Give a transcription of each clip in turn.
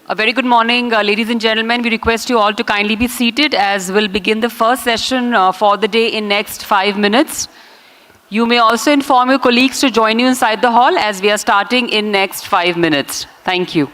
A very good morning, ladies and gentlemen. We request you all to kindly be seated as we'll begin the first session for the day in next 5 minutes. You may also inform your colleagues to join you inside the hall as we are starting in next 5 minutes. Thank you.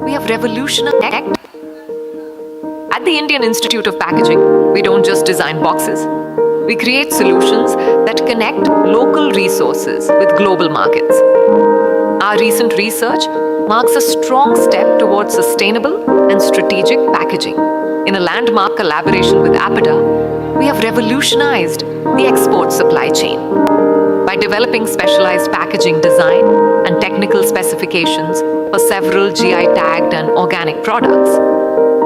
We have revolutionized. At the Indian Institute of Packaging, we don't just design boxes. We create solutions that connect local resources with global markets. Our recent research marks a strong step towards sustainable and strategic packaging. In a landmark collaboration with Apida, we have revolutionized the export supply chain. By developing specialized packaging design and technical specifications for several GI tagged and organic products,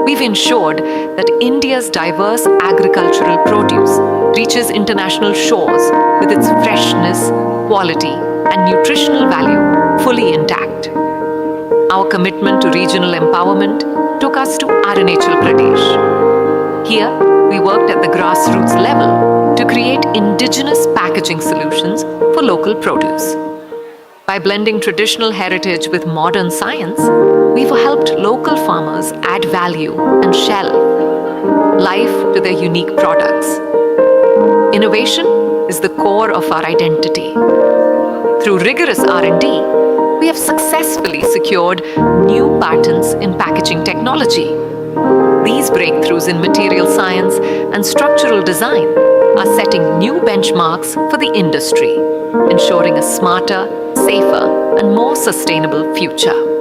we've ensured that India's diverse agricultural produce reaches international shores with its freshness, quality, and nutritional value fully intact. Our commitment to regional empowerment took us to Arunachal Pradesh. Here, we worked at the grassroots level to create indigenous packaging solutions for local produce. By blending traditional heritage with modern science, we've helped local farmers add value and shelf life to their unique products. Innovation is the core of our identity. Through rigorous R&D, we have successfully secured new patents in packaging technology. These breakthroughs in material science and structural design are setting new benchmarks for the industry, ensuring a smarter, safer, and more sustainable future.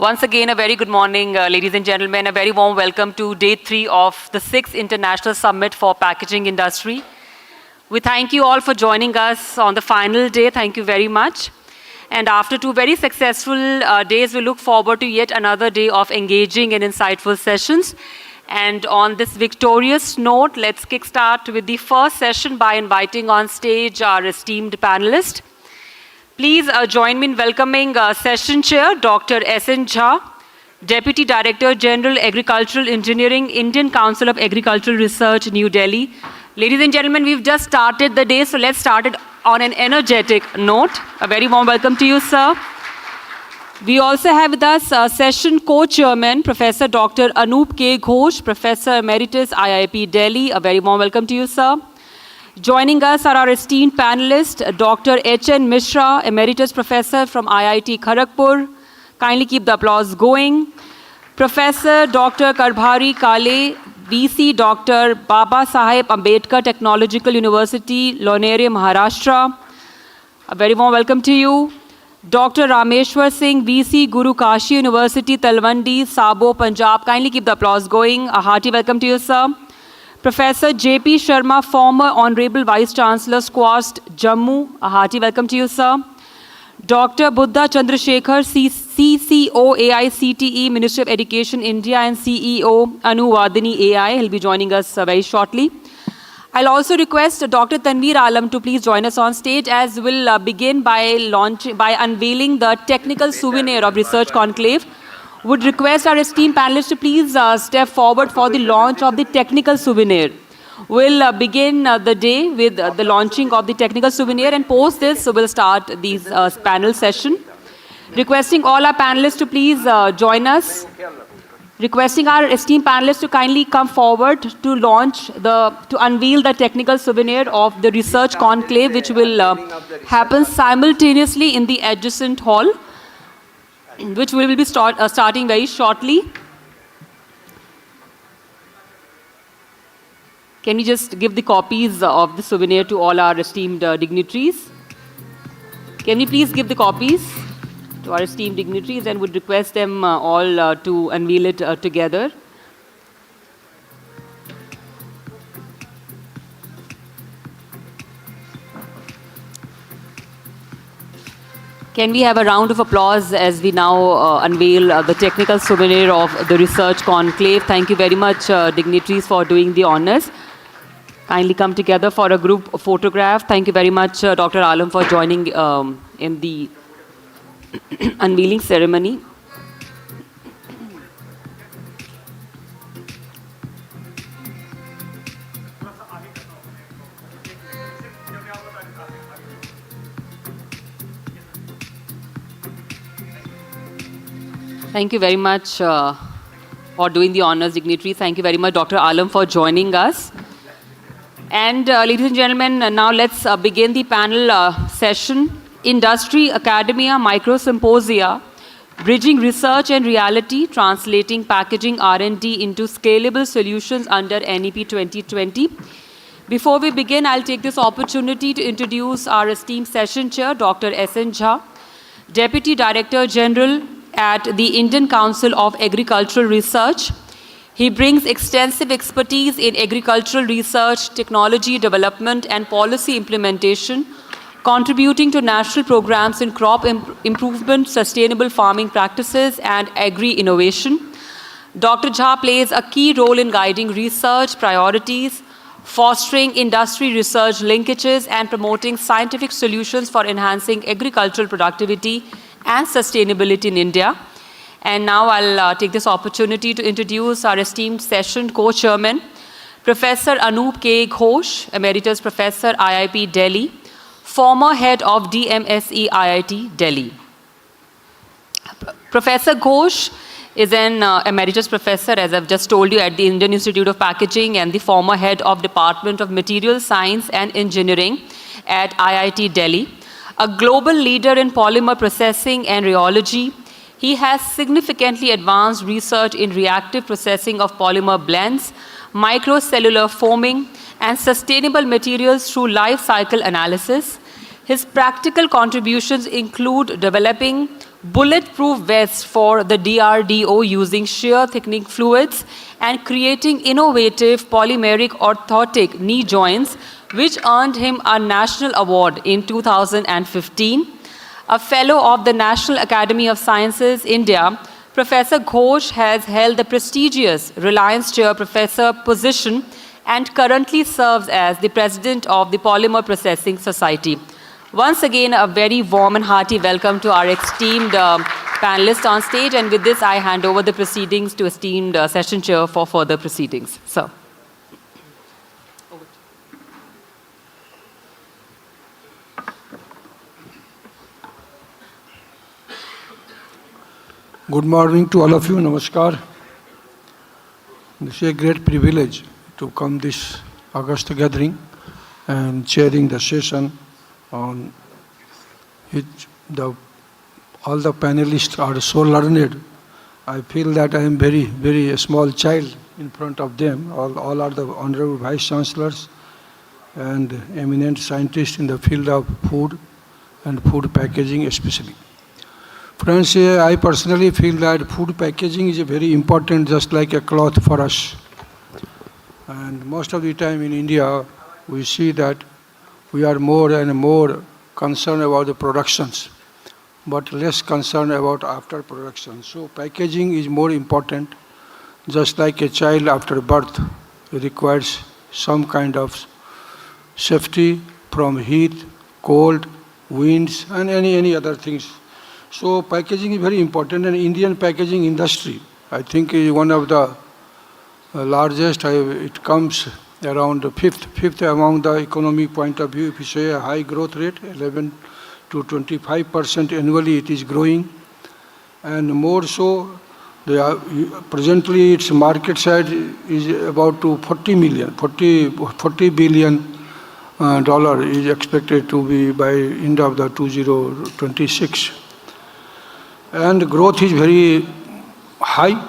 Once again, a very good morning, ladies and gentlemen. A very warm welcome to day 3 of the 6th International Summit for Packaging Industry. We thank you all for joining us on the final day. Thank you very much. And after 2 very successful days, we look forward to yet another day of engaging and insightful sessions. And on this victorious note, let's kickstart with the first session by inviting on stage our esteemed panelists. Please join me in welcoming Session Chair, Dr. S.N. Jha, Deputy Director General, Agricultural Engineering, Indian Council of Agricultural Research, New Delhi. Ladies and gentlemen, we've just started the day, so let's start it on an energetic note. A very warm welcome to you, sir. We also have with us session co-chairman, Professor Dr. Anup K. Ghosh, Professor Emeritus, IIP Delhi. A very warm welcome to you, sir. Joining us are our esteemed panelists, Dr. H.N. Mishra, Emeritus Professor from IIT Kharagpur. Kindly keep the applause going. Professor Dr. Karbhari Kale, VC Dr. Baba Saheb Ambedkar Technological University, Lonere, Maharashtra. A very warm welcome to you. Dr. Rameshwar Singh, VC Guru Kashi University, Talwandi, Sabo, Punjab. Kindly keep the applause going. A hearty welcome to you, sir. Professor J.P. Sharma, former Honorable Vice Chancellor, SQUAST, Jammu. A hearty welcome to you, sir. Dr. Buddha Chandrasekhar, CCO, AICTE, Ministry of Education, India, and CEO, Anuwadini AI. He'll be joining us very shortly. I'll also request Dr. Tanveer Alam to please join us on stage as we'll begin by unveiling the technical souvenir of Research Conclave. Would request our esteemed panelists to please step forward for the launch of the technical souvenir. We'll begin the day with the launching of the technical souvenir, and post this, we'll start this panel session. Requesting all our panelists to please join us. Requesting our esteemed panelists to kindly come forward to unveil the technical souvenir of the Research Conclave, which will happen simultaneously in the adjacent hall, which we will be starting very shortly. Can we just give the copies of the souvenir to all our esteemed dignitaries? Can we please give the copies to our esteemed dignitaries, and would request them all to unveil it together. Can we have a round of applause as we now unveil the technical souvenir of the Research Conclave? Thank you very much, dignitaries, for doing the honors. Kindly come together for a group photograph. Thank you very much, Dr. Alam, for joining in the unveiling ceremony. Thank you very much for doing the honors, dignitary. Thank you very much, Dr. Alam, for joining us. And ladies and gentlemen, now let's begin the panel session. Industry, Academia, Micro Symposia, Bridging Research and Reality, Translating Packaging R&D into Scalable Solutions under NEP 2020. Before we begin, I'll take this opportunity to introduce our esteemed session chair, Dr. S.N. Jha, Deputy Director General at the Indian Council of Agricultural Research. He brings extensive expertise in agricultural research, technology development, and policy implementation, contributing to national programs in crop improvement, sustainable farming practices, and agri-innovation. Dr. Jha plays a key role in guiding research priorities, fostering industry research linkages, and promoting scientific solutions for enhancing agricultural productivity and sustainability in India. And now I'll take this opportunity to introduce our esteemed session co-chairman, Professor Anup K. Ghosh, Emeritus Professor, IIP Delhi, former head of DMSE IIT Delhi. Professor Ghosh is an emeritus professor, as I've just told you, at the Indian Institute of Packaging, and the former head of Department of Material Science and Engineering at IIT Delhi. A global leader in polymer processing and rheology, he has significantly advanced research in reactive processing of polymer blends, microcellular foaming, and sustainable materials through life cycle analysis. His practical contributions include developing bulletproof vests for the DRDO using shear thickening fluids and creating innovative polymeric orthotic knee joints, which earned him a national award in 2015. A fellow of the National Academy of Sciences, India, Professor Ghosh has held the prestigious Reliance Chair Professor position and currently serves as the President of the Polymer Processing Society. Once again, a very warm and hearty welcome to our esteemed panelists on stage. And with this, I hand over the proceedings to esteemed session chair for further proceedings. Sir. Good morning to all of you. Namaskar. This is a great privilege to come this August gathering and chairing the session on which all the panelists are so learned. I feel that I am very small child in front of them. All are the honorable vice chancellors and eminent scientists in the field of food and food packaging especially. Friends, I personally feel that food packaging is very important, just like a cloth for us. And most of the time in India, we see that we are more and more concerned about the productions, but less concerned about after production. So packaging is more important, just like a child after birth requires some kind of safety from heat, cold, winds, and any other things. So packaging is very important, and Indian packaging industry, I think, is one of the largest. It comes around fifth among the economic point of view. If you say a high growth rate, 11 to 25% annually, it is growing, and more so. Presently, its market size is about to 40 billion dollar is expected to be by end of the 2026. And growth is very high,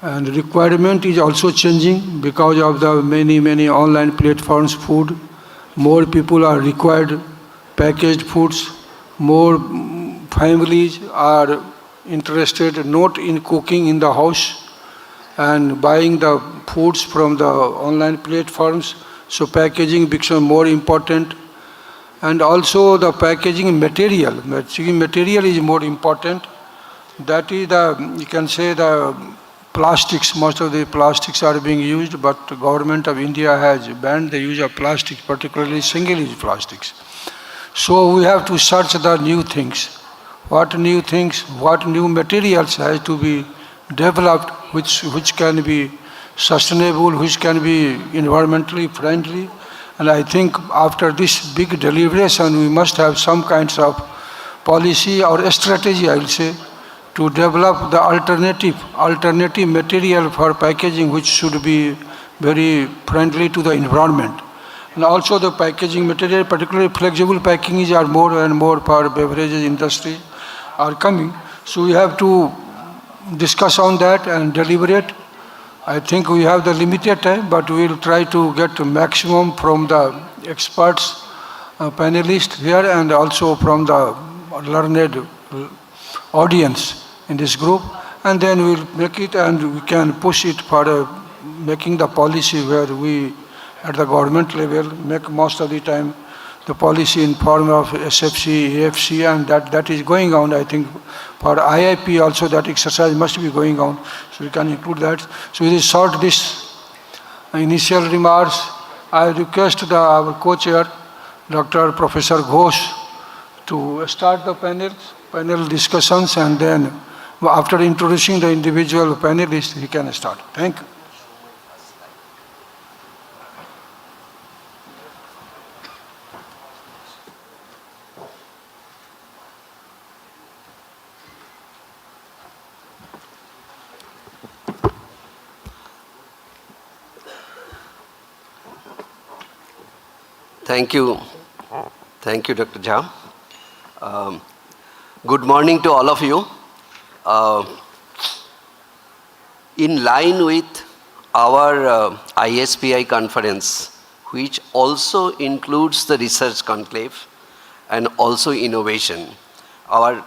and requirement is also changing because of the many online platforms food. More people are required packaged foods. More families are interested not in cooking in the house and buying the foods from the online platforms. So packaging becomes more important. And also the packaging material. Packaging material is more important. That is you can say the plastics. Most of the plastics are being used, but the government of India has banned the use of plastics, particularly single-use plastics. So we have to search the new things. What new things, what new materials has to be developed, which can be sustainable, which can be environmentally friendly. And I think after this big deliberation, we must have some kinds of policy or a strategy, I will say, to develop the alternative material for packaging, which should be very friendly to the environment. And also the packaging material, particularly flexible packaging, are more and more for beverages industry are coming. So we have to discuss on that and deliberate. I think we have the limited time, but we will try to get maximum from the experts, panelists here, and also from the learned audience in this group, and then we will make it and we can push it for making the policy where we at the government level make most of the time the policy in form of SFC, AFC, and that is going on. I think for IIP also that exercise must be going on, so we can include that. So we sort this initial remarks. I request our co-chair, Dr. Professor Ghosh, to start the panel discussions, and then after introducing the individual panelists, he can start. Thank you. Thank you, Dr. Jha. Good morning to all of you. In line with our ISPI conference, which also includes the research conclave and also innovation, our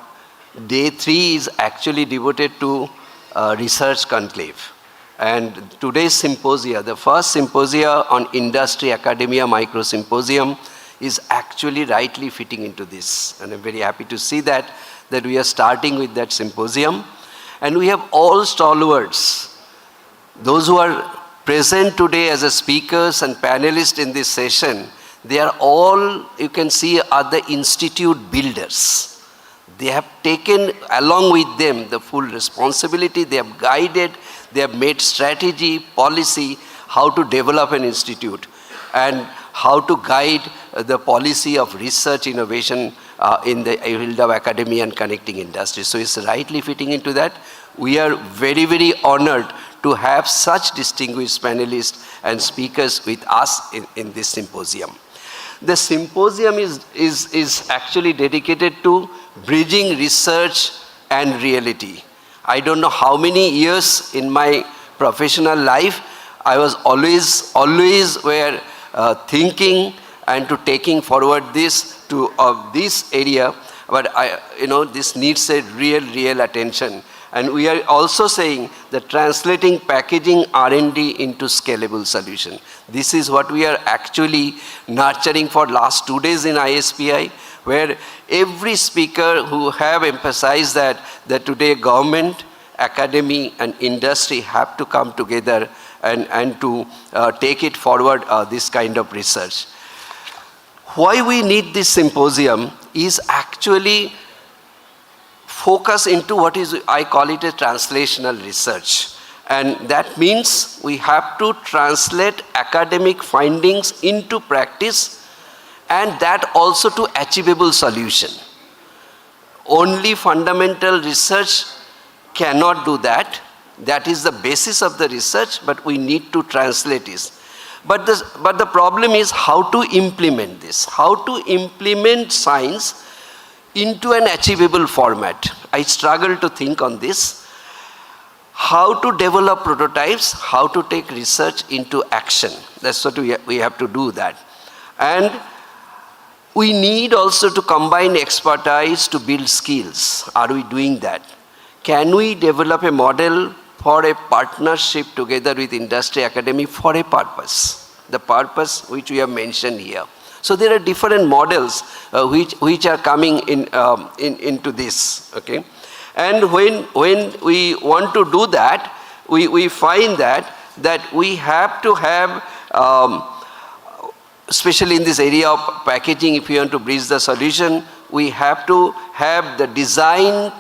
day 3 is actually devoted to research conclave. And today's symposia, the first symposia on industry, academia, micro symposium, is actually rightly fitting into this. And I'm very happy to see that we are starting with that symposium. And we have all stalwarts, those who are present today as a speakers and panelists in this session. They are all, you can see, are the institute builders. They have taken along with them the full responsibility. They have guided, they have made strategy, policy, how to develop an institute and how to guide the policy of research innovation in the field of academia and connecting industry. So it's rightly fitting into that. We are very, very honored to have such distinguished panelists and speakers with us in this symposium. The symposium is actually dedicated to bridging research and reality. I don't know how many years in my professional life I was always were thinking and to taking forward this to this area, but this needs a real attention. And we are also saying that translating packaging R&D into scalable solution. This is what we are actually nurturing for last 2 days in ISPI, where every speaker who have emphasized that today government, academy and industry have to come together and to take it forward, this kind of research. Why we need this symposium is actually focus into what is, I call it a translational research. And that means we have to translate academic findings into practice, and that also to achievable solution. Only fundamental research cannot do that. That is the basis of the research, but we need to translate this. But the problem is how to implement this, how to implement science into an achievable format. I struggle to think on this. How to develop prototypes, how to take research into action. That's what we have to do that. And we need also to combine expertise to build skills. Are we doing that? Can we develop a model for a partnership together with industry academy for a purpose? The purpose which we have mentioned here. So there are different models which are coming into this, okay? And when we want to do that, we find that we have to have, especially in this area of packaging, if you want to bridge the solution, we have to have the design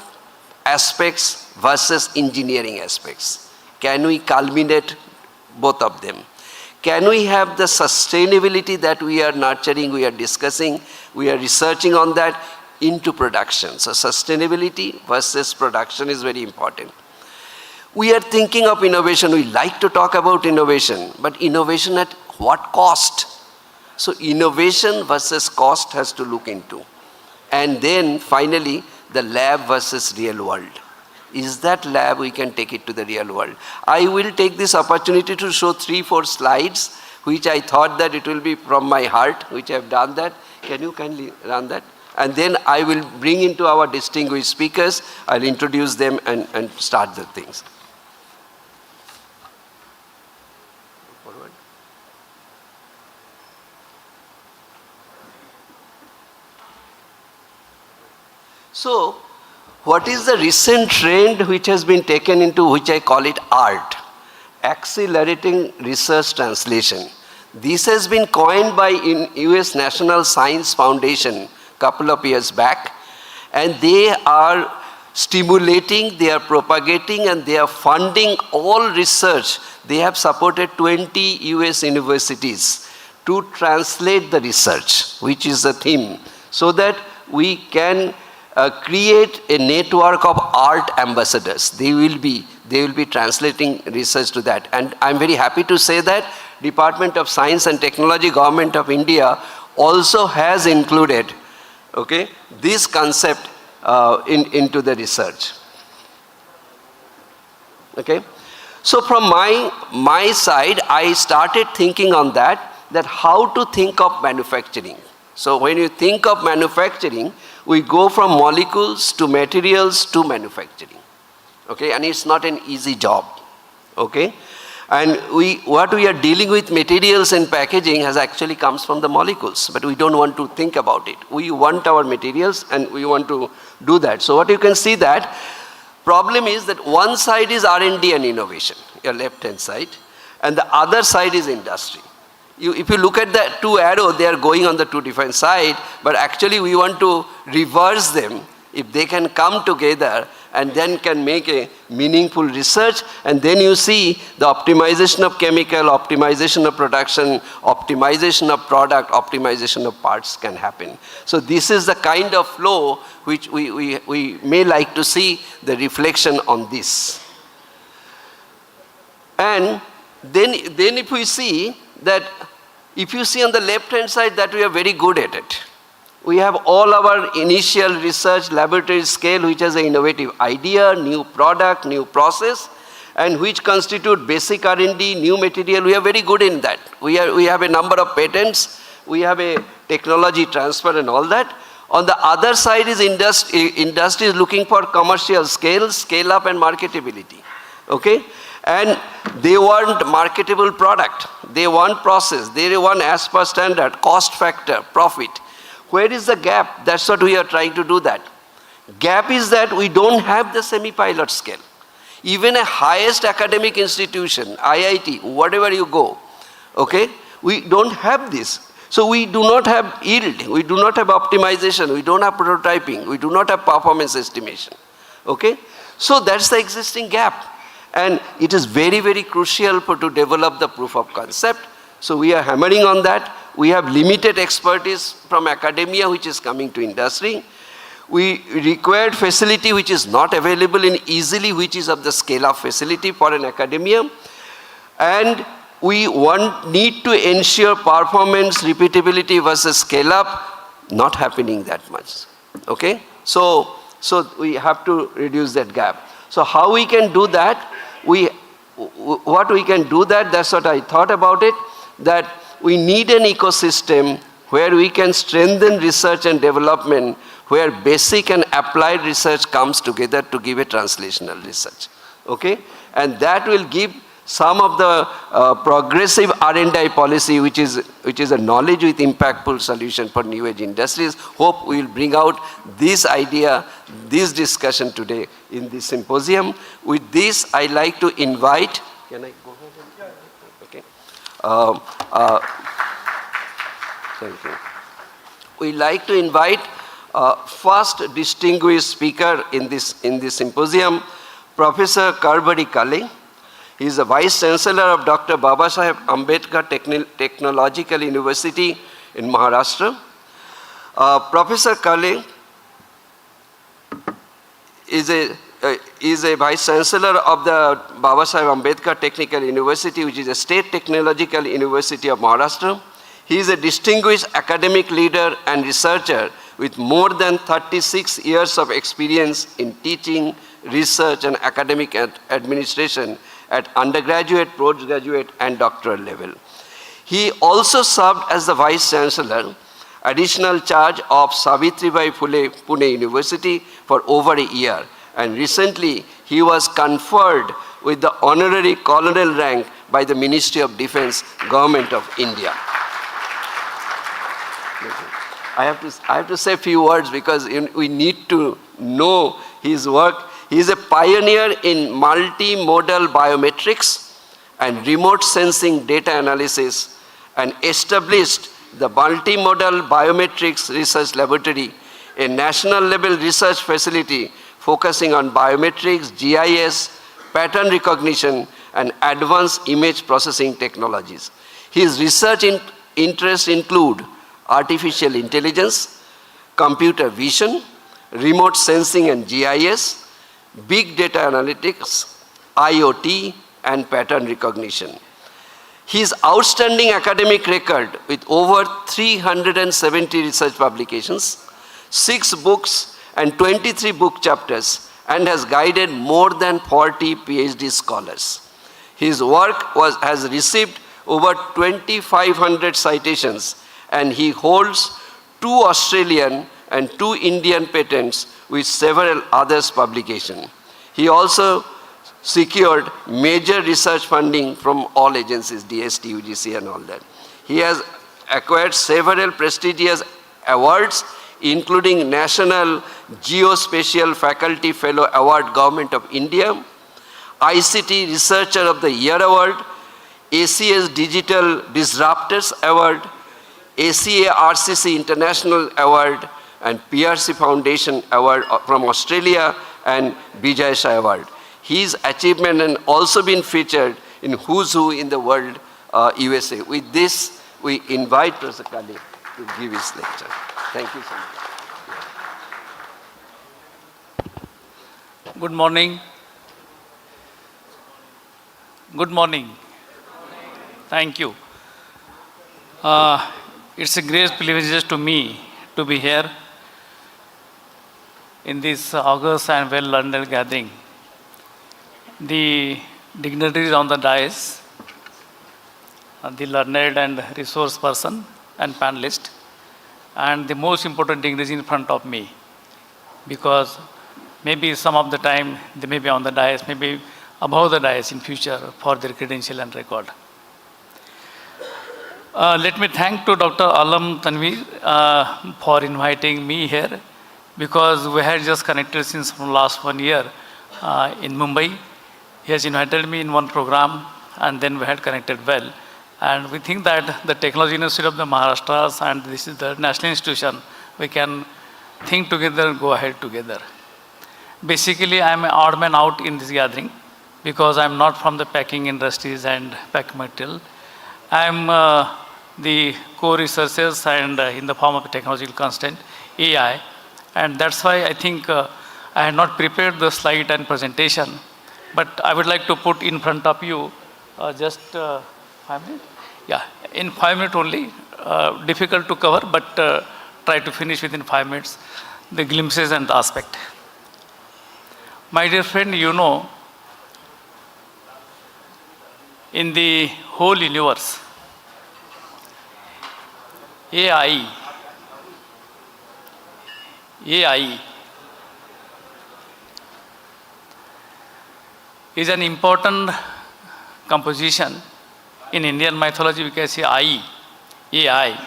aspects versus engineering aspects. Can we culminate both of them? Can we have the sustainability that we are nurturing, we are discussing, we are researching on that into production? So sustainability versus production is very important. We are thinking of innovation. We like to talk about innovation, but innovation at what cost? So innovation versus cost has to look into. And then finally, the lab versus real world. Is that lab we can take it to the real world? I will take this opportunity to show 3-4 slides, which I thought that it will be from my heart, which I have done that. Can you kindly run that? And then I will bring into our distinguished speakers. I'll introduce them and start the things. Forward. So, what is the recent trend which has been taken into, which I call it art? Accelerating research translation. This has been coined by US National Science Foundation a couple of years back, and they are stimulating, they are propagating, and they are funding all research. They have supported 20 US universities to translate the research, which is the theme, so that we can create a network of art ambassadors. They will be translating research to that. And I'm very happy to say that Department of Science and Technology, Government of India also has included, okay, this concept into the research. Okay. So from my side, I started thinking on that how to think of manufacturing. So when you think of manufacturing, we go from molecules to materials to manufacturing, okay? And it's not an easy job, okay? And what we are dealing with materials and packaging has actually comes from the molecules, but we don't want to think about it. We want our materials and we want to do that. So what you can see that, problem is that one side is R&D and innovation, your left-hand side, and the other side is industry. If you look at the two arrows, they are going on the two different sides, but actually we want to reverse them. If they can come together, and then can make a meaningful research, and then you see the optimization of chemical, optimization of production, optimization of product, optimization of parts can happen. So this is the kind of flow which we may like to see the reflection on this. And then if we see that, if you see on the left hand side that we are very good at it. We have all our initial research laboratory scale which has an innovative idea, new product, new process, and which constitute basic R&D, new material. We are very good in that. We have a number of patents, we have a technology transfer and all that. On the other side is industry is looking for commercial scale up and marketability. Okay? And they want marketable product, they want process, they want as per standard, cost factor, profit. Where is the gap? That's what we are trying to do that. Gap is that we don't have the semi-pilot scale. Even a highest academic institution, IIT, whatever you go, okay, we don't have this. So we do not have yield, we do not have optimization, we don't have prototyping, we do not have performance estimation. Okay? So that's the existing gap. And it is very, very crucial to develop the proof of concept. So we are hammering on that. We have limited expertise from academia which is coming to industry. We required facility which is not available in easily, which is of the scale-up facility for an academia. And we need to ensure performance, repeatability versus scale-up, not happening that much. Okay? So we have to reduce that gap. So how we can do that? What we can do that, that's what I thought about it, that we need an ecosystem where we can strengthen research and development, where basic and applied research comes together to give a translational research. Okay? And that will give some of the progressive R&D policy, which is a knowledge with impactful solution for new age industries. Hope we will bring out this idea, this discussion today in this symposium. With this, I like to invite, can I go ahead? Okay. Thank you. We like to invite first distinguished speaker in this symposium, Professor Karbari Kale. He is the Vice Chancellor of Dr. Babasaheb Ambedkar Technological University in Maharashtra. Professor Kale is a Vice Chancellor of the Babasaheb Ambedkar Technical University, which is a state technological university of Maharashtra. He is a distinguished academic leader and researcher with more than 36 years of experience in teaching, research, and academic administration at undergraduate, postgraduate, and doctoral level. He also served as the Vice Chancellor, additional charge of Savitribai Phule Pune University for over a year. And recently, he was conferred with the honorary colonel rank by the Ministry of Defense, Government of India. I have to say a few words because we need to know his work. He is a pioneer in multimodal biometrics and remote sensing data analysis, and established the Multimodal Biometrics Research Laboratory, a national level research facility focusing on biometrics, GIS, pattern recognition, and advanced image processing technologies. His research interests include artificial intelligence, computer vision, remote sensing and GIS, big data analytics, IoT, and pattern recognition. His outstanding academic record with over 370 research publications, 6 books and 23 book chapters, and has guided more than 40 PhD scholars. His work has received over 2,500 citations, and he holds 2 Australian and 2 Indian patents with several others publications. He also secured major research funding from all agencies, DST, UGC, and all that. He has acquired several prestigious awards, including National Geospatial Faculty Fellow Award, Government of India, ICT Researcher of the Year Award, ACS Digital Disruptors Award, ACA RCC International Award, and PRC Foundation Award from Australia, and Vijay Shah Award. His achievement has also been featured in Who's Who in the World USA. With this, we invite Professor Kali to give his lecture. Thank you so much. Good morning. Good morning. Thank you. It's a great privilege to me to be here in this august and well-learned gathering. The dignitaries on the dais, the learned and resource person and panelist, and the most important dignitaries in front of me, because maybe some of the time they may be on the dais, maybe above the dais in future for their credential and record. Let me thank to Dr. Alam Tanveer for inviting me here, because we had just connected since from last 1 year in Mumbai. He has invited me in one program, and then we had connected well. And we think that the Technology University of the Maharashtra and this is the national institution, we can think together and go ahead together. Basically, I am an odd man out in this gathering because I am not from the packing industries and pack material. I am the co-researchers and in the form of a technological constant, AI. And that's why I think I had not prepared the slide and presentation. But I would like to put in front of you just 5 minutes? Yeah, in 5 minutes only. Difficult to cover, but try to finish within 5 minutes the glimpses and the aspect. My dear friend, you know, in the whole universe, AI is an important composition. In Indian mythology, we can say AI.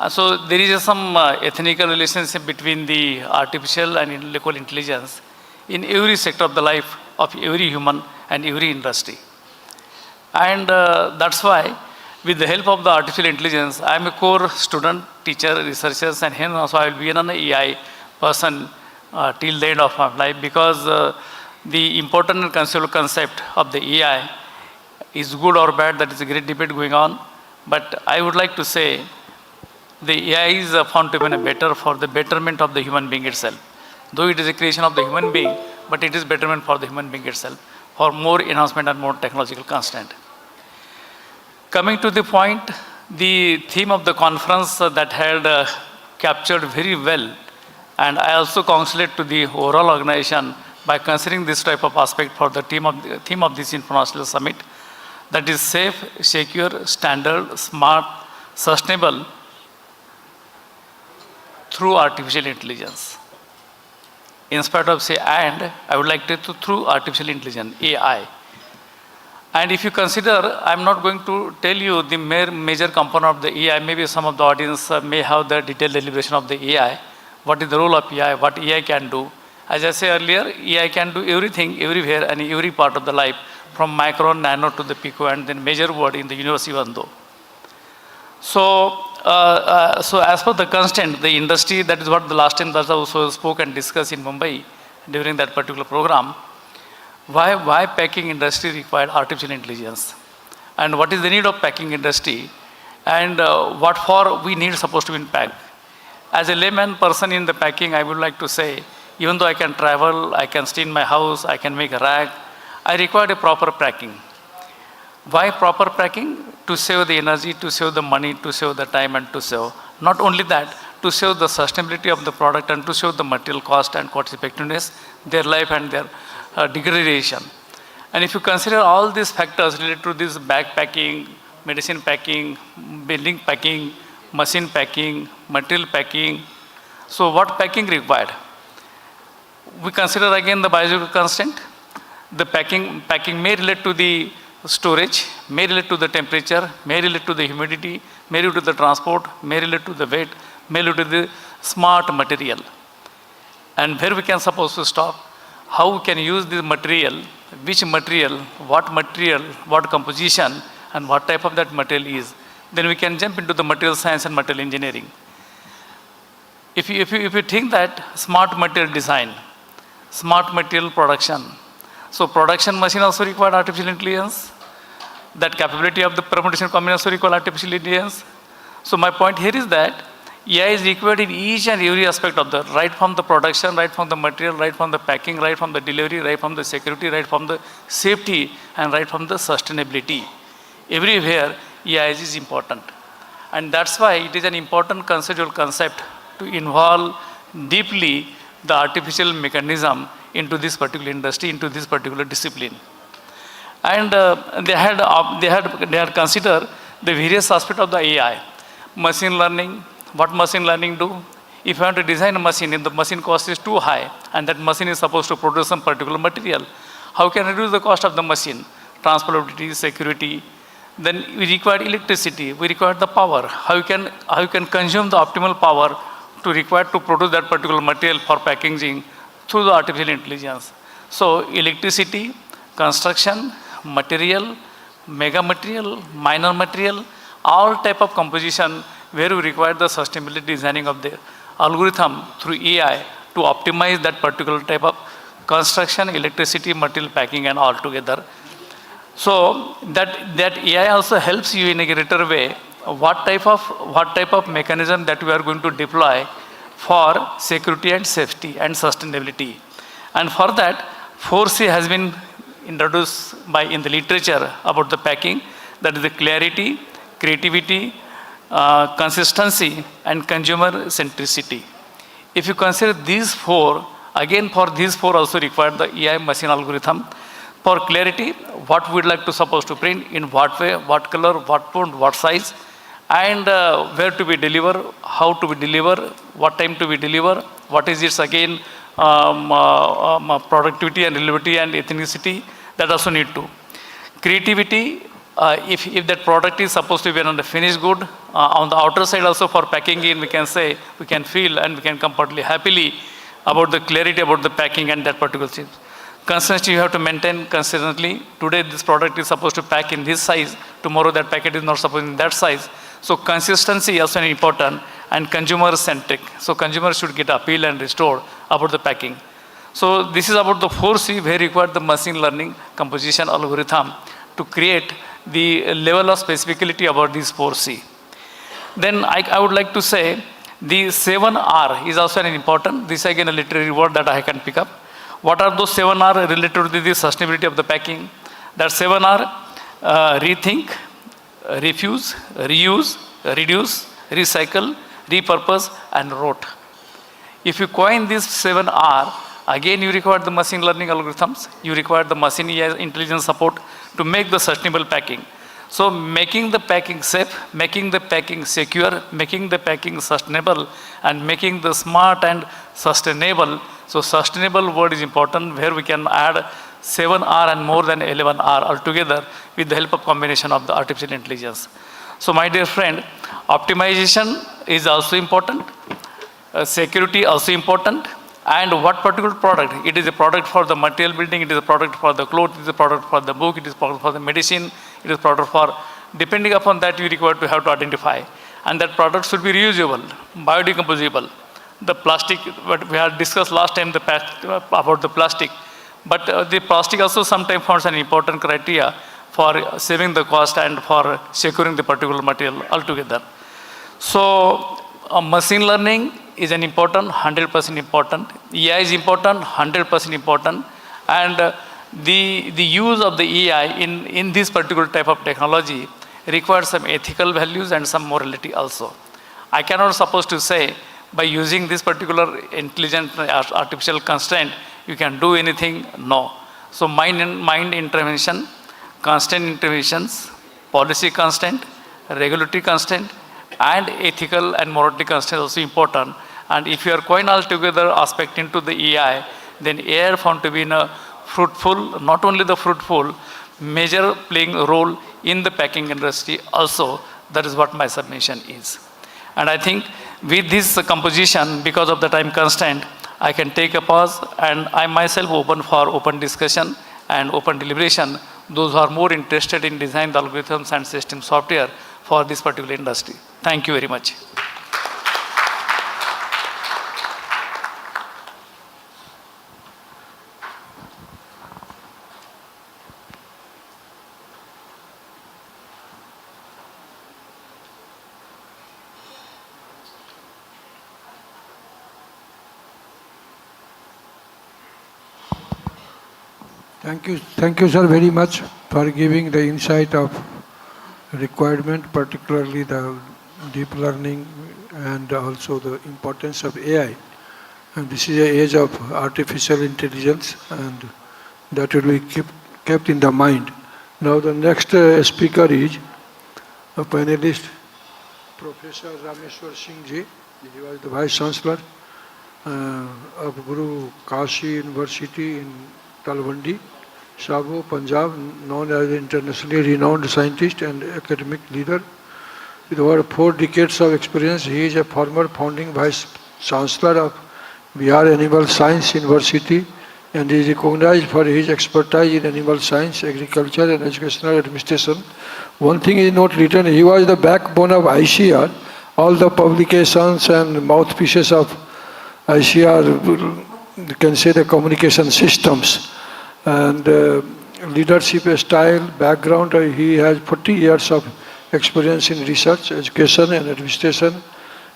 So there is some ethnical relationship between the artificial and intellectual intelligence in every sector of the life of every human and every industry. And that's why, with the help of the artificial intelligence, I am a core student, teacher, researcher, and hence also I will be an AI person till the end of my life, because the important and conceptual concept of the AI is good or bad, that is a great debate going on. But I would like to say the AI is found to be better for the betterment of the human being itself. Though it is a creation of the human being, but it is betterment for the human being itself, for more enhancement and more technological constant. Coming to the point, the theme of the conference that had captured very well, and I also congratulate to the overall organization by considering this type of aspect for the theme of this International Summit, that is safe, secure, standard, smart, sustainable through artificial intelligence. In spite of say and, I would like to through artificial intelligence, AI. And if you consider, I'm not going to tell you the major component of the AI, maybe some of the audience may have the detailed deliberation of the AI, what is the role of AI, what AI can do. As I said earlier, AI can do everything, everywhere, and every part of the life, from micro, nano to the pico, and then major word in the universe even though. So as per the constant, the industry, that is what the last time that also spoke and discussed in Mumbai during that particular program. Why packing industry required artificial intelligence? And what is the need of packing industry? And what for we need supposed to be in pack? As a layman person in the packing, I would like to say, even though I can travel, I can stay in my house, I can make a rack, I require a proper packing. Why proper packing? To save the energy, to save the money, to save the time, and to save, not only that, to save the sustainability of the product and to save the material cost and cost effectiveness, their life and their degradation. And if you consider all these factors related to this bag packing, medicine packing, building packing, machine packing, material packing, so what packing required? We consider again the biological constant. The packing may relate to the storage, may relate to the temperature, may relate to the humidity, may relate to the transport, may relate to the weight, may relate to the smart material. And where we can suppose to stop, how we can use this material, which material, what composition, and what type of that material is. Then we can jump into the material science and material engineering. If you think that smart material design smart material production. So production machine also require artificial intelligence. That capability of the permutation combination also require artificial intelligence. So my point here is that AI is required in each and every aspect of the, right from the production, right from the material, right from the packing, right from the delivery, right from the security, right from the safety, and right from the sustainability. Everywhere AI is important. And that's why it is an important conceptual concept to involve deeply the artificial mechanism into this particular industry, into this particular discipline. And they had considered the various aspects of the AI. Machine learning, what machine learning do? If you want to design a machine, if the machine cost is too high, and that machine is supposed to produce some particular material, how can I reduce the cost of the machine? Transportability, security. Then we require electricity, we require the power. How you can consume the optimal power to require to produce that particular material for packaging through the artificial intelligence. So electricity, construction, material, mega material, minor material, all type of composition where we require the sustainability designing of the algorithm through AI to optimize that particular type of construction, electricity, material packing, and all together. So that AI also helps you in a greater way what type of mechanism that we are going to deploy for security and safety and sustainability. And for that, 4C has been introduced in the literature about the packing. That is the clarity, creativity, consistency, and consumer centricity. If you consider these four, again for these four also require the AI machine algorithm. For clarity, what we'd like to suppose to print, in what way, what color, what font, what size, and where to be deliver, how to be deliver, what time to be deliver, what is its again productivity and reliability and ethnicity, that also need to. Creativity, if that product is supposed to be on the finished good, on the outer side also for packing in, we can say, we can feel and we can completely happily about the clarity about the packing and that particular thing. Consistency you have to maintain consistently. Today this product is supposed to pack in this size, tomorrow that packet is not supposed in that size. So consistency is also important, and consumer centric. So consumers should get appeal and restored about the packing. So this is about the 4C where require the machine learning composition algorithm to create the level of specificity about this 4C. Then I would like to say the 7R is also an important. This again a literary word that I can pick up. What are those 7R related to the sustainability of the packing? That 7R, rethink, refuse, reuse, reduce, recycle, repurpose, and rote. If you coin this 7R, again you require the machine learning algorithms, you require the machine intelligence support to make the sustainable packing. So making the packing safe, making the packing secure, making the packing sustainable, and making the smart and sustainable. So sustainable word is important, where we can add 7R and more than 11R altogether with the help of combination of the artificial intelligence. So my dear friend, optimization is also important, security also important, and what particular product? It is a product for the material building, it is a product for the clothes, it is a product for the book, it is a product for the medicine, it is a product for, depending upon that you require to have to identify. And that product should be reusable, biodecomposable. The plastic, what we had discussed last time about the plastic, but the plastic also sometimes forms an important criteria for saving the cost and for securing the particular material altogether. So machine learning is an important, 100% important. AI is important, 100% important. And the use of the AI in this particular type of technology requires some ethical values and some morality also. I cannot suppose to say by using this particular intelligent artificial constraint, you can do anything. No. So mind intervention, constant interventions, policy constraint, regulatory constraint, and ethical and morality constraint also important. And if you are coin all together aspect into the AI, then AI found to be in a fruitful, not only the fruitful, major playing role in the packing industry also. That is what my submission is. And I think with this composition, because of the time constraint, I can take a pause, and I myself open for open discussion and open deliberation, those who are more interested in design the algorithms and system software for this particular industry. Thank you very much. Thank you, sir, very much for giving the insight of requirement, particularly the deep learning and also the importance of AI. And this is an age of artificial intelligence, and that will be kept in the mind. Now the next speaker is a panelist, Professor Rameshwar Singh Ji. He was the Vice Chancellor of Guru Kashi University in Talwandi, Sabo, Punjab, known as an internationally renowned scientist and academic leader. With over 4 decades of experience, he is a former founding Vice Chancellor of Bihar Animal Science University and is recognized for his expertise in animal science, agriculture and educational administration. One thing is not written, he was the backbone of ICR. All the publications and mouthpieces of ICR, you can say the communication systems. And leadership style, background, he has 40 years of experience in research, education and administration.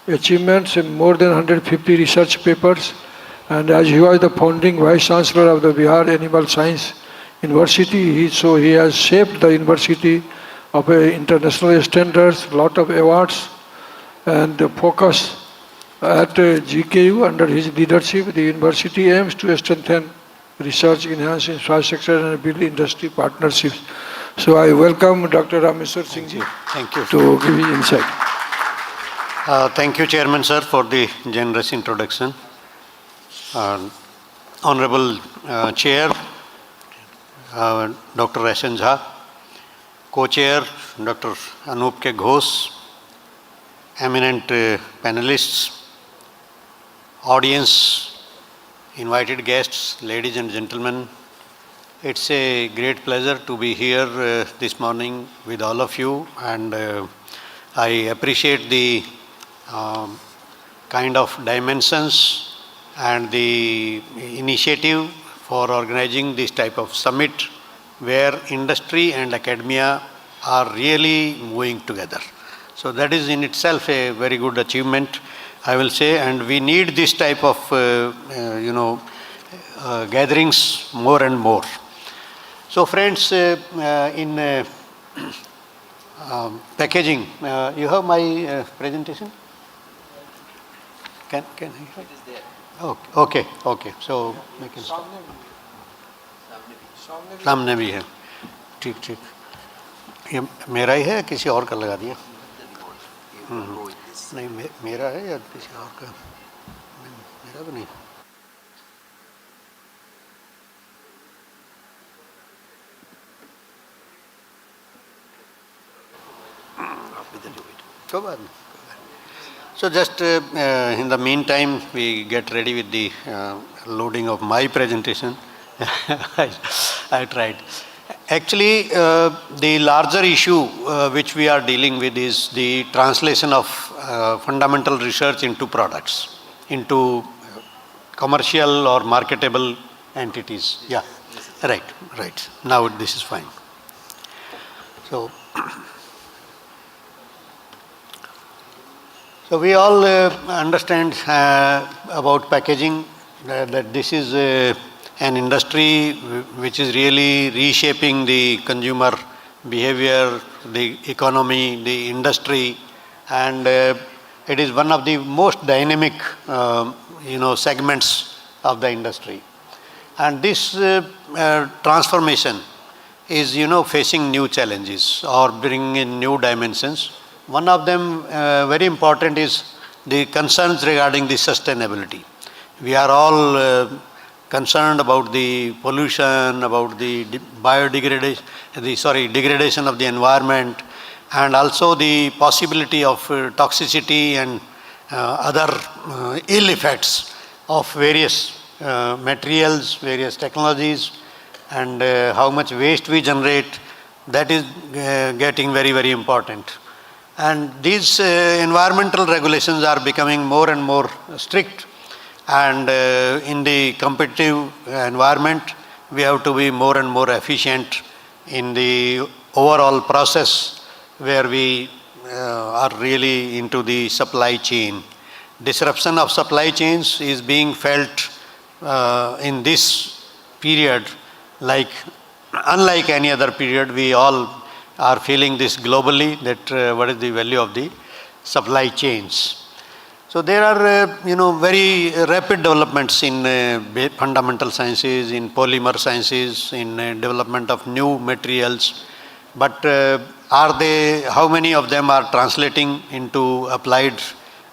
Achievements in more than 150 research papers. And as he was the founding Vice Chancellor of the Bihar Animal Science University, he has shaped the university of international standards, lot of awards, and the focus at GKU under his leadership. The university aims to strengthen research, enhance infrastructure, and build industry partnerships. So I welcome Dr. Rameshwar Singh Ji Thank you. to give his insight. Thank you, Chairman Sir, for the generous introduction. Honorable Chair, Dr. Raisan Jha, Co-Chair, Dr. Anup K. Ghosh, eminent panelists, audience, invited guests, ladies and gentlemen, it's a great pleasure to be here this morning with all of you, and I appreciate the kind of dimensions and the initiative for organizing this type of summit where industry and academia are really moving together. So that is in itself a very good achievement, I will say, and we need this type of gatherings more and more. So friends, in packaging, you have my presentation? Can I have? It is there. Okay. So we can start. सामने भी है. ठीक. ये मेरा ही है, किसी और का लगा दिया? नहीं, मेरा है या किसी और का? मेरा तो नहीं. कोई बात नहीं. So just in the meantime, we get ready with the loading of my presentation. I tried. Actually, the larger issue which we are dealing with is the translation of fundamental research into products, into commercial or marketable entities. Yeah, right. Now this is fine. So we all understand about packaging, that this is an industry which is really reshaping the consumer behavior, the economy, the industry, and it is one of the most dynamic segments of the industry. And this transformation is facing new challenges or bringing in new dimensions. One of them very important is the concerns regarding the sustainability. We are all concerned about the pollution, about the degradation of the environment, and also the possibility of toxicity and other ill effects of various materials, various technologies, and how much waste we generate. That is getting very, very important. And these environmental regulations are becoming more and more strict, and in the competitive environment, we have to be more and more efficient in the overall process where we are really into the supply chain. Disruption of supply chains is being felt in this period like, unlike any other period, we all are feeling this globally, that what is the value of the supply chains. So there are, very rapid developments in fundamental sciences, in polymer sciences, in development of new materials. But how many of them are translating into applied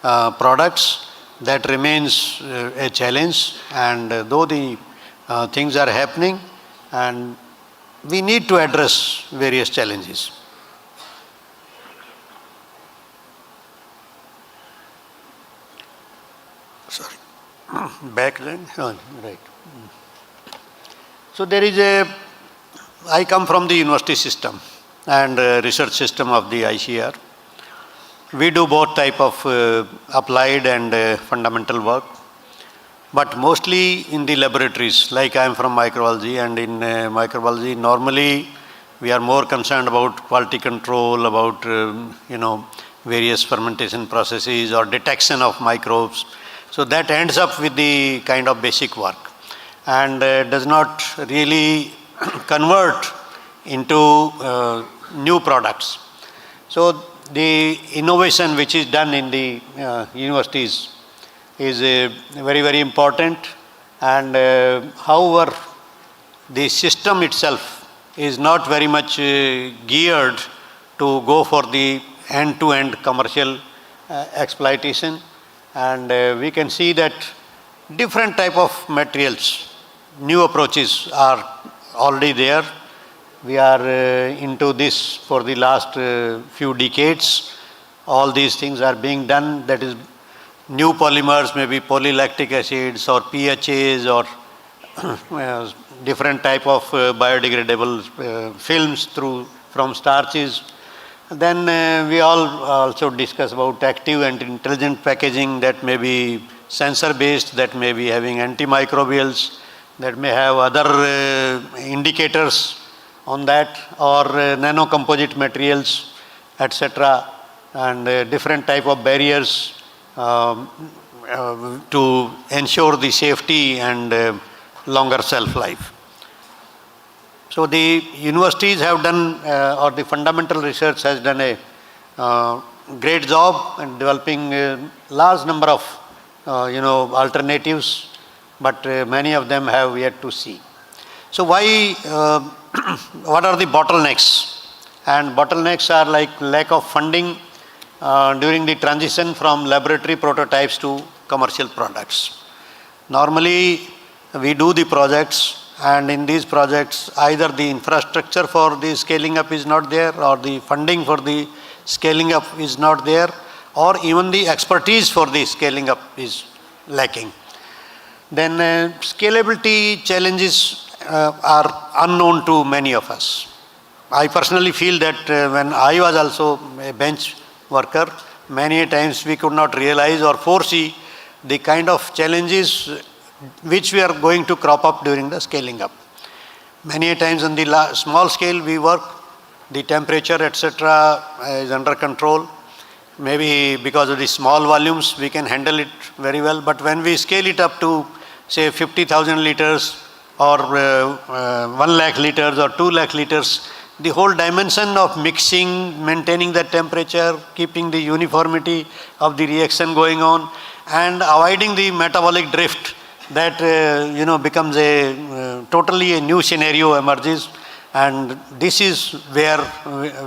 products? That remains a challenge. And though the things are happening, and we need to address various challenges. Sorry, back then, right. So there is I come from the university system and research system of the ICR. We do both type of applied and fundamental work, but mostly in the laboratories. Like I am from microbiology, and in microbiology normally we are more concerned about quality control, about various fermentation processes or detection of microbes. So that ends up with the kind of basic work, and does not really convert into new products. So the innovation which is done in the universities is very, very important, and however the system itself is not very much geared to go for the end-to-end commercial exploitation. And we can see that different type of materials, new approaches are already there. We are into this for the last few decades. All these things are being done, that is new polymers, maybe polylactic acids or PHAs or different type of biodegradable films from starches. Then we all also discuss about active and intelligent packaging, that may be sensor based, that may be having antimicrobials, that may have other indicators on that, or nanocomposite materials, etc., and different type of barriers to ensure the safety and longer shelf life. So the universities have done, or the fundamental research has done a great job in developing a large number of alternatives, but many of them have yet to see. So why, what are the bottlenecks? And bottlenecks are like lack of funding during the transition from laboratory prototypes to commercial products. Normally we do the projects, and in these projects either the infrastructure for the scaling up is not there, or the funding for the scaling up is not there, or even the expertise for the scaling up is lacking. Then scalability challenges are unknown to many of us. I personally feel that when I was also a bench worker, many times we could not realize or foresee the kind of challenges which we are going to crop up during the scaling up. Many times on the small scale we work, the temperature, etc., is under control. Maybe because of the small volumes we can handle it very well, but when we scale it up to say 50,000 liters or 1 lakh liters or 2 lakh liters, the whole dimension of mixing, maintaining the temperature, keeping the uniformity of the reaction going on, and avoiding the metabolic drift, that becomes a totally a new scenario emerges, and this is where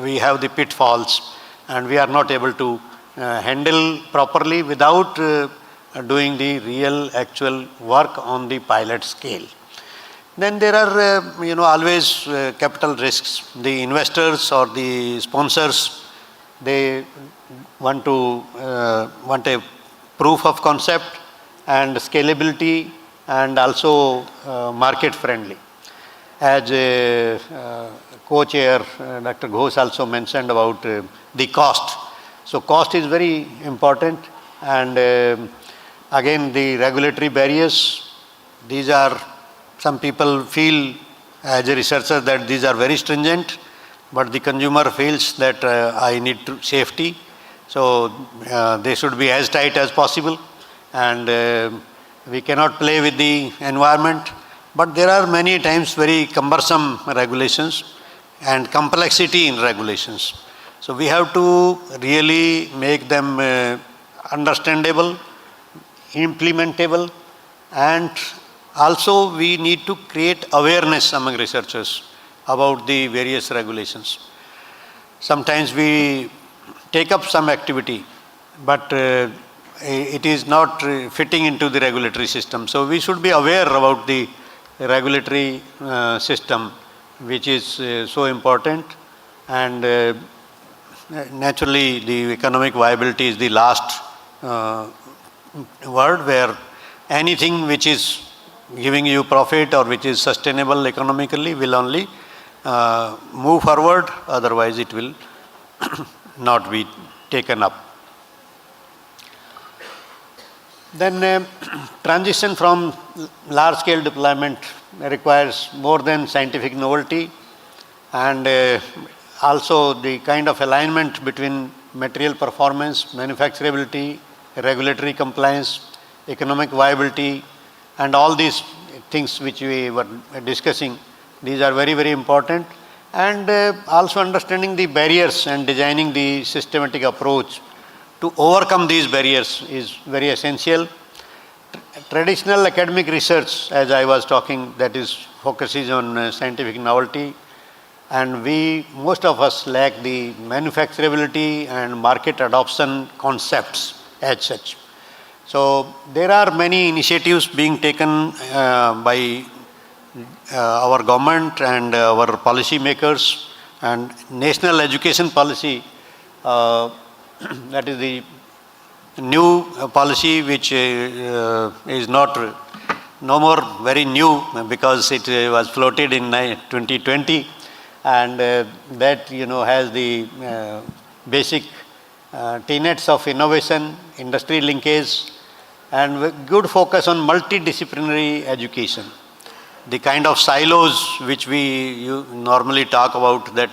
we have the pitfalls, and we are not able to handle properly without doing the real actual work on the pilot scale. Then there are always capital risks. The investors or the sponsors, they want a proof of concept and scalability, and also market friendly. As a co-chair, Dr. Ghosh also mentioned about the cost. So cost is very important, and again the regulatory barriers, these are, some people feel as a researcher that these are very stringent, but the consumer feels that I need safety. So they should be as tight as possible, and we cannot play with the environment. but there are many times very cumbersome regulations and complexity in regulations. So we have to really make them understandable, implementable, and also we need to create awareness among researchers about the various regulations. Sometimes we take up some activity, but it is not fitting into the regulatory system. So we should be aware about the regulatory system, which is so important, and naturally the economic viability is the last word, where anything which is giving you profit or which is sustainable economically will only move forward, otherwise it will not be taken up. Then transition from large scale deployment requires more than scientific novelty, and also the kind of alignment between material performance, manufacturability, regulatory compliance, economic viability, and all these things which we were discussing. These are very, very important. And also understanding the barriers and designing the systematic approach to overcome these barriers is very essential. Traditional academic research, as I was talking, that is focuses on scientific novelty, and most of us lack the manufacturability and market adoption concepts as such. So there are many initiatives being taken by our government and our policymakers, and national education policy, that is the new policy which is no more very new, because it was floated in 2020, and that has the basic tenets of innovation, industry linkage, and good focus on multidisciplinary education. The kind of silos which we normally talk about, that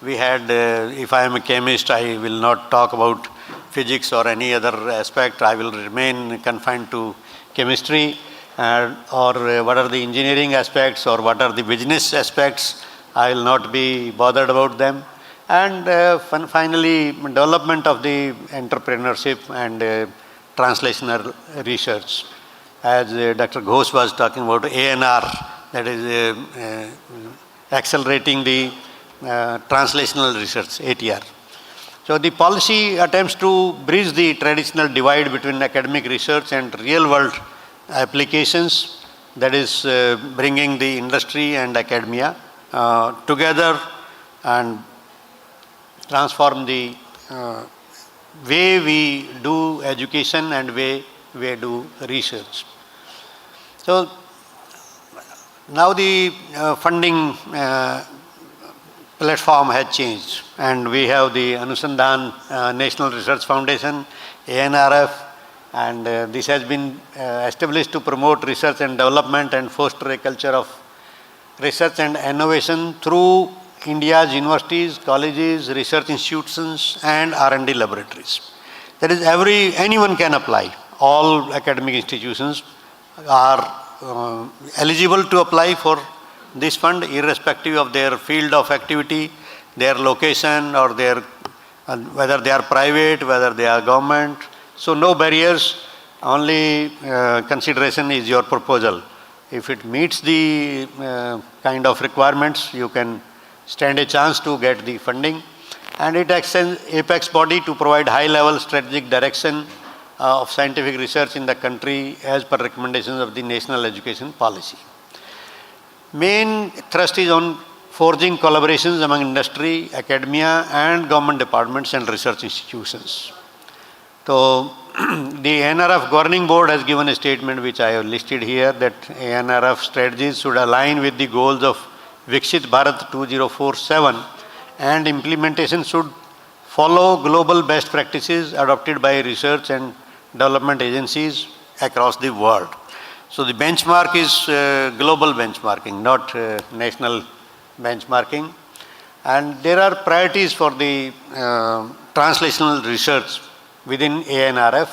we had, if I am a chemist, I will not talk about physics or any other aspect, I will remain confined to chemistry, or what are the engineering aspects or what are the business aspects, I will not be bothered about them. And finally, development of the entrepreneurship and translational research. As Dr. Ghosh was talking about ANR, that is accelerating the translational research, ATR. So the policy attempts to bridge the traditional divide between academic research and real world applications, that is bringing the industry and academia together and transform the way we do education and way we do research. So now the funding platform has changed, and we have the Anusandhan National Research Foundation, ANRF, and this has been established to promote research and development and foster a culture of research and innovation through India's universities, colleges, research institutions, and R&D laboratories. That is, anyone can apply. All academic institutions are eligible to apply for this fund, irrespective of their field of activity, their location, or whether they are private, whether they are government. So no barriers, only consideration is your proposal. If it meets the kind of requirements, you can stand a chance to get the funding. And it acts as apex body to provide high-level strategic direction of scientific research in the country as per recommendations of the National Education Policy. Main thrust is on forging collaborations among industry, academia, and government departments and research institutions. So the ANRF Governing Board has given a statement which I have listed here, that ANRF strategies should align with the goals of Viksit Bharat 2047, and implementation should follow global best practices adopted by research and development agencies across the world. So the benchmark is global benchmarking, not national benchmarking. And there are priorities for the translational research within ANRF.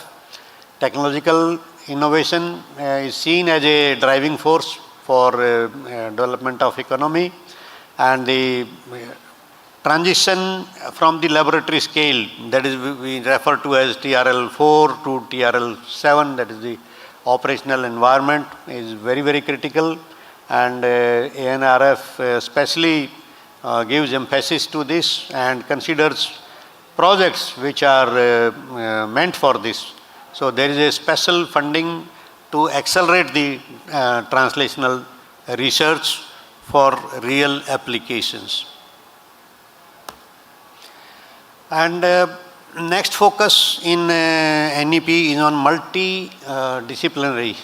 Technological innovation is seen as a driving force for development of economy, and the transition from the laboratory scale, that is we refer to as TRL4 to TRL7, that is the operational environment, is very, very critical, and ANRF especially gives emphasis to this and considers projects which are meant for this. So there is a special funding to accelerate the translational research for real applications. And next focus in NEP is on multidisciplinary,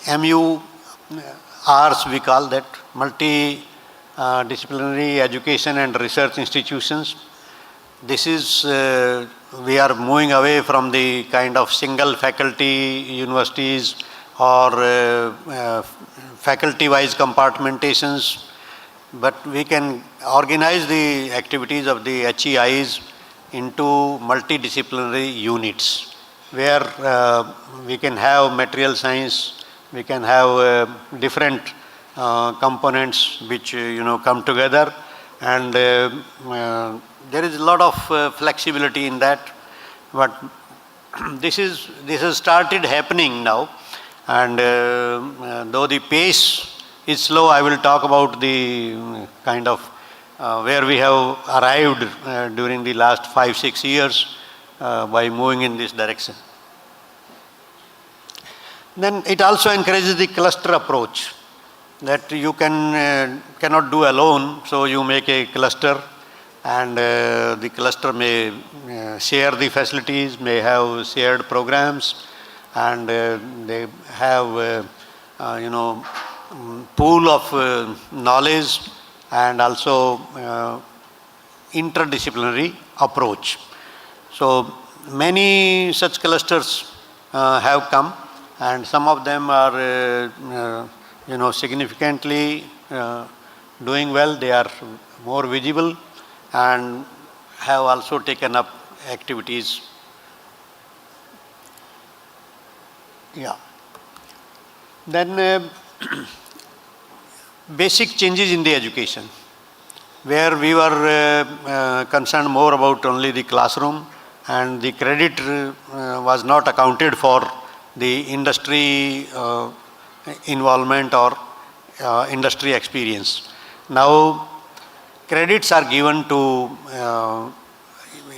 MURs we call that, multidisciplinary education and research institutions. This is, we are moving away from the kind of single faculty universities or faculty-wise compartmentations, but we can organize the activities of the HEIs into multidisciplinary units, where we can have material science, we can have different components which come together, and there is a lot of flexibility in that, but this has started happening now, and though the pace is slow, I will talk about the kind of where we have arrived during the last 5-6 years by moving in this direction. Then it also encourages the cluster approach, that you cannot do alone, so you make a cluster, and the cluster may share the facilities, may have shared programs, and they have pool of knowledge and also interdisciplinary approach. So many such clusters have come, and some of them are significantly doing well. They are more visible and have also taken up activities. Yeah. Then basic changes in the education, where we were concerned more about only the classroom, and the credit was not accounted for the industry involvement or industry experience. Now credits are given to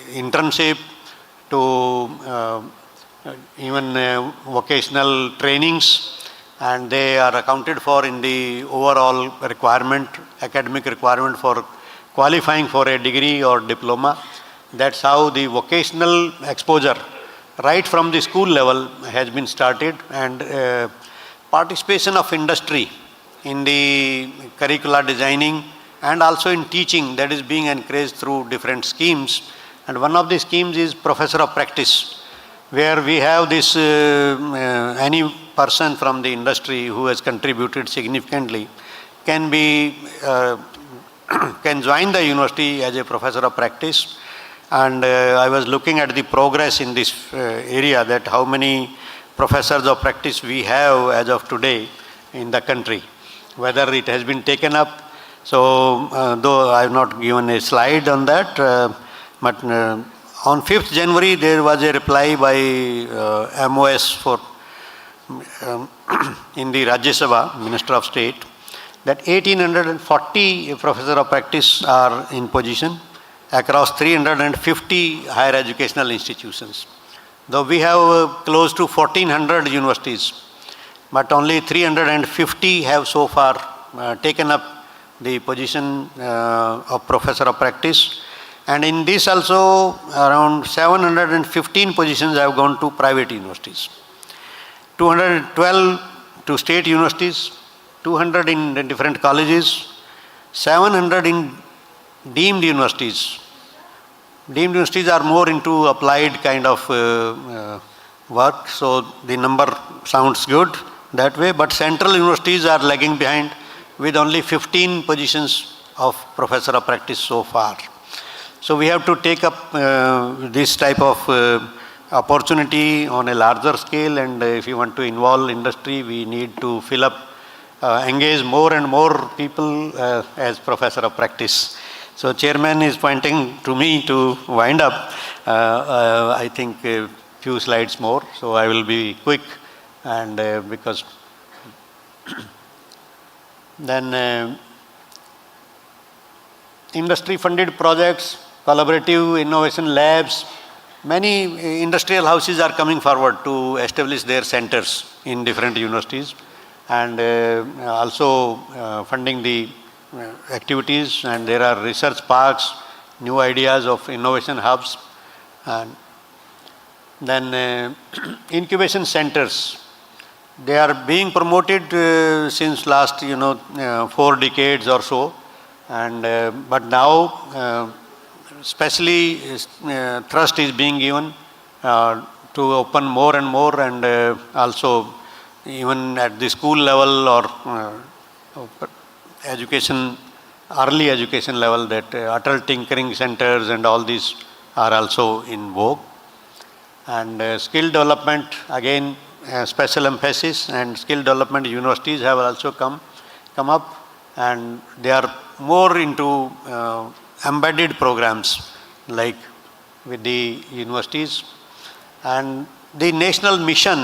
internship, to even vocational trainings, and they are accounted for in the overall requirement, academic requirement for qualifying for a degree or diploma. That's how the vocational exposure right from the school level has been started, and participation of industry in the curricula designing and also in teaching, that is being encouraged through different schemes. And one of the schemes is Professor of Practice, where we have this any person from the industry who has contributed significantly can join the university as a professor of practice. And I was looking at the progress in this area, that how many professors of practice we have as of today in the country, whether it has been taken up. So though I have not given a slide on that, but on 5th January there was a reply by MOS for in the Rajya Sabha, Minister of State, that 1840 professors of practice are in position across 350 higher educational institutions. Though we have close to 1400 universities, but only 350 have so far taken up the position of professor of practice. And in this also around 715 positions have gone to private universities, 212 to state universities, 200 in different colleges, 700 in deemed universities. Deemed universities are more into applied kind of work, so the number sounds good that way, but central universities are lagging behind with only 15 positions of professor of practice so far. So we have to take up this type of opportunity on a larger scale, and if you want to involve industry, we need to fill up engage more and more people as professor of practice. So chairman is pointing to me to wind up. I think a few slides more, so I will be quick, and because then industry funded projects, collaborative innovation labs, many industrial houses are coming forward to establish their centers in different universities, and also funding the activities, and there are research parks, new ideas of innovation hubs, and then incubation centers. They are being promoted since last 4 decades or so, and but now especially thrust is being given to open more and more, and also even at the school level or education, early education level, that adult tinkering centers and all these are also in vogue. And skill development, again special emphasis, and skill development universities have also come up, and they are more into embedded programs like with the universities. And the national mission,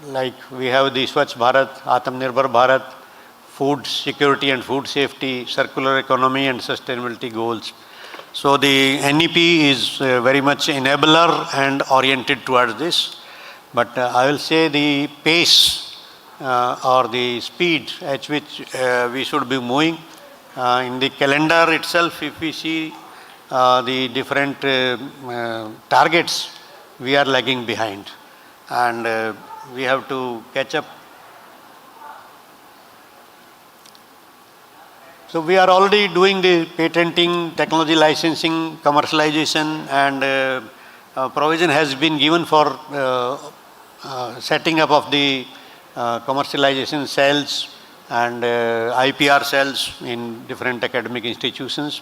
like we have the Swachh Bharat, Atmanirbhar Bharat, food security and food safety, circular economy and sustainability goals. So the NEP is very much enabler and oriented towards this. But I will say the pace or the speed at which we should be moving. In the calendar itself, if we see the different targets, we are lagging behind, and we have to catch up. So we are already doing the patenting, technology licensing, commercialization, and provision has been given for setting up of the commercialization cells and IPR cells in different academic institutions.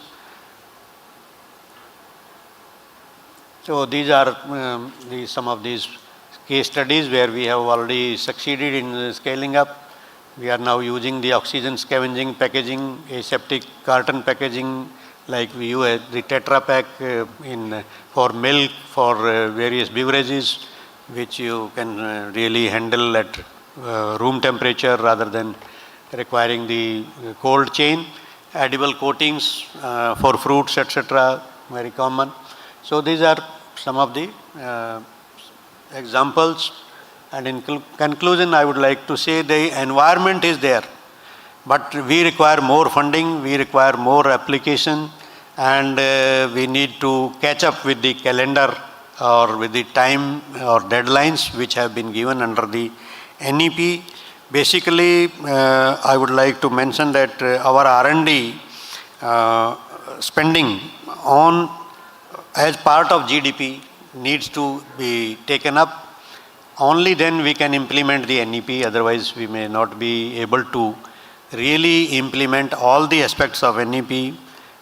So these are some of these case studies where we have already succeeded in scaling up. We are now using the oxygen scavenging packaging, aseptic carton packaging, like we use the Tetra Pak for milk, for various beverages, which you can really handle at room temperature rather than requiring the cold chain. Edible coatings for fruits, etc., very common. So these are some of the examples. And in conclusion, I would like to say the environment is there, but we require more funding, we require more application, and we need to catch up with the calendar or with the time or deadlines which have been given under the NEP. Basically, I would like to mention that our R&D spending on as part of GDP needs to be taken up. Only then we can implement the NEP, otherwise we may not be able to really implement all the aspects of NEP.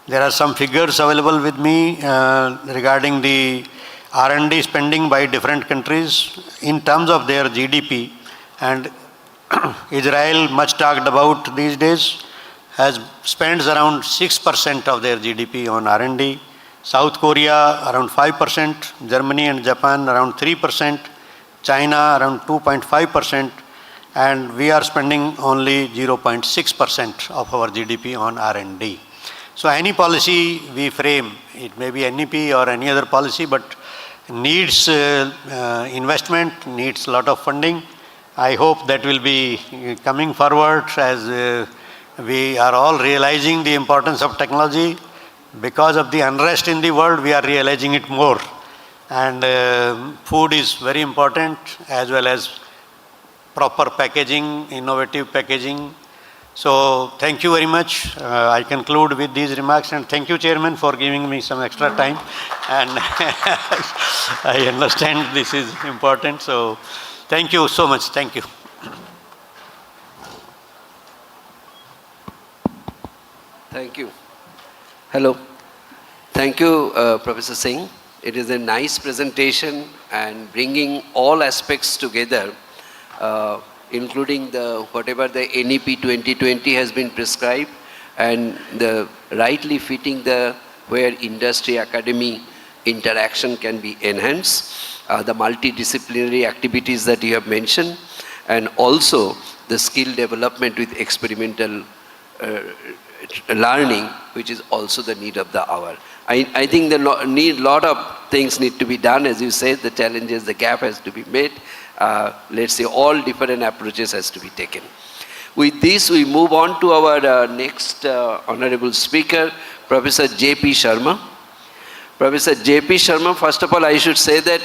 There are some figures available with me regarding the R&D spending by different countries in terms of their GDP, and Israel, much talked about these days, has spends around 6% of their GDP on R&D. South Korea around 5%, Germany and Japan around 3%, China around 2.5%, and we are spending only 0.6% of our GDP on R&D. So any policy we frame, it may be NEP or any other policy, but needs investment, needs a lot of funding. I hope that will be coming forward as we are all realizing the importance of technology. Because of the unrest in the world, we are realizing it more. And food is very important, as well as proper packaging, innovative packaging. So thank you very much. I conclude with these remarks, and thank you, Chairman, for giving me some extra time. And I understand this is important. So thank you so much. Thank you. Thank you. Hello. Thank you, Professor Singh. It is a nice presentation and bringing all aspects together including the whatever the NEP 2020 has been prescribed, and the rightly fitting the where industry academy interaction can be enhanced, the multidisciplinary activities that you have mentioned, and also the skill development with experimental learning, which is also the need of the hour. I think the lot of things need to be done. As you said, the challenges, the gap has to be met. Let's say all different approaches has to be taken. With this, we move on to our next honorable speaker, Professor J.P. Sharma. Professor J.P. Sharma, first of all, I should say that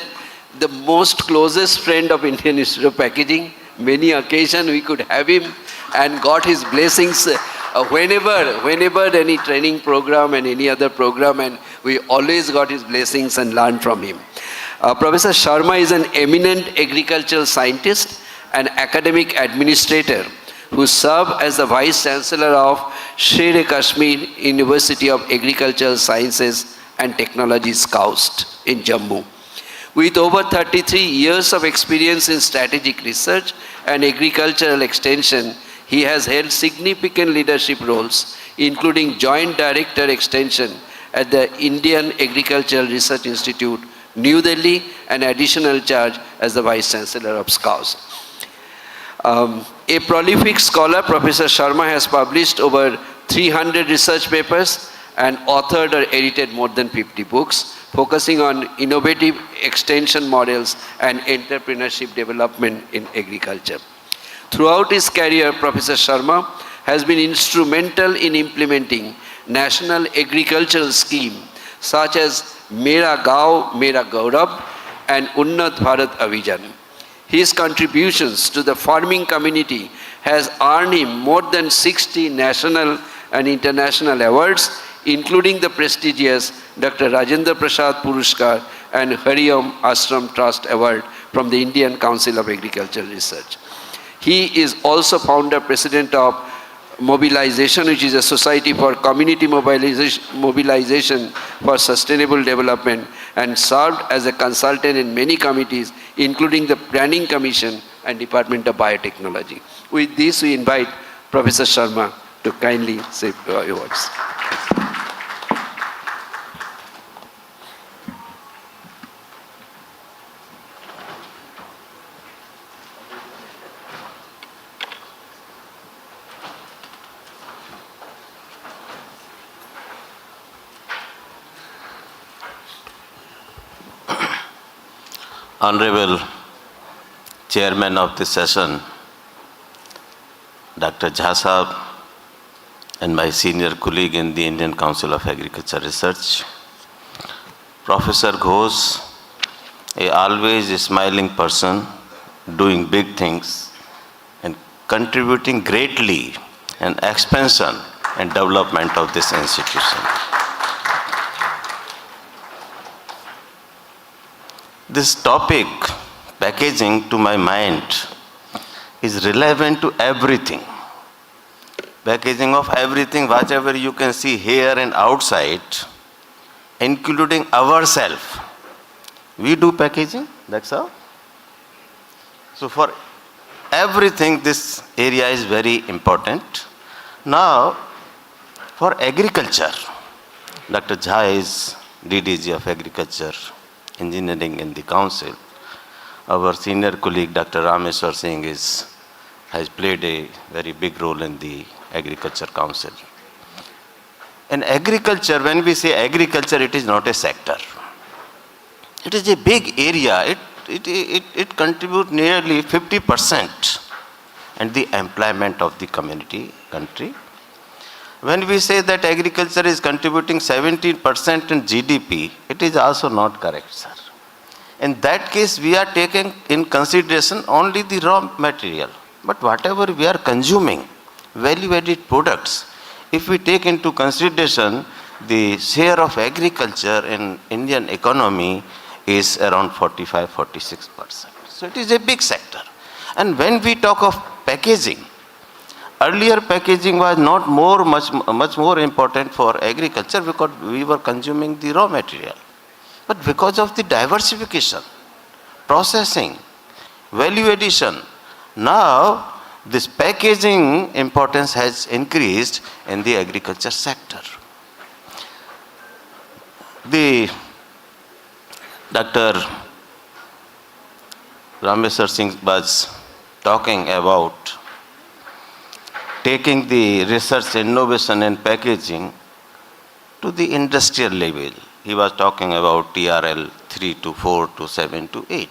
the most closest friend of Indian Institute of Packaging. Many occasions we could have him and got his blessings whenever any training program and any other program, and we always got his blessings and learned from him. Professor Sharma is an eminent agricultural scientist and academic administrator who served as the Vice Chancellor of Sher Kashmir University of Agricultural Sciences and Technologies, KAUST, in Jammu. With over 33 years of experience in strategic research and agricultural extension, he has held significant leadership roles, including Joint Director Extension at the Indian Agricultural Research Institute, New Delhi, and additional charge as the Vice Chancellor of KAUST. A prolific scholar, Professor Sharma has published over 300 research papers and authored or edited more than 50 books, focusing on innovative extension models and entrepreneurship development in agriculture. Throughout his career, Professor Sharma has been instrumental in implementing national agricultural schemes such as Mera Gaon, Mera Gaurav and Unnat Bharat Abhijan. His contributions to the farming community has earned him more than 60 national and international awards, including the prestigious Dr. Rajendra Prasad Puruskar and Hariom Ashram Trust Award from the Indian Council of Agricultural Research. He is also founder president of Mobilization, which is a society for community mobilization for sustainable development, and served as a consultant in many committees, including the Planning Commission and Department of Biotechnology. With this, we invite Professor Sharma to kindly say a few words. Honorable Chairman of this session, Dr. Jha Sahab, and my senior colleague in the Indian Council of Agriculture Research, Professor Ghosh, a always smiling person, doing big things and contributing greatly in expansion and development of this institution. This topic, packaging, to my mind, is relevant to everything. Packaging of everything, whatever you can see here and outside, including ourselves. We do packaging, that's all. So for everything, this area is very important. Now, for agriculture, Dr. Jha is DDG of Agriculture Engineering in the Council. Our senior colleague, Dr. Rameswar Singh, has played a very big role in the Agriculture Council. In agriculture, when we say agriculture, it is not a sector. It is a big area. It contributes nearly 50% in the employment of the country. When we say that agriculture is contributing 17% in GDP, it is also not correct, sir. In that case, we are taking in consideration only the raw material. But whatever we are consuming, value-added products, if we take into consideration the share of agriculture in Indian economy is around 45-46%. So it is a big sector. And when we talk of packaging, earlier packaging was not much more important for agriculture because we were consuming the raw material. But because of the diversification, processing, value addition, Now, this packaging importance has increased in the agriculture sector. The Dr. Rameswar Singh was talking about taking the research, innovation and packaging to the industrial level. He was talking about TRL 3 to 4 to 7 to 8.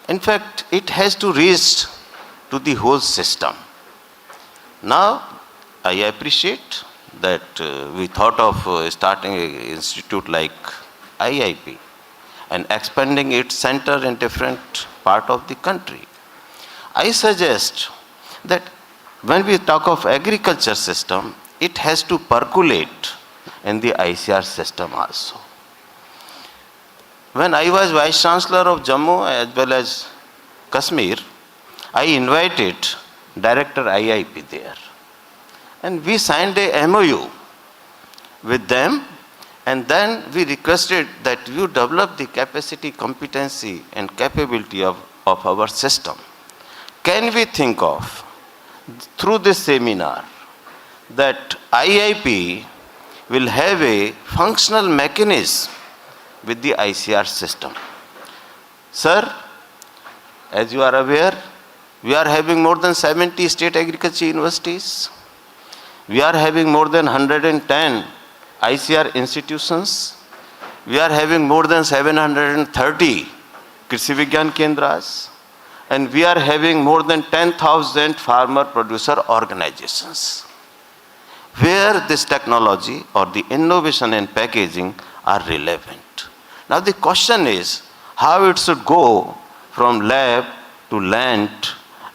In fact, it has to reach to the whole system. Now, I appreciate that we thought of starting an institute like IIP and expanding its center in different part of the country. I suggest that when we talk of agriculture system, it has to percolate in the ICR system also. When I was Vice Chancellor of Jammu as well as Kashmir, I invited Director IIP there. And we signed a MOU with them, and then we requested that you develop the capacity, competency and capability of our system. Can we think of, through this seminar, that IIP will have a functional mechanism with the ICR system? Sir, as you are aware, we are having more than 70 state agriculture universities. We are having more than 110 ICR institutions. We are having more than 730 Krishi Vigyan Kendras. And we are having more than 10,000 farmer producer organizations, where this technology or the innovation and packaging are relevant. Now the question is how it should go from lab to land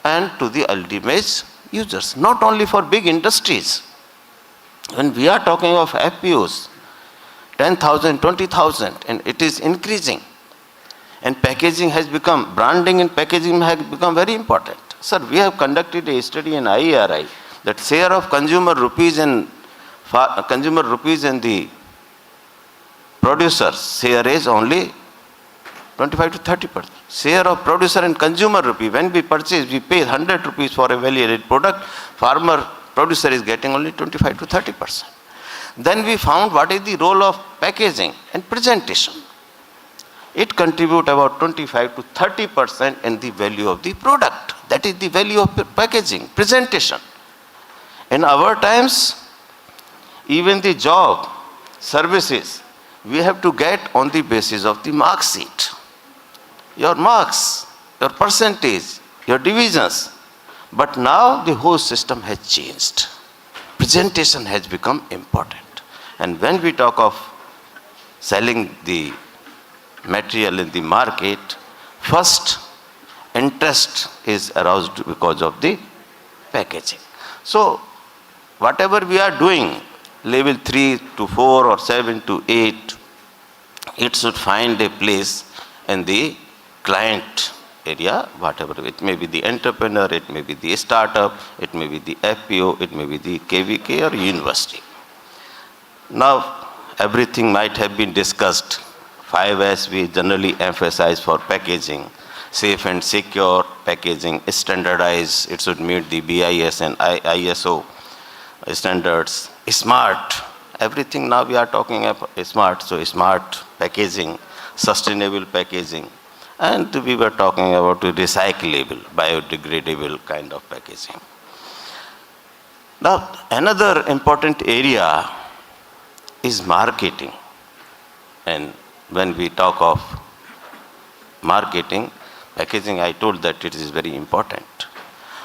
and to the ultimate users, not only for big industries. When we are talking of FPOs, 10,000, 20,000, and it is increasing. And packaging has become, branding and packaging has become very important. Sir, we have conducted a study in IERI that share of consumer rupees and the producers share is only 25 to 30%. Share of producer and consumer rupee, when we purchase, we pay 100 rupees for a value-added product, farmer producer is getting only 25 to 30%. Then we found what is the role of packaging and presentation. It contributes about 25 to 30% in the value of the product. That is the value of packaging, presentation. In our times, even the job, services, we have to get on the basis of the mark sheet. Your marks, your percentage, your divisions. But now the whole system has changed. Presentation has become important. And when we talk of selling the material in the market, first interest is aroused because of the packaging. So whatever we are doing, level 3 to 4 or 7 to 8, it should find a place in the client area, whatever. It may be the entrepreneur, it may be the startup, it may be the FPO, it may be the KVK or university. Now, everything might have been discussed. 5S we generally emphasize for packaging. Safe and secure packaging, standardized, it should meet the BIS and ISO standards. Smart, everything now we are talking about smart, so smart packaging, sustainable packaging. And we were talking about recyclable, biodegradable kind of packaging. Now, another important area is marketing. And when we talk of marketing, packaging, I told that it is very important.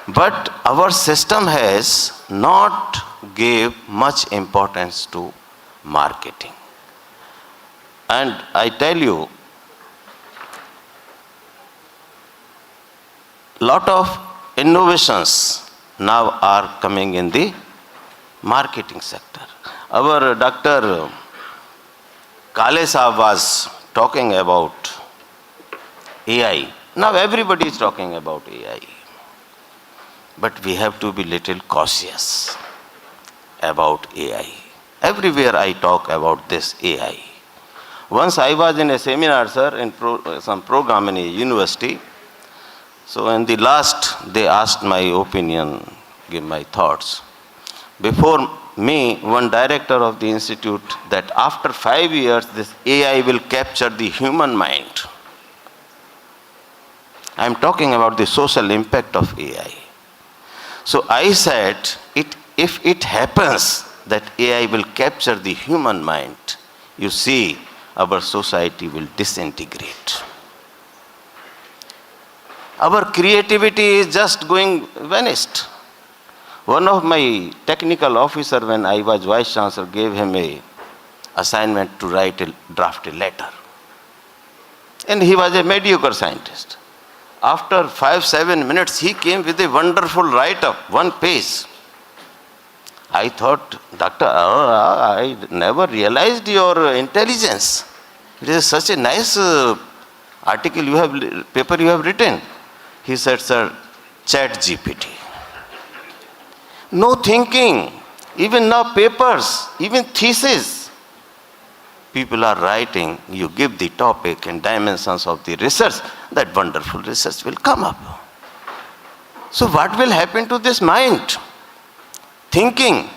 But our system has not gave much importance to marketing. And I tell you, lot of innovations now are coming in the marketing sector. Our Dr. Kale Saab was talking about AI. Now everybody is talking about AI. But we have to be little cautious about AI. Everywhere I talk about this AI. Once I was in a seminar, sir, in some program in a university. So in the last, they asked my opinion, give my thoughts. Before me, one director of the institute, that after 5 years, this AI will capture the human mind. I'm talking about the social impact of AI. So I said, if it happens that AI will capture the human mind, you see, our society will disintegrate. Our creativity is just going vanished. One of my technical officer, when I was vice chancellor, gave him a assignment to draft a letter. And he was a mediocre scientist. After 5-7 minutes, he came with a wonderful write-up, 1 page. I thought, Doctor, I never realized your intelligence. It is such a nice paper you have written. He said, sir, chat GPT. No thinking, even now papers, even thesis. People are writing, you give the topic and dimensions of the research, that wonderful research will come up. So what will happen to this mind? Thinking.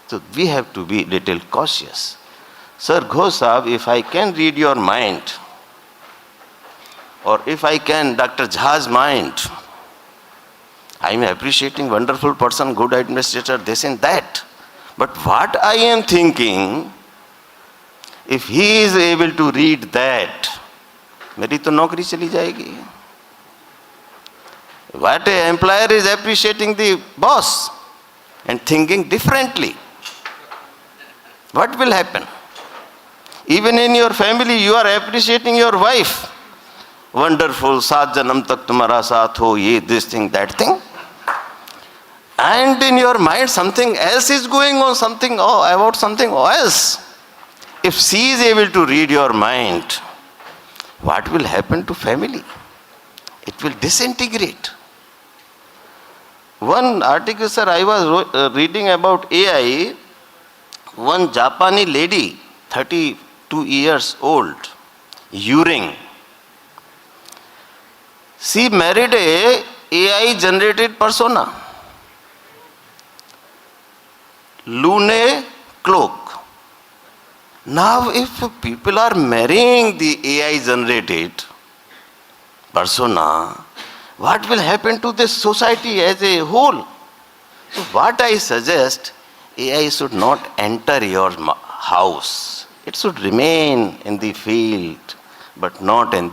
So we have to be little cautious. Sir Ghosh Sahab, if I can read your mind, or if I can Dr. Jha's mind, I am appreciating wonderful person, good administrator, this and that. But what I am thinking, if he is able to read that, मेरी तो नौकरी चली जाएगी. What an employer is appreciating the boss and thinking differently. What will happen? Even in your family, you are appreciating your wife. Wonderful, 7 janam tak tumhara saath ho, ye, this thing, that thing. And in your mind, something else is going on, about something else. If she is able to read your mind, what will happen to family? It will disintegrate. One article, sir, I was reading about AI. One Japanese lady, 32 years old, Yuring. She married a AI-generated persona. Lune cloak. Now, if people are marrying the AI-generated persona, what will happen to this society as a whole? So what I suggest, AI should not enter your house. It should remain in the field, but not in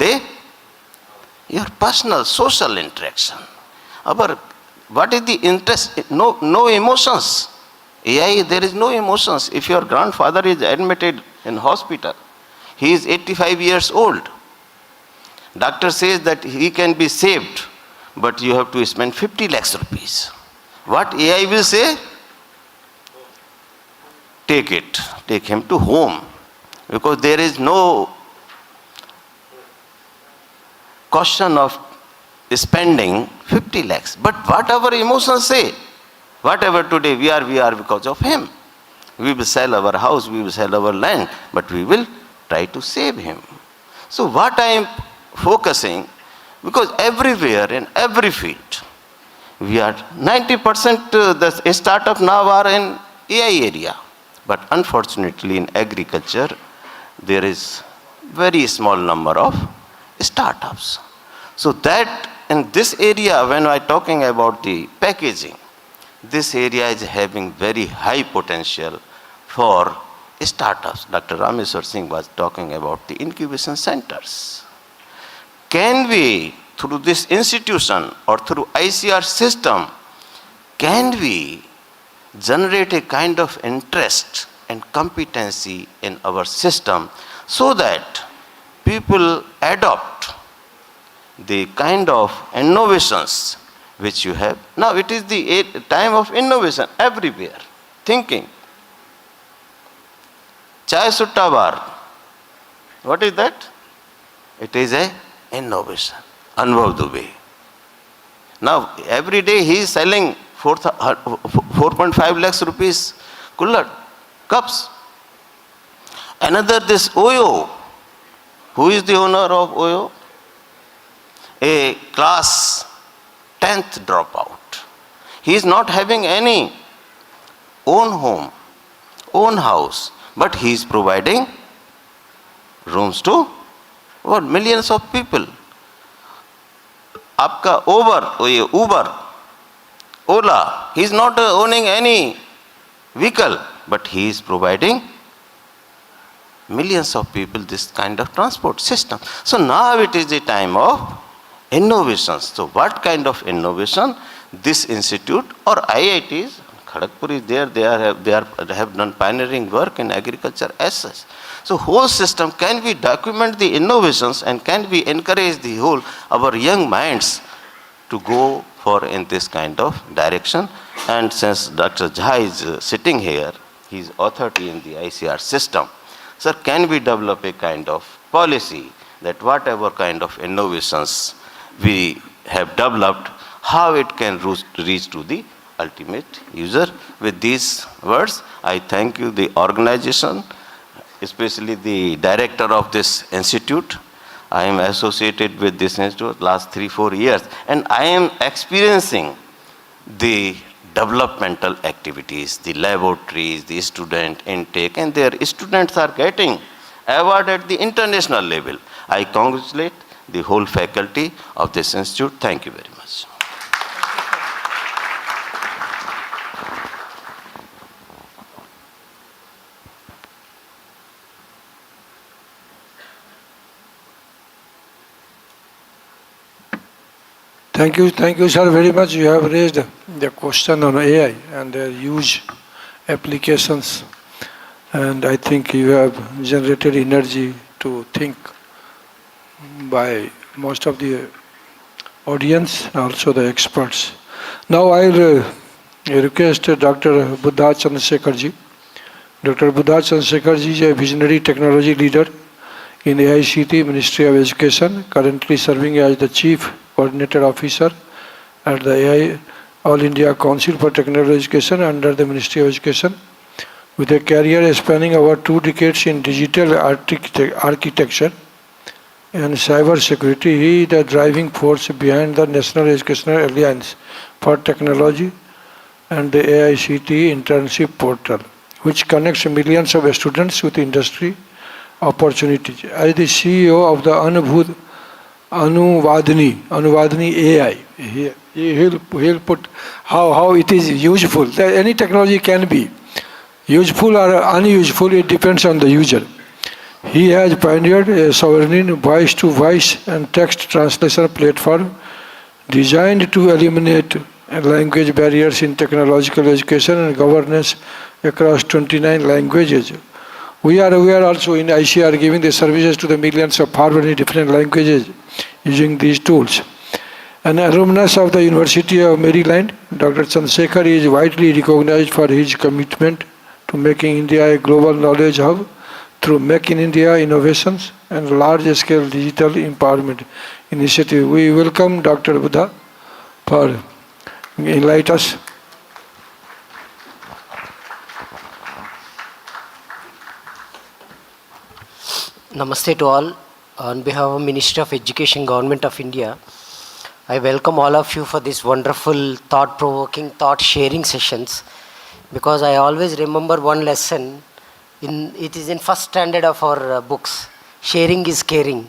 your personal social interaction. What is the interest? No emotions. AI, there is no emotions. If your grandfather is admitted in hospital, he is 85 years old. Doctor says that he can be saved, but you have to spend 50 lakhs rupees. What AI will say? Take him to home, because there is no question of spending 50 lakhs. But what our emotions say? Whatever today we are because of him. We will sell our house, we will sell our land, but we will try to save him. So what I am focusing, because everywhere in every field, we are 90% the startup now are in AI area. But unfortunately in agriculture, there is very small number of startups. So that in this area, when I am talking about the packaging, this area is having very high potential for startups. Dr. Rameswar Singh was talking about the incubation centers. Can we, through this institution or through ICR system, can we generate a kind of interest and competency in our system so that people adopt the kind of innovations which you have. Now it is the time of innovation everywhere. Thinking. Chai Sutta Bar. What is that? It is a innovation. Anubhav Dubey. Now every day he is selling 4.5 lakhs rupees cooler cups. Another, this Oyo. Who is the owner of Oyo? a class 10th dropout. He is not having any own home, own house, but he is providing rooms to what, millions of people. आपका Uber, Ola, he is not owning any vehicle, but he is providing millions of people this kind of transport system. So now it is the time of innovations. So what kind of innovation this institute or IITs, Kharagpur is there, they have done pioneering work in agriculture as such. So whole system, can we document the innovations and can we encourage the whole, our young minds to go for in this kind of direction? And since Dr. Jha is sitting here, he is authority in the ICR system. Sir, can we develop a kind of policy that whatever kind of innovations we have developed, how it can reach to the ultimate user? With these words, I thank you, the organization, especially the director of this institute. I am associated with this institute last 3-4 years, and I am experiencing the developmental activities, the laboratories, the student intake, and their students are getting award at the international level. I congratulate the whole faculty of this institute. Thank you very much. Thank you, sir, very much. You have raised the question on AI and their huge applications. And I think you have generated energy to think by most of the audience, also the experts. Now I'll request Dr. Buddha Chandrasekharji. Dr. Buddha Chandrasekharji is a visionary technology leader in AICT, Ministry of Education, currently serving as the Chief Coordinator Officer at the AI All India Council for Technical Education under the Ministry of Education. With a career spanning over 2 decades in digital architecture and cyber security, he is the driving force behind the National Educational Alliance for Technology and the AICT Internship Portal, which connects millions of students with industry opportunities. As the CEO of the Anuvadini AI, he'll put how it is useful. Any technology can be useful or unuseful, it depends on the user. He has pioneered a sovereign voice-to-voice and text translation platform designed to eliminate language barriers in technological education and governance across 29 languages. We are also in ICR giving the services to the millions of farmers in different languages using these tools. An alumnus of the University of Maryland, Dr. Chandrasekhar is widely recognized for his commitment to making India a global knowledge hub through Make in India innovations and large-scale digital empowerment initiative. We welcome Dr. Buddha for enlightening us. Namaste to all. On behalf of Ministry of Education, Government of India, I welcome all of you for this wonderful, thought-provoking, thought-sharing sessions, because I always remember one lesson, it is in first standard of our books, sharing is caring.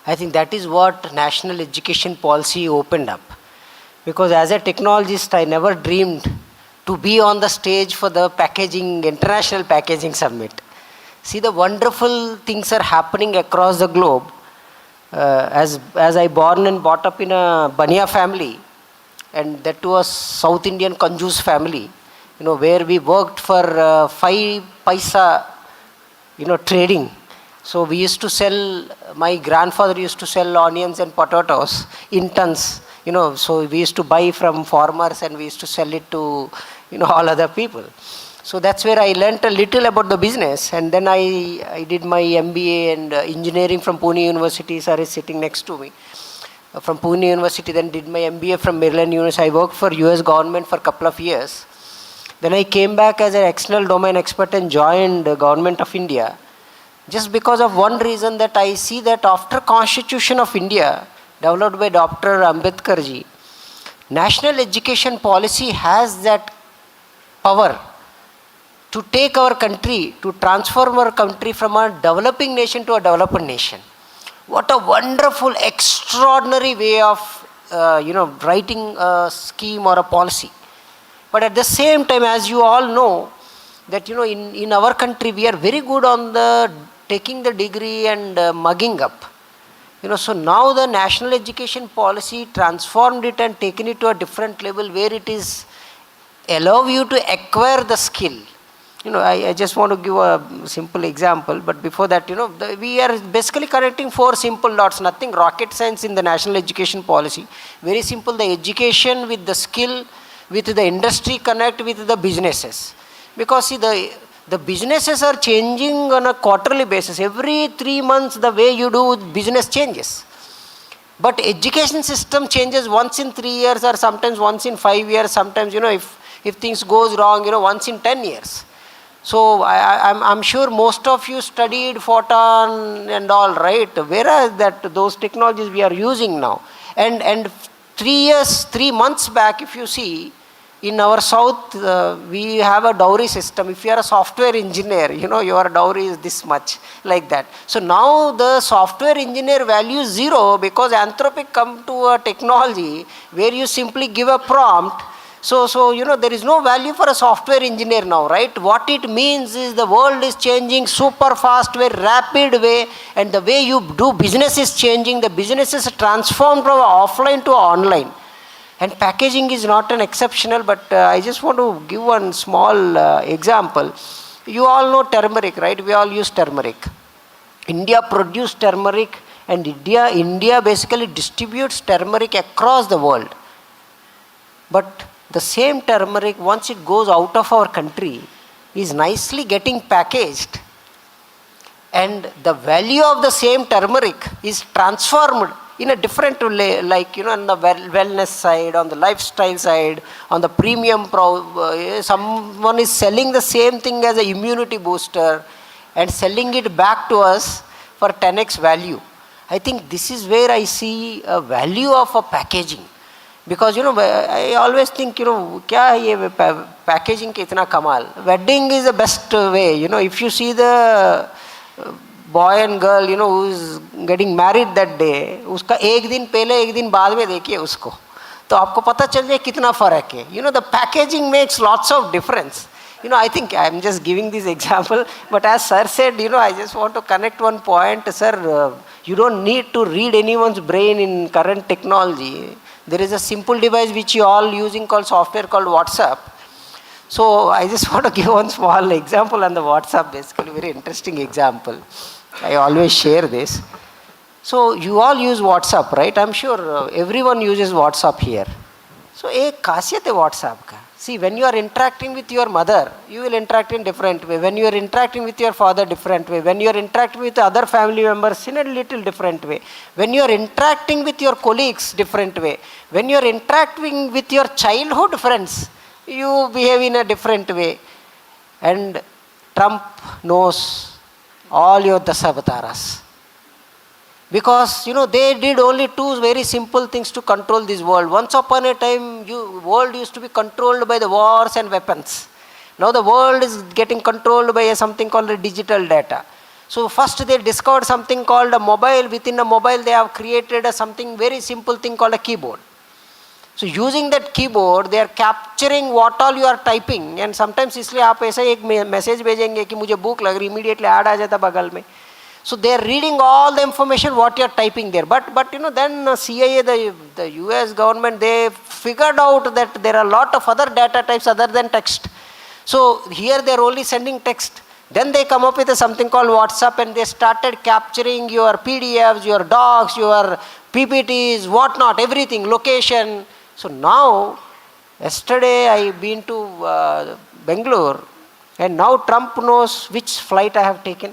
I think that is what national education policy opened up. Because as a technologist, I never dreamed to be on the stage for the International Packaging Summit. See, the wonderful things are happening across the globe. As I born and brought up in a Bania family, and that was South Indian Kanjus family, where we worked for 5 paisa, trading. So we used to sell, my grandfather used to sell onions and potatoes in tons, so we used to buy from farmers and we used to sell it to, all other people. So that's where I learnt a little about the business, and then I did my MBA and engineering from Pune University. Sir is sitting next to me. From Pune University, then did my MBA from Maryland University. I worked for US government for a couple of years. Then I came back as an external domain expert and joined the Government of India. Just because of one reason, that I see that after Constitution of India, developed by Dr. Ambedkar ji. National education policy has that power to take our country, to transform our country from a developing nation to a developed nation. What a wonderful, extraordinary way of writing a scheme or a policy. But at the same time, as you all know, that in our country we are very good on the taking the degree and mugging up. So now the national education policy transformed it and taken it to a different level where it is allow you to acquire the skill. I just want to give a simple example, but before that, we are basically connecting 4 simple dots, nothing rocket science in the national education policy. Very simple, the education with the skill, with the industry connect with the businesses. Because see, the businesses are changing on a quarterly basis. Every 3 months, the way you do business changes. But education system changes once in 3 years or sometimes once in 5 years, sometimes, if things goes wrong, once in 10 years. So I'm sure most of you studied photon and all, right? Whereas those technologies we are using now. And 3 months back, if you see, in our south, we have a dowry system. If you are a software engineer, your dowry is this much, like that. So now the software engineer value is 0 because Anthropic come to a technology where you simply give a prompt. So there is no value for a software engineer now, right? What it means is the world is changing super fast, very rapid way, and the way you do business is changing. The business is transformed from offline to online. And packaging is not an exceptional, but I just want to give one small example. You all know turmeric, right? We all use turmeric. India produced turmeric, and India basically distributes turmeric across the world. But the same turmeric, once it goes out of our country, is nicely getting packaged. And the value of the same turmeric is transformed in a different way, like, on the wellness side, on the lifestyle side, on the premium, someone is selling the same thing as an immunity booster and selling it back to us for 10x value. I think this is where I see a value of a packaging. Because, I always think, kya ye packaging ke itna kamal. Wedding is the best way. If you see the boy and girl, who is getting married that day, uska ek din pehle, ek din baad mein dekhiye usko. तो आपको पता चल जाए कितना फर्क है. The packaging makes lots of difference. I think I'm just giving this example, but as sir said, I just want to connect one point. Sir, you don't need to read anyone's brain in current technology. There is a simple device which you all using called software called WhatsApp. So I just want to give one small example on the WhatsApp, basically very interesting example. I always share this. So you all use WhatsApp, right? I'm sure everyone uses WhatsApp here. So एक खासियत है WhatsApp का. See, when you are interacting with your mother, you will interact in different way. When you are interacting with your father, different way. When you are interacting with other family members, in a little different way. When you are interacting with your colleagues, different way. When you are interacting with your childhood friends, you behave in a different way. And Trump knows all your Dasavataras. Because, they did only 2 very simple things to control this world. Once upon a time, world used to be controlled by the wars and weapons. Now the world is getting controlled by something called digital data. So first they discovered something called a mobile. Within a mobile, they have created something very simple thing called a keyboard. So using that keyboard, they are capturing what all you are typing. And sometimes इसलिए आप ऐसा एक message भेजेंगे कि मुझे भूख लग रही, immediately ad आ जाता बगल में. So they are reading all the information what you are typing there. But then CIA, the US government, they figured out that there are a lot of other data types other than text. So here they are only sending text. Then they come up with something called WhatsApp, and they started capturing your PDFs, your docs, your PPTs, whatnot, everything, location. So now, yesterday I been to Bangalore, and now Trump knows which flight I have taken.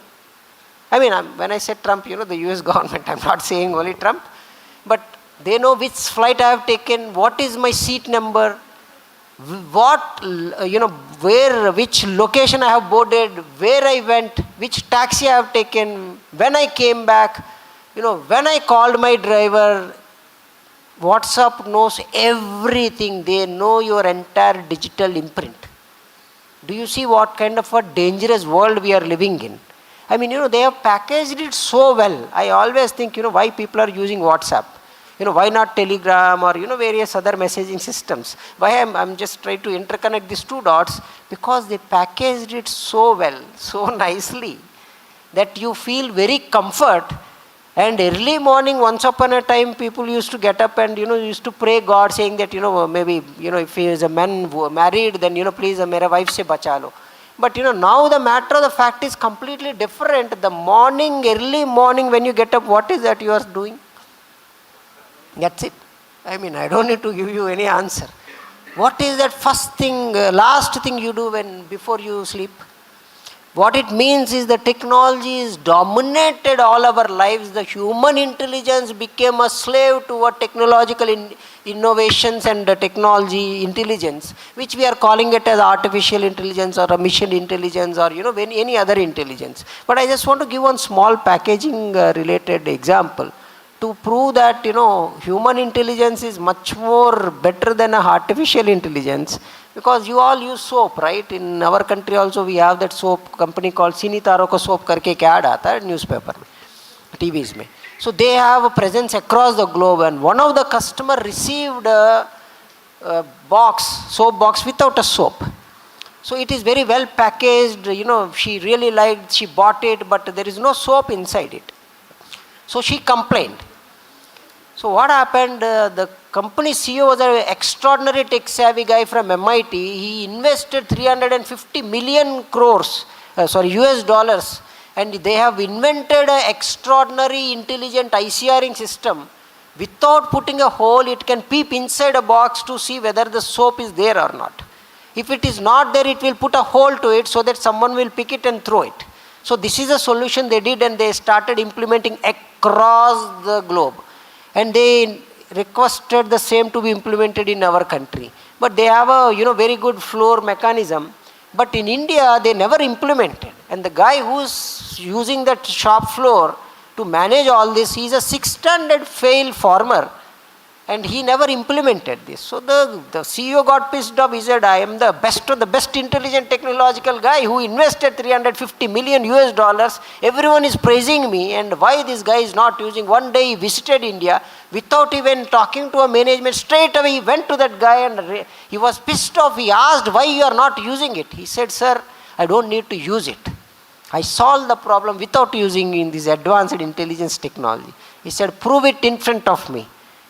I mean, when I said Trump, the US government, I'm not saying only Trump, but they know which flight I have taken, what is my seat number, what, where, which location I have boarded, where I went, which taxi I have taken, when I came back, when I called my driver, WhatsApp knows everything. They know your entire digital imprint. Do you see what kind of a dangerous world we are living in? I mean, they have packaged it so well. I always think, why people are using WhatsApp. Why not Telegram or, various other messaging systems? Why I'm just trying to interconnect these two dots? Because they packaged it so well, so nicely, that you feel very comfort. And early morning, once upon a time, people used to get up and, used to pray God, saying that, maybe, if he is a man married, then, please, mera wife se bacha lo. But, now the matter of the fact is completely different. The morning, early morning, when you get up, what is that you are doing? That's it. I mean, I don't need to give you any answer. What is that first thing, last thing you do before you sleep? What it means is the technology has dominated all our lives. The human intelligence became a slave to what technological innovations and technology intelligence, which we are calling it as artificial intelligence or a machine intelligence or any other intelligence. But I just want to give one small packaging related example to prove that human intelligence is much more better than a artificial intelligence. Because you all use soap, right? In our country also we have that soap company called Sini Taro Ka Soap karke ek ad aata hai newspaper mein, TVs mein. So they have a presence across the globe, and one of the customer received a soap box without a soap. So it is very well packaged, she really liked, she bought it, but there is no soap inside it. So she complained. So what happened, the company CEO was an extraordinary tech savvy guy from MIT. He invested 350 million US dollars, and they have invented an extraordinary intelligent ICRing system. Without putting a hole, it can peep inside a box to see whether the soap is there or not. If it is not there, it will put a hole to it so that someone will pick it and throw it. So this is a solution they did, and they started implementing across the globe. And they requested the same to be implemented in our country. But they have a very good floor mechanism. But in India, they never implemented. And the guy who's using that shop floor to manage all this, he's a 6th standard fail farmer. And he never implemented this. So the CEO got pissed off. He said, I am the best of the best intelligent technological guy who invested 350 million US dollars. Everyone is praising me, and why this guy is not using. One day he visited India without even talking to a management. Straight away he went to that guy and he was pissed off. He asked, why you are not using it? He said, sir, I don't need to use it. I solved the problem without using in this advanced intelligence technology. He said, prove it in front of me.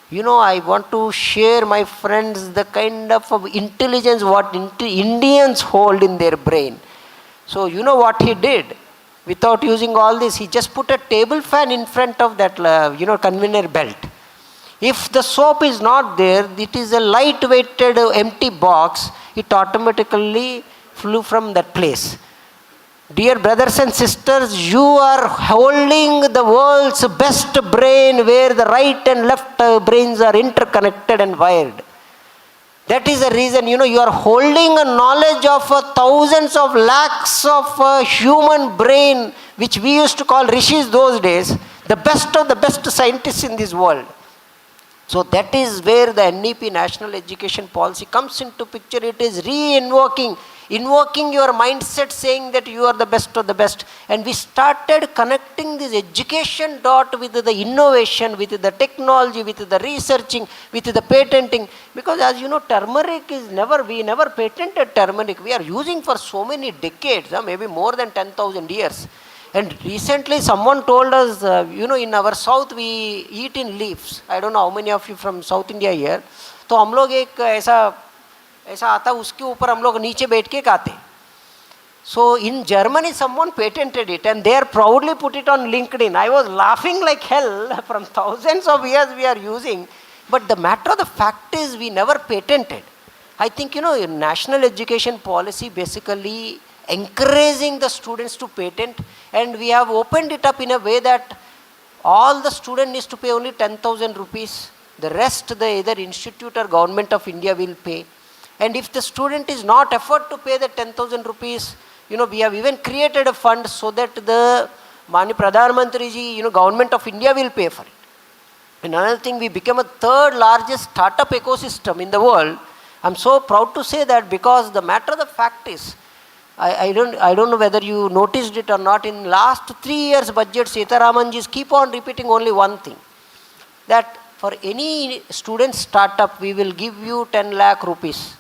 I want to share, my friends, the kind of intelligence what Indians hold in their brain. So what he did? Without using all this, he just put a table fan in front of that, conveyor belt. If the soap is not there, it is a light-weighted empty box, it automatically flew from that place. Dear brothers and sisters, you are holding the world's best brain where the right and left brains are interconnected and wired. That is the reason, you are holding a knowledge of thousands of lakhs of human brain, which we used to call rishis those days, the best of the best scientists in this world. So that is where the NEP, National Education Policy, comes into picture. It is invoking your mindset, saying that you are the best of the best. And we started connecting this education dot with the innovation, with the technology, with the researching, with the patenting. Because as you know, turmeric is we never patented turmeric. We are using for so many decades, maybe more than 10,000 years. And recently someone told us, in our south we eat in leaves. I don't know how many of you from South India here. तो हम लोग एक ऐसा आता उसके ऊपर हम लोग नीचे बैठ के खाते. So in Germany someone patented it and they are proudly put it on LinkedIn. I was laughing like hell. From thousands of years we are using, but the matter of the fact is we never patented. I think national education policy basically encouraging the students to patent, and we have opened it up in a way that all the student needs to pay only 10,000 rupees. The rest the either institute or government of India will pay. And if the student is not afford to pay the 10,000 rupees, we have even created a fund so that the Mani Pradhan Mantri ji, government of India will pay for it. And another thing, we became a third largest startup ecosystem in the world. I'm so proud to say that, because the matter of the fact is, I don't know whether you noticed it or not, in last 3 years budget, Sitaramanji keep on repeating only one thing, that for any student startup, we will give you 10 lakh rupees.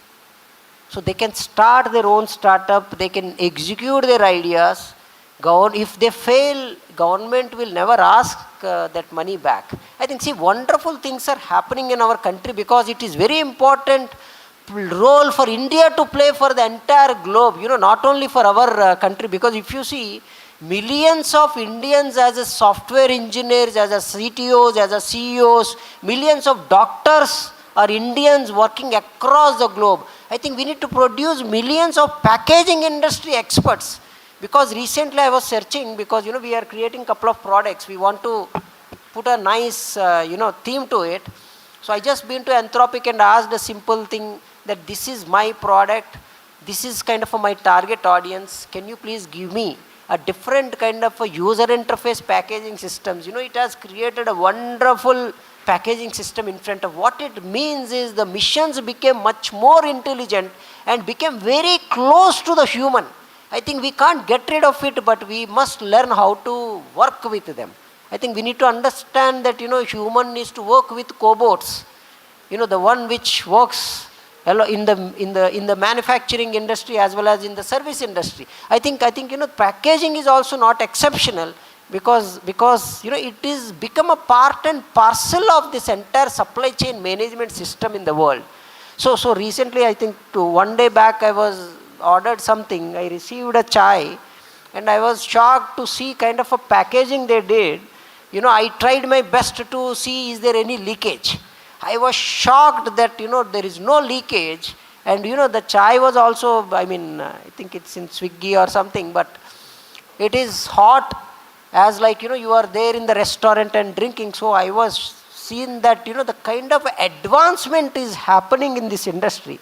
So they can start their own startup, they can execute their ideas. If they fail, government will never ask that money back. I think, see, wonderful things are happening in our country, because it is very important role for India to play for the entire globe, not only for our country, because if you see, millions of Indians as a software engineers, as a CTOs, as a CEOs, millions of doctors are Indians working across the globe. I think we need to produce millions of packaging industry experts, because recently I was searching, because we are creating a couple of products, we want to put a nice theme to it. So I just been to Anthropic and asked a simple thing, that this is my product, this is kind of my target audience, can you please give me a different kind of a user interface packaging systems. It has created a wonderful packaging system in front of. What it means is the missions became much more intelligent and became very close to the human. I think we can't get rid of it, but we must learn how to work with them. I think we need to understand that, human needs to work with cobots. The one which works in the manufacturing industry as well as in the service industry. I think packaging is also not exceptional, because it is become a part and parcel of this entire supply chain management system in the world. So recently, I think one day back, I was ordered something, I received a chai, and I was shocked to see kind of a packaging they did. I tried my best to see, is there any leakage? I was shocked that, there is no leakage, and the chai was also, I think it's in Swiggy or something, but it is hot, as like, you are there in the restaurant and drinking. So I was seeing that, the kind of advancement is happening in this industry.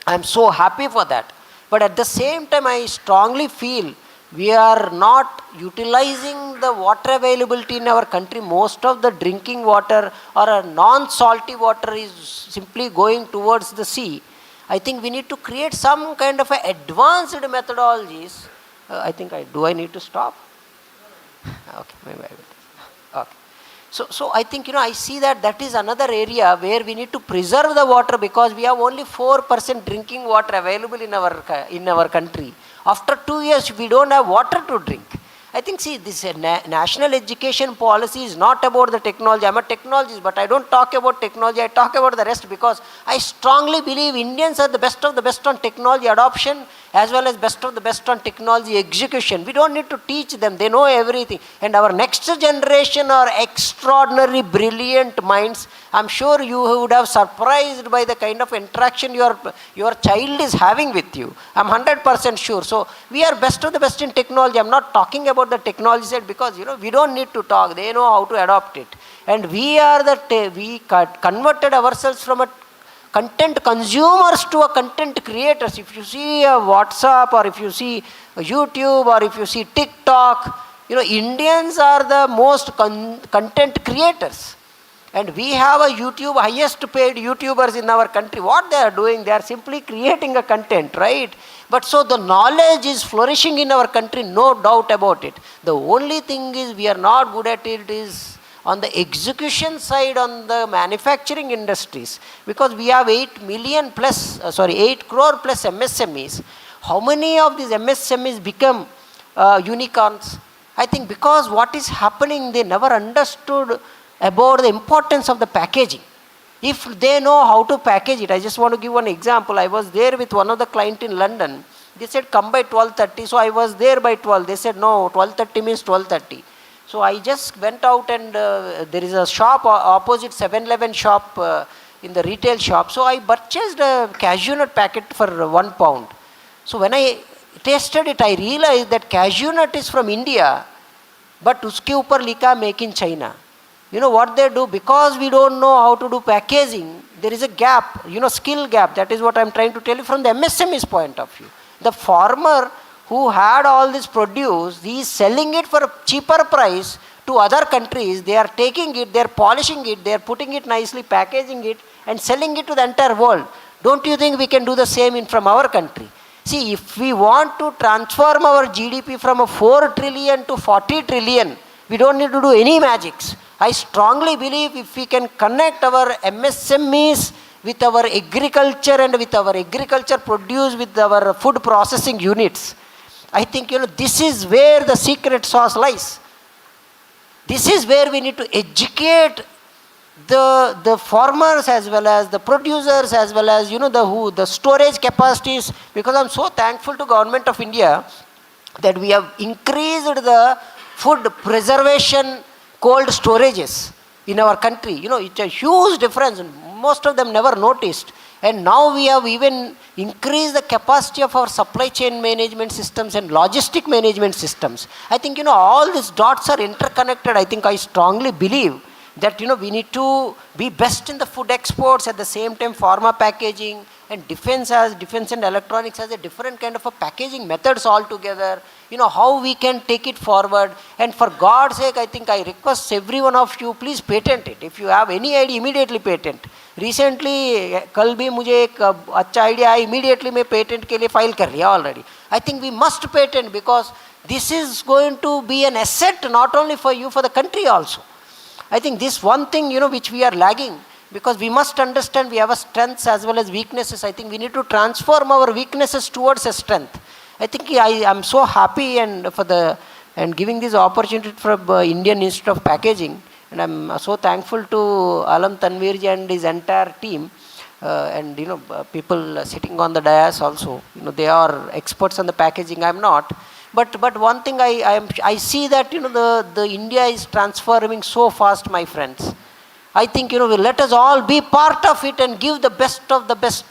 I'm so happy for that. But at the same time, I strongly feel we are not utilizing the water availability in our country. Most of the drinking water or a non-salty water is simply going towards the sea. I think we need to create some kind of advanced methodologies. I need to stop? Okay, maybe I will. Okay. So I think, I see that is another area where we need to preserve the water, because we have only 4% drinking water available in our country. After 2 years, we don't have water to drink. I think, see, this national education policy is not about the technology. I'm a technologist, but I don't talk about technology. I talk about the rest, because I strongly believe Indians are the best of the best on technology adoption, as well as best of the best on technology execution. We don't need to teach them. They know everything. And our next generation are extraordinary, brilliant minds. I'm sure you would have surprised by the kind of interaction your child is having with you. I'm 100% sure. So we are best of the best in technology. I'm not talking about the technology side, because we don't need to talk. They know how to adopt it. And we converted ourselves from a content consumers to a content creators. If you see WhatsApp, or if you see YouTube, or if you see TikTok, Indians are the most content creators. And we have a highest paid YouTubers in our country. What they are doing, they are simply creating a content, right? But so the knowledge is flourishing in our country, no doubt about it. The only thing is we are not good at it is on the execution side, on the manufacturing industries, because we have 8 crore plus MSMEs. How many of these MSMEs become unicorns? I think because what is happening, they never understood about the importance of the packaging. If they know how to package it, I just want to give one example. I was there with one of the client in London. They said, come by 12:30. So I was there by 12. They said, no, 12:30 means 12:30. So I just went out, and there is a shop opposite 7-Eleven shop in the retail shop. So I purchased a cashew nut packet for £1. So when I tasted it, I realized that cashew nut is from India, but uske upar likha make in China. You know what they do? Because we don't know how to do packaging, there is a gap, skill gap. That is what I'm trying to tell you from the MSME's point of view. The farmer who had all this produce, he is selling it for a cheaper price to to other countries, they are taking it, they are polishing it, they are putting it nicely, packaging it, and selling it to the entire world. Don't you think we can do the same from our country? See, if we want to transform our GDP from a 4 trillion to 40 trillion, we don't need to do any magics. I strongly believe if we can connect our MSMEs with our agriculture and with our agriculture produce with our food processing units, I think, this is where the secret sauce lies. This is where we need to educate the farmers as well as the producers as well as, the storage capacities, because I'm so thankful to Government of India that we have increased the food preservation cold storages in our country. It's a huge difference. Most of them never noticed. And now we have even increased the capacity of our supply chain management systems and logistic management systems. I think, all these dots are interconnected. I think I strongly believe that, we need to be best in the food exports, at the same time pharma packaging, and defense and electronics has a different kind of a packaging methods altogether. How we can take it forward. And for God's sake, I think I request every one of you, please patent it. If you have any idea, immediately patent. Recently, कल भी मुझे एक अच्छा idea आया, immediately मैं patent के लिए file कर लिया already. I think we must patent, because this is going to be an asset not only for you, for the country also. I think this one thing, which we are lagging, because we must understand we have a strengths as well as weaknesses. I think we need to transform our weaknesses towards a strength. I think I am so happy and giving this opportunity from Indian Institute of Packaging, and I'm so thankful to Alam Tanvirji and his entire team, and people sitting on the dais also. They are experts on the packaging. I'm not. But one thing I see that the India is transforming so fast, my friends. I think let us all be part of it and give the best of the best,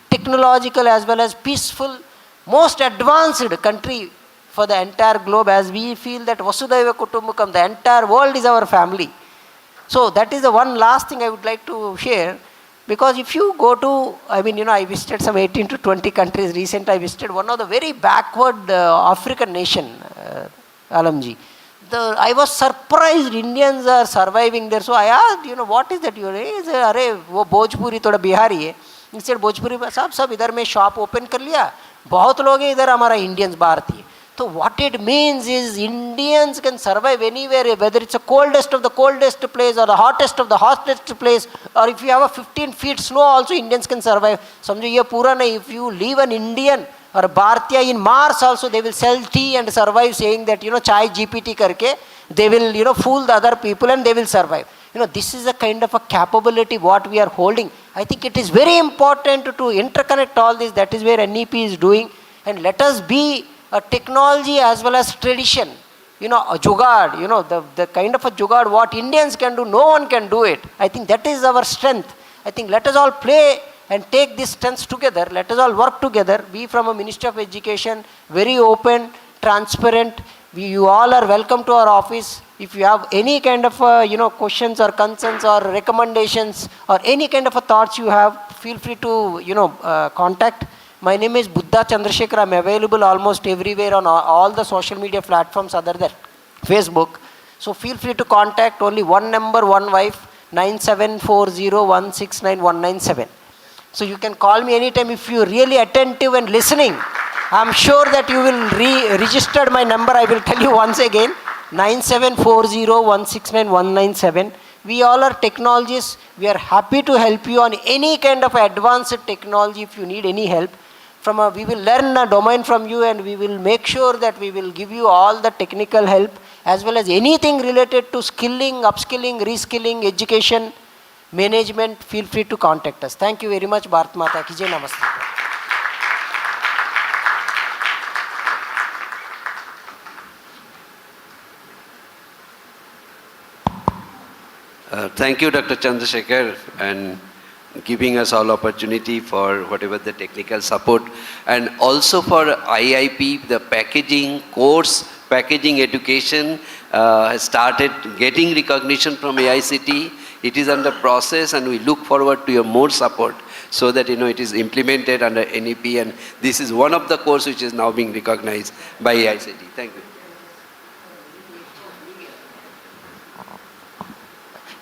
technological as well as peaceful, most advanced country for the entire globe, as we feel that Vasudhaiva Kutumbakam, the entire world is our family. So that is the one last thing I would like to share. Because if you go to, I visited some 18 to 20 countries. Recently, I visited one of the very backward African nation, Alamji. I was surprised Indians are surviving there. So I asked, what is that? He said, अरे वो भोजपुरी थोड़ा बिहारी है. He said, Bhojpuri साहब सब इधर में shop open कर लिया. बहुत लोग हैं इधर हमारा Indians भारतीय. So what it means is Indians can survive anywhere, whether it's the coldest of the coldest place or the hottest of the hottest place, or if you have a 15 feet snow also Indians can survive. समझो ये पूरा नहीं. If you leave an Indian or a Bharatiya in Mars also, they will sell tea and survive, saying that chai GPT करके they will fool the other people and they will survive. This is a kind of a capability what we are holding. I think it is very important to interconnect all this. That is where NEP is doing, and let us be a technology as well as tradition, a jugaad, the kind of a jugaad what Indians can do, no one can do it. I think that is our strength. I think let us all play and take these strengths together. Let us all work together. We from a Ministry of Education, very open, transparent. You all are welcome to our office. If you have any kind of questions or concerns or recommendations or any kind of a thoughts you have, feel free to contact. My name is Buddha Chandrasekhar. I'm available almost everywhere on all the social media platforms other than Facebook. So feel free to contact. Only one number, one wife, 9740169197. So you can call me anytime if you're really attentive and listening. I'm sure that you will register my number. I will tell you once again, 9740169197. We all are technologists. We are happy to help you on any kind of advanced technology if you need any help. We will learn a domain from you, and we will make sure that we will give you all the technical help as well as anything related to skilling, upskilling, reskilling, education, management. Feel free to contact us. Thank you very much. Bharat Mata ki jai. Namaste. Thank you, Dr. Chandrasekhar, and giving us all opportunity for whatever the technical support, and also for IIP, the packaging course, packaging education has started getting recognition from AICTE. It is under process, and we look forward to your more support so that it is implemented under NEP, and this is one of the course which is now being recognized by AICTE. Thank you.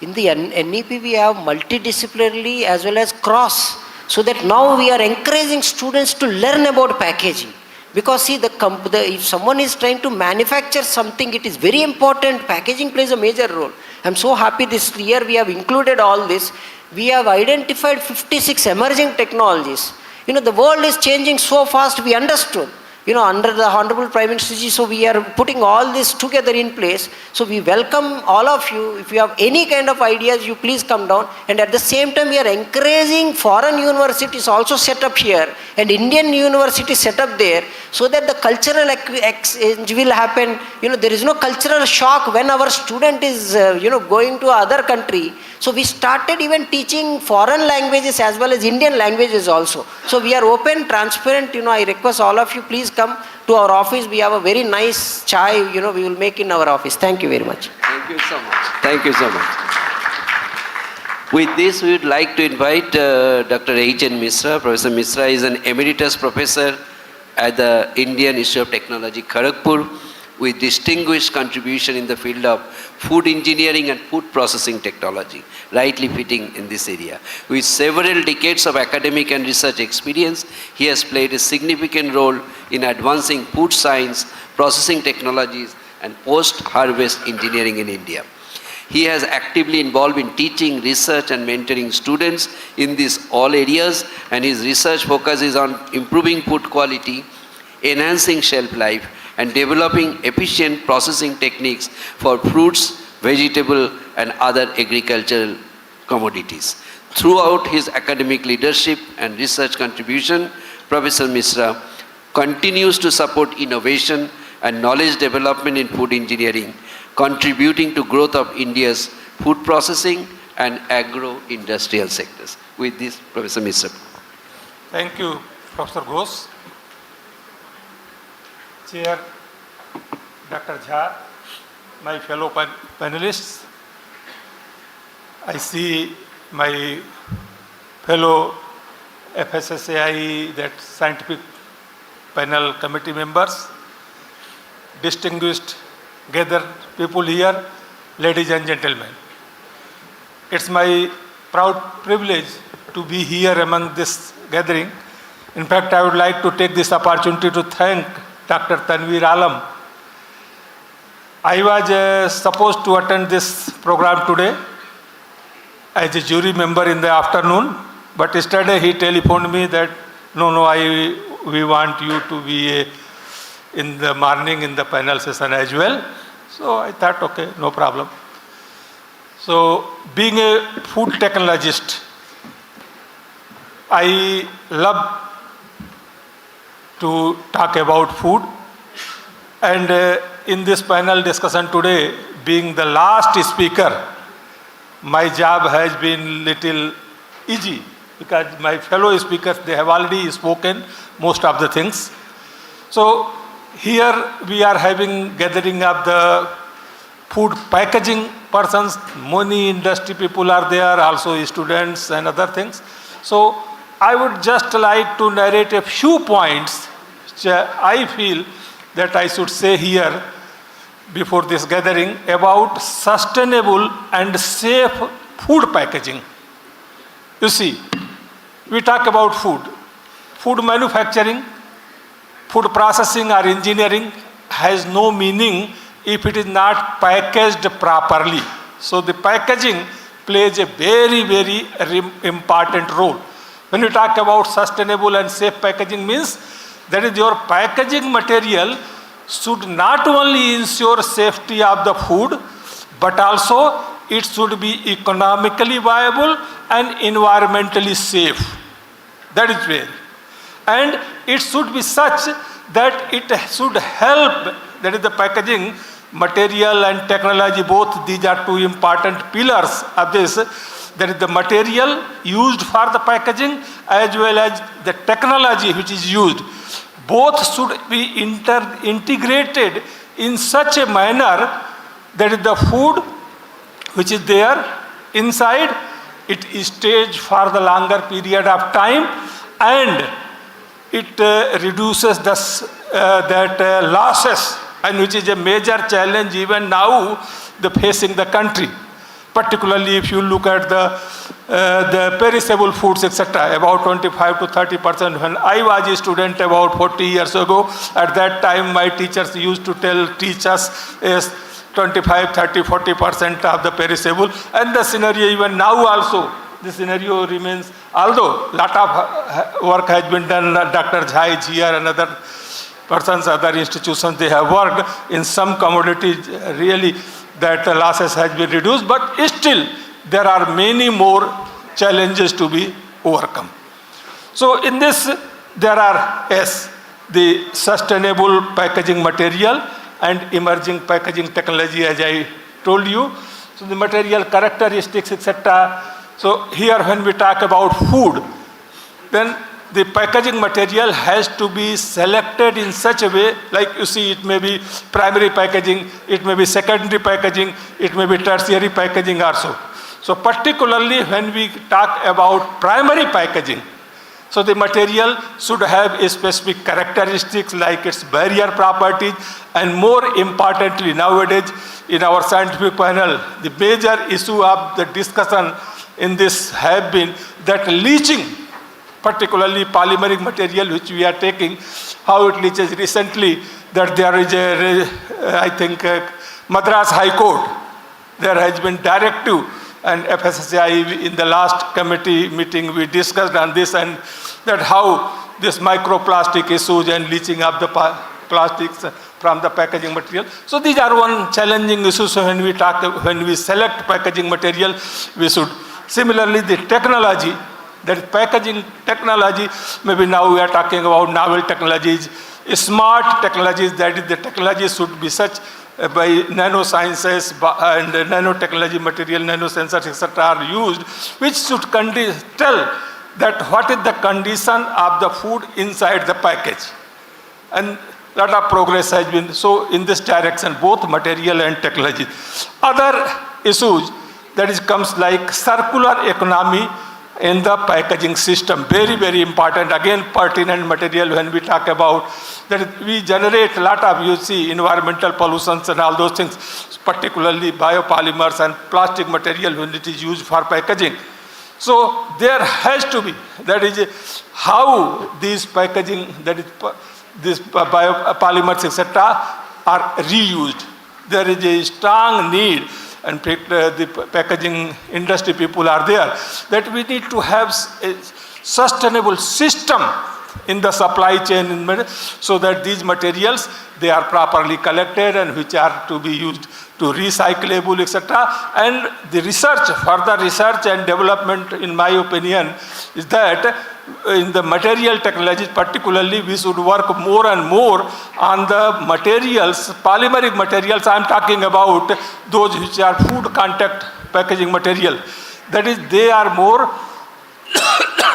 In the NEP, we have multidisciplinary as well as cross. So that now we are encouraging students to learn about packaging. Because see, if someone is trying to manufacture something, it is very important. Packaging plays a major role. I'm so happy this year we have included all this. We have identified 56 emerging technologies. The world is changing so fast, we understood. Under the Honorable Prime Minister ji, so we are putting all this together in place. So we welcome all of you. If you have any kind of ideas, you please come down. And at the same time, we are encouraging foreign universities also set up here and Indian universities set up there, so that the cultural exchange will happen. There is no cultural shock when our student is, going to other country. So we started even teaching foreign languages as well as Indian languages also. So we are open, transparent. I request all of you, please come to our office. We have a very nice chai, we will make in our office. Thank you very much. Thank you so much. Thank you so much. With this, we would like to invite Dr. H.N. Misra. Professor Misra is an emeritus professor at the Indian Institute of Technology, Kharagpur, with distinguished contribution in the field of food engineering and food processing technology, rightly fitting in this area. With several decades of academic and research experience, he has played a significant role in advancing food science, processing technologies, and post-harvest engineering in India. He has actively involved in teaching, research, and mentoring students in these all areas, and his research focuses on improving food quality, enhancing shelf life, and developing efficient processing techniques for fruits, vegetable, and other agricultural commodities. Throughout his academic leadership and research contribution, Professor Misra continues to support innovation and knowledge development in food engineering, contributing to growth of India's food processing and agro-industrial sectors. With this, Professor Misra. Thank you, Professor Ghosh. Chair, Dr. Jha, my fellow panelists. I see my fellow FSSAI, that scientific panel committee members, distinguished gathered people here, ladies and gentlemen. It's my proud privilege to be here among this gathering. In fact, I would like to take this opportunity to thank Dr. Tanveer Alam. I was supposed to attend this program today as a jury member in the afternoon, but yesterday he telephoned me that no, we want you to be in the morning in the panel session as well. So I thought, okay, no problem. So being a food technologist, I love to talk about food, and in this panel discussion today, being the last speaker, my job has been little easy because my fellow speakers, they have already spoken most of the things. So here we are having gathering of the food packaging persons, many industry people are there, also students and other things. So I would just like to narrate a few points which I feel that I should say here before this gathering about sustainable and safe food packaging. You see, we talk about food manufacturing, food processing or engineering has no meaning if it is not packaged properly. So the packaging plays a very, very important role. When we talk about sustainable and safe packaging means that is your packaging material should not only ensure safety of the food, but also it should be economically viable and environmentally safe. That is where. And it should be such that it should help, that is the packaging material and technology, both these are two important pillars of this. That is the material used for the packaging as well as the technology which is used. Both should be integrated in such a manner that the food which is there inside, it stays for the longer period of time and it reduces that losses, and which is a major challenge even now facing the country. Particularly if you look at the perishable foods, etc., about 25 to 30%. When I was a student about 40 years ago, at that time my teachers used to teach us is 25, 30, 40% of the perishable. And the scenario even now also, the scenario remains, although a lot of work has been done, Dr. Jha is here and other persons, other institutions, they have worked in some commodities, really that losses has been reduced, but still there are many more challenges to be overcome. So in this, there are the sustainable packaging material and emerging packaging technology, as I told you. So the material characteristics, etc. So here when we talk about food, then the packaging material has to be selected in such a way, like you see, it may be primary packaging, it may be secondary packaging, it may be tertiary packaging also. So particularly when we talk about primary packaging, so the material should have a specific characteristics like its barrier properties, and more importantly nowadays in our scientific panel, the major issue of the discussion in this have been that leaching, particularly polymeric material which we are taking, how it leaches. Recently that there is I think Madras High Court, there has been directive, and FSSAI in the last committee meeting we discussed on this, and that how this microplastic issues and leaching of the plastics from the packaging material. So these are one challenging issues when we select packaging material, we should. Similarly, the technology, that is packaging technology, maybe now we are talking about novel technologies, smart technologies, that is the technology should be such by nanosciences and nanotechnology material, nanosensors, etc. are used, which should tell that what is the condition of the food inside the package. And a lot of progress has been so in this direction, both material and technology. Other issues, that is comes like circular economy in the packaging system, very, very important. Again, pertinent material when we talk about that we generate a lot of, you see, environmental pollutions and all those things, particularly biopolymers and plastic material when it is used for packaging. So there has to be, that is how these packaging, that is these biopolymers, etc. are reused. There is a strong need, and the packaging industry people are there, that we need to have a sustainable system in the supply chain so that these materials, they are properly collected and which are to be used to recyclable, etc. And the research, further research and development, in my opinion, is that in the material technologies particularly, we should work more and more on the materials, polymeric materials. I am talking about those which are food contact packaging material. That is, they are more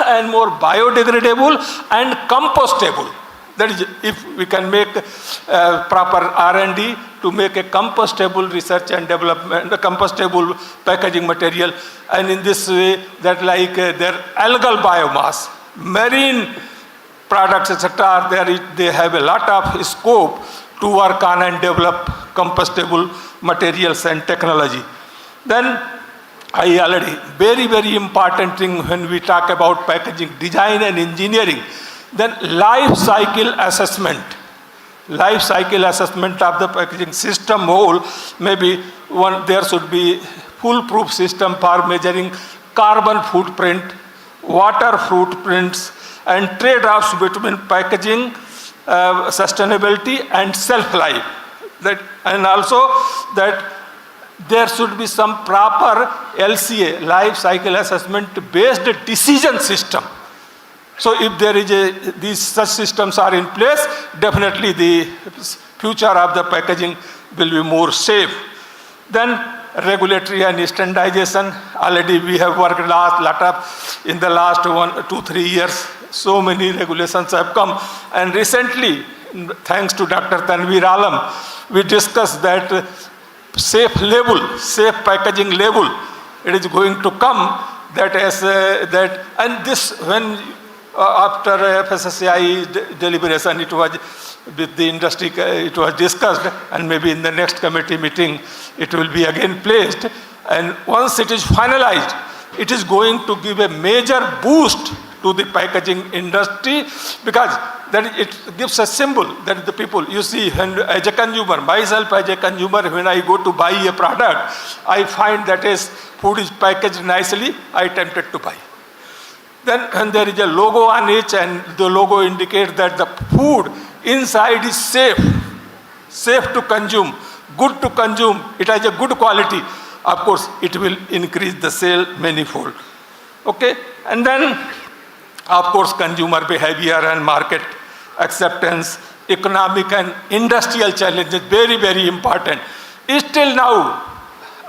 and more biodegradable and compostable. That is, if we can make proper R&D to make a compostable research and development, a compostable packaging material, and in this way, that like their algal biomass, marine products, etc., they have a lot of scope to work on and develop compostable materials and technology. Then I already, very, very important thing when we talk about packaging design and engineering, then life cycle assessment of the packaging system whole. Maybe there should be foolproof system for measuring carbon footprint, water footprints, and trade-offs between packaging sustainability and self-life. And also that there should be some proper LCA, life cycle assessment based decision system. So if there is such systems are in place, definitely the future of the packaging will be more safe. Then regulatory and standardization, already we have worked in the last 1, 2, 3 years. So many regulations have come, and recently, thanks to Dr. Tanveer Alam, we discussed that safe packaging label, it is going to come, that as that, and this when after FSSAI deliberation, it was with the industry, it was discussed, and maybe in the next committee meeting, it will be again placed. And once it is finalized, it is going to give a major boost to the packaging industry, because that it gives a symbol that the people, you see, as a consumer, myself as a consumer, when I go to buy a product, I find that food is packaged nicely, I tempted to buy. Then when there is a logo on it, and the logo indicates that the food inside is safe to consume, good to consume, it has a good quality, of course, it will increase the sale manifold. Okay? And then, of course, consumer behavior and market acceptance, economic and industrial challenges, very, very important. Still now,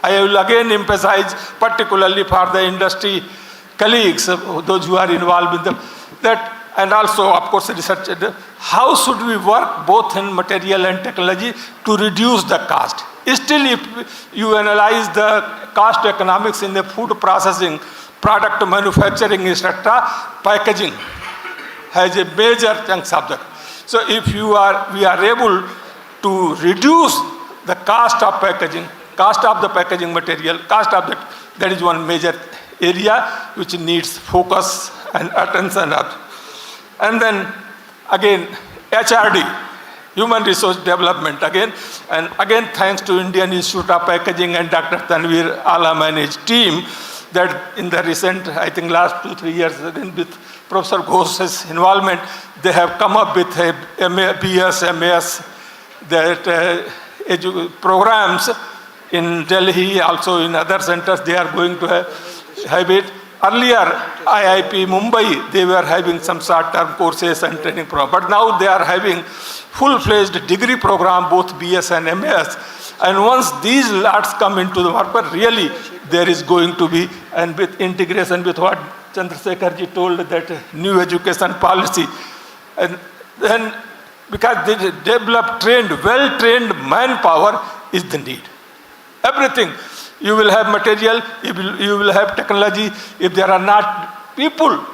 I will again emphasize, particularly for the industry colleagues, those who are involved in that, and also, of course, research, how should we work both in material and technology to reduce the cost? Still, if you analyze the cost economics in the food processing, product manufacturing, etc., packaging has a major chunk of the. So if we are able to reduce the cost of packaging, cost of the packaging material, cost of that is one major area which needs focus and attention. And then again, HRD, Human Resource Development again, and again thanks to Indian Institute of Packaging and Dr. Tanveer Alam and his team, that in the recent, I think last 2-3 years, again with Professor Ghosh's involvement, they have come up with a BS, MAS, that programs in Delhi, also in other centers, they are going to have it. Earlier, IIP Mumbai, they were having some short-term courses and training program, but now they are having full-fledged degree program, both BS and MAS. And once these lots come into the market, really there is going to be, and with integration with what Chandrasekharji told, that new education policy, and then because they develop well-trained manpower is the need. Everything. You will have material, you will have technology. If there are not people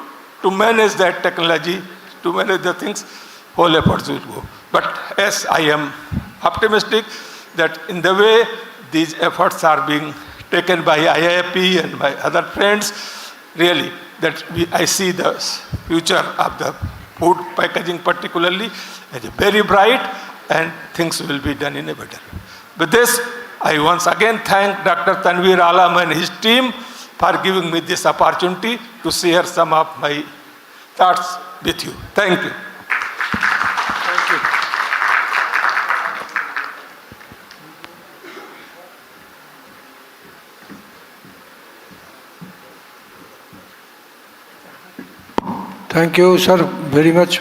to manage that technology, to manage the things, whole efforts will go. But yes, I am optimistic that in the way these efforts are being taken by IIP and by other friends, really, that I see the future of the food packaging particularly as very bright, and things will be done in a better way. With this, I once again thank Dr. Tanveer Alam and his team for giving me this opportunity to share some of my thoughts with you. Thank you. Thank you. Thank you, sir, very much.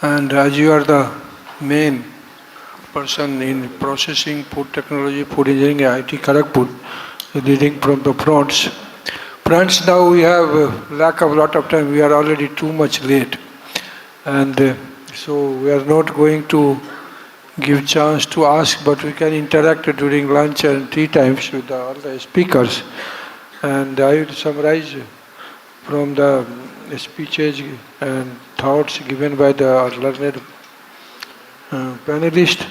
And as you are the main person in processing food technology, food engineering, IIT Kharagpur, leading from the fronts. Friends, now we have lack of a lot of time. We are already too much late. And so we are not going to give chance to ask, but we can interact during lunch and tea times with all the speakers. And I will summarize from the speeches and thoughts given by the learned panelists.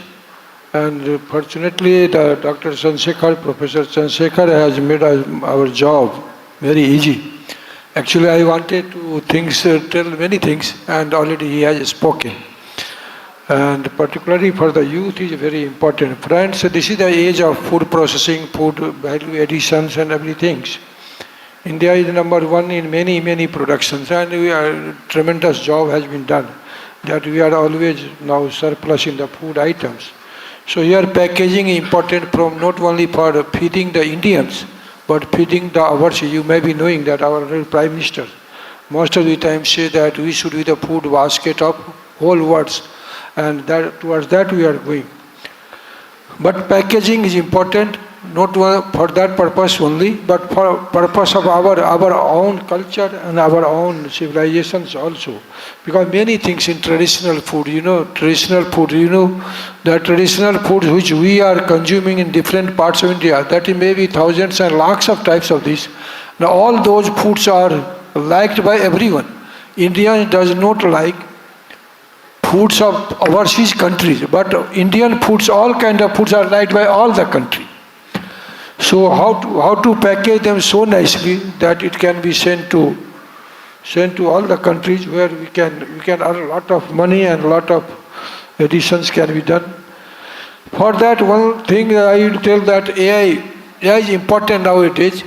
And fortunately, Dr. Chandrasekhar, Professor Chandrasekhar has made our job very easy. Actually, I wanted to tell many things, and already he has spoken. And particularly for the youth is very important. Friends, this is the age of food processing, food value additions and everything. India is number one in many productions, and tremendous job has been done. That we are always now surplus in the food items. So here packaging is important from not only for feeding the Indians, but feeding the ours. You may be knowing that our Prime Minister most of the time say that we should be the food basket of whole world, and towards that we are going. But packaging is important, not for that purpose only, but for purpose of our own culture and our own civilizations also. Because many things in traditional food, the traditional food which we are consuming in different parts of India, that may be thousands and lakhs of types of this. Now all those foods are liked by everyone. India does not like foods of overseas countries, but Indian foods, all kind of foods are liked by all the country. So how to package them so nicely that it can be sent to all the countries where we can earn a lot of money and a lot of additions can be done. For that, one thing I will tell that AI is important nowadays,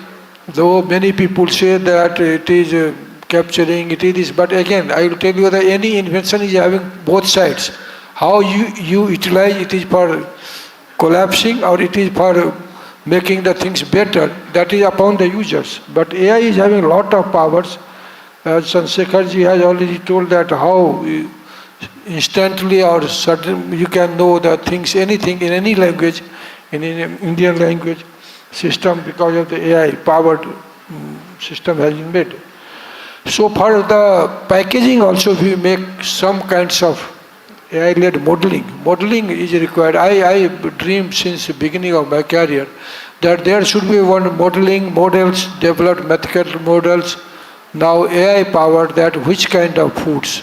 though many people say that it is capturing, it is this, but again, I will tell you that any invention is having both sides. How you utilize it is for collapsing or it is for making the things better, that is upon the users. But AI is having a lot of powers. As Chandrasekharji has already told that how instantly or certain you can know the things, anything in any language, in Indian language system, because of the AI powered system has been made. So for the packaging also we make some kinds of AI-led modeling. Modeling is required. I dreamed since the beginning of my career that there should be one modeling models, developed mathematical models, now AI-powered, that which kind of foods,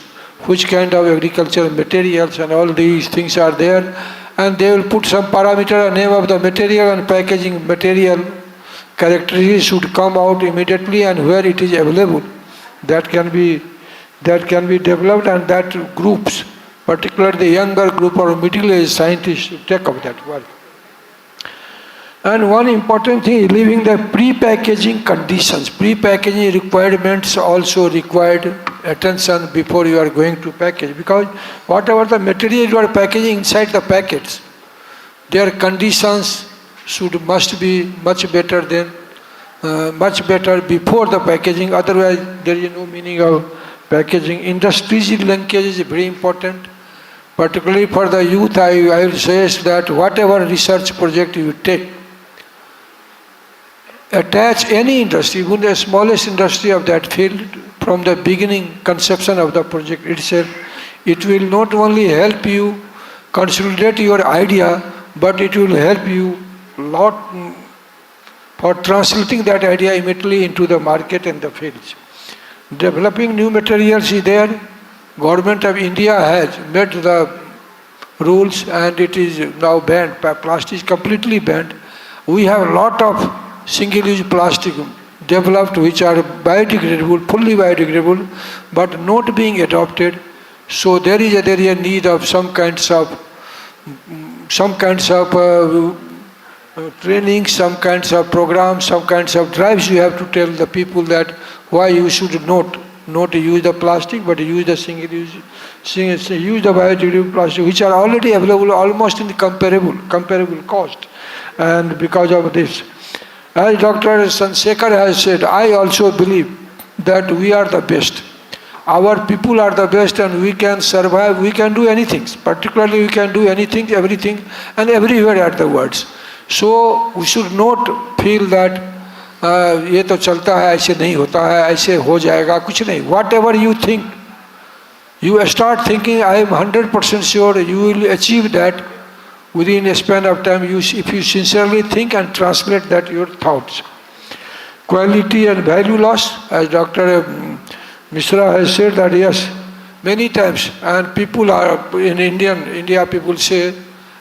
which kind of agricultural materials and all these things are there, and they will put some parameter, name of the material and packaging material characteristics should come out immediately, and where it is available, that can be developed, and that groups, particularly the younger group or middle-aged scientists, should take up that work. And one important thing is leaving the pre-packaging conditions. Pre-packaging requirements also required attention before you are going to package, because whatever the material you are packaging inside the packets, their conditions must be much better before the packaging, otherwise there is no meaning of packaging. Industry's linkage is very important, particularly for the youth. I will suggest that whatever research project you take, attach any industry, even the smallest industry of that field, from the beginning conception of the project itself. It will not only help you consolidate your idea, but it will help you a lot for translating that idea immediately into the market and the fields. Developing new materials is there. Government of India has made the rules and it is now banned. Plastic is completely banned. We have a lot of single-use plastic developed which are biodegradable, fully biodegradable, but not being adopted. So there is a need of some kinds of training, some kinds of programs, some kinds of drives. You have to tell the people that why you should not use the plastic, but use the use the biodegradable plastic, which are already available almost in the comparable cost. And because of this, as Dr. Chandrasekhar has said, I also believe that we are the best. Our people are the best and we can survive, we can do anything. Particularly we can do anything, everything and everywhere at the world. So we should not feel that ये तो चलता है, ऐसे नहीं होता है, ऐसे हो जाएगा, कुछ नहीं. Whatever you think, you start thinking, I am 100% sure you will achieve that within a span of time, if you sincerely think and translate that your thoughts. Quality and value loss, as Dr. Mishra has said that yes, many times, and people are in India people say,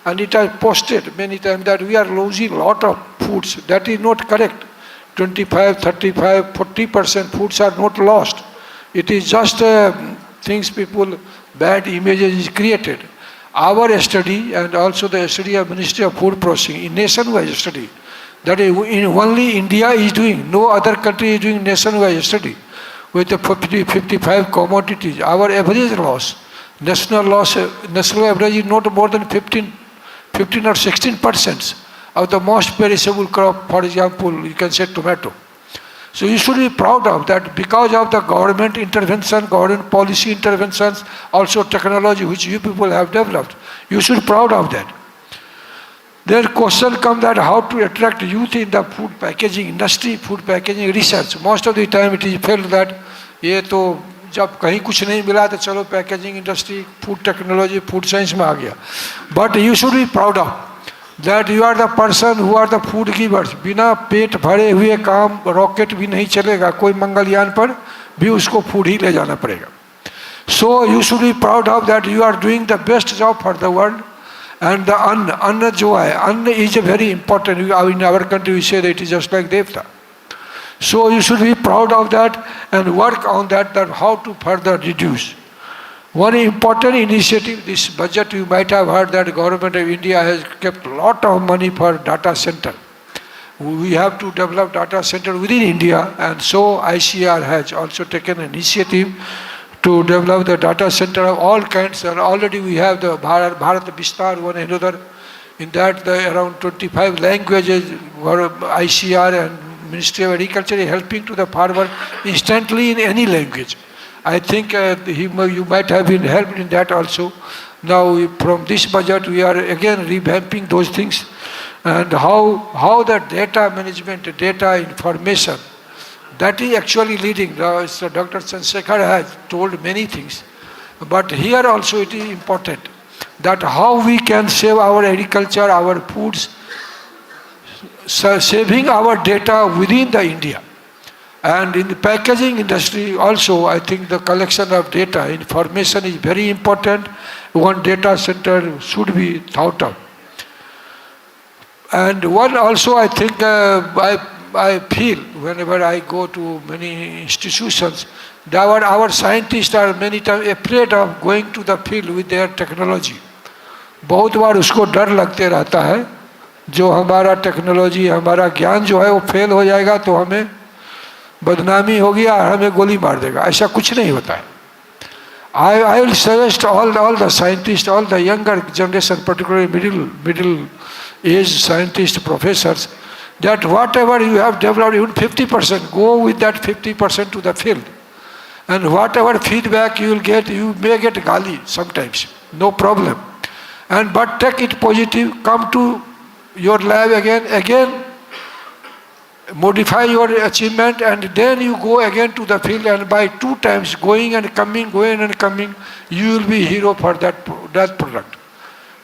and it has posted many times that we are losing a lot of foods. That is not correct. 25, 35, 40% foods are not lost. It is just things people, bad images is created. Our study and also the study of Ministry of Food Processing, in nationwide study, that only India is doing, no other country is doing nationwide study with the 55 commodities. Our average loss, national average is not more than 15 or 16% of the most perishable crop, for example, you can say tomato. So you should be proud of that because of the government intervention, government policy interventions, also technology which you people have developed. You should be proud of that. Their question comes that how to attract youth in the food packaging industry, food packaging research. Most of the time it is felt that ये तो जब कहीं कुछ नहीं मिला तो चलो packaging industry, food technology, food science में आ गया. But you should be proud of that you are the person who are the food givers. बिना पेट भरे हुए काम रॉकेट भी नहीं चलेगा, कोई मंगलयान पर भी उसको फूड ही ले जाना पड़ेगा. So you should be proud of that. You are doing the best job for the world. And the anna jo hai, anna is a very important. In our country we say that it is just like devta. So you should be proud of that and work on that how to further reduce. One important initiative, this budget, you might have heard that government of India has kept a lot of money for data center. We have to develop data center within India, and so ICR has also taken an initiative to develop the data center of all kinds. And already we have the Bharat Bistar, one another. In that, around 25 languages, ICR and Ministry of Agriculture is helping to the farmer instantly in any language. I think you might have been helped in that also. Now, from this budget, we are again revamping those things. And how the data management, data information, that is actually leading. So Dr. Chandrasekhar has told many things. But here also it is important that how we can save our agriculture, our foods, saving our data within the India. And in the packaging industry also, I think the collection of data, information is very important. One data center should be thought of. And one also, I think, I feel whenever I go to many institutions, that our scientists are many times afraid of going to the field with their technology. बहुत बार उसको डर लगते रहता है, जो हमारा technology, हमारा ज्ञान जो है वो फेल हो जाएगा तो हमें बदनामी होगी और हमें गोली मार देगा. ऐसा कुछ नहीं होता है. I will suggest all the scientists, all the younger generation, particularly middle age scientists, professors, that whatever you have developed, even 50%, go with that 50% to the field. And whatever feedback you will get, you may get gali sometimes, no problem. But take it positive, come to your lab again, modify your achievement, and then you go again to the field, and by 2 times going and coming, you will be hero for that product.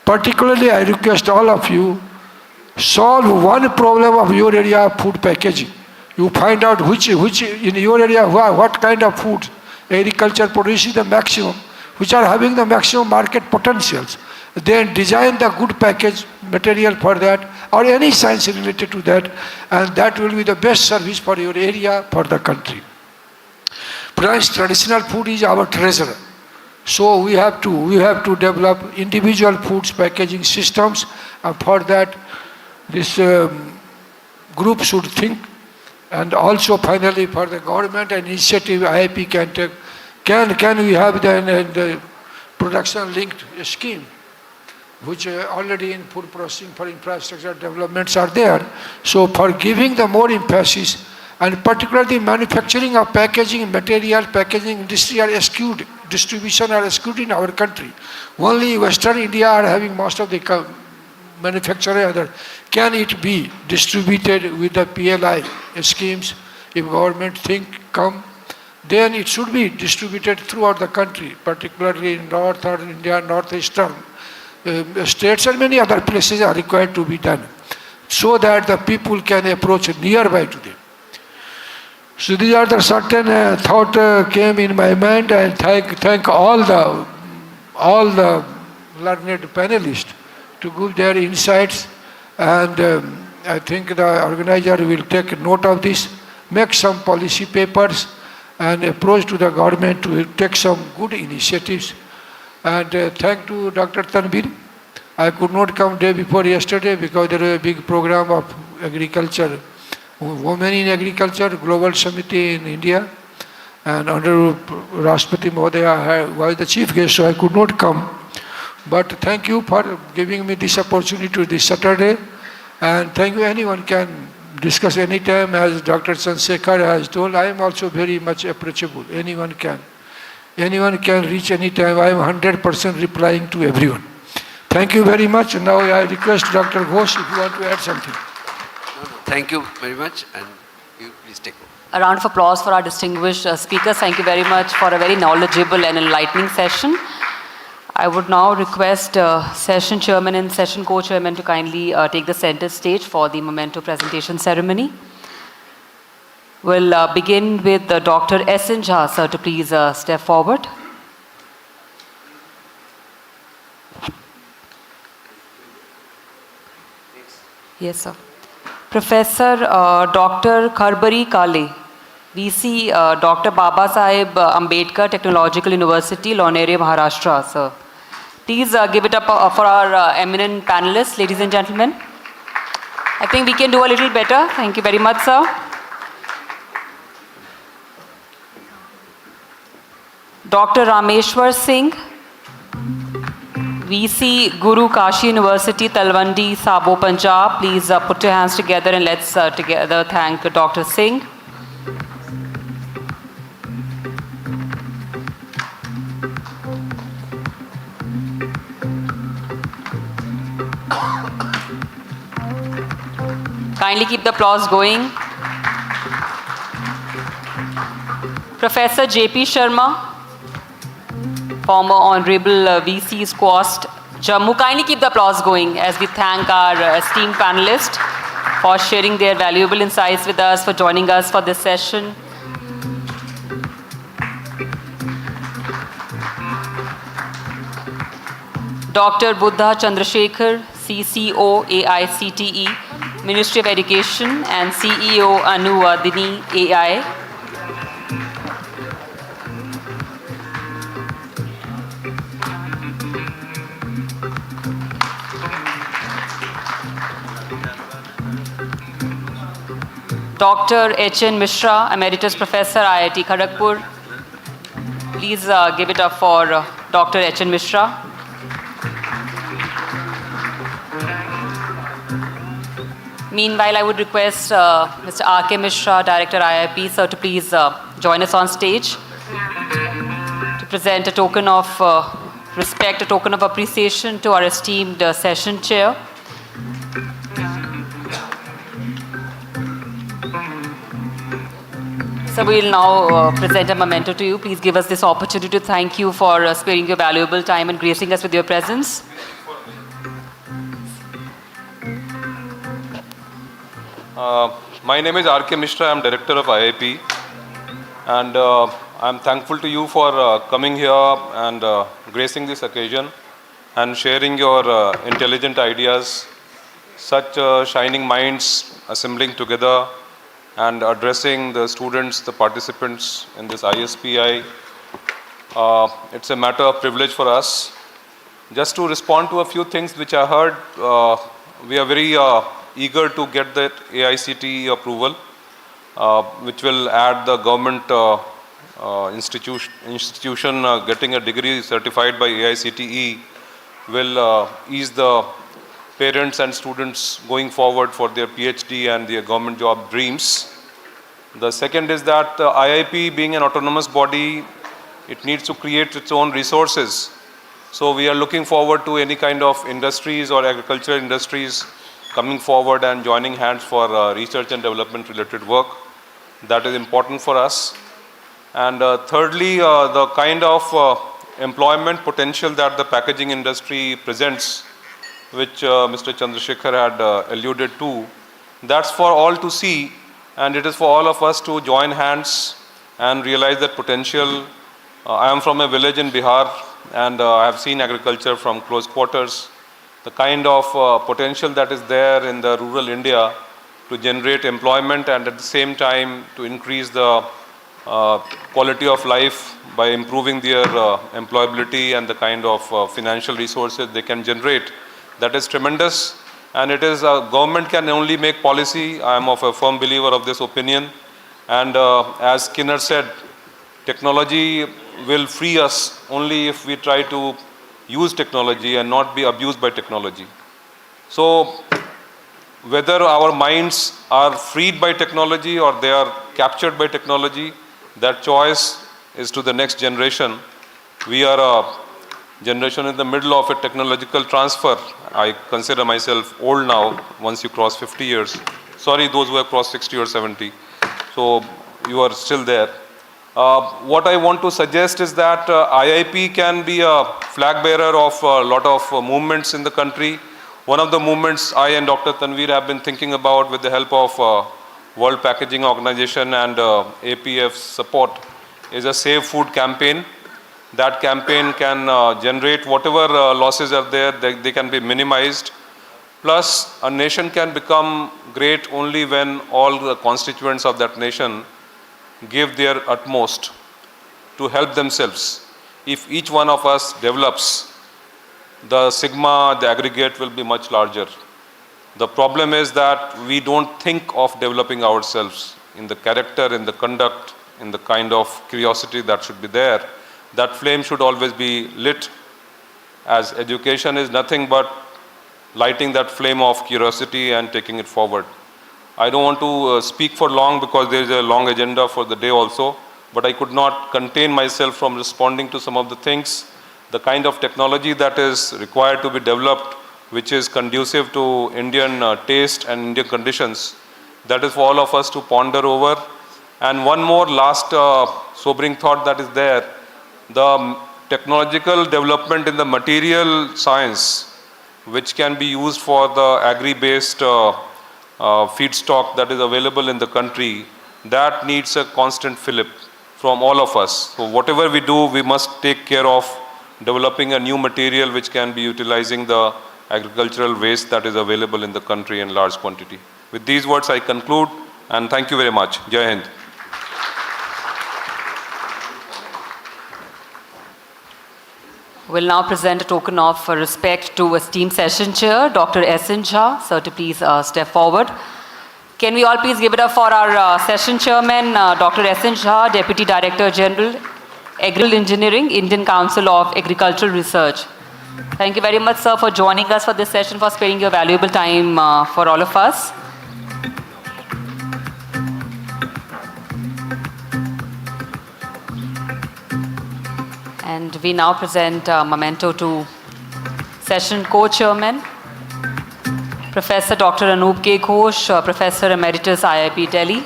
Particularly, I request all of you, solve one problem of your area of food packaging. You find out which in your area, what kind of food agriculture produces the maximum, which are having the maximum market potentials. Then design the good package material for that, or any science related to that, and that will be the best service for your area, for the country. Plus, traditional food is our treasure. So we have to develop individual foods packaging systems, and for that, this group should think. And also, finally, for the government and initiative IIP can take, can we have the production linked scheme, which already in food processing for infrastructure developments are there. So for giving the more emphasis, and particularly manufacturing of packaging material, packaging industry are skewed, distribution are skewed in our country. Only Western India are having most of the manufacturer. Can it be distributed with the PLI schemes? If government come, then it should be distributed throughout the country, particularly in northern India, northeastern states, and many other places are required to be done, so that the people can approach nearby to them. So these are the certain thought came in my mind, and thank all the learned panelists to give their insights. And I think the organizer will take note of this, make some policy papers, and approach to the government to take some good initiatives. And thank to Dr. Tanvir. I could not come day before yesterday because there was a big program of agriculture, Women in Agriculture, Global Summit in India. And under Rashtrapati Mahodaya was the chief guest, so I could not come. But thank you for giving me this opportunity this Saturday. And thank you, anyone can discuss anytime. As Dr. Chandrasekhar has told, I am also very much approachable. Anyone can reach anytime. I am 100% replying to everyone. Thank you very much. Now I request Dr. Ghosh if you want to add something. Thank you very much, and you please take over. A round of applause for our distinguished speakers. Thank you very much for a very knowledgeable and enlightening session. I would now request session chairman and session co-chairman to kindly take the center stage for the memento presentation ceremony. We'll begin with Dr. S. N. Jha, sir, to please step forward. Yes, sir. Professor Dr. Kharbari Kale, VC Dr. Baba Saheb Ambedkar Technological University, Lonaria, Maharashtra, sir. Please give it up for our eminent panelists, ladies and gentlemen. I think we can do a little better. Thank you very much, sir. Dr. Rameshwar Singh, VC Guru Kashi University, Talwandi, Sabo, Punjab. Please put your hands together and let's together thank Dr. Singh. Kindly keep the applause going. Professor J.P. Sharma, former Honorable VC Squast, Jammu. Kindly keep the applause going as we thank our esteemed panelists for sharing their valuable insights with us, for joining us for this session. Dr. Buddha Chandrasekhar, CCO, AICTE, Ministry of Education, and CEO, Anuwadini, AI. Dr. H.N. Mishra, Emeritus Professor, IIT Kharagpur. Please give it up for Dr. H.N. Mishra. Meanwhile, I would request Mr. R.K. Mishra, Director IIP, sir, to please join us on stage to present a token of respect, a token of appreciation to our esteemed session chair. So we will now present a memento to you. Please give us this opportunity to thank you for sparing your valuable time and gracing us with your presence. My name is R.K. Mishra. I am Director of IIP. And I am thankful to you for coming here and gracing this occasion and sharing your intelligent ideas. Such shining minds assembling together and addressing the students, the participants in this ISPI. It's a matter of privilege for us. Just to respond to a few things which I heard, we are very eager to get that AICTE approval, which will add the government institution getting a degree certified by AICTE, will ease the parents and students going forward for their PhD and their government job dreams. The second is that IIP, being an autonomous body, it needs to create its own resources. So we are looking forward to any kind of industries or agricultural industries coming forward and joining hands for research and development related work. That is important for us. And thirdly, the kind of employment potential that the packaging industry presents, which Mr. Chandrasekhar had alluded to, that's for all to see, and it is for all of us to join hands and realize that potential. I am from a village in Bihar, and I have seen agriculture from close quarters. The kind of potential that is there in the rural India to generate employment and at the same time to increase the quality of life by improving their employability and the kind of financial resources they can generate. That is tremendous, and it is government can only make policy. I am of a firm believer of this opinion, and as Skinner said, technology will free us only if we try to use technology and not be abused by technology. So whether our minds are freed by technology or they are captured by technology, that choice is to the next generation. We are a generation in the middle of a technological transfer. I consider myself old now once you cross 50 years. Sorry, those who have crossed 60 or 70. So you are still there. What I want to suggest is that IIP can be a flag bearer of a lot of movements in the country. One of the movements I and Dr. Tanveer have been thinking about with the help of World Packaging Organization and APF's support is a Save Food campaign. That campaign can generate whatever losses are there, they can be minimized Plus, a nation can become great only when all the constituents of that nation give their utmost to help themselves. If each one of us develops, the sigma, the aggregate will be much larger. The problem is that we don't think of developing ourselves in the character, in the conduct, in the kind of curiosity that should be there. That flame should always be lit, as education is nothing but lighting that flame of curiosity and taking it forward. I don't want to speak for long because there is a long agenda for the day also, but I could not contain myself from responding to some of the things. The kind of technology that is required to be developed, which is conducive to Indian taste and Indian conditions, that is for all of us to ponder over. And one more last sobering thought that is there, the technological development in the material science, which can be used for the agri-based feedstock that is available in the country, that needs a constant fillip from all of us. So whatever we do, we must take care of developing a new material which can be utilizing the agricultural waste that is available in the country in large quantity. With these words, I conclude, and thank you very much. Jai Hind. We'll now present a token of respect to esteemed session chair, Dr. S.N. Jha. Sir, to please step forward. Can we all please give it up for our session chairman, Dr. S.N. Jha, Deputy Director General, Agricultural Engineering, Indian Council of Agricultural Research. Thank you very much, sir, for joining us for this session, for sparing your valuable time for all of us. And we now present a memento to session co-chairman, Professor Dr. Anup K. Ghosh, Professor Emeritus IIP Delhi.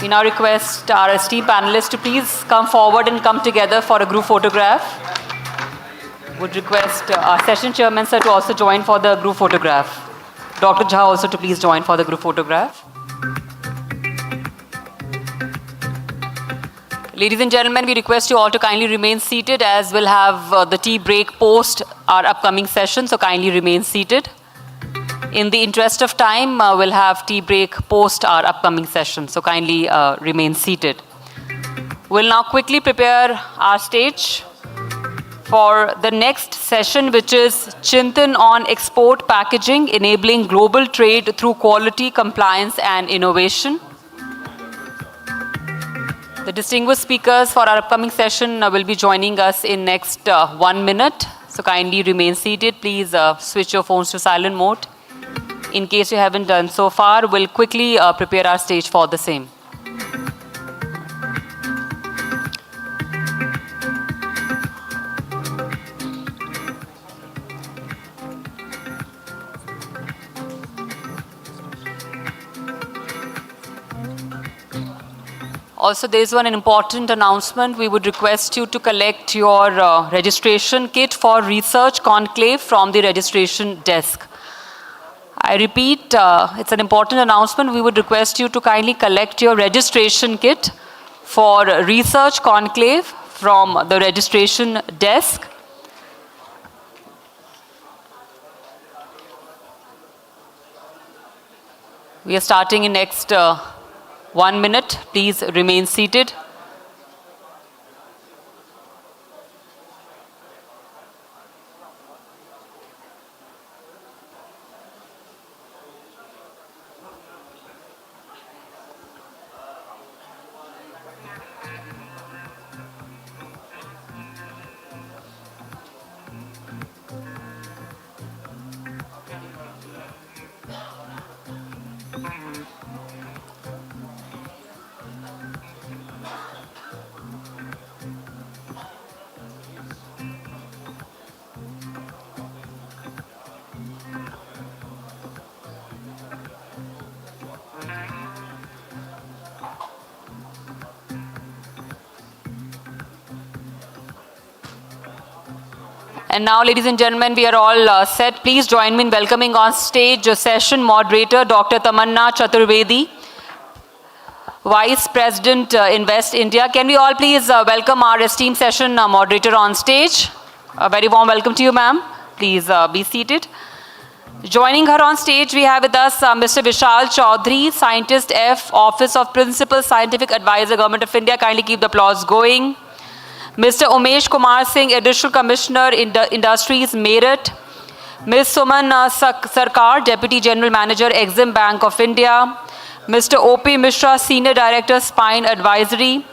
We now request our esteemed panelists to please come forward and come together for a group photograph. Would request our session chairman, sir, to also join for the group photograph. Dr. Jha also to please join for the group photograph. Ladies and gentlemen, we request you all to kindly remain seated as we'll have the tea break post our upcoming session, so kindly remain seated. In the interest of time, we'll have tea break post our upcoming session, so kindly remain seated. We'll now quickly prepare our stage for the next session, which is Chintan on Export Packaging, Enabling Global Trade Through Quality, Compliance and Innovation. The distinguished speakers for our upcoming session will be joining us in next 1 minute. So kindly remain seated. Please switch your phones to silent mode. In case you haven't done so far, we'll quickly prepare our stage for the same. Also, there is one important announcement. We would request you to collect your registration kit for research conclave from the registration desk. I repeat, it's an important announcement. We would request you to kindly collect your registration kit for research conclave from the registration desk. We are starting in next 1 minute. Please remain seated. And now, ladies and gentlemen, we are all set. Please join me in welcoming on stage session moderator, Dr. Tamanna Chaturvedi, Vice President, Invest India. Can we all please welcome our esteemed session moderator on stage? A very warm welcome to you, ma'am. Please be seated. Joining her on stage, we have with us Mr. Vishal Chaudhary, Scientist F, Office of Principal Scientific Advisor, Government of India. Kindly keep the applause going. Mr. Umesh Kumar Singh, Additional Commissioner, Industries, Meerut. Ms. Suman Sarkar, Deputy General Manager, Exim Bank of India. Mr. O.P. Mishra, Senior Director, Spine Advisory.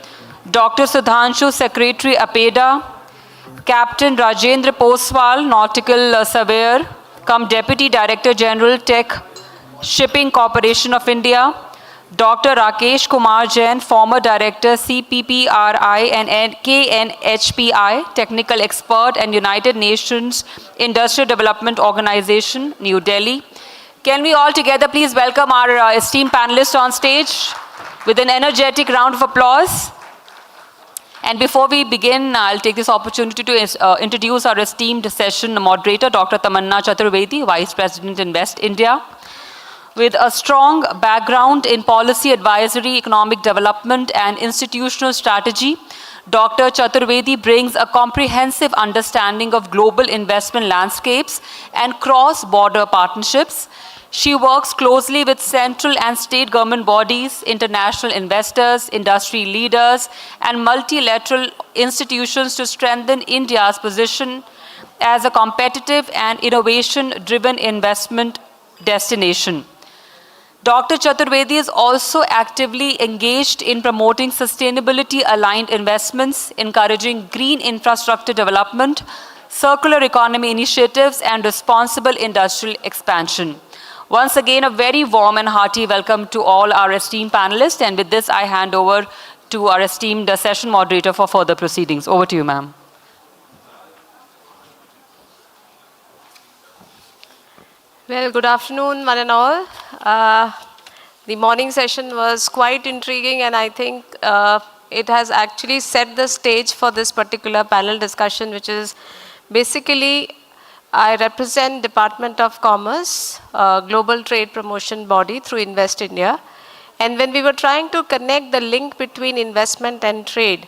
Dr. Sudhanshu, Secretary, APEDA. Captain Rajendra Poswal, Nautical Surveyor, come Deputy Director General, Tech Shipping Corporation of India. Dr. Rakesh Kumar Jain, former Director, CPPRI and KNHPI, Technical Expert and United Nations Industrial Development Organization, New Delhi. Can we all together please welcome our esteemed panelists on stage with an energetic round of applause. And before we begin, I'll take this opportunity to introduce our esteemed session moderator, Dr. Tamanna Chaturvedi, Vice President in West India. With a strong background in policy advisory, economic development, and institutional strategy, Dr. Chaturvedi brings a comprehensive understanding of global investment landscapes and cross-border partnerships. She works closely with central and state government bodies, international investors, industry leaders, and multilateral institutions to strengthen India's position as a competitive and innovation-driven investment destination. Dr. Chaturvedi is also actively engaged in promoting sustainability-aligned investments, encouraging green infrastructure development, circular economy initiatives, and responsible industrial expansion. Once again, a very warm and hearty welcome to all our esteemed panelists. And with this, I hand over to our esteemed session moderator for further proceedings. Over to you, ma'am. Well, good afternoon, one and all. The morning session was quite intriguing, and I think it has actually set the stage for this particular panel discussion, which is basically, I represent Department of Commerce, global trade promotion body through Invest India. And when we were trying to connect the link between investment and trade,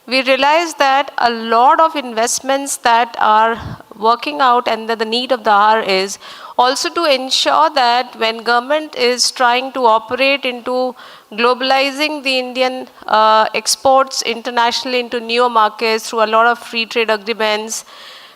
we realized that a lot of investments that are working out and that the need of the hour is also to ensure that when government is trying to operate into globalizing the Indian exports internationally into newer markets through a lot of free trade agreements,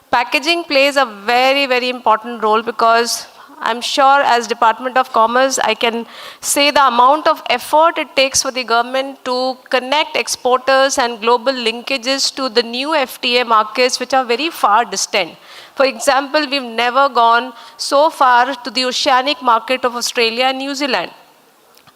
packaging plays a very, very important role, because I'm sure as Department of Commerce, I can say the amount of effort it takes for the government to connect exporters and global linkages to the new FTA markets, which are very far distant. For example, we've never gone so far to the oceanic market of Australia and New Zealand.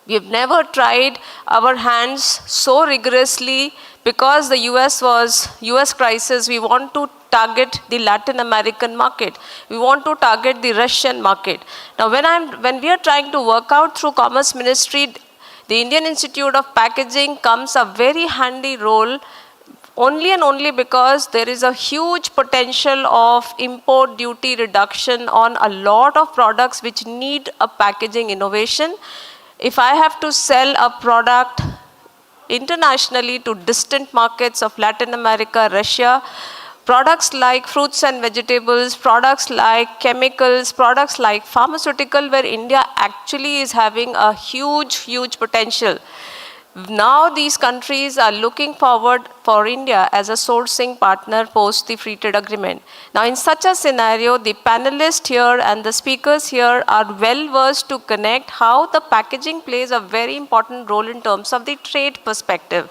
We've never tried our hands so rigorously because the US crisis. We want to target the Latin American market. We want to target the Russian market. Now, when we are trying to work out through Commerce Ministry, the Indian Institute of Packaging comes a very handy role, only and only because there is a huge potential of import duty reduction on a lot of products which need a packaging innovation. If I have to sell a product internationally to distant markets of Latin America, Russia, products like fruits and vegetables, products like chemicals, products like pharmaceutical, where India actually is having a huge, huge potential. Now these countries are looking forward for India as a sourcing partner post the free trade agreement. Now in such a scenario, the panelists here and the speakers here are well versed to connect how the packaging plays a very important role in terms of the trade perspective.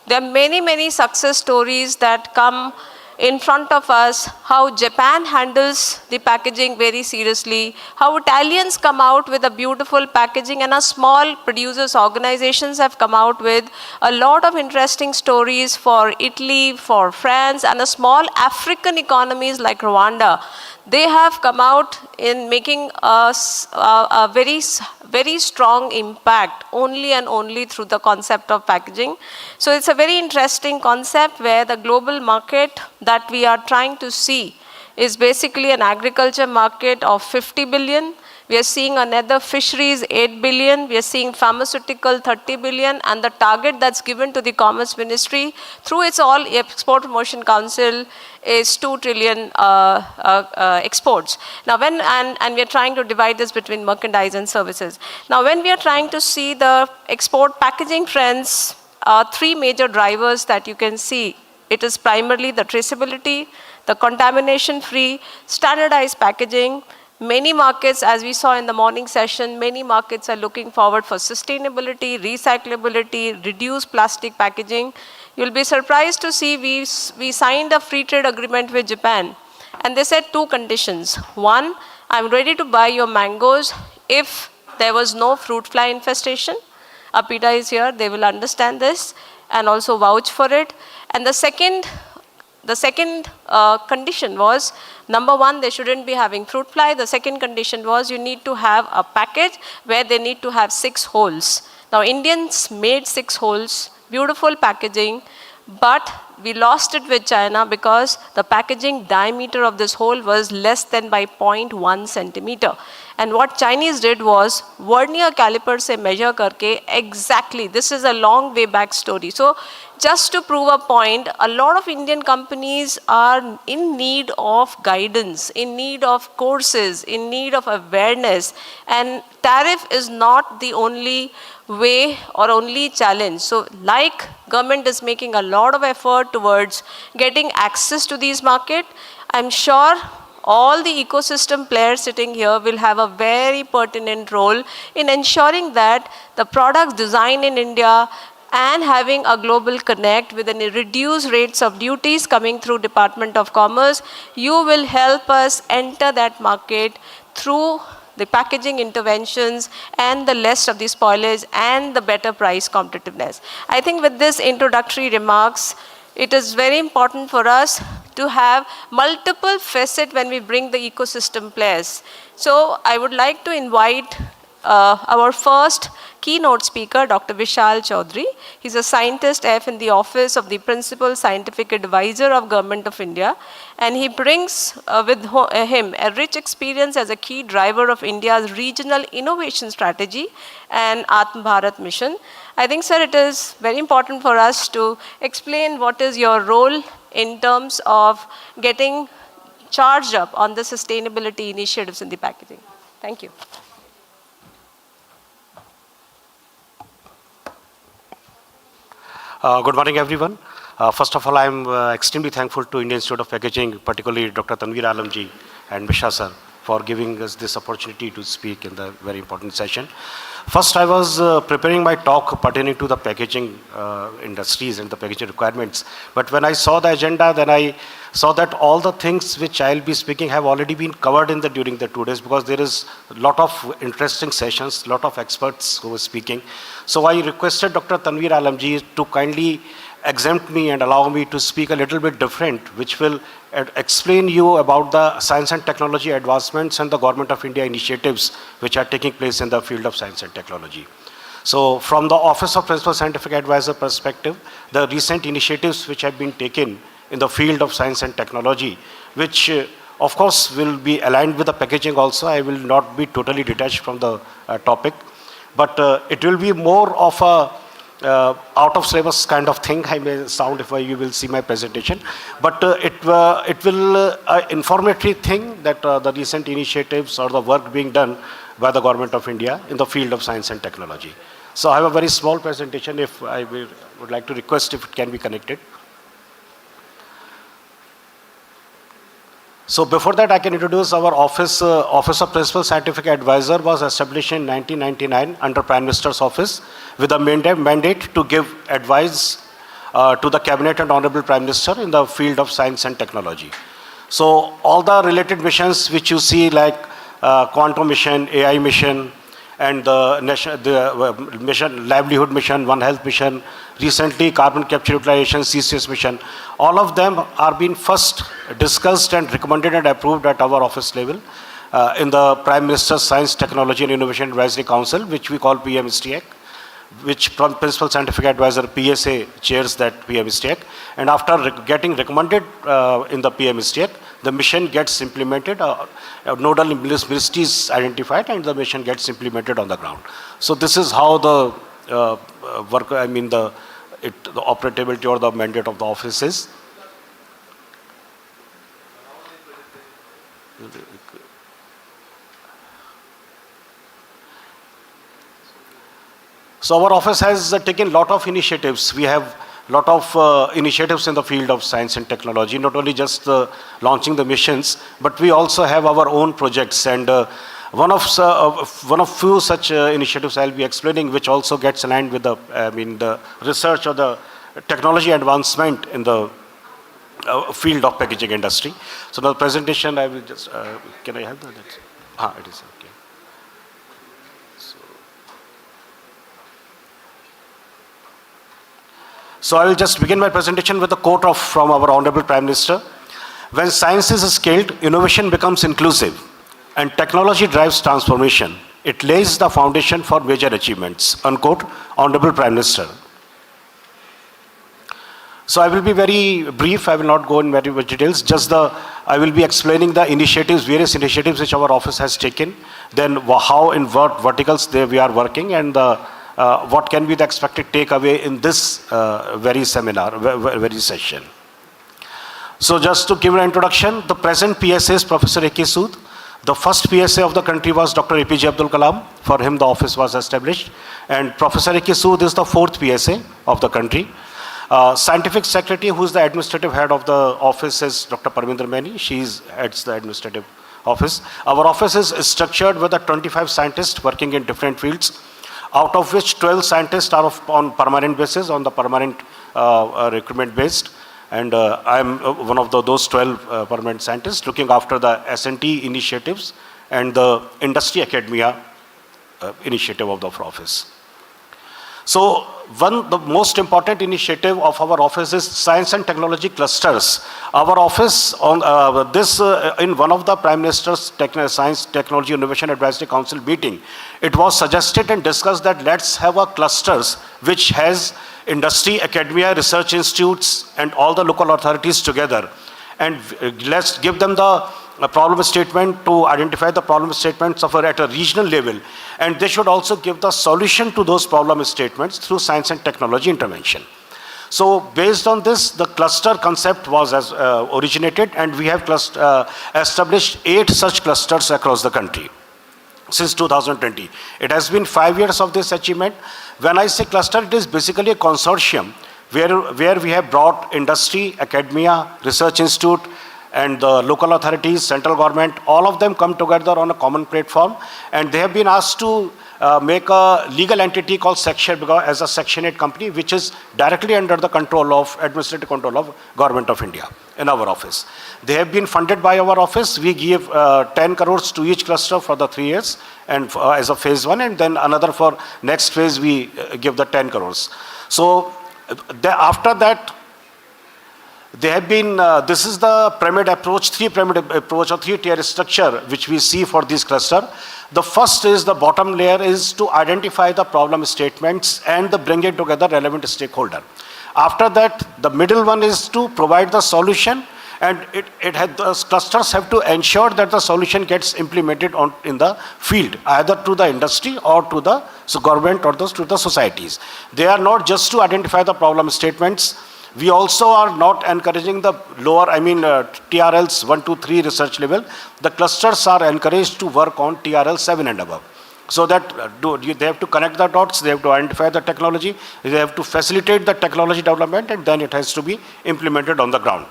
There are many, many success stories that come in front of us, how Japan handles the packaging very seriously, how Italians come out with a beautiful packaging, and our small producers organizations have come out with a lot of interesting stories for Italy, for France, and a small African economies like Rwanda. They have come out in making a very, very strong impact only and only through the concept of packaging. So it's a very interesting concept where the global market that we are trying to see is basically an agriculture market of 50 billion, We are seeing another fisheries 8 billion. We are seeing pharmaceutical 30 billion. And the target that's given to the Commerce Ministry through its all Export Promotion Council is 2 trillion exports. Now and we are trying to divide this between merchandise and services. Now when we are trying to see the export packaging trends, 3 major drivers that you can see. It is primarily the traceability, the contamination-free, standardized packaging. Many markets, as we saw in the morning session, many markets are looking forward for sustainability, recyclability, reduced plastic packaging. You'll be surprised to see we signed a free trade agreement with Japan. And they said 2 conditions. 1, I'm ready to buy your mangoes if there was no fruit fly infestation. APITA is here, they will understand this and also vouch for it. And the second condition was, number 1, they shouldn't be having fruit fly. The second condition was you need to have a package where they need to have 6 holes. Now Indians made 6 holes, beautiful packaging, but we lost it with China because the packaging diameter of this hole was less than by 0.1 centimeter. And what Chinese did was vernier caliper se measure karke exactly. This is a long way back story. So just to prove a point, a lot of Indian companies are in need of guidance, in need of courses, in need of awareness. And tariff is not the only way or only challenge. So like government is making a lot of effort towards getting access to these markets, I'm sure all the ecosystem players sitting here will have a very pertinent role in ensuring that the products designed in India and having a global connect with the reduced rates of duties coming through Department of Commerce, you will help us enter that market through the packaging interventions and the less of the spoilage and the better price competitiveness. I think with this introductory remarks, it is very important for us to have multiple facets when we bring the ecosystem players. So I would like to invite our first keynote speaker, Dr. Vishal Chaudhary. He's a scientist F in the Office of the Principal Scientific Advisor of Government of India. And he brings with him a rich experience as a key driver of India's regional innovation strategy and Atma Bharat mission. I think, sir, it is very important for us to explain what is your role in terms of getting charged up on the sustainability initiatives in the packaging. Thank you. Good morning, everyone. First of all, I am extremely thankful to Indian Institute of Packaging, particularly Dr. Tanveer Alamji and Misha sir, for giving us this opportunity to speak in the very important session. First, I was preparing my talk pertaining to the packaging industries and the packaging requirements. But when I saw the agenda, then I saw that all the things which I'll be speaking have already been covered during the 2 days, because there is a lot of interesting sessions, a lot of experts who were speaking. So I requested Dr. Tanveer Alamji to kindly exempt me and allow me to speak a little bit different, which will explain you about the science and technology advancements and the Government of India initiatives which are taking place in the field of science and technology. So from the Office of Principal Scientific Advisor perspective, the recent initiatives which have been taken in the field of science and technology, which of course will be aligned with the packaging also. I will not be totally detached from the topic, but it will be more of a out of syllabus kind of thing. I may sound if you will see my presentation, but it will informative thing that the recent initiatives or the work being done by the Government of India in the field of science and technology. So I have a very small presentation. If I would like to request if it can be connected. So before that, I can introduce our Office of Principal Scientific Advisor was established in 1999 under Prime Minister's Office with a mandate to give advice to the Cabinet and Honorable Prime Minister in the field of science and technology. So all the related missions which you see, like Quantum Mission, AI Mission, and the mission, Livelihood Mission, One Health Mission, recently Carbon Capture Utilization, CCS Mission, all of them are being first discussed and recommended and approved at our office level in the Prime Minister's Science, Technology and Innovation Advisory Council, which we call PMSTAC. which Principal Scientific Advisor PSA chairs that PM stack. And after getting recommended in the PM stack, the mission gets implemented, nodal ministry is identified, and the mission gets implemented on the ground. So this is how the work, the operability or the mandate of the office is. So our office has taken a lot of initiatives. We have a lot of initiatives in the field of science and technology, not only just launching the missions, but we also have our own projects. And one of few such initiatives I'll be explaining, which also gets aligned with the research or the technology advancement in the field of packaging industry. So the presentation I will just, can I have that? It is okay. So I will just begin my presentation with a quote from our Honorable Prime Minister. When science is scaled, innovation becomes inclusive and technology drives transformation. It lays the foundation for major achievements, unquote, Honorable Prime Minister. So I will be very brief, I will not go in very much details, I will be explaining the initiatives, various initiatives which our office has taken, then how in what verticals we are working, and what can be the expected takeaway in this very seminar, very session. So just to give an introduction, the present PSA is Professor A.K. Sood. The first PSA of the country was Dr. APJ Abdul Kalam. For him, the office was established. And Professor A.K. Sood is the fourth PSA of the country. Scientific Secretary, who is the administrative head of the office, is Dr. Parminder Maini. She heads the administrative office. Our office is structured with 25 scientists working in different fields, out of which 12 scientists are on permanent basis, on the permanent recruitment based. And I'm one of those 12 permanent scientists looking after the S&T initiatives and the industry academia initiative of the office. So the most important initiative of our office is science and technology clusters. Our office on in one of the Prime Minister's Science, Technology, Innovation Advisory Council meeting, it was suggested and discussed that let's have a clusters which has industry, academia, research institutes, and all the local authorities together. And let's give them the problem statement to identify the problem statements at a regional level. And they should also give the solution to those problem statements through science and technology intervention. So based on this, the cluster concept was originated, and we have established 8 such clusters across the country since 2020. It has been 5 years of this achievement. When I say cluster, it is basically a consortium where we have brought industry, academia, research institute, and the local authorities, central government, all of them come together on a common platform, and they have been asked to make a legal entity called Section, as a Section 8 company, which is directly under the control of, administrative control of Government of India in our office. They have been funded by our office. We give 10 crores to each cluster for the 3 years, and as a phase 1, and then another for next phase we give the 10 crores. So after that, they have been, this is the pyramid approach, 3-pyramid approach or 3-tier structure which we see for this cluster. The first is, the bottom layer is to identify the problem statements and bring it together relevant stakeholder. After that, the middle one is to provide the solution, and those clusters have to ensure that the solution gets implemented in the field, either to the industry or to the government or to the societies. They are not just to identify the problem statements. We also are not encouraging the lower, TRLs 1 to 3 research level. The clusters are encouraged to work on TRL 7 and above. So that they have to connect the dots, they have to identify the technology, they have to facilitate the technology development, and then it has to be implemented on the ground.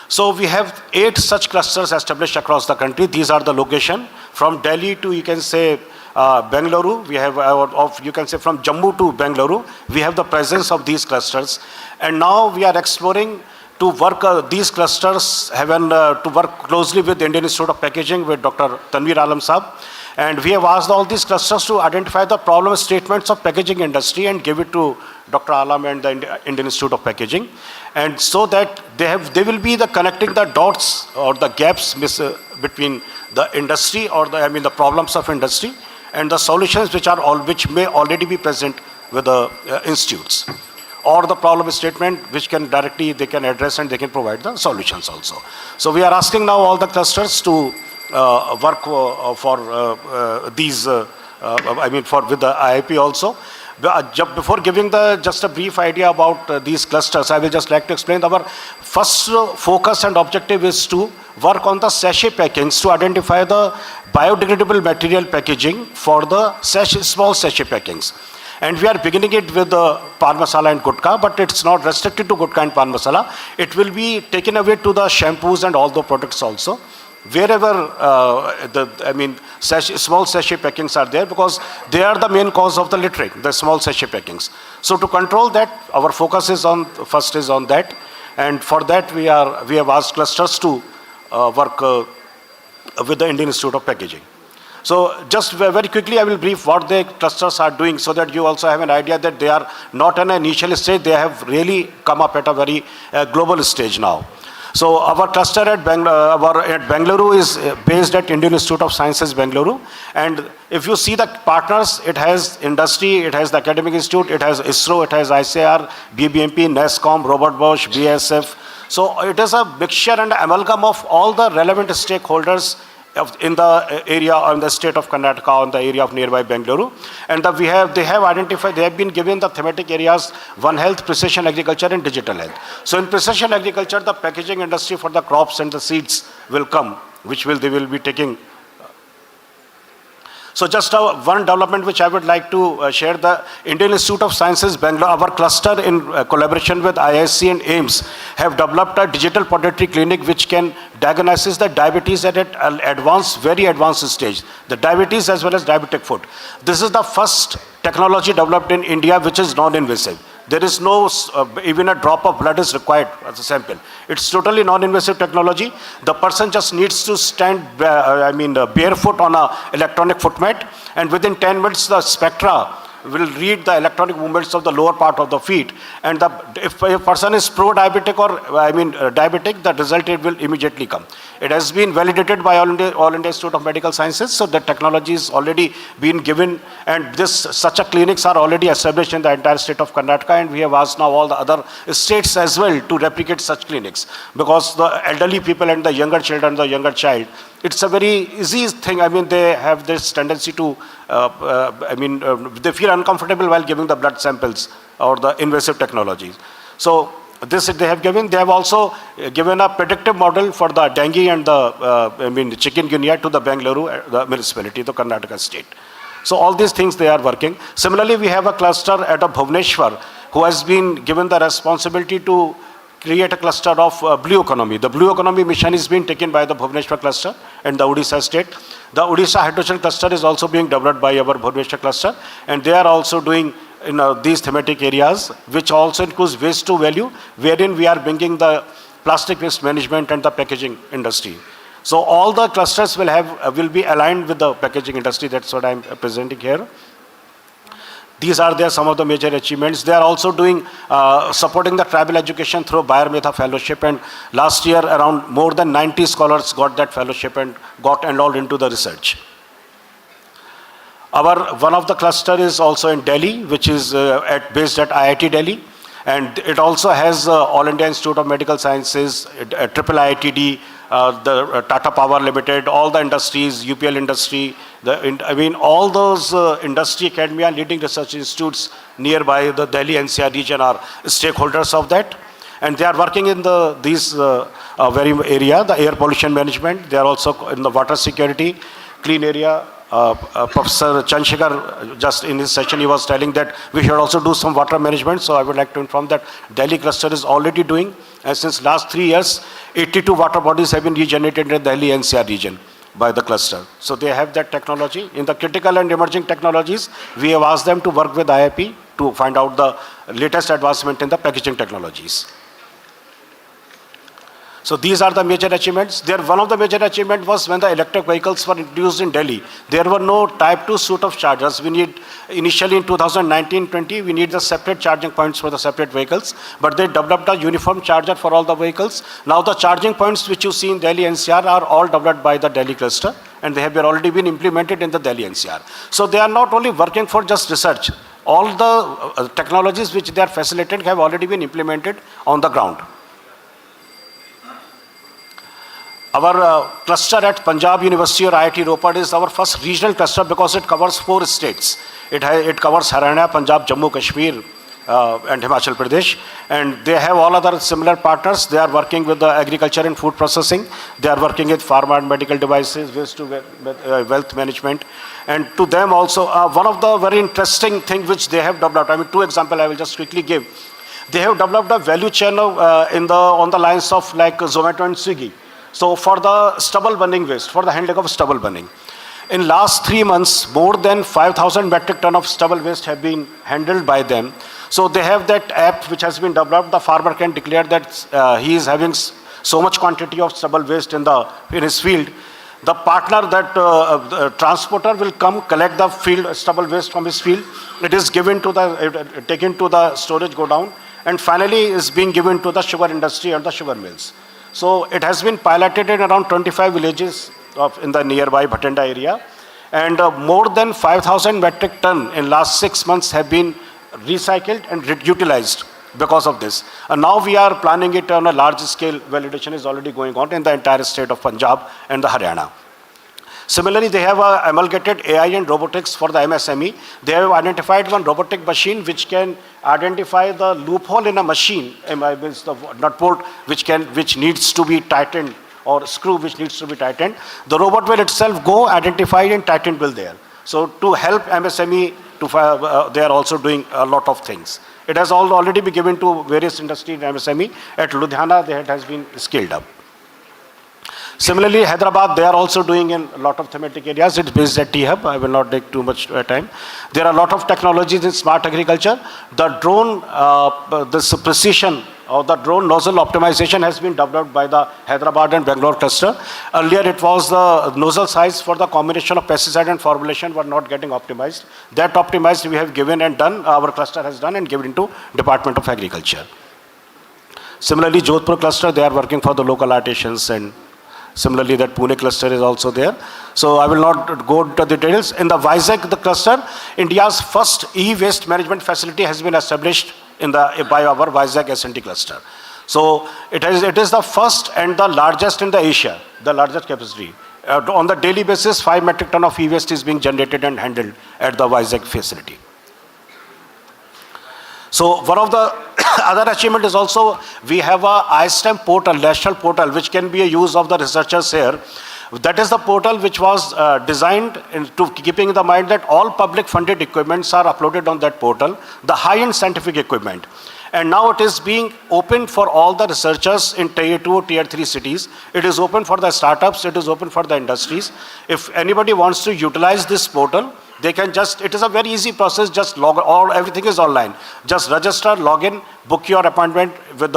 So we have 8 such clusters established across the country. These are the location. From Delhi to, you can say, Bengaluru, we have, you can say from Jammu to Bengaluru, we have the presence of these clusters. And now we are exploring to work these clusters, to work closely with the Indian Institute of Packaging, with Dr. Tanveer Alam Saab. And we have asked all these clusters to identify the problem statements of packaging industry and give it to Dr. Alam and the Indian Institute of Packaging. And so that they will be connecting the dots or the gaps between the industry or the problems of industry and the solutions which may already be present with the institutes, or the problem statement which they can address and they can provide the solutions also. So we are asking now all the clusters to work for these, with the IIP also. Before giving just a brief idea about these clusters, I will just like to explain our first focus and objective is to work on the sachet packings to identify the biodegradable material packaging for the small sachet packings. And we are beginning it with the pan masala and gutka, but it's not restricted to gutka and pan masala. It will be taken away to the shampoos and all the products also. Wherever small sachet packings are there, because they are the main cause of the littering, the small sachet packings. So to control that, our focus is on that, and for that we have asked clusters to work with the Indian Institute of Packaging. So just very quickly I will brief what the clusters are doing, so that you also have an idea that they are not an initial stage, they have really come up at a very global stage now. So our cluster at Bengaluru is based at Indian Institute of Sciences, Bengaluru. And if you see the partners, it has industry, it has the academic institute, it has ISRO, it has ICAR, BBMP, NESCOM, Robert Bosch, BASF. So it is a mixture and amalgam of all the relevant stakeholders in the area, in the state of Karnataka, in the area of nearby Bengaluru. And they have been given the thematic areas: One Health, Precision Agriculture and Digital Health. So in precision agriculture, the packaging industry for the crops and the seeds will come, they will be taking. So just one development which I would like to share, the Indian Institute of Sciences, Bangalore, our cluster in collaboration with IISc and AIMS have developed a digital podiatry clinic which can diagnose the diabetes at an very advanced stage, the diabetes as well as diabetic foot. This is the first technology developed in India which is non-invasive. There is no, even a drop of blood is required as a sample. It's totally non-invasive technology. The person just needs to stand, barefoot on an electronic foot mat, and within 10 minutes the spectra will read the electronic movements of the lower part of the feet. And if a person is pro-diabetic or diabetic, the result will immediately come. It has been validated by All India Institute of Medical Sciences, so the technology is already been given, and such a clinics are already established in the entire state of Karnataka, and we have asked now all the other states as well to replicate such clinics, because the elderly people and the younger children, the younger child, it's a very easy thing. They have this tendency to, they feel uncomfortable while giving the blood samples or the invasive technologies. So this they have given. They have also given a predictive model for the dengue and the chikungunya to the Bengaluru, the municipality, the Karnataka state. So all these things they are working. Similarly, we have a cluster at Bhubaneswar who has been given the responsibility to create a cluster of blue economy. The blue economy mission is being taken by the Bhubaneswar cluster and the Odisha state. The Odisha hydrogen cluster is also being developed by our Bhubaneswar cluster, and they are also doing these thematic areas, which also includes waste to value, wherein we are bringing the plastic waste management and the packaging industry. So all the clusters will be aligned with the packaging industry. That's what I'm presenting here. These are some of the major achievements. They are also doing, supporting the tribal education through Bayer Mehta Fellowship, and last year around more than 90 scholars got that fellowship and got enrolled into the research. One of the cluster is also in Delhi, which is based at IIT Delhi, and it also has All India Institute of Medical Sciences, IIITD, the Tata Power Limited, all the industries, UPL industry, all those industry academia leading research institutes nearby the Delhi NCR region are stakeholders of that. And they are working in these very area, the air pollution management. They are also in the water security, clean area. Professor Chandrasekhar, just in his session, he was telling that we should also do some water management. So I would like to inform that Delhi cluster is already doing, and since last 3 years, 82 water bodies have been regenerated in the Delhi NCR region by the cluster. So they have that technology. In the critical and emerging technologies, we have asked them to work with IIP to find out the latest advancement in the packaging technologies. So these are the major achievements. One of the major achievements was when the electric vehicles were introduced in Delhi. There were no type 2 suite of chargers. Initially in 2019-20, we need the separate charging points for the separate vehicles, but they developed a uniform charger for all the vehicles. Now the charging points which you see in Delhi NCR are all developed by the Delhi cluster, and they have already been implemented in the Delhi NCR. So they are not only working for just research, all the technologies which they are facilitating have already been implemented on the ground. Our cluster at Punjab University or IIT Ropar is our first regional cluster because it covers 4 states. It covers Haryana, Punjab, Jammu, Kashmir, and Himachal Pradesh. And they have all other similar partners. They are working with the agriculture and food processing. They are working with pharma and medical devices, waste to wealth management. And to them also, one of the very interesting things which they have developed, I mean, 2 examples I will just quickly give. They have developed a value chain on the lines of like Zomato and Swiggy. So for the stubble burning waste, for the handling of stubble burning. In last 3 months, more than 5,000 metric ton of stubble waste have been handled by them. So they have that app which has been developed. The farmer can declare that he is having so much quantity of stubble waste in his field. The partner, that transporter will come collect the field stubble waste from his field. It is given to taken to the storage godown, and finally is being given to the sugar industry and the sugar mills. So it has been piloted in around 25 villages in the nearby Bhatinda area, and more than 5,000 metric ton in last 6 months have been recycled and utilized because of this. And now we are planning it on a large scale. Validation is already going on in the entire state of Punjab and the Haryana. Similarly, they have amalgamated AI and robotics for the MSME. They have identified one robotic machine which can identify the loophole in a machine, means the nut bolt which needs to be tightened, or screw which needs to be tightened. The robot will itself go, identify and tighten will there. So to help MSME, they are also doing a lot of things. It has already been given to various industries in MSME. At Ludhiana, it has been scaled up. Similarly, Hyderabad, they are also doing in a lot of thematic areas. It's based at T-Hub. I will not take too much time. There are a lot of technologies in smart agriculture. The drone, this precision of the drone nozzle optimization has been developed by the Hyderabad and Bangalore cluster. Earlier, it was the nozzle size for the combination of pesticide and formulation were not getting optimized. That optimized we have given and done, our cluster has done and given into Department of Agriculture. Similarly, Jodhpur cluster, they are working for the local artisans, and similarly, that Pune cluster is also there. So I will not go into the details. In the Vizag, the cluster, India's first e-waste management facility has been established by our Vizag S&T cluster. So it is the first and the largest in the Asia, the largest capacity. On the daily basis, 5 metric ton of e-waste is being generated and handled at the Vizag facility. So one of the other achievement is also we have a ISPI portal, national portal, which can be a use of the researchers here. That is the portal which was designed to keeping in the mind that all public funded equipments are uploaded on that portal, the high-end scientific equipment. And now it is being opened for all the researchers in tier 2, tier 3 cities. It is open for the startups, it is open for the industries. If anybody wants to utilize this portal, they can just, it is a very easy process, just everything is online. Just register, log in, book your appointment with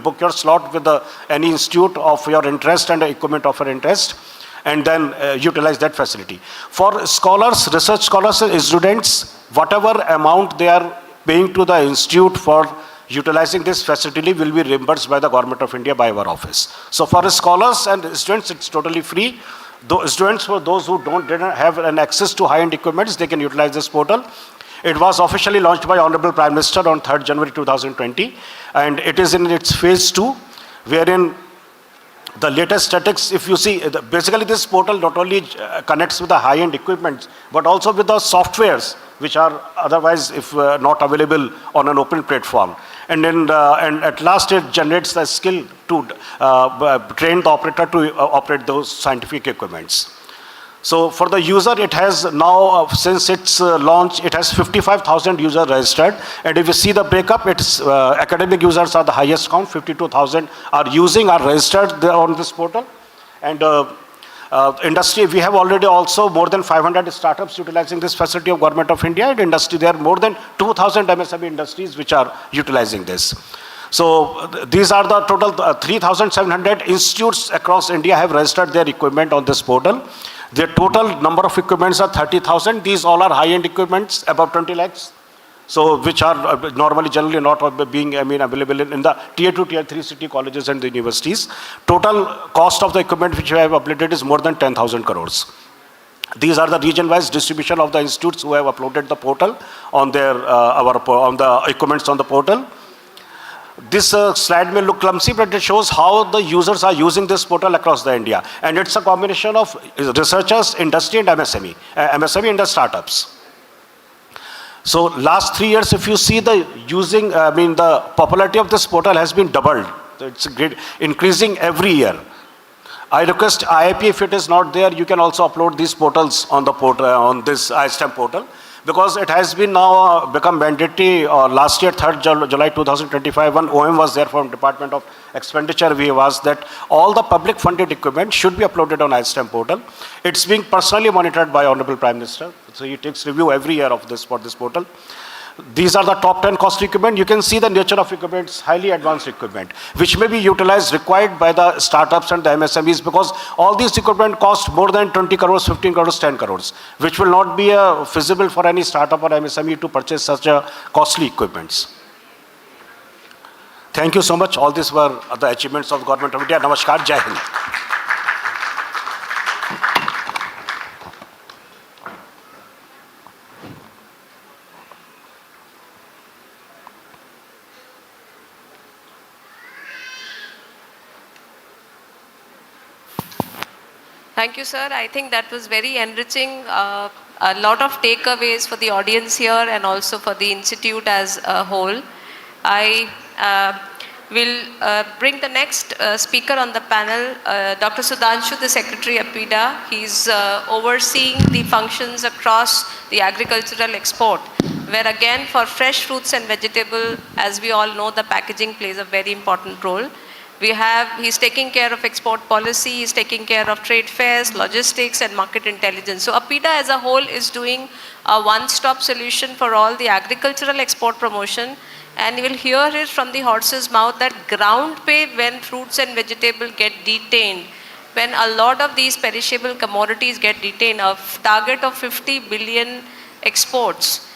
book your slot with any institute of your interest and equipment of your interest, and then utilize that facility. For scholars, research scholars and students, whatever amount they are paying to the institute for utilizing this facility will be reimbursed by the Government of India by our office. So for scholars and students, it's totally free. Students, for those who didn't have an access to high-end equipments, they can utilize this portal. It was officially launched by Honorable Prime Minister on 3rd January 2020, and it is in its phase 2, wherein the latest statistics, if you see, basically this portal not only connects with the high-end equipment, but also with the softwares which are otherwise not available on an open platform. And at last it generates the skill to train the operator to operate those scientific equipments. So for the user, it has now, since its launch, it has 55,000 users registered. And if you see the breakup, it's academic users are the highest count, 52,000 are registered on this portal. And industry, we have already also more than 500 startups utilizing this facility of Government of India. And industry, there are more than 2,000 MSME industries which are utilizing this. So these are the total 3,700 institutes across India have registered their equipment on this portal. The total number of equipments are 30,000. These all are high-end equipments, above 20 lakhs. So which are normally generally not being available in the tier 2, tier 3 city colleges and the universities. Total cost of the equipment which we have uploaded is more than 10,000 crores. These are the region-wise distribution of the institutes who have uploaded the portal on their on the equipments on the portal. This slide may look clumsy, but it shows how the users are using this portal across the India. And it's a combination of researchers, industry, and MSME and the startups. So last 3 years, if you see the the popularity of this portal has been doubled. It's great, increasing every year. I request IIP, if it is not there, you can also upload these portals on the portal, on this ISTEM portal, because it has been now become mandatory. Last year, 3rd July 2025, one OM was there from Department of Expenditure. We have asked that all the public funded equipment should be uploaded on ISTEM portal. It's being personally monitored by Honorable Prime Minister. So he takes review every year of this for this portal. These are the top 10 costly equipment. You can see the nature of equipment, it's highly advanced equipment, which may be utilized, required by the startups and the MSMEs, because all these equipment cost more than 20 crores, 15 crores, 10 crores, which will not be feasible for any startup or MSME to purchase such costly equipments. Thank you so much. All these were the achievements of the Government of India. Namaskar, Jai Hind. Thank you, sir. I think that was very enriching. A lot of takeaways for the audience here and also for the institute as a whole. I will bring the next speaker on the panel, Dr. Sudhanshu, the Secretary APIDA. He's overseeing the functions across the agricultural export, where again for fresh fruits and vegetables, as we all know, the packaging plays a very important role. He's taking care of export policy, he's taking care of trade fairs, logistics and market intelligence. So APIDA as a whole is doing a one-stop solution for all the agricultural export promotion. And you will hear it from the horse's mouth that ground pay when fruits and vegetables get detained, when a lot of these perishable commodities get detained, a target of 50 billion exports.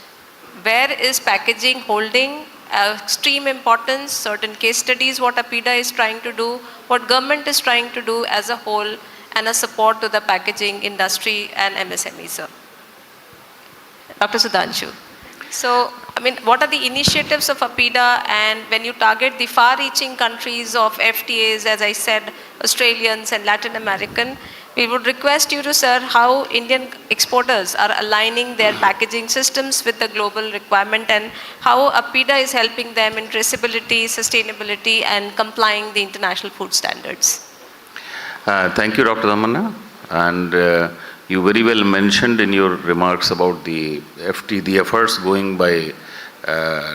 Where is packaging holding extreme importance? Certain case studies, what APIDA is trying to do, what government is trying to do as a whole, and a support to the packaging industry and MSME, sir. Dr. Sudhanshu. So, I mean, what are the initiatives of APIDA, and when you target the far-reaching countries of FTAs, as I said, Australians and Latin American, we would request you to, sir, how Indian exporters are aligning their packaging systems with the global requirement, and how APIDA is helping them in traceability, sustainability, and complying the international food standards. Thank you, Dr. Damana. And you very well mentioned in your remarks about the efforts going by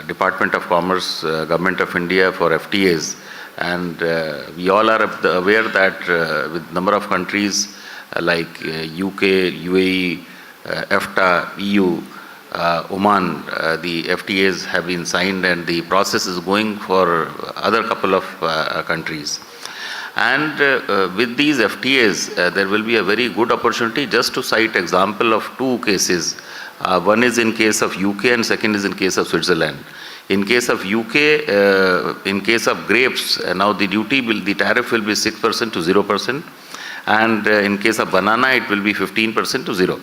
Department of Commerce, Government of India for FTAs. And we all are aware that with number of countries like UK, UAE, EFTA, EU, Oman, the FTAs have been signed and the process is going for other couple of countries. And with these FTAs, there will be a very good opportunity. Just to cite example of two cases. One is in case of UK and second is in case of Switzerland. In case of UK, in case of grapes, now the tariff will be 6% to 0%. And in case of banana, it will be 15% to 0%.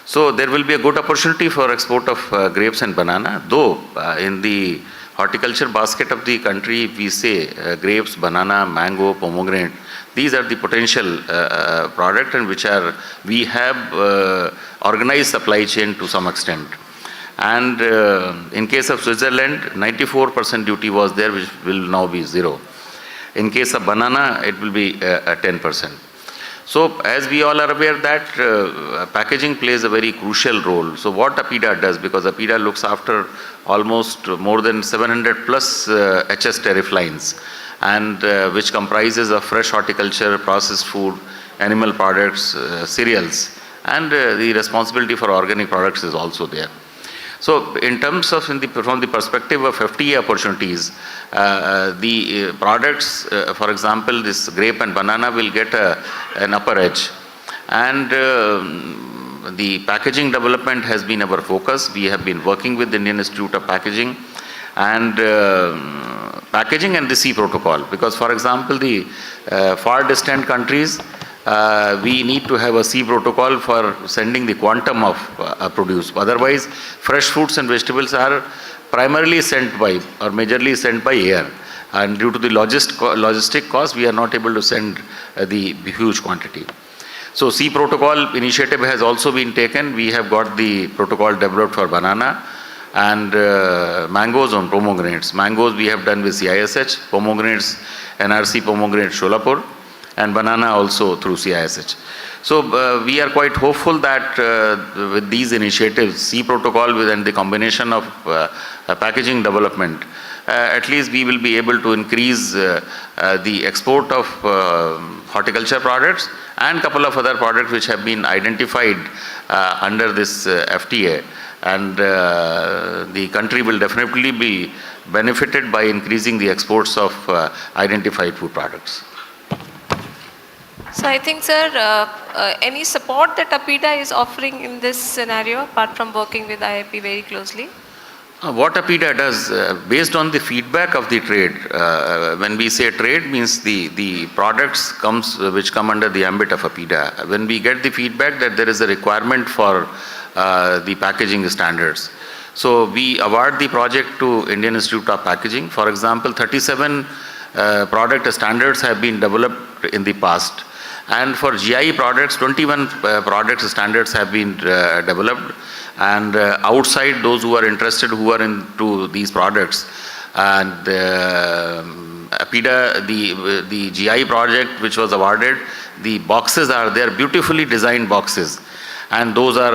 So there will be a good opportunity for export of grapes and banana, though in the horticulture basket of the country, we say grapes, banana, mango, pomegranate, these are the potential product and which we have organized supply chain to some extent. And in case of Switzerland, 94% duty was there, which will now be 0. In case of banana, it will be 10%. So as we all are aware that packaging plays a very crucial role. So what APIDA does, because APIDA looks after almost more than 700 plus HS tariff lines, and which comprises of fresh horticulture, processed food, animal products, cereals, and the responsibility for organic products is also there. So in terms of from the perspective of FTA opportunities, the products, for example, this grape and banana will get an upper edge. And the packaging development has been our focus. We have been working with the Indian Institute of Packaging and packaging and the C protocol. Because for example, the far distant countries, we need to have a C protocol for sending the quantum of produce. Otherwise, fresh fruits and vegetables are primarily sent by or majorly sent by air. And due to the logistic cost, we are not able to send the huge quantity. So C protocol initiative has also been taken. We have got the protocol developed for banana and mangoes on pomegranates. Mangoes we have done with CISH, pomegranates, NRC pomegranate Sholapur, and banana also through CISH. So we are quite hopeful that with these initiatives, C protocol and the combination of packaging development, at least we will be able to increase the export of horticulture products and couple of other products which have been identified under this FTA. And the country will definitely be benefited by increasing the exports of identified food products. So I think, sir, any support that APIDA is offering in this scenario, apart from working with IIP very closely? What APIDA does, based on the feedback of the trade, when we say trade means the products which come under the ambit of APIDA. When we get the feedback that there is a requirement for the packaging standards, so we award the project to Indian Institute of Packaging. For example, 37 product standards have been developed in the past. And for GI products, 21 product standards have been developed. And outside those who are interested, who are into these products, and APIDA, the GI project which was awarded, the boxes are there, beautifully designed boxes. And those are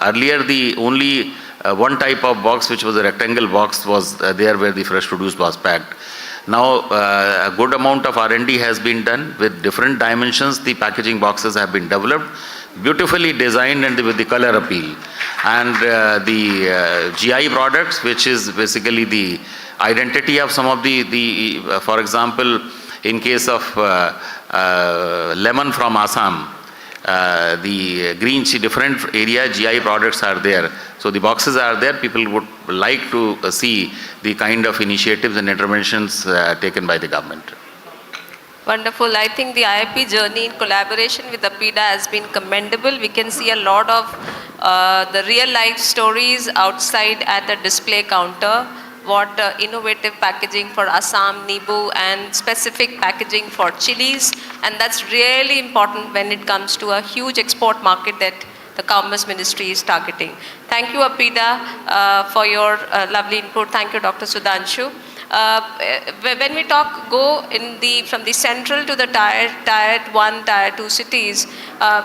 earlier the only one type of box which was a rectangle box was there where the fresh produce was packed. Now a good amount of R&D has been done with different dimensions. The packaging boxes have been developed, beautifully designed and with the color appeal. And the GI products, which is basically the identity of some of the for example, in case of lemon from Assam, the green different area GI products are there. So the boxes are there. People would like to see the kind of initiatives and interventions taken by the government. Wonderful. I think the IIP journey in collaboration with APIDA has been commendable. We can see a lot of the real life stories outside at the display counter. What innovative packaging for Assam, Nibu, and specific packaging for chilies. And that's really important when it comes to a huge export market that the Commerce Ministry is targeting. Thank you, APIDA, for your lovely input. Thank you, Dr. Sudhanshu. When we go from the central to the tier 1, tier 2 cities,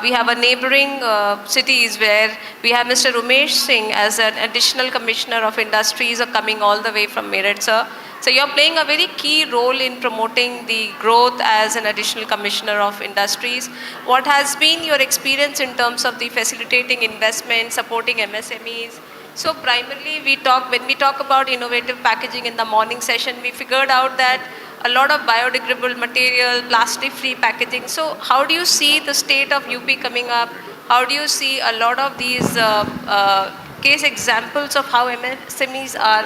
we have a neighboring cities where we have Mr. Umesh Singh as an additional commissioner of industries coming all the way from Meerut, sir. So you're playing a very key role in promoting the growth as an additional commissioner of industries. What has been your experience in terms of the facilitating investment, supporting MSMEs? So primarily when we talk about innovative packaging in the morning session, we figured out that a lot of biodegradable material, plastic-free packaging. So how do you see the state of UP coming up? How do you see a lot of these case examples of how MSMEs are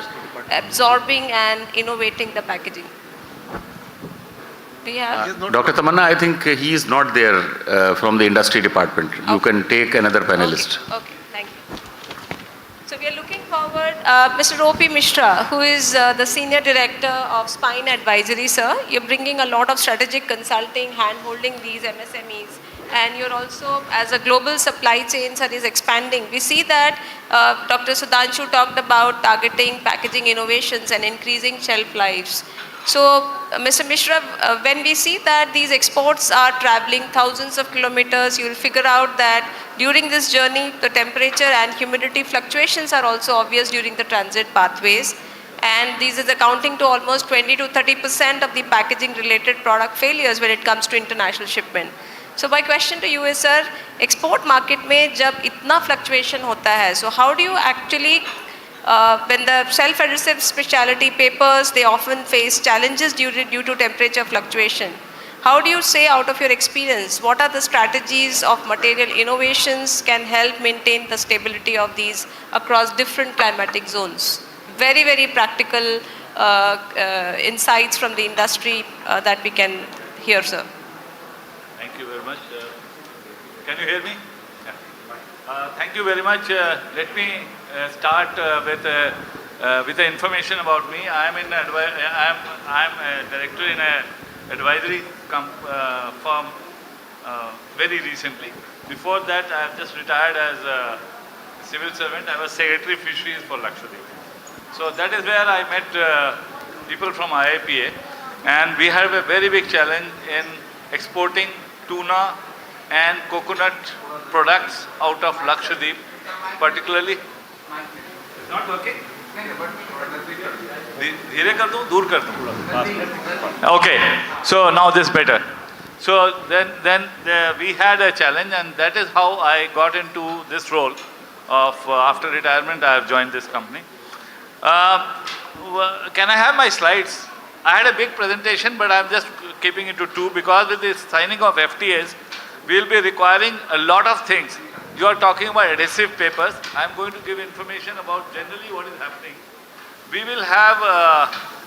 absorbing and innovating the packaging? We have Dr. Tamanna, I think he is not there from the industry department. Okay. You can take another panelist. Okay, thank you. So we are looking forward, Mr. O.P. Mishra, who is the Senior Director of Spine Advisory, sir. You're bringing a lot of strategic consulting, hand-holding these MSMEs. And you're also, as a global supply chain, sir, is expanding. We see that Dr. Sudhanshu talked about targeting packaging innovations and increasing shelf lives. So, Mr. Mishra, when we see that these exports are traveling thousands of kilometers, you will figure out that during this journey, the temperature and humidity fluctuations are also obvious during the transit pathways. And this is accounting to almost 20 to 30% of the packaging related product failures when it comes to international shipment. So my question to you is, sir, export market में जब इतना fluctuation होता है, so how do you actually, when the self-adhesive specialty papers, they often face challenges due to temperature fluctuation. How do you say, out of your experience, what are the strategies of material innovations can help maintain the stability of these across different climatic zones? Very, very practical insights from the industry that we can hear, sir. Thank you very much. Can you hear me? Yeah. Thank you very much. Let me start with the information about me. I'm a director in an advisory firm very recently. Before that, I have just retired as a civil servant. I was Secretary Fisheries for Lakshadweep. So that is where I met people from IIPA, and we have a very big challenge in exporting tuna and coconut products out of Lakshadweep, particularly. It's not working? धीरे कर दूं, दूर कर दूं. Okay, so now this is better. So then we had a challenge, and that is how I got into this role of after retirement. I have joined this company. Can I have my slides? I had a big presentation, but I'm just keeping it to 2 because with the signing of FTAs, we'll be requiring a lot of things. You are talking about adhesive papers. I'm going to give information about generally what is happening. We will have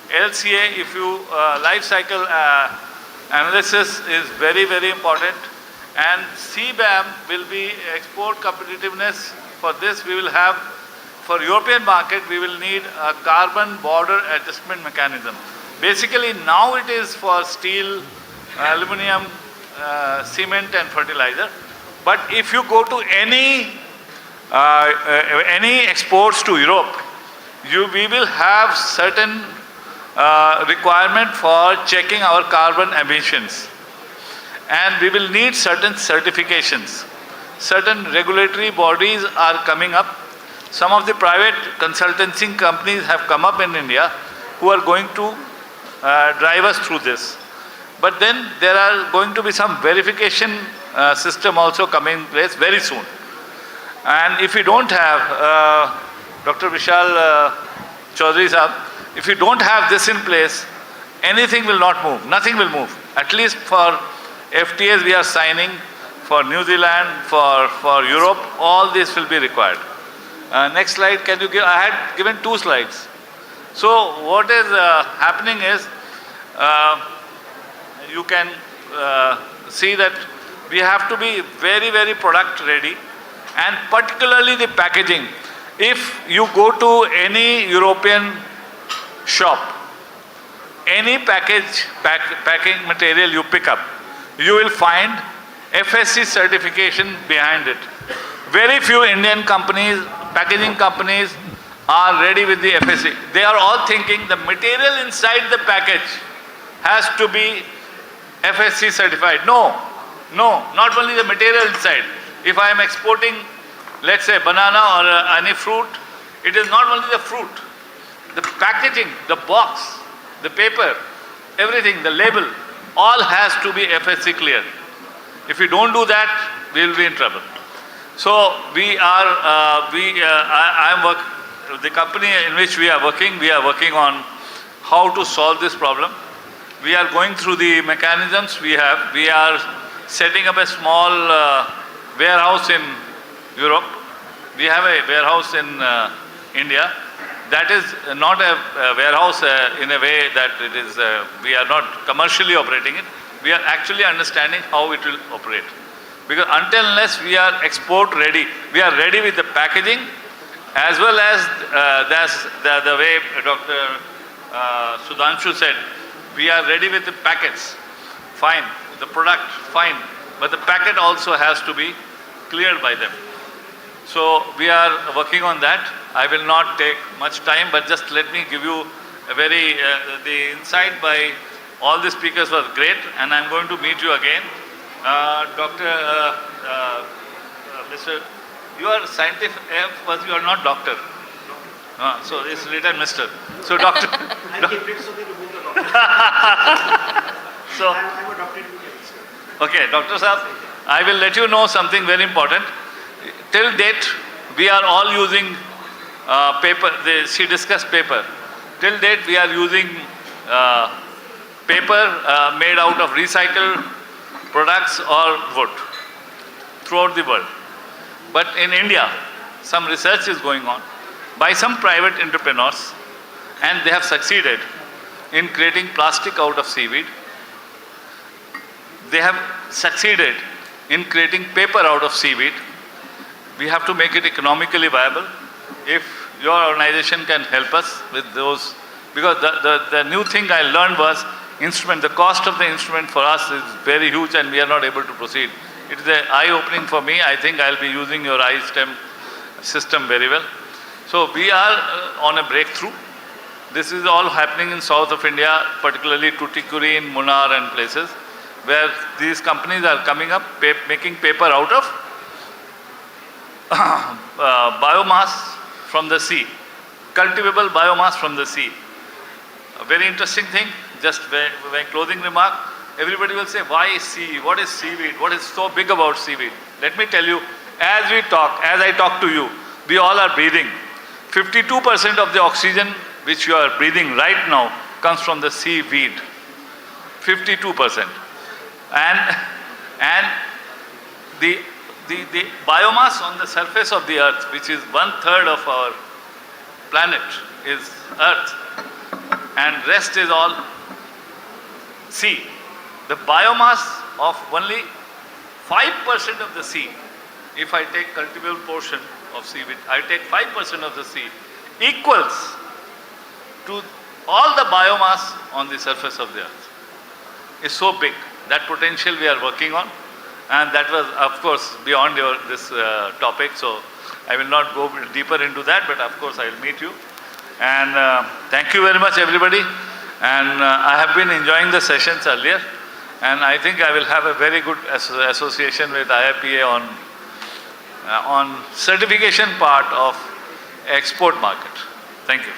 LCA, if you life cycle analysis is very, very important. And CBAM will be export competitiveness. For this, we will have, for European market, we will need a carbon border adjustment mechanism. Basically, now it is for steel, aluminum, cement and fertilizer. But if you go to any exports to Europe, we will have certain requirement for checking our carbon emissions. And we will need certain certifications. Certain regulatory bodies are coming up. Some of the private consultancy companies have come up in India who are going to drive us through this. But then there are going to be some verification system also coming in place very soon. And if you don't have, Dr. Vishal Chaudhary Sahab, if you don't have this in place, anything will not move, nothing will move. At least for FTAs we are signing, for New Zealand, for Europe, all this will be required. Next slide, can you give, I had given 2 slides. So what is happening is, you can see that we have to be very, very product ready, and particularly the packaging. If you go to any European shop, any packing material you pick up, you will find FSC certification behind it. Very few Indian companies, packaging companies are ready with the FSC. They are all thinking the material inside the package has to be FSC certified. No, not only the material inside. If I am exporting, let's say banana or any fruit, it is not only the fruit. The packaging, the box, the paper, everything, the label, all has to be FSC cleared. If we don't do that, we will be in trouble. So the company in which we are working on how to solve this problem. We are going through the mechanisms we have. We are setting up a small warehouse in Europe. We have a warehouse in India. That is not a warehouse in a way that it is, we are not commercially operating it. We are actually understanding how it will operate. Because until unless we are export ready, we are ready with the packaging as well as that's the way Dr. Sudhanshu said, we are ready with the packets, fine, the product, fine, but the packet also has to be cleared by them. So we are working on that. I will not take much time, but just let me give you a very, the insight by all the speakers was great, and I'm going to meet you again. Mr. You are scientific, but you are not doctor. So it's written Mr. So doctor. So, I'm a doctor. Okay, Dr. Saab, I will let you know something very important. Till date, we are all using paper. She discussed paper. Till date, we are using paper made out of recycled products or wood throughout the world. But in India, some research is going on by some private entrepreneurs, and they have succeeded in creating plastic out of seaweed. they have succeeded in creating paper out of seaweed. We have to make it economically viable. If your organization can help us with those, because the new thing I learned was instrument. The cost of the instrument for us is very huge and we are not able to proceed. It is an eye-opening for me. I think I'll be using your iSTEM system very well. So we are on a breakthrough. This is all happening in south of India, particularly Tuticorin, Munnar and places, where these companies are coming up, making paper out of biomass from the sea, cultivable biomass from the sea. A very interesting thing, just my closing remark, everybody will say, why sea? What is seaweed? What is so big about seaweed? Let me tell you, as we talk, as I talk to you, we all are breathing. 52% of the oxygen which you are breathing right now comes from the seaweed. 52%. And the biomass on the surface of the earth, which is 1/3 of our planet, is earth, and rest is all sea. The biomass of only 5% of the sea, if I take cultivable portion of seaweed, I take 5% of the sea, equals to all the biomass on the surface of the earth. It's so big. That potential we are working on, and that was, of course, beyond this topic, so I will not go deeper into that, but of course I will meet you. And thank you very much, everybody. And I have been enjoying the sessions earlier, and I think I will have a very good association with IIPA on certification part of export market. Thank you.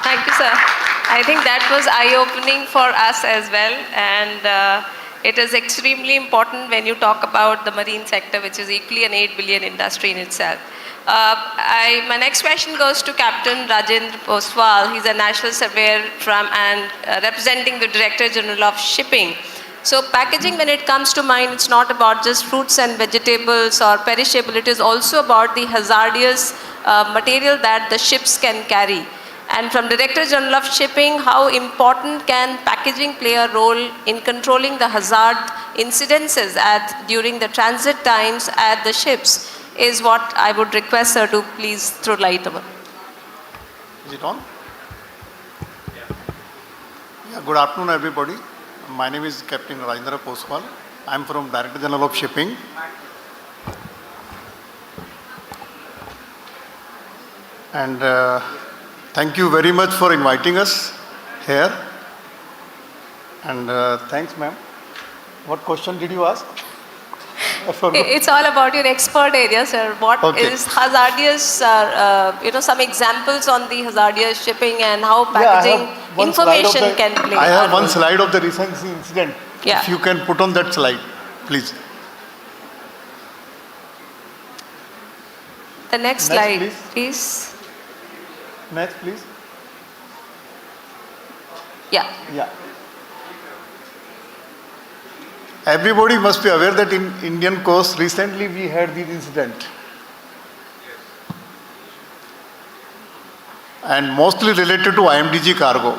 Thank you, sir. I think that was eye-opening for us as well, and it is extremely important when you talk about the marine sector, which is equally an 8 billion industry in itself. My next question goes to Captain Rajendra Poswal. He's a national surveyor and representing the Director General of Shipping. So packaging, when it comes to mind, it's not about just fruits and vegetables or perishable. It is also about the hazardous material that the ships can carry. And from Director General of Shipping, how important can packaging play a role in controlling the hazard incidences during the transit times at the ships is what I would request sir to please throw light on. Is it on? Yeah, good afternoon everybody. My name is Captain Rajendra Poswal. I am from Director General of Shipping. And thank you very much for inviting us here. And thanks, ma'am. What question did you ask? It's all about your expert area, sir. What is hazardous, some examples on the hazardous shipping and how packaging information can play. I have one slide of the recent incident. Yeah. If you can put on that slide, please. The next slide, please. Next, please. Yeah. Yeah. Everybody must be aware that in Indian coast recently we had this incident. And mostly related to IMDG cargo.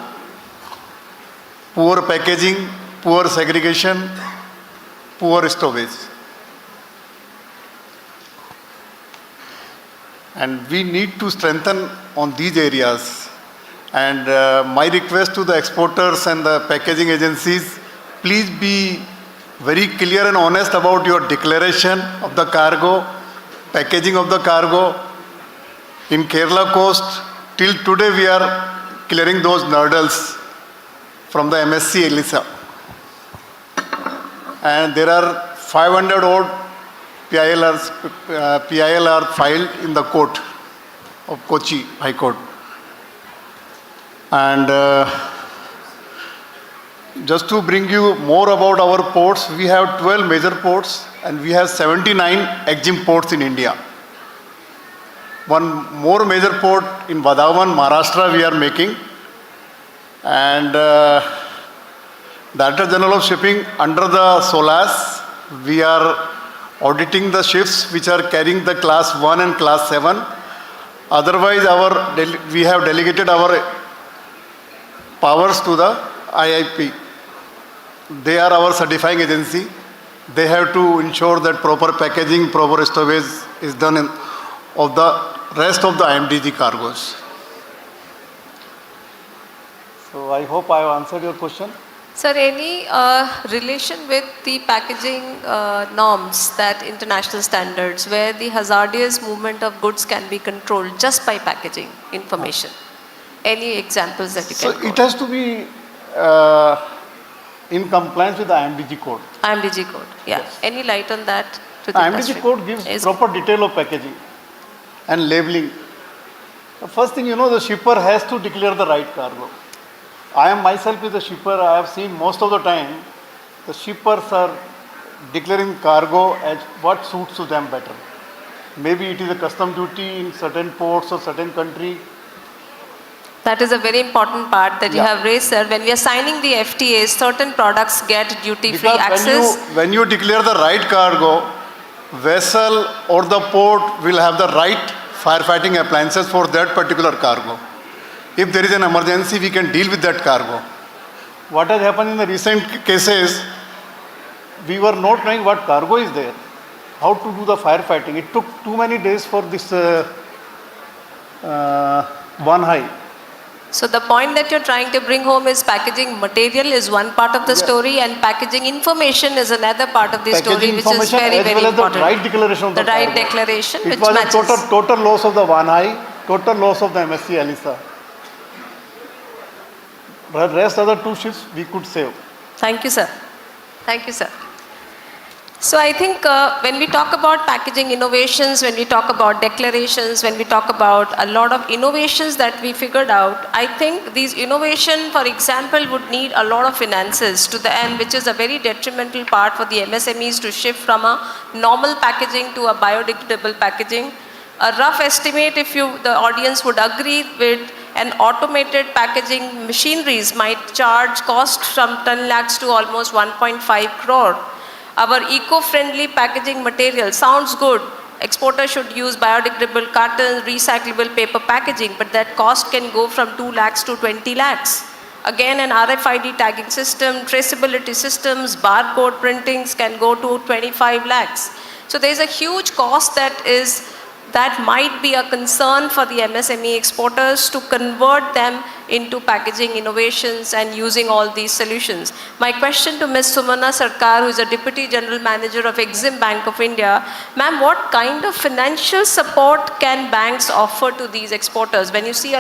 Poor packaging, poor segregation, poor stowage. And we need to strengthen on these areas. And my request to the exporters and the packaging agencies, please be very clear and honest about your declaration of the cargo, packaging of the cargo. In Kerala coast, till today we are clearing those nurdles from the MSC ELISA. And there are 500 odd PILR filed in the court of Kochi High Court. And just to bring you more about our ports, we have 12 major ports and we have 79 EXIM ports in India. One more major port in Vadhavan, Maharashtra we are making. And Director General of Shipping, under the SOLAS, we are auditing the ships which are carrying the class 1 and class 7. Otherwise, we have delegated our powers to the IIP. they are our certifying agency. They have to ensure that proper packaging, proper storage is done of the rest of the IMDG cargoes. So I hope I have answered your question. Sir, any relation with the packaging norms, that international standards, where the hazardous movement of goods can be controlled just by packaging information? Any examples that you can So it has to be in compliance with the IMDG code. IMDG code, yeah. Yes. Any light on that to the The industry? IMDG code gives proper detail of packaging and labeling. The first thing, the shipper has to declare the right cargo. I am myself is a shipper. I have seen most of the time the shippers are declaring cargo as what suits to them better. Maybe it is a custom duty in certain ports or certain country. That is a very important part that you have raised, sir. When we are signing the FTAs, certain products get duty-free access. When you declare the right cargo, vessel or the port will have the right firefighting appliances for that particular cargo. If there is an emergency, we can deal with that cargo. What has happened in the recent cases, we were not knowing what cargo is there, how to do the firefighting. It took too many days for this one high. So the point that you're trying to bring home is packaging material is one part of the story, and packaging information is another part of the story, which is very, very important. The right declaration of the right cargo. declaration, It which was matches. a total loss of the one high, total loss of the MSC Alisa. The rest of the two ships we could save. Thank you, sir. Thank you, sir. So I think when we talk about packaging innovations, when we talk about declarations, when we talk about a lot of innovations that we figured out, I think these innovation, for example, would need a lot of finances to the end, which is a very detrimental part for the MSMEs to shift from a normal packaging to a biodegradable packaging. A rough estimate, if the audience would agree with, an automated packaging machineries might cost from 10 lakhs to almost 1.5 crore. Our eco-friendly packaging material sounds good. Exporters should use biodegradable cartons, recyclable paper packaging, but that cost can go from 2 lakhs to 20 lakhs. Again, an RFID tagging system, traceability systems, barcode printings can go to 25 lakhs. So there's a huge cost that might be a concern for the MSME exporters to convert them into packaging innovations and using all these solutions. My question to Ms. Sumana Sarkar, who is a Deputy General Manager of Exim Bank of India, ma'am, what kind of financial support can banks offer to these exporters when you see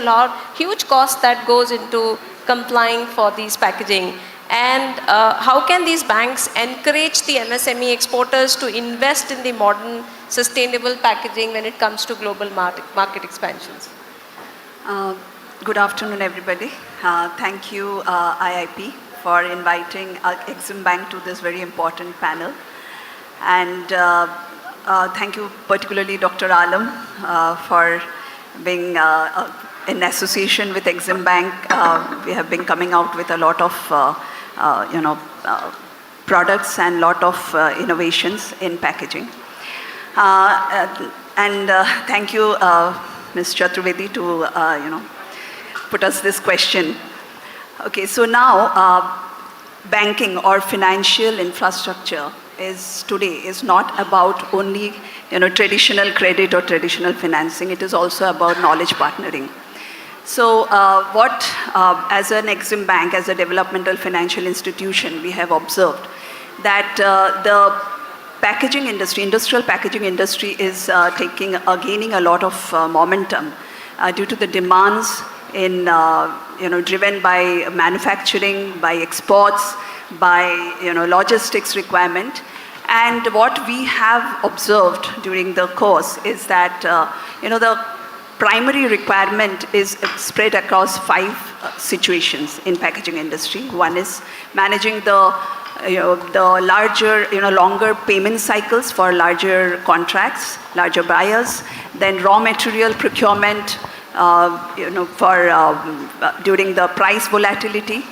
huge cost that goes into complying for these packaging? And how can these banks encourage the MSME exporters to invest in the modern sustainable packaging when it comes to global market expansions? Good afternoon, everybody. Thank you, IIP, for inviting Exim Bank to this very important panel. And thank you particularly Dr. Alam for being in association with Exim Bank. We have been coming out with a lot of products and lot of innovations in packaging. Thank you, Ms. Chaturvedi, to put us this question. Okay, so now banking or financial infrastructure today is not about only traditional credit or traditional financing. It is also about knowledge partnering. So as an Exim Bank, as a developmental financial institution, we have observed that the packaging industry, industrial packaging industry is gaining a lot of momentum due to the demands driven by manufacturing, by exports, by logistics requirement. And what we have observed during the course is that the primary requirement is spread across 5 situations in packaging industry. One is managing the larger, longer payment cycles for larger contracts, larger buyers. Then raw material procurement, during the price volatility.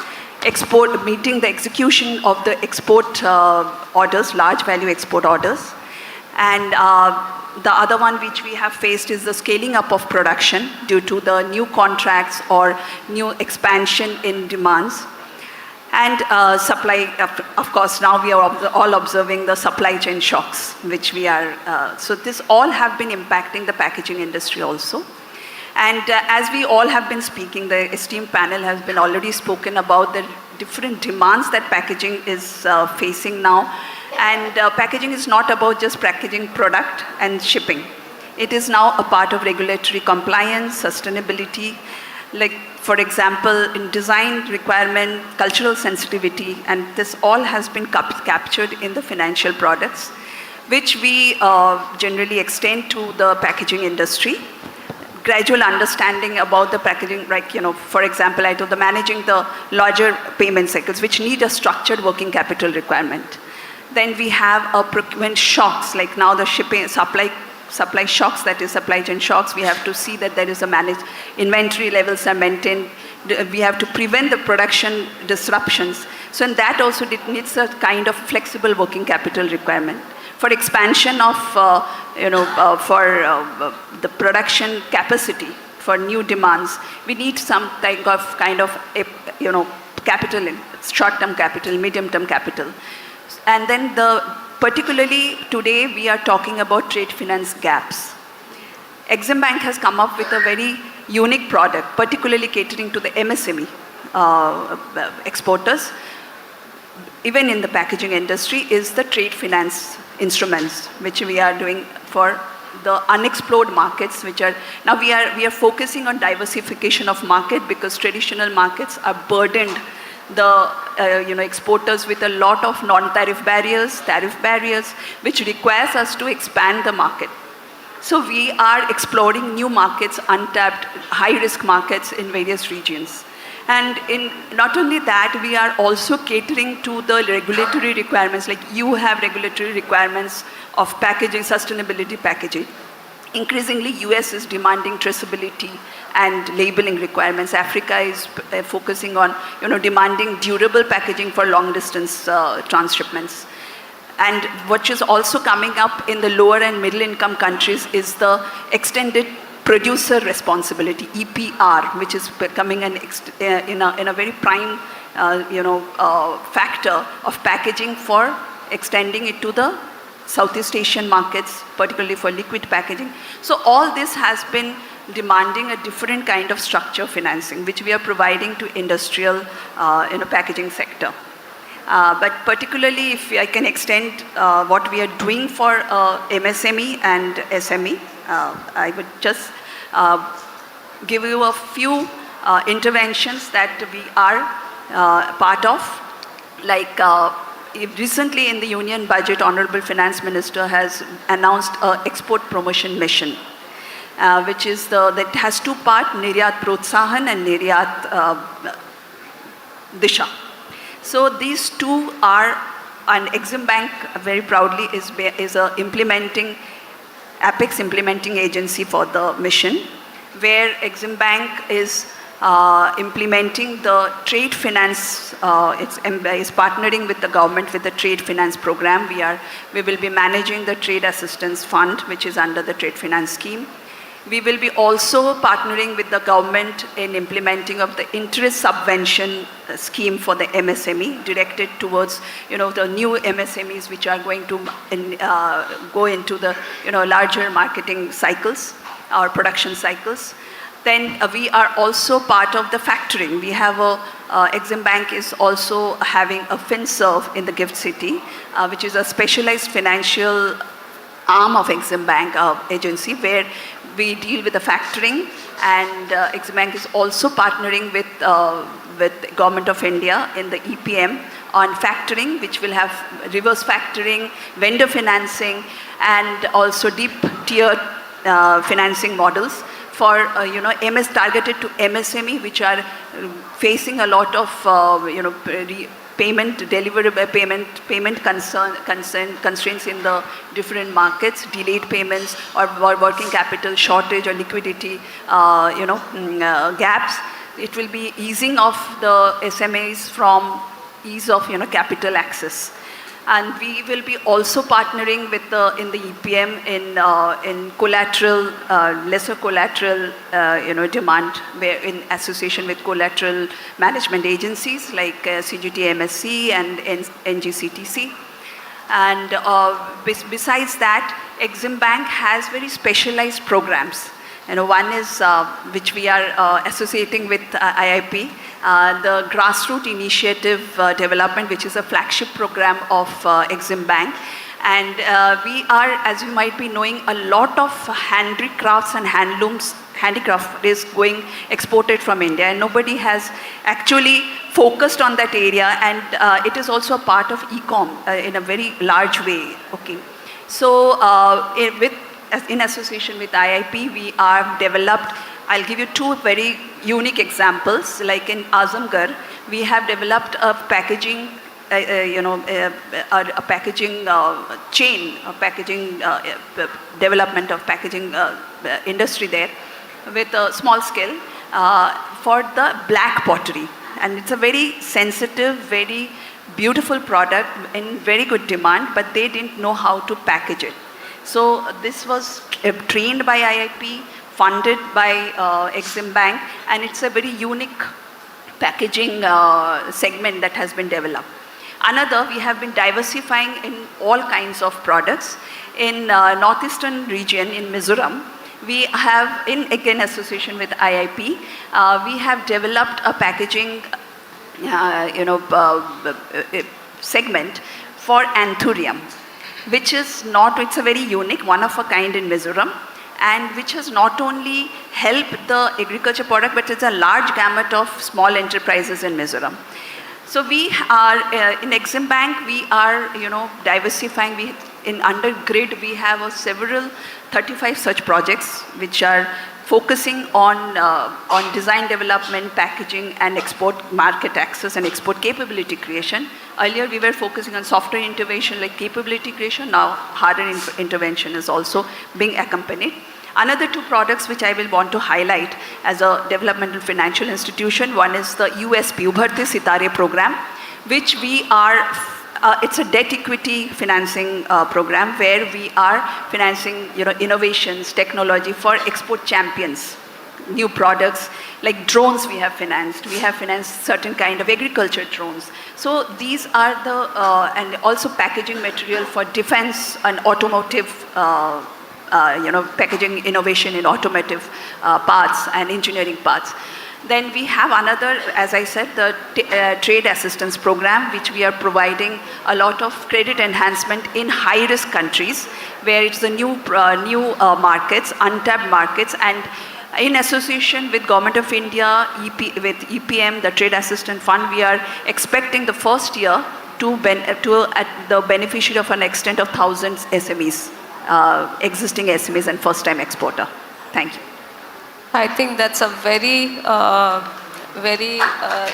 Meeting the execution of the export orders, large value export orders. And the other one which we have faced is the scaling up of production due to the new contracts or new expansion in demands. And supply, of course, now we are all observing the supply chain shocks, which we are, so this all have been impacting the packaging industry also. And as we all have been speaking, the esteemed panel has been already spoken about the different demands that packaging is facing now. And packaging is not about just packaging product and shipping. It is now a part of regulatory compliance, sustainability, like for example, in design requirement, cultural sensitivity, and this all has been captured in the financial products, which we generally extend to the packaging industry. Gradual understanding about the packaging, like, for example, I told the managing the larger payment cycles, which need a structured working capital requirement. Then we have a procurement shocks, like now the shipping, supply shocks, that is supply chain shocks. We have to see that there is a managed inventory levels are maintained. We have to prevent the production disruptions. So in that also it needs a kind of flexible working capital requirement. For expansion of, the production capacity for new demands, we need some kind of capital, short-term capital, medium-term capital. And then particularly today we are talking about trade finance gaps. Exim Bank has come up with a very unique product, particularly catering to the MSME exporters, even in the packaging industry, is the trade finance instruments, which we are doing for the unexplored markets, which are, now we are focusing on diversification of market, because traditional markets are burdened the exporters with a lot of non-tariff barriers, tariff barriers, which requires us to expand the market. So we are exploring new markets, untapped, high-risk markets in various regions. And in not only that, we are also catering to the regulatory requirements, like you have regulatory requirements of packaging, sustainability packaging. Increasingly, US is demanding traceability and labeling requirements. Africa is focusing on, demanding durable packaging for long-distance transshipments. And what is also coming up in the lower and middle-income countries is the extended producer responsibility, EPR, which is becoming in a very prime, factor of packaging for extending it to the Southeast Asian markets, particularly for liquid packaging. So all this has been demanding a different kind of structure financing, which we are providing to industrial packaging sector. But particularly if I can extend what we are doing for MSME and SME, I would just give you a few interventions that we are part of. Like recently in the Union Budget, Honorable Finance Minister has announced an export promotion mission, which is that has two parts, Niryat Protsahan and Niryat Disha. So these two are, and Exim Bank very proudly is a Apex implementing agency for the mission, where Exim Bank is implementing the trade finance, is partnering with the government with the trade finance program. We will be managing the trade assistance fund, which is under the trade finance scheme. We will be also partnering with the government in implementing of the interest subvention scheme for the MSME, directed towards, the new MSMEs which are going to go into the, larger marketing cycles or production cycles. Then we are also part of the factoring. We have Exim Bank is also having a FinServe in the Gift City, which is a specialized financial arm of Exim Bank agency, where we deal with the factoring, and Exim Bank is also partnering with Government of India in the EPM on factoring, which will have reverse factoring, vendor financing, and also deep tier financing models for targeted to MSME, which are facing a lot of payment constraints in the different markets, delayed payments or working capital shortage or liquidity gaps. It will be easing of the SMEs from ease of capital access. And we will be also partnering with in the EPM in collateral, lesser collateral, demand, where in association with collateral management agencies like CGT MSC and NGCTC. And besides that, Exim Bank has very specialized programs. One is which we are associating with IIP, the Grassroots Initiative Development, which is a flagship program of Exim Bank. And we are, as you might be knowing, a lot of handicrafts and handicraft is going exported from India, and nobody has actually focused on that area, and it is also a part of e-com in a very large way. Okay, so in association with IIP, we are developed, I'll give you two very unique examples. Like in Azamgarh, we have developed a packaging, a packaging chain, a packaging development of packaging industry there with a small scale for the black pottery. And it's a very sensitive, very beautiful product in very good demand, but they didn't know how to package it. So this was trained by IIP, funded by Exim Bank, and it's a very unique packaging segment that has been developed. Another, we have been diversifying in all kinds of products. In northeastern region, in Mizoram, we have, in again association with IIP, we have developed a packaging segment for anthurium, which is not, it's a very unique, one of a kind in Mizoram, and which has not only helped the agriculture product, but it's a large gamut of small enterprises in Mizoram. So we are, in Exim Bank, we are, diversifying. In under grid, we have several 35 such projects which are focusing on design development, packaging, and export market access and export capability creation. Earlier, we were focusing on software intervention like capability creation. Now, hardware intervention is also being accompanied. Another two products which I will want to highlight as a developmental financial institution, one is the ISPI Ubharte Sitare program, which we are, it's a debt equity financing program where we are financing innovations, technology for export champions, new products like drones we have financed. We have financed certain kind of agriculture drones. So these are the, and also packaging material for defense and automotive packaging innovation in automotive parts and engineering parts. Then we have another, as I said, the trade assistance program, which we are providing a lot of credit enhancement in high-risk countries, where it's the new markets, untapped markets, and in association with Government of India, with EPM, the Trade Assistance Fund, we are expecting the first year to the beneficiary of an extent of thousands SMEs, existing SMEs and first-time exporter. Thank you. I think that's a very, very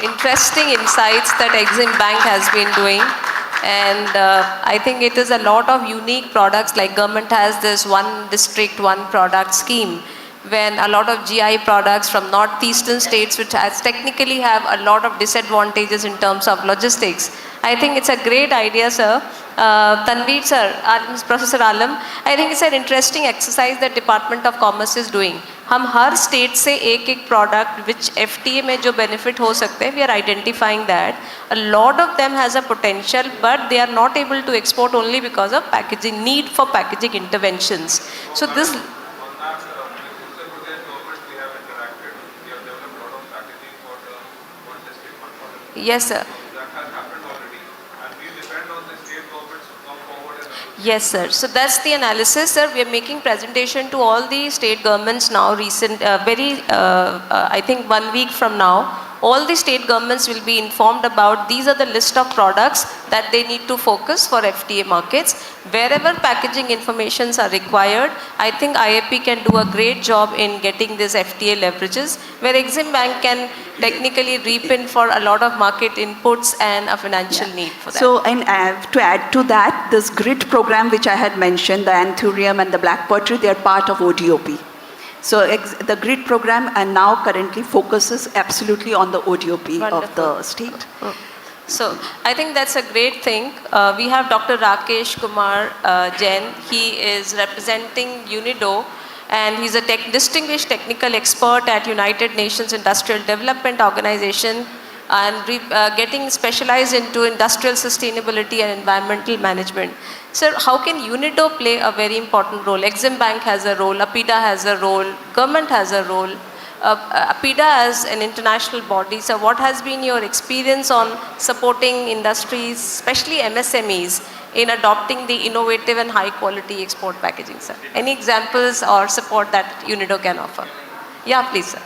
interesting insights that Exim Bank has been doing. And I think it is a lot of unique products, like government has this one district, one product scheme, when a lot of GI products from northeastern states, which has technically have a lot of disadvantages in terms of logistics. I think it's a great idea, sir. Tanveer sir, Professor Alam, I think it's an interesting exercise that Department of Commerce is doing. हम हर state से एक product which FTA में जो benefit हो सकते हैं, we are identifying that. A lot of them has a potential, but they are not able to export only because of packaging, need for packaging interventions. So this. Yes, sir. Yes, sir. So that's the analysis, sir. We are making presentation to all the state governments now, I think 1 week from now. All the state governments will be informed about these are the list of products that they need to focus for FTA markets. Wherever packaging informations are required, I think IIP can do a great job in getting this FTA leverages, where Exim Bank can technically reap in for a lot of market inputs and a financial need for that. So, and to add to that, this GRID program which I had mentioned, the anthurium and the black pottery, they are part of ODOP. So the GRID program and now currently focuses absolutely on the ODOP of the state. So I think that's a great thing. We have Dr. Rakesh Kumar Jain. He is representing UNIDO, and he's a distinguished technical expert at United Nations Industrial Development Organization, and getting specialized into industrial sustainability and environmental management. Sir, how can UNIDO play a very important role? Exim Bank has a role, APIDA has a role, government has a role. APIDA as an international body, so what has been your experience on supporting industries, especially MSMEs, in adopting the innovative and high quality export packaging, sir? Any examples or support that UNIDO can offer? Yeah, please, sir.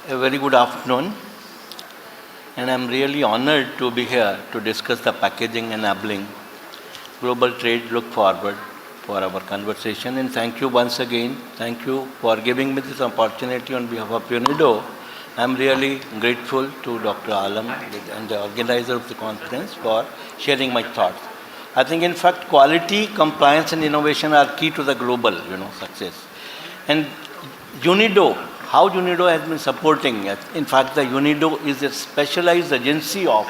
A very good afternoon, and I'm really honored to be here to discuss the packaging enabling global trade. Look forward for our conversation, and thank you once again. Thank you for giving me this opportunity on behalf of UNIDO. I'm really grateful to Dr. Alam and the organizer of the conference for sharing my thoughts. I think, in fact, quality, compliance, and innovation are key to the global, success. And UNIDO, how UNIDO has been supporting it. In fact, the UNIDO is a specialized agency of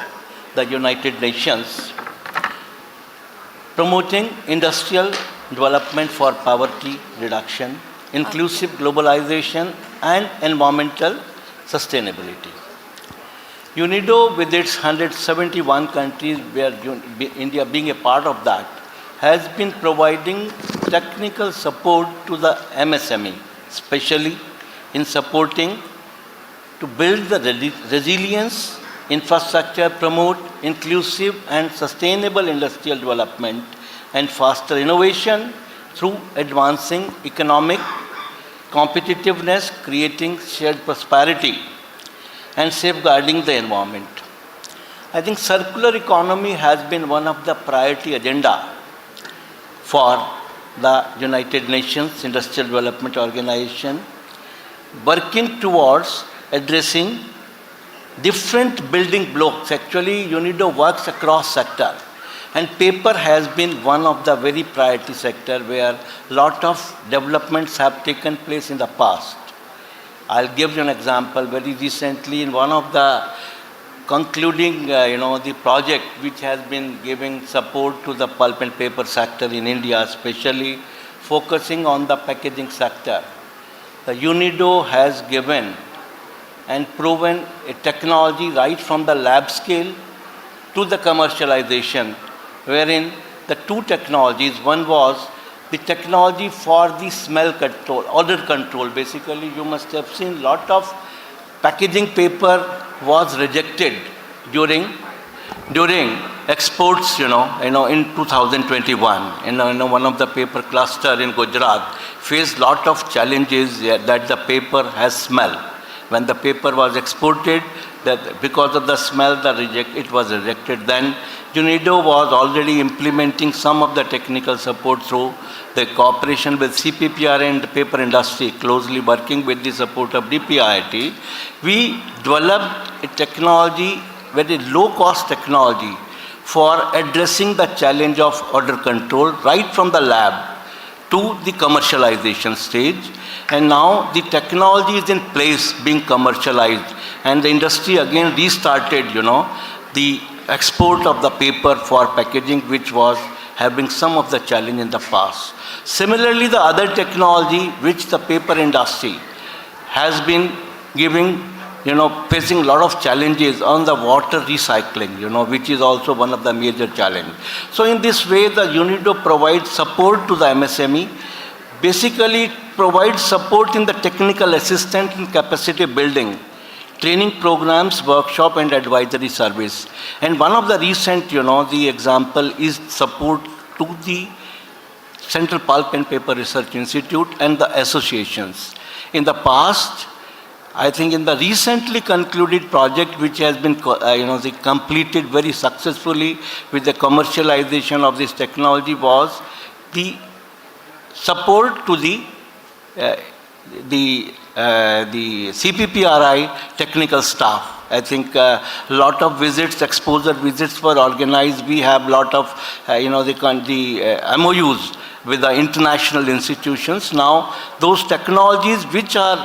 the United Nations promoting industrial development for poverty reduction, inclusive globalization, and environmental sustainability. UNIDO, with its 171 countries, where India being a part of that, has been providing technical support to the MSME, especially in supporting to build the resilience, infrastructure, promote inclusive and sustainable industrial development, and foster innovation through advancing economic competitiveness, creating shared prosperity, and safeguarding the environment. I think circular economy has been one of the priority agenda for the United Nations Industrial Development Organization, working towards addressing different building blocks. Actually, UNIDO works across sector, and paper has been one of the very priority sector where lot of developments have taken place in the past. I'll give you an example. Very recently, in one of the concluding, the project which has been giving support to the pulp and paper sector in India, especially focusing on the packaging sector. The UNIDO has given and proven a technology right from the lab scale to the commercialization, wherein the two technologies, one was the technology for the smell control, odor control. Basically, you must have seen lot of packaging paper was rejected during exports, in 2021. One of the paper cluster in Gujarat faced lot of challenges that the paper has smell. When the paper was exported, that because of the smell, it was rejected. Then UNIDO was already implementing some of the technical support through the cooperation with CPPR and the paper industry, closely working with the support of DPIIT. We developed a technology, very low-cost technology, for addressing the challenge of odor control right from the lab to the commercialization stage. And now the technology is in place being commercialized, and the industry again restarted, the export of the paper for packaging, which was having some of the challenge in the past. Similarly, the other technology which the paper industry has been giving, facing a lot of challenges on the water recycling, which is also one of the major challenges. So in this way, the UNIDO provides support to the MSME, basically provides support in the technical assistance and capacity building, training programs, workshop, and advisory service. And one of the recent, the example is support to the Central Pulp and Paper Research Institute and the associations. In the past, I think in the recently concluded project, which has been completed very successfully with the commercialization of this technology, was the support to the CPPRI technical staff. I think a lot of visits, exposure visits were organized. We have lot of, the MOUs with the international institutions. Now, those technologies which are,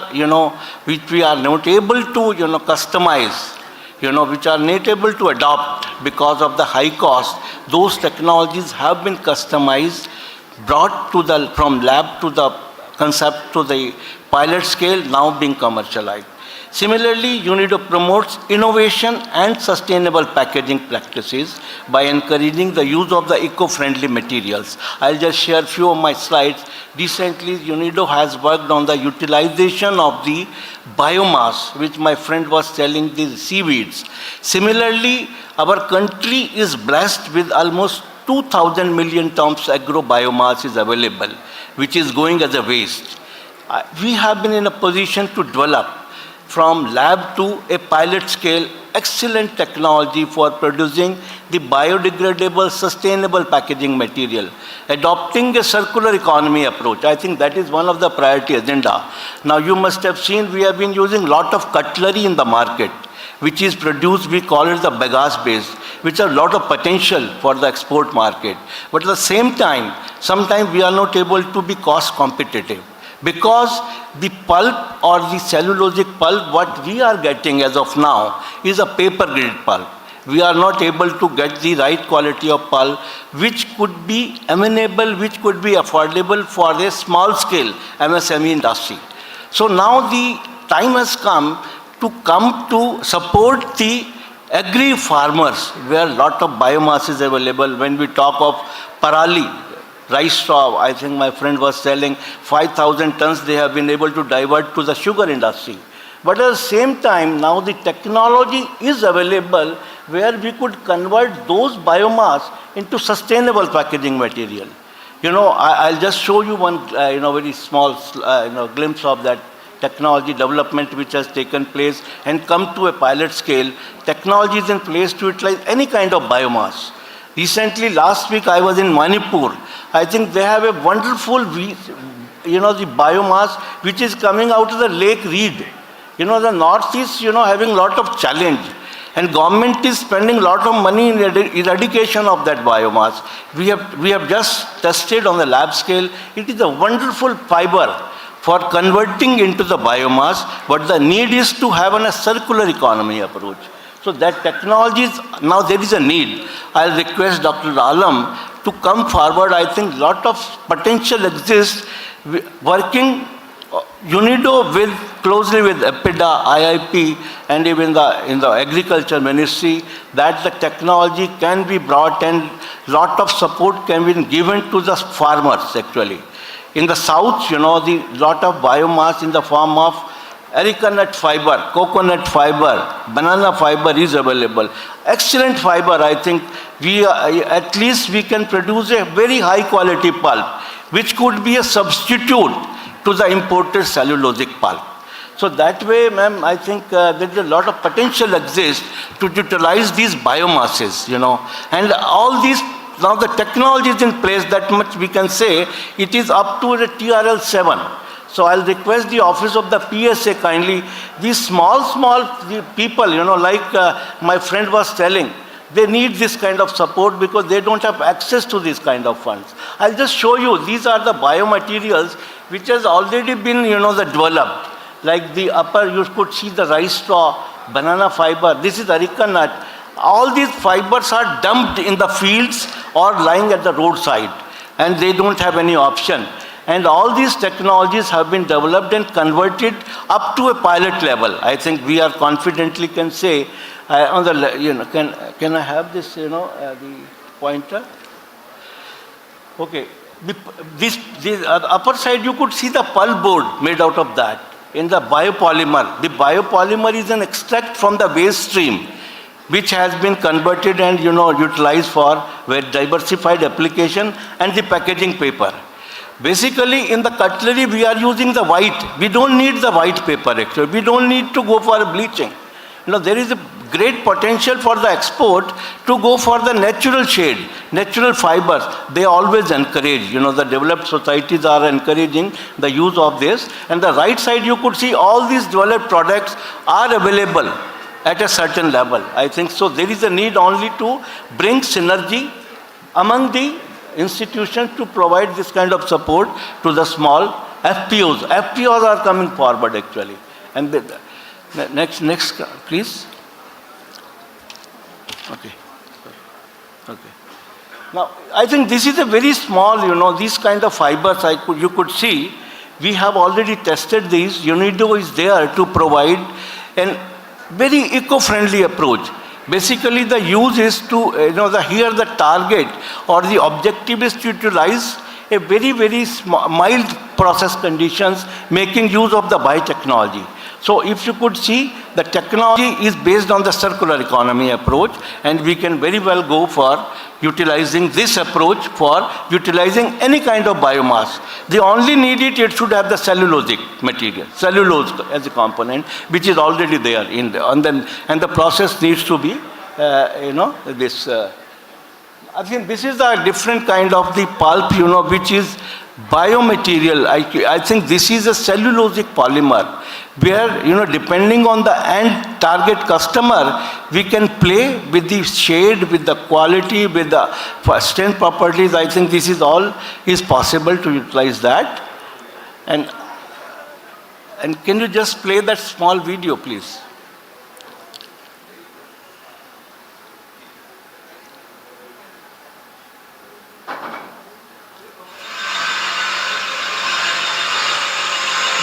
which we are not able to, customize, which are not able to adopt because of the high cost, those technologies have been customized, brought to the, from lab to the concept to the pilot scale, now being commercialized. Similarly, UNIDO promotes innovation and sustainable packaging practices by encouraging the use of the eco-friendly materials. I'll just share a few of my slides. Recently, UNIDO has worked on the utilization of the biomass, which my friend was telling, the seaweeds. Similarly, our country is blessed with almost 2,000 million tons agro biomass is available, which is going as a waste. We have been in a position to develop from lab to a pilot scale excellent technology for producing the biodegradable sustainable packaging material, adopting a circular economy approach. I think that is one of the priority agenda. Now you must have seen we have been using lot of cutlery in the market, which is produced, we call it the bagasse based, which have a lot of potential for the export market. But at the same time, sometimes we are not able to be cost competitive, because the pulp or the cellulosic pulp, what we are getting as of now is a paper grade pulp. We are not able to get the right quality of pulp, which could be amenable, which could be affordable for a small scale MSME industry. So now the time has come to support the agri farmers, where a lot of biomass is available. When we talk of parali, rice straw, I think my friend was telling 5,000 tons they have been able to divert to the sugar industry. But at the same time, now the technology is available where we could convert those biomass into sustainable packaging material. I'll just show you one, very small, glimpse of that technology development which has taken place and come to a pilot scale. Technology is in place to utilize any kind of biomass. Recently, last week, I was in Manipur. I think they have a wonderful, the biomass which is coming out of the Lake Reed. The Northeast, having a lot of challenge. And government is spending a lot of money in eradication of that biomass. We have just tested on the lab scale. It is a wonderful fiber for converting into the biomass, but the need is to have a circular economy approach. So that technologies, now there is a need. I'll request Dr. Alam to come forward. I think a lot of potential exists working UNIDO closely with EPIDA, IIP, and even in the agriculture ministry, that the technology can be brought and lot of support can be given to the farmers actually. In the south, the lot of biomass in the form of areca nut fiber, coconut fiber, banana fiber is available. Excellent fiber, I think. At least we can produce a very high quality pulp, which could be a substitute to the imported cellulosic pulp. So that way, ma'am, I think there is a lot of potential exists to utilize these biomasses, And all these, now the technology is in place, that much we can say, it is up to the TRL 7. So I'll request the office of the PSA kindly, these small people, like my friend was telling, they need this kind of support because they don't have access to this kind of funds. I'll just show you, these are the biomaterials which has already been, developed. Like the upper, you could see the rice straw, banana fiber, this is areca nut. All these fibers are dumped in the fields or lying at the roadside, and they don't have any option. And all these technologies have been developed and converted up to a pilot level. I think we are confidently can say, on the, can I have this, the pointer? Okay. This upper side, you could see the pulp board made out of that. In the biopolymer, the biopolymer is an extract from the waste stream, which has been converted and utilized for very diversified application and the packaging paper. Basically, in the cutlery, we are using the white. We don't need the white paper actually. We don't need to go for bleaching. There is a great potential for the export to go for the natural shade, natural fibers. They always encourage, the developed societies are encouraging the use of this. And the right side, you could see all these developed products are available at a certain level. I think so. There is a need only to bring synergy among the institutions to provide this kind of support to the small FPOs. FPOs are coming forward actually. And next, please. Okay. Okay. Now, I think this is a very small, these kind of fibers you could see. We have already tested these. UNIDO is there to provide a very eco-friendly approach. Basically, the use is to, here the target or the objective is to utilize a very, very mild process conditions, making use of the biotechnology. So if you could see, the technology is based on the circular economy approach, and we can very well go for utilizing this approach for utilizing any kind of biomass. The only need it should have the cellulosic material, cellulose as a component, which is already there and the process needs to be, I think this is a different kind of the pulp, which is biomaterial. I think this is a cellulosic polymer where, depending on the end target customer, we can play with the shade, with the quality, with the strength properties. I think this is all is possible to utilize that. And can you just play that small video, please?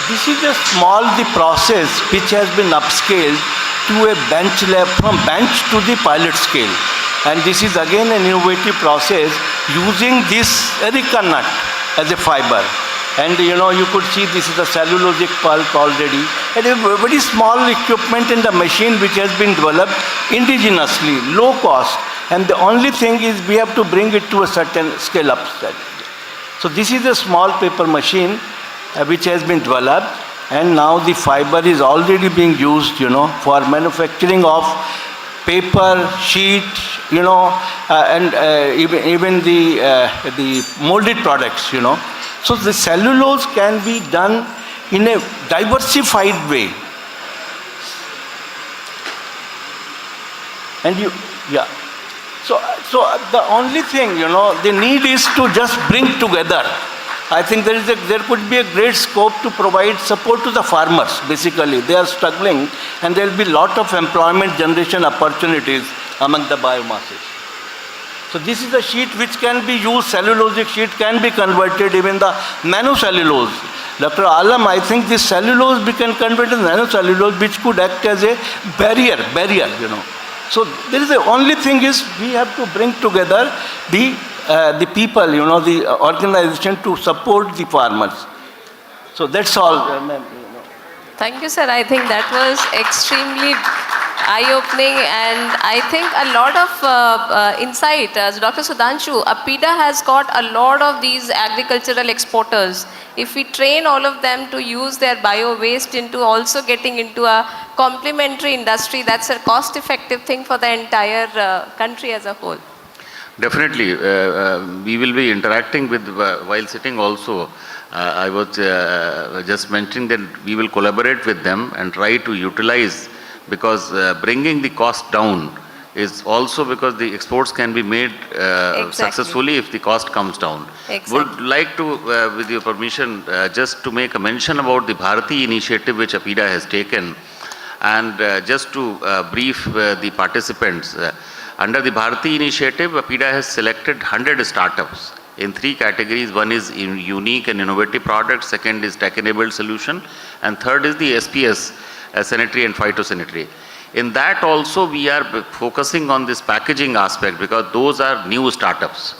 This is a small process which has been upscaled to a bench lab, from bench to the pilot scale. And this is again an innovative process using this erica nut as a fiber. And you could see this is a cellulosic pulp already. And a very small equipment in the machine which has been developed indigenously, low cost. And the only thing is we have to bring it to a certain scale up. So this is a small paper machine which has been developed, and now the fiber is already being used, for manufacturing of paper, sheet, and even the molded products, So the cellulose can be done in a diversified way. And So the only thing, the need is to just bring together. I think there could be a great scope to provide support to the farmers, basically. They are struggling, and there will be a lot of employment generation opportunities among the biomasses. So this is a sheet which can be used, cellulosic sheet can be converted, even the nanocellulose. Dr. Alam, I think this cellulose we can convert to nanocellulose, which could act as a barrier, So there is the only thing is we have to bring together the people, the organization to support the farmers. So that's all. Thank you, sir. I think that was extremely eye-opening, and I think a lot of insight. Dr. Sudhanshu, APIDA has got a lot of these agricultural exporters. If we train all of them to use their bio-waste into also getting into a complementary industry, that's a cost-effective thing for the entire country as a whole. Definitely. We will be interacting with, while sitting also, I was just mentioning that we will collaborate with them and try to utilize, because bringing the cost down is also because the exports can be made successfully if the cost comes down. Exactly. Would like to, with your permission, just to make a mention about the Bharati initiative which APIDA has taken, and just to brief the participants. Under the Bharati initiative, APIDA has selected 100 startups in 3 categories. One is unique and innovative products, second is tech-enabled solution, and third is the SPS, sanitary and phytosanitary. In that also we are focusing on this packaging aspect, because those are new startups.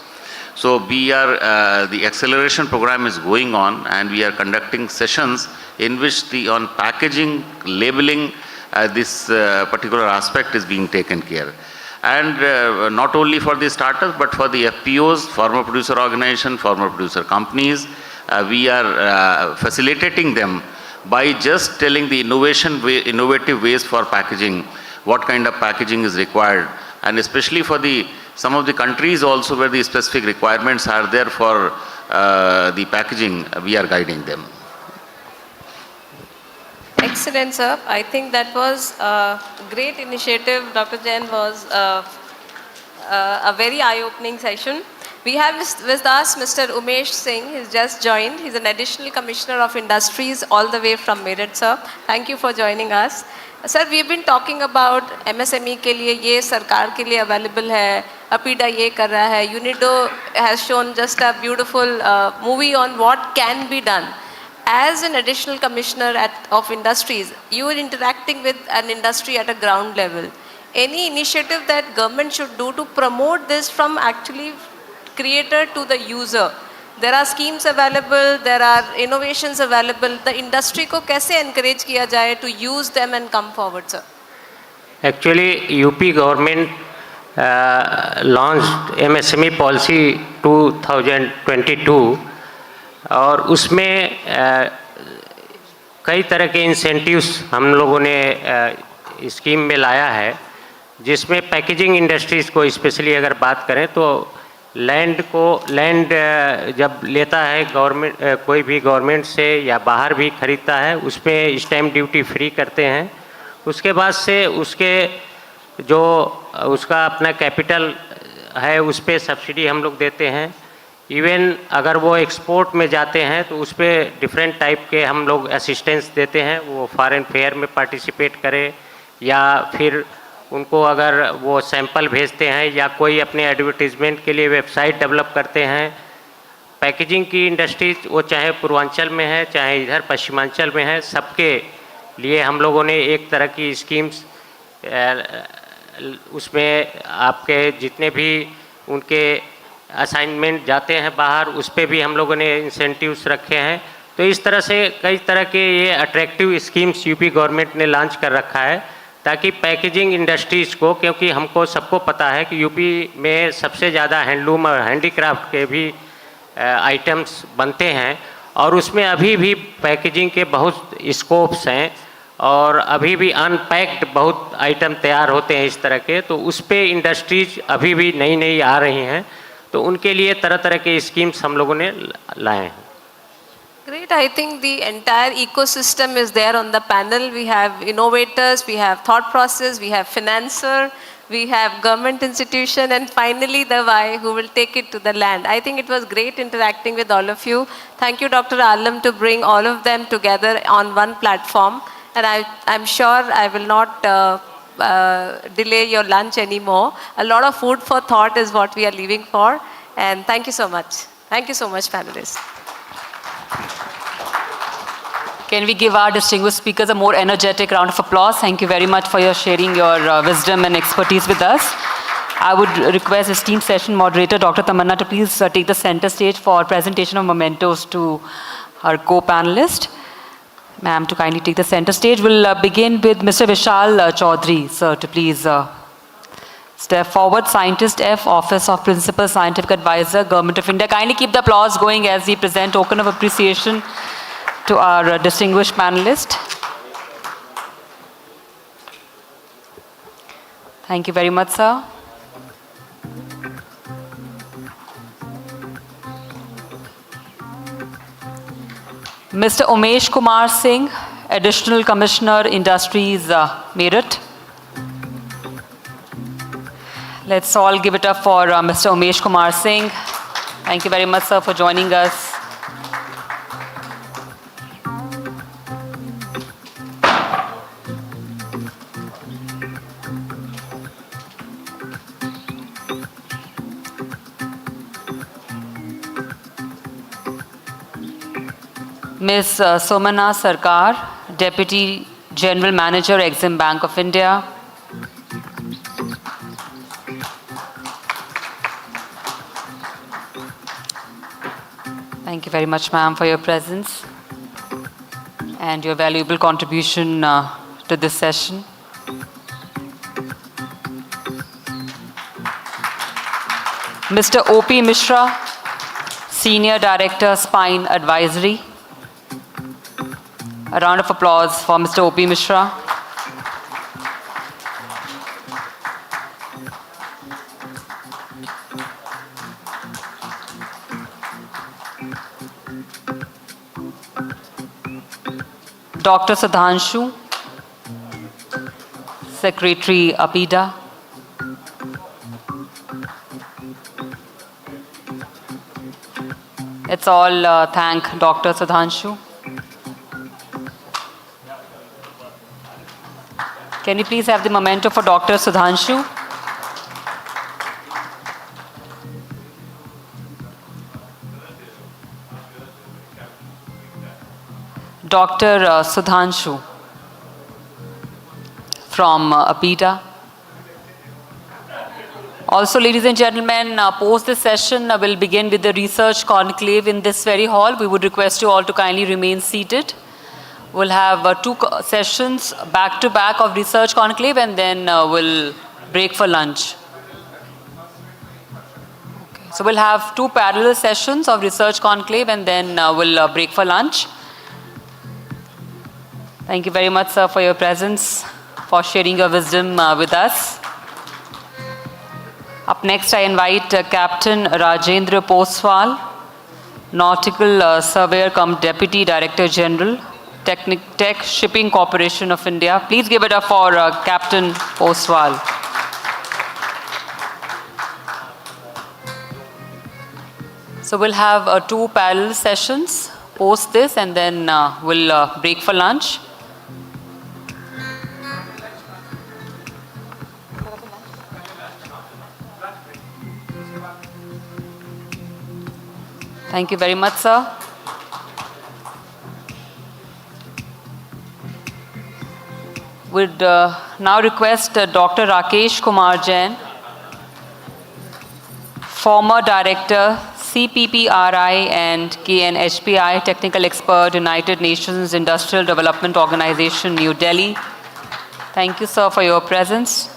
So we are, the acceleration program is going on, and we are conducting sessions in which on packaging, labeling, this particular aspect is being taken care. And not only for the startups, but for the FPOs, farmer producer organization, farmer producer companies, we are facilitating them by just telling the innovative ways for packaging, what kind of packaging is required, and especially for some of the countries also where the specific requirements are there for the packaging, we are guiding them. Excellent, sir. I think that was a great initiative. Dr. Jain was a very eye-opening session. We have with us Mr. Umesh Singh. He's just joined. He's an additional commissioner of industries all the way from Meerut, sir. Thank you for joining us. Sir, we've been talking about MSME के लिए ये सरकार के लिए available है, APIDA ये कर रहा है, UNIDO has shown just a beautiful movie on what can be done. As an additional commissioner of industries, you are interacting with an industry at a ground level. Any initiative that government should do to promote this from actually creator to the user? There are schemes available, there are innovations available. The industry को कैसे encourage किया जाए to use them and come forward, sir? Actually, UP government launched MSME policy 2022 और उसमें कई तरह के incentives हम लोगों ने स्कीम में लाया है, जिसमें पैकेजिंग इंडस्ट्रीज़ को स्पेशली अगर बात करें तो लैंड जब लेता है गवर्नमेंट, कोई भी गवर्नमेंट से या बाहर भी खरीदता है, उसमें स्टैम्प ड्यूटी फ्री करते हैं। उसके बाद से उसके जो उसका अपना कैपिटल है उस पर सब्सिडी हम लोग देते हैं। इवन अगर वो एक्सपोर्ट में जाते हैं तो उस पर डिफरेंट टाइप के हम लोग असिस्टेंस देते हैं, वो फॉरेन फेयर में पार्टिसिपेट करें या फिर उनको अगर वो सैंपल भेजते हैं या कोई अपने एडवर्टीजमेंट के लिए वेबसाइट डेवलप करते हैं। पैकेजिंग की इंडस्ट्रीज वो चाहे पूर्वांचल में है चाहे इधर पश्चिमांचल में है, सबके लिए हम लोगों ने एक तरह की स्कीम्स उसमें आपके जितने भी उनके असाइनमेंट जाते हैं बाहर, उस पर भी हम लोगों ने इंसेंटिव्स रखे हैं। तो इस तरह से कई तरह के ये अट्रैक्टिव स्कीम्स यूपी गवर्नमेंट ने लॉन्च कर रखा है ताकि पैकेजिंग इंडस्ट्रीज़ को, क्योंकि हमको सबको पता है कि यूपी में सबसे ज़्यादा हैंडलूम और हैंडीक्राफ्ट के भी आइटम्स बनते हैं और उसमें अभी भी पैकेजिंग के बहुत स्कोप्स हैं और अभी भी अनपैक्ड बहुत आइटम तैयार होते हैं इस तरह के, तो उस पर इंडस्ट्रीज अभी भी नई नई आ रही हैं, तो उनके लिए तरह तरह के स्कीम्स हम लोगों ने लाए हैं। Great. I think the entire ecosystem is there on the panel. We have innovators, we have thought process, we have financer, we have government institution, and finally the why who will take it to the land. I think it was great interacting with all of you. Thank you, Dr. Alam, to bring all of them together on one platform. And I'm sure I will not delay your lunch anymore. A lot of food for thought is what we are leaving for. And thank you so much. Thank you so much, panelists. Can we give our distinguished speakers a more energetic round of applause? Thank you very much for your sharing your wisdom and expertise with us. I would request esteemed session moderator Dr. Tamanna to please take the center stage for presentation of mementos to our co-panelist. Ma'am, to kindly take the center stage. We'll begin with Mr. Vishal Chaudhary, sir, to please step forward. Scientist F, Office of Principal Scientific Advisor, Government of India. Kindly keep the applause going as we present token of appreciation to our distinguished panelist. Thank you very much, sir. Mr. Umesh Kumar Singh, Additional Commissioner, Industries, Meerut. Let's all give it up for Mr. Umesh Kumar Singh. Thank you very much, sir, for joining us. Ms. Somana Sarkar, Deputy General Manager, Exim Bank of India. Thank you very much, ma'am, for your presence and your valuable contribution to this session. Mr. O.P. Mishra, Senior Director, Spine Advisory. A round of applause for Mr. O.P. Mishra. Dr. Sudhanshu, Secretary APIDA. Let's all thank Dr. Sudhanshu. Can we please have the memento for Dr. Sudhanshu? Dr. Sudhanshu from APIDA. Also, ladies and gentlemen, post this session, we'll begin with the research conclave in this very hall. We would request you all to kindly remain seated. We'll have two sessions back to back of research conclave, and then we'll break for lunch. Okay. So we'll have two parallel sessions of research conclave, and then we'll break for lunch. Thank you very much, sir, for your presence, for sharing your wisdom with us. Up next, I invite Captain Rajendra Poswal, Nautical Surveyor cum Deputy Director General, Tech Shipping Corporation of India. Please give it up for Captain Poswal. So we'll have two parallel sessions post this, and then we'll break for lunch. Thank you very much, sir. Would now request Dr. Rakesh Kumar Jain, former Director, CPPRI and KNHPI, Technical Expert, United Nations Industrial Development Organization, New Delhi. Thank you, sir, for your presence.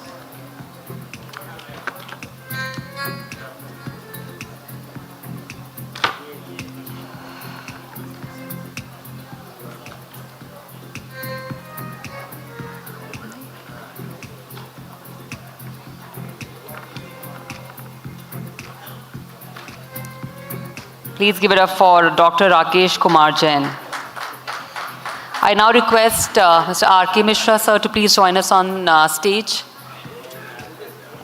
Please give it up for Dr. Rakesh Kumar Jain. I now request Mr. R.K. Mishra, sir, to please join us on stage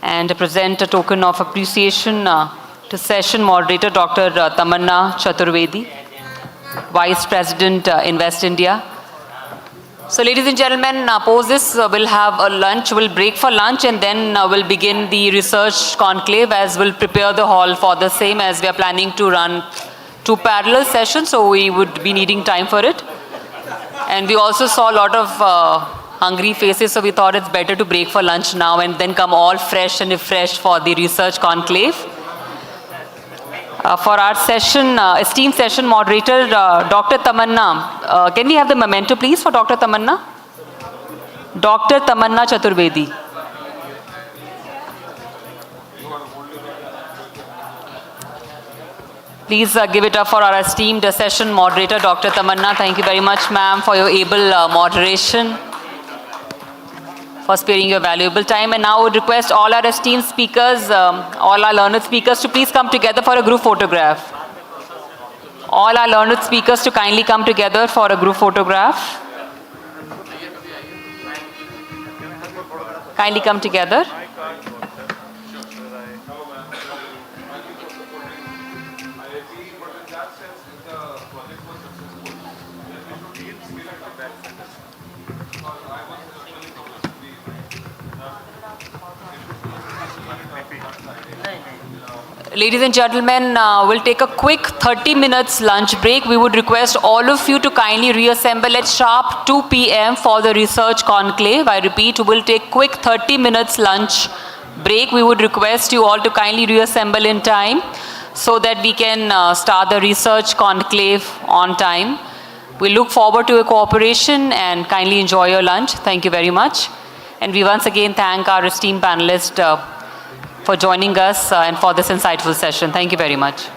and present a token of appreciation to session moderator Dr. Tamanna Chaturvedi, Vice President, Invest India. So ladies and gentlemen, post this, we'll have a lunch, we'll break for lunch, and then we'll begin the research conclave, as we'll prepare the hall for the same, as we are planning to run two parallel sessions, so we would be needing time for it. And we also saw a lot of hungry faces, so we thought it's better to break for lunch now and then come all fresh and refreshed for the research conclave. For our session, esteemed session moderator, Dr. Tamanna. Can we have the memento, please, for Dr. Tamanna? Dr. Tamanna Chaturvedi. Please give it up for our esteemed session moderator, Dr. Tamanna. Thank you very much, ma'am, for your able moderation, for sparing your valuable time. And now I would request all our esteemed speakers, all our learned speakers, to please come together for a group photograph. All our learned speakers to kindly come together for a group photograph. Kindly come together. Ladies and gentlemen, we'll take a quick 30 minutes lunch break. We would request all of you to kindly reassemble at sharp 2 p.m. for the research conclave. I repeat, we'll take quick 30 minutes lunch break. We would request you all to kindly reassemble in time so that we can start the research conclave on time. We look forward to your cooperation and kindly enjoy your lunch. Thank you very much. And we once again thank our esteemed panelists for joining us and for this insightful session. Thank you very much.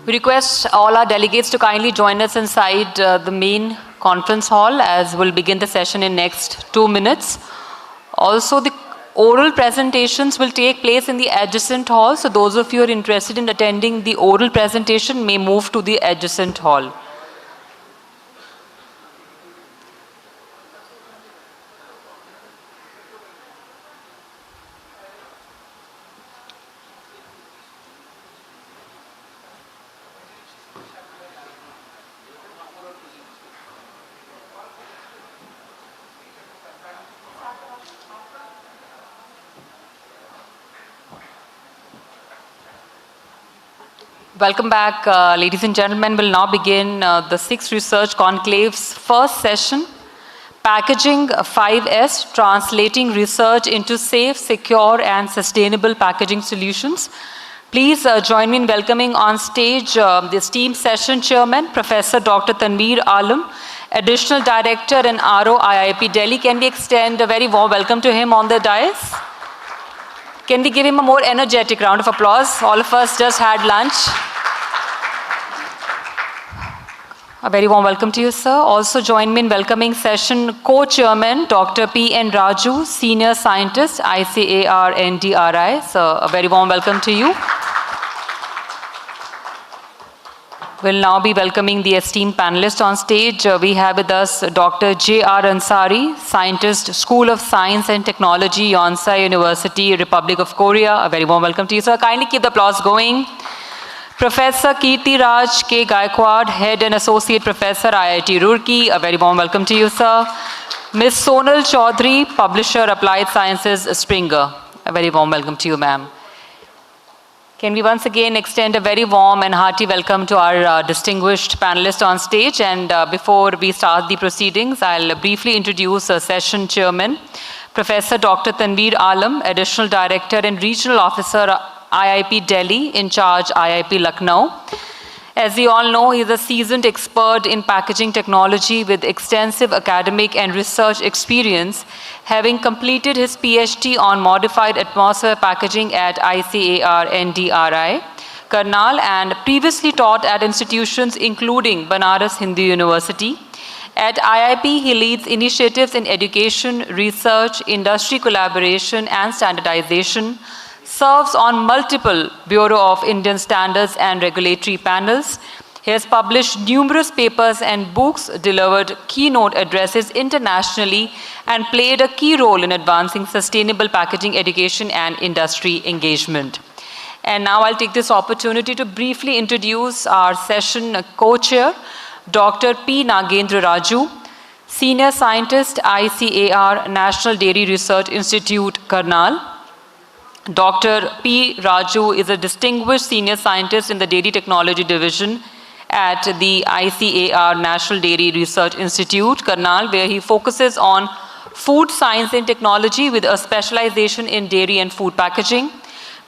We request all our delegates to kindly join us inside the main conference hall as we'll begin the session in next 2 minutes. Also, the oral presentations will take place in the adjacent hall, so those of you who are interested in attending the oral presentation may move to the adjacent hall. Welcome back, ladies and gentlemen. We'll now begin the 6th Research Conclave's first session, Packaging 5S, Translating Research into Safe, Secure and Sustainable Packaging Solutions. Please join me in welcoming on stage the esteemed session chairman, Professor Dr. Tanveer Alam, Additional Director and RO IIP Delhi. Can we extend a very warm welcome to him on the dais? Can we give him a more energetic round of applause? All of us just had lunch. A very warm welcome to you, sir. Also join me in welcoming session co-chairman, Dr. P.N. Raju, Senior Scientist, ICAR NDRI. So a very warm welcome to you. We'll now be welcoming the esteemed panelists on stage. We have with us Dr. J.R. Ansari, Scientist, School of Science and Technology, Yonsei University, Republic of Korea. A very warm welcome to you, sir. Kindly keep the applause going. Professor Kirti Raj K. Gaikwad, Head and Associate Professor, IIT Roorkee. A very warm welcome to you, sir. Ms. Sonal Chaudhary, Publisher, Applied Sciences, Springer. A very warm welcome to you, ma'am. Can we once again extend a very warm and hearty welcome to our distinguished panelists on stage. And before we start the proceedings, I'll briefly introduce session chairman, Professor Dr. Tanveer Alam, Additional Director and Regional Officer, IIP Delhi, in charge IIP Lucknow. As you all know, he is a seasoned expert in packaging technology with extensive academic and research experience, having completed his PhD on modified atmosphere packaging at ICAR NDRI, Karnal, and previously taught at institutions including Banaras Hindu University. At IIP, he leads initiatives in education, research, industry collaboration, and standardization, serves on multiple Bureau of Indian Standards and regulatory panels. He has published numerous papers and books, delivered keynote addresses internationally, and played a key role in advancing sustainable packaging education and industry engagement. And now I'll take this opportunity to briefly introduce our session co-chair, Dr. P. Nagendra Raju, Senior Scientist, ICAR National Dairy Research Institute, Karnal. Dr. P. Raju is a distinguished senior scientist in the Dairy Technology Division at the ICAR National Dairy Research Institute, Karnal, where he focuses on food science and technology with a specialization in dairy and food packaging.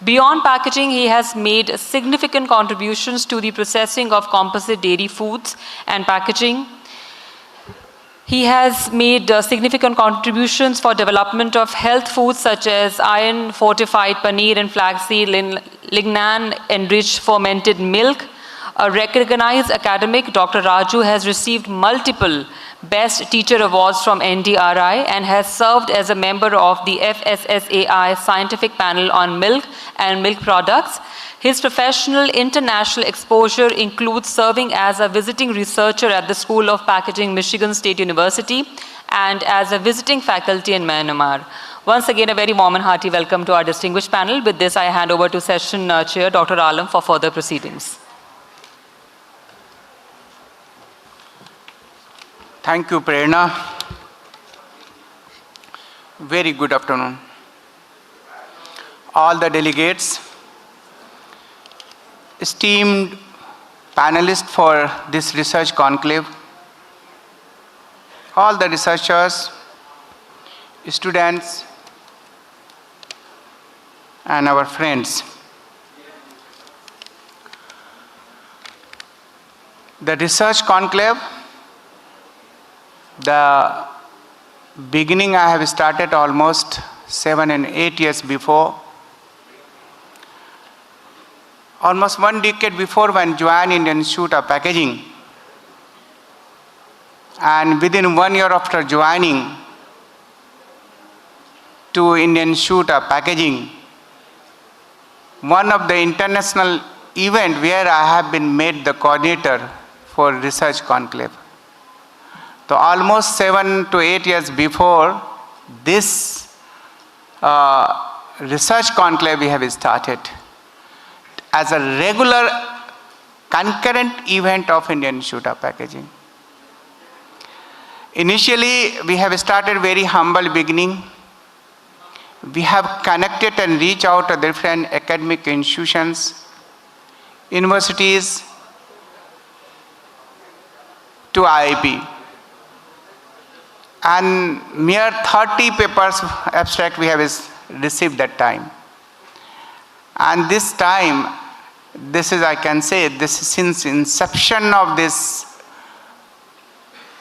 Beyond packaging, he has made significant contributions to the processing of composite dairy foods and packaging. He has made significant contributions for development of health foods such as iron-fortified paneer and flaxseed, lignan-enriched fermented milk. A recognized academic, Dr. Raju has received multiple Best Teacher Awards from NDRI and has served as a member of the FSSAI Scientific Panel on Milk and Milk Products. His professional international exposure includes serving as a visiting researcher at the School of Packaging, Michigan State University, and as a visiting faculty in Myanmar. Once again, a very warm and hearty welcome to our distinguished panel. With this, I hand over to session chair, Dr. Alam, for further proceedings. Thank you, Prerna. Very good afternoon. All the delegates, esteemed panelists for this research conclave, all the researchers, students, and our friends. The research conclave, the beginning I have started almost 7 and 8 years before. almost 1 decade before when joined Indian Institute of Packaging. And within 1 year after joining to Indian Institute of Packaging, one of the international event where I have been made the coordinator for research conclave. So almost 7 to 8 years before this research conclave we have started as a regular concurrent event of Indian Institute of Packaging. Initially, we have started very humble beginning. We have connected and reached out to different academic institutions, universities, to IIP. And mere 30 papers abstract we have received that time. And this time, this is, I can say, this is since inception of this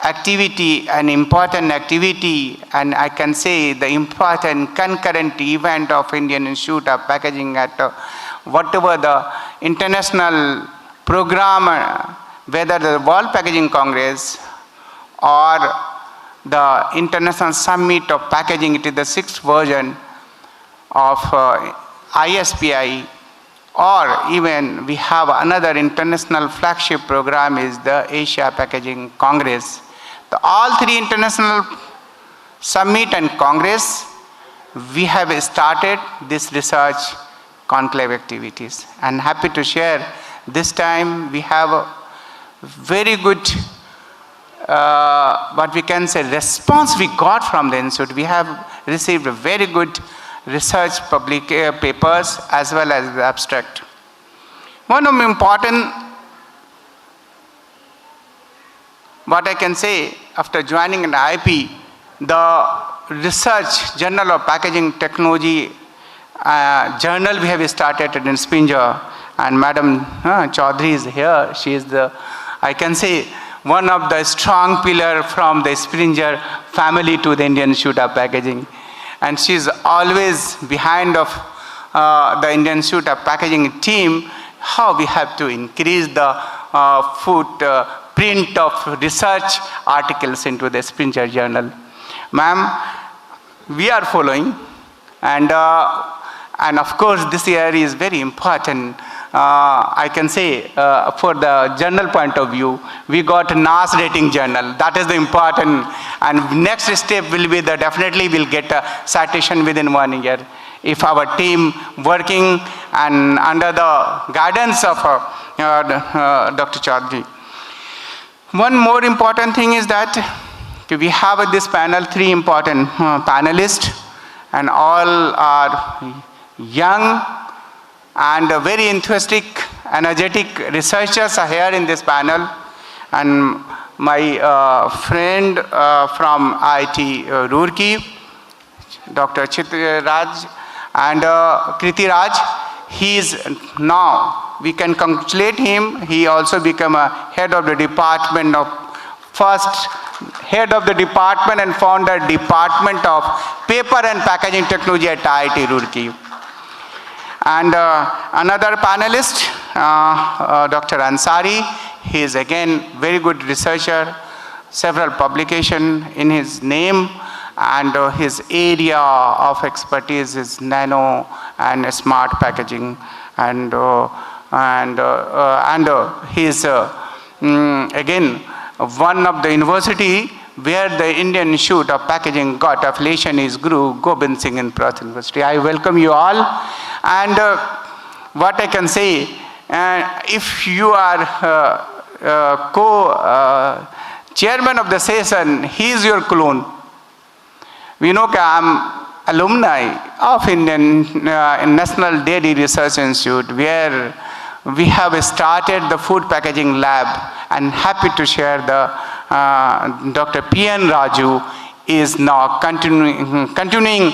activity, an important activity, and I can say the important concurrent event of Indian Institute of Packaging at whatever the international program, whether the World Packaging Congress or the International Summit of Packaging, it is the 6th version of ISPI, or even we have another international flagship program is the Asia Packaging Congress. All three international summit and congress, we have started this research conclave activities. And happy to share, this time we have a very good, what we can say, response we got from the institute. We have received a very good research public papers as well as the abstract. One of the important, what I can say, after joining an IIP, the research journal of packaging technology journal we have started in Springer, and Madam Chaudhary is here. She is the, I can say, one of the strong pillar from the Springer family to the Indian Institute of Packaging. And she is always behind of the Indian Institute of Packaging team, how we have to increase the food print of research articles into the Springer journal. Ma'am, we are following, and of course this year is very important. I can say for the journal point of view, we got NAS rating journal. That is the important, and next step will be that definitely we'll get a citation within 1 year. If our team working and under the guidance of Dr. Chaudhary. One more important thing is that we have at this panel 3 important panelists, and all are young and very enthusiastic, energetic researchers are here in this panel. And my friend from IIT Roorkee, Dr. Chitraj and Kriti Raj, he is now, we can congratulate him, he also became a head of the department of, first head of the department and founder department of paper and packaging technology at IIT Roorkee. And another panelist, Dr. Ansari, he is again very good researcher, several publications in his name, and his area of expertise is nano and smart packaging, and he is again one of the university where the Indian Institute of Packaging got affiliation is Guru Gobind Singh in Perth University. I welcome you all, and what I can say, if you are co-chairman of the session, he is your clone. We know that I am alumni of Indian National Dairy Research Institute, where we have started the food packaging lab, and happy to share the Dr. P.N. Raju is now continuing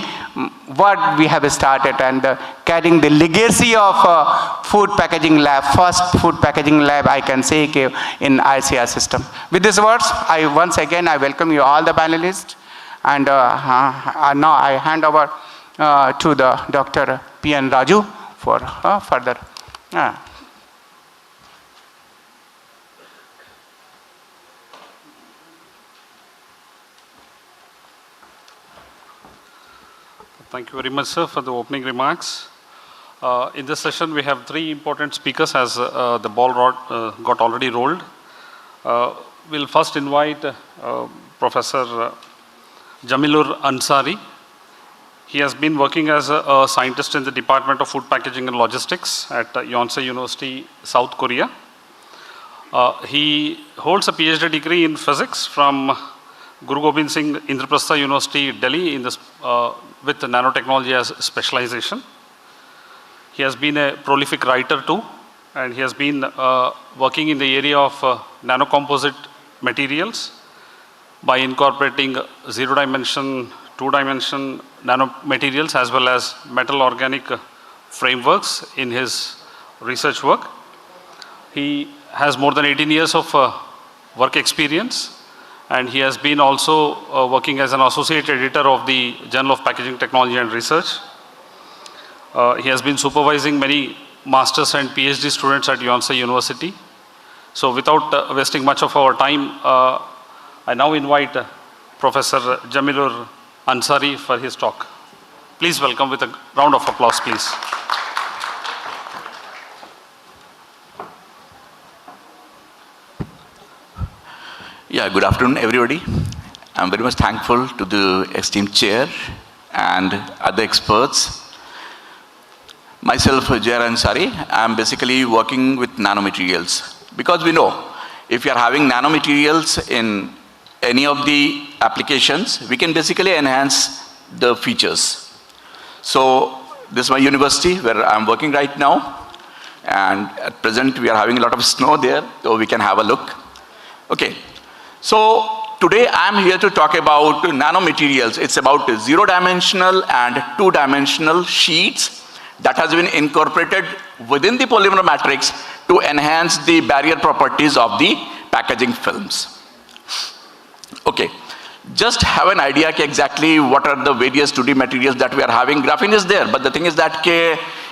what we have started and carrying the legacy of food packaging lab, first food packaging lab I can say in ICR system. With these words, once again I welcome you all the panelists, and now I hand over to the Dr. P.N. Raju for further. Thank you very much, sir, for the opening remarks. In this session, we have three important speakers as the ball got already rolled. We'll first invite Professor Jamilur Ansari. He has been working as a scientist in the Department of Food Packaging and Logistics at Yonsei University, South Korea. He holds a PhD degree in physics from Guru Gobind Singh Indraprastha University, Delhi, with nanotechnology as specialization. He has been a prolific writer too, and he has been working in the area of nanocomposite materials by incorporating zero-dimension, two-dimension nanomaterials as well as metal organic frameworks in his research work. He has more than 18 years of work experience, and he has been also working as an associate editor of the Journal of Packaging Technology and Research. He has been supervising many masters and PhD students at Yonsei University. So without wasting much of our time, I now invite Professor Jamilur Ansari for his talk. Please welcome with a round of applause, please. Yeah, good afternoon, everybody. I'm very much thankful to the esteemed chair and other experts. Myself, Jair Ansari, I'm basically working with nanomaterials. Because we know, if you are having nanomaterials in any of the applications, we can basically enhance the features. So, this is my university where I'm working right now. And at present, we are having a lot of snow there, so we can have a look. Okay. So today I'm here to talk about nanomaterials. It's about zero-dimensional and two-dimensional sheets that has been incorporated within the polymer matrix to enhance the barrier properties of the packaging films. Okay, just have an idea exactly what are the various 2D materials that we are having. Graphene is there, but the thing is that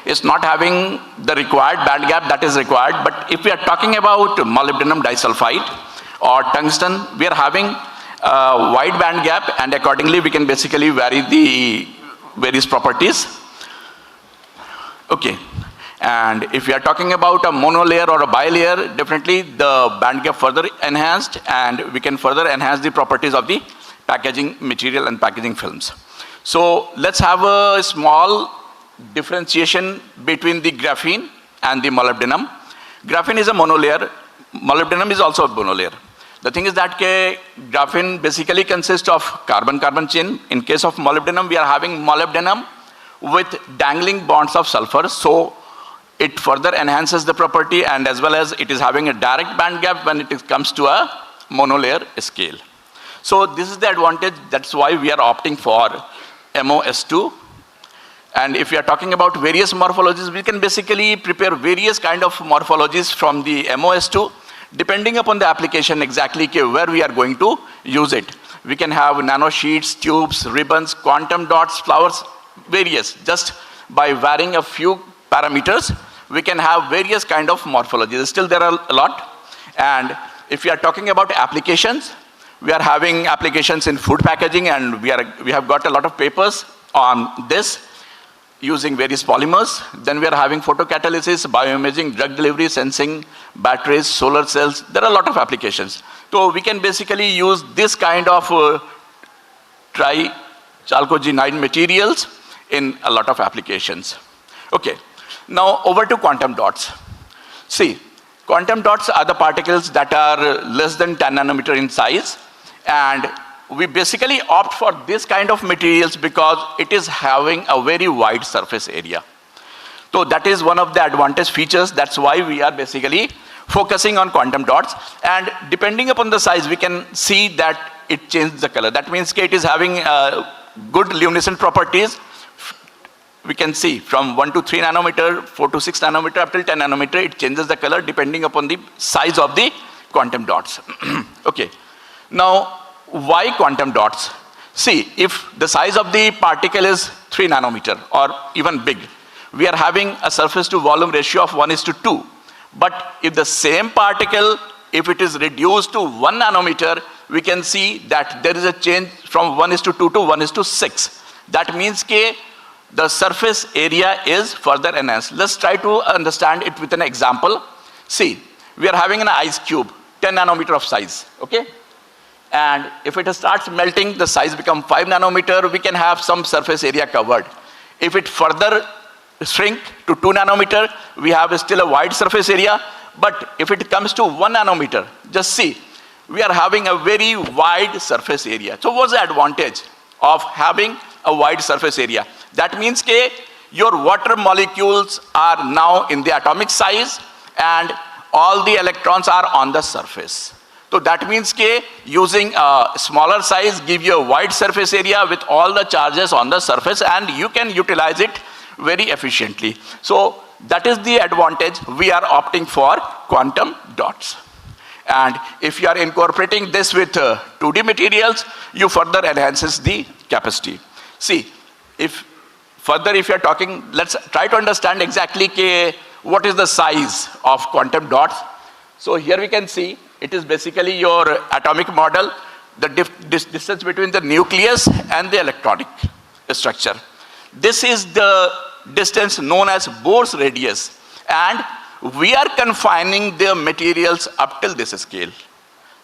it's not having the required band gap that is required. But if we are talking about molybdenum disulfide, or tungsten, we are having a wide band gap, and accordingly we can basically vary the various properties. Okay, and if we are talking about a monolayer or a bilayer, definitely the band gap further enhanced, and we can further enhance the properties of the packaging material and packaging films. So let's have a small differentiation between the graphene and the molybdenum. Graphene is a monolayer, molybdenum is also a monolayer. The thing is that graphene basically consists of carbon-carbon chain. In case of molybdenum, we are having molybdenum with dangling bonds of sulfur. So it further enhances the property, and as well as it is having a direct band gap when it comes to a monolayer scale. So this is the advantage. That's why we are opting for MOS2. And if we are talking about various morphologies, we can basically prepare various kind of morphologies from the MOS2. Depending upon the application exactly where we are going to use it. We can have nano sheets, tubes, ribbons, quantum dots, flowers, various. Just by varying a few parameters, we can have various kind of morphologies. Still there are a lot. And if we are talking about applications, we are having applications in food packaging, and we have got a lot of papers on this, using various polymers. Then we are having photocatalysis, bioimaging, drug delivery, sensing, batteries, solar cells. There are a lot of applications. So we can basically use this kind of trichalcogenide materials in a lot of applications. Okay, now over to quantum dots. See, quantum dots are the particles that are less than 10 nanometer in size, and we basically opt for this kind of materials because it is having a very wide surface area. So that is one of the advantage features. That's why we are basically focusing on quantum dots. And depending upon the size, we can see that it changes the color. That means it is having good luminescent properties. We can see from 1 to 3 nanometer, 4 to 6 nanometer, up till 10 nanometer, it changes the color depending upon the size of the quantum dots. Okay. Now, why quantum dots? See, if the size of the particle is 3 nanometer or even big, we are having a surface to volume ratio of 1:2. But if the same particle, if it is reduced to 1 nanometer, we can see that there is a change from 1:2 to 1:6. That means the surface area is further enhanced. Let's try to understand it with an example. See, we are having an ice cube, 10 nanometer of size, okay? And if it starts melting, the size becomes 5 nanometer, we can have some surface area covered. If it further shrink to 2 nanometer, we have still a wide surface area. But if it comes to 1 nanometer, just see, we are having a very wide surface area. So what's the advantage of having a wide surface area? That means your water molecules are now in the atomic size and all the electrons are on the surface. So that means using a smaller size give you a wide surface area with all the charges on the surface, and you can utilize it very efficiently. So that is the advantage. We are opting for quantum dots. And if you are incorporating this with 2D materials, you further enhances the capacity. See, if you are talking, let's try to understand exactly what is the size of quantum dots. So here we can see it is basically your atomic model, the distance between the nucleus and the electronic structure. This is the distance known as Bohr's radius, and we are confining the materials up till this scale.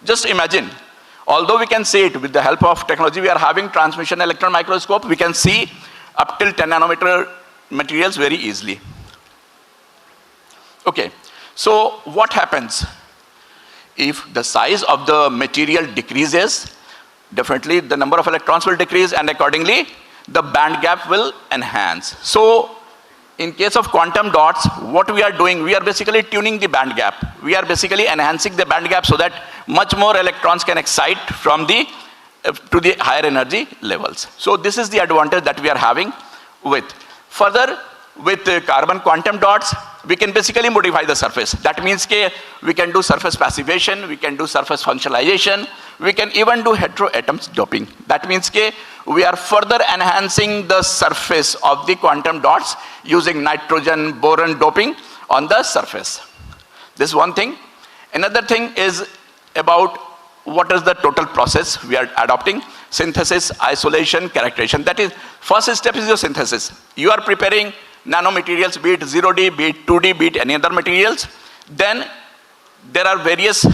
Just imagine, although we can see it with the help of technology, we are having transmission electron microscope, we can see up till 10 nanometer materials very easily. Okay, so what happens? If the size of the material decreases, definitely the number of electrons will decrease, and accordingly the band gap will enhance. So in case of quantum dots, what we are doing, we are basically tuning the band gap. We are basically enhancing the band gap so that much more electrons can excite from the to the higher energy levels. So this is the advantage that we are having with. Further, with carbon quantum dots, we can basically modify the surface. That means we can do surface passivation, we can do surface functionalization, we can even do heteroatoms doping. That means we are further enhancing the surface of the quantum dots using nitrogen boron doping on the surface. This is one thing. Another thing is about what is the total process we are adopting. Synthesis, isolation, characterization. That is, first step is your synthesis. You are preparing nanomaterials, be it 0D, be it 2D, be it any other materials. Then there are various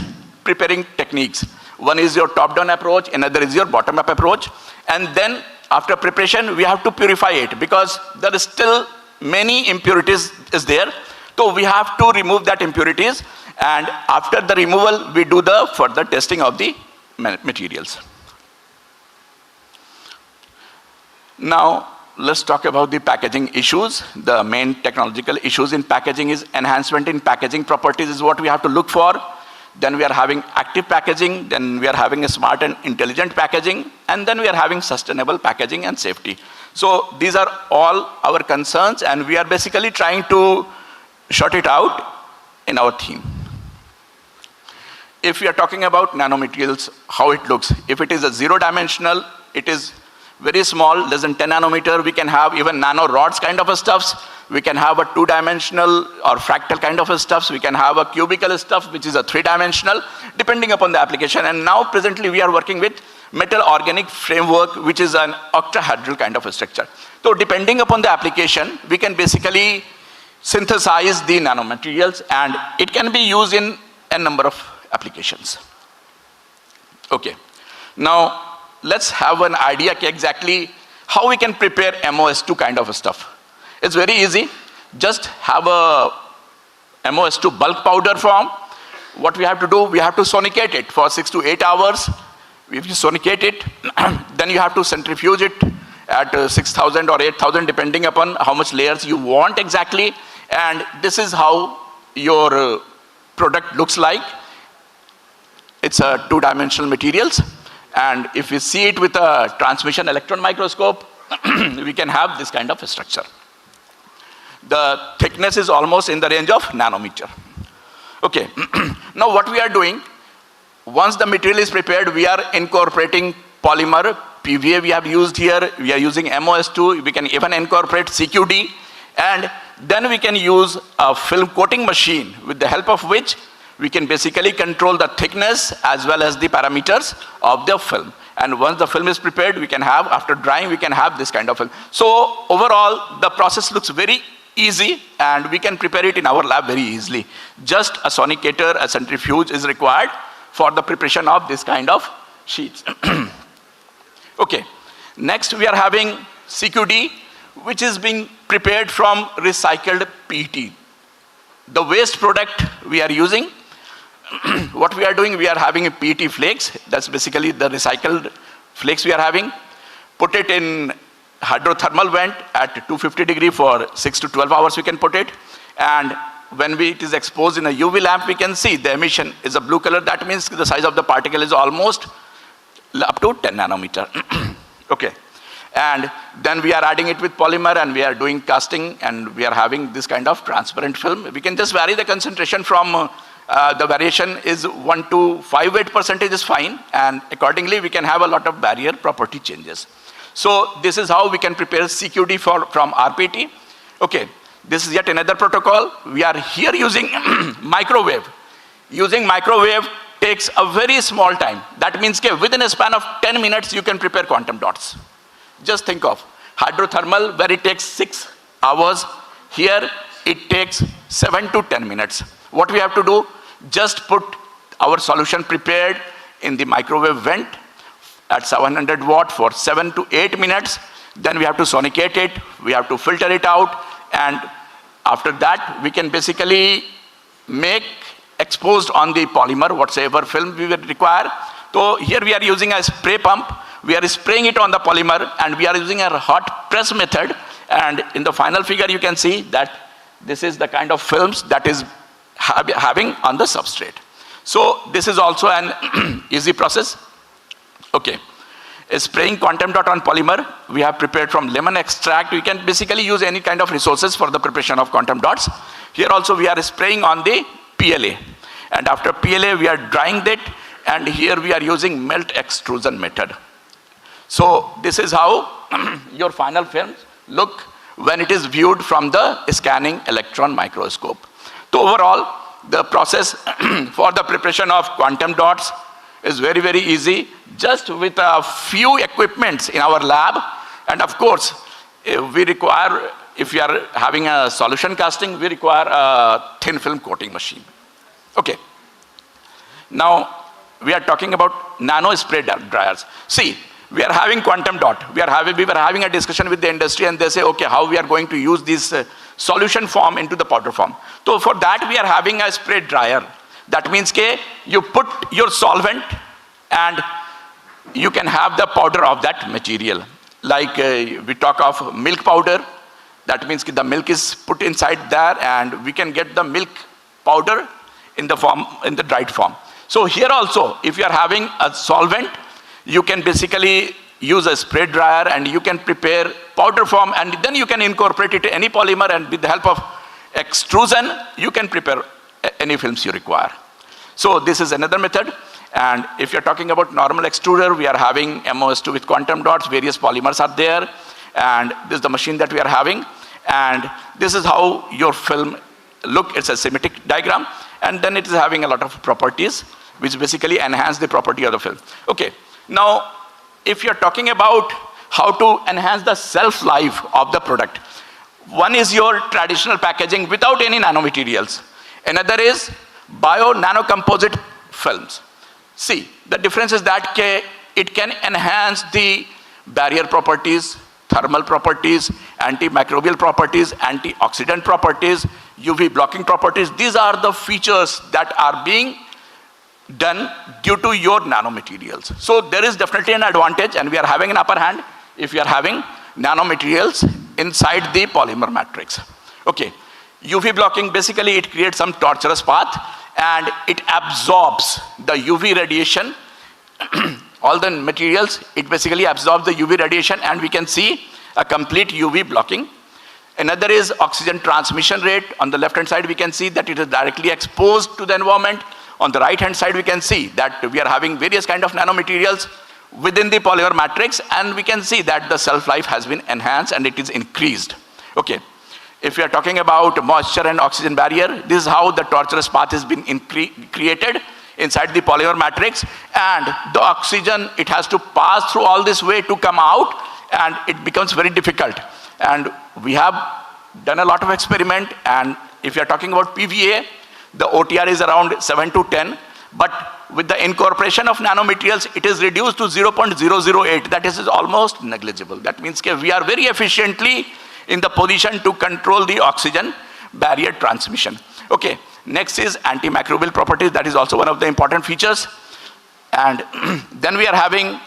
preparing techniques. One is your top-down approach, another is your bottom-up approach. And then after preparation, we have to purify it because there is still many impurities is there. So we have to remove that impurities, and after the removal, we do the further testing of the materials. Now, let's talk about the packaging issues. The main technological issues in packaging is enhancement in packaging properties is what we have to look for. Then we are having active packaging, then we are having a smart and intelligent packaging, and then we are having sustainable packaging and safety. So these are all our concerns, and we are basically trying to sort it out in our theme. If we are talking about nanomaterials, how it looks, if it is a zero-dimensional, it is very small, less than 10 nanometer. We can have even nano rods kind of a stuffs. We can have a two-dimensional or fractal kind of a stuffs. We can have a cubical stuff, which is a three-dimensional, depending upon the application. And now presently we are working with metal organic framework, which is an octahedral kind of a structure. So depending upon the application, we can basically synthesize the nanomaterials, and it can be used in a number of applications. Okay. Now, let's have an idea exactly how we can prepare MOS2 kind of a stuff. It's very easy. Just have a MOS2 bulk powder form. What we have to do, we have to sonicate it for 6 to 8 hours. If you sonicate it, then you have to centrifuge it at 6,000 or 8,000 depending upon how much layers you want exactly. And this is how your product looks like. It's a two-dimensional materials. And if we see it with a transmission electron microscope, we can have this kind of a structure. The thickness is almost in the range of nanometer. Okay, now what we are doing, once the material is prepared, we are incorporating polymer, PVA we have used here, we are using MOS2, we can even incorporate CQD, and then we can use a film coating machine with the help of which we can basically control the thickness as well as the parameters of the film. And once the film is prepared, we can have, after drying, we can have this kind of film. So overall, the process looks very easy, and we can prepare it in our lab very easily. Just a sonicator, a centrifuge is required for the preparation of this kind of sheets. Okay, next we are having CQD, which is being prepared from recycled PET. The waste product we are using, what we are doing, we are having a PET flakes. That's basically the recycled flakes we are having. Put it in hydrothermal vent at 250 degree for 6 to 12 hours we can put it. And when it is exposed in a UV lamp, we can see the emission is a blue color. That means the size of the particle is almost up to 10 nanometer. Okay. And then we are adding it with polymer, and we are doing casting, and we are having this kind of transparent film. We can just vary the concentration from, the variation is 1 to 5-8% is fine, and accordingly we can have a lot of barrier property changes. So this is how we can prepare CQD from RPT. Okay, this is yet another protocol. We are here using microwave. Using microwave takes a very small time. That means within a span of 10 minutes you can prepare quantum dots. Just think of hydrothermal where it takes 6 hours. Here it takes 7 to 10 minutes. What we have to do, just put our solution prepared in the microwave vent at 700 watt for 7 to 8 minutes. Then we have to sonicate it, we have to filter it out, and after that we can basically make exposed on the polymer whatsoever film we will require. So here we are using a spray pump. We are spraying it on the polymer, and we are using a hot press method. And in the final figure you can see that this is the kind of films that is having on the substrate. So this is also an easy process. Okay, spraying quantum dot on polymer, we have prepared from lemon extract. We can basically use any kind of resources for the preparation of quantum dots. Here also we are spraying on the PLA, and after PLA we are drying it, and here we are using melt extrusion method. So this is how your final films look when it is viewed from the scanning electron microscope. So overall, the process for the preparation of quantum dots is very, very easy, just with a few equipments in our lab. And of course, we require, if we are having a solution casting, we require a thin film coating machine. Okay. Now, we are talking about nano spray dryers. See, we are having quantum dot. We were having a discussion with the industry, and they say, okay, how we are going to use this solution form into the powder form. So for that, we are having a spray dryer. That means you put your solvent, and you can have the powder of that material. Like we talk of milk powder. That means the milk is put inside there, and we can get the milk powder in the dried form. So here also, if you are having a solvent, you can basically use a spray dryer, and you can prepare powder form, and then you can incorporate it to any polymer, and with the help of extrusion, you can prepare any films you require. So this is another method. And if you're talking about normal extruder, we are having MOS2 with quantum dots, various polymers are there, and this is the machine that we are having. And this is how your film look. It's a symmetric diagram, and then it is having a lot of properties which basically enhance the property of the film. Okay, now if you're talking about how to enhance the shelf life of the product, one is your traditional packaging without any nanomaterials. Another is bio-nanocomposite films. See, the difference is that it can enhance the barrier properties, thermal properties, antimicrobial properties, antioxidant properties, UV blocking properties. These are the features that are being done due to your nanomaterials. So there is definitely an advantage, and we are having an upper hand if we are having nanomaterials inside the polymer matrix. Okay, UV blocking, basically it creates some tortuous path, and it absorbs the UV radiation. All the materials, it basically absorbs the UV radiation, and we can see a complete UV blocking. Another is oxygen transmission rate. On the left hand side, we can see that it is directly exposed to the environment. On the right hand side, we can see that we are having various kind of nanomaterials within the polymer matrix, and we can see that the shelf life has been enhanced and it is increased. Okay. If we are talking about moisture and oxygen barrier, this is how the tortuous path has been created inside the polymer matrix, and the oxygen, it has to pass through all this way to come out, and it becomes very difficult. And we have done a lot of experiment, and if you are talking about PVA, the OTR is around 7 to 10, but with the incorporation of nanomaterials, it is reduced to 0.008. That is almost negligible. That means we are very efficiently in the position to control the oxygen barrier transmission. Okay, next is antimicrobial properties. That is also one of the important features. And then we are having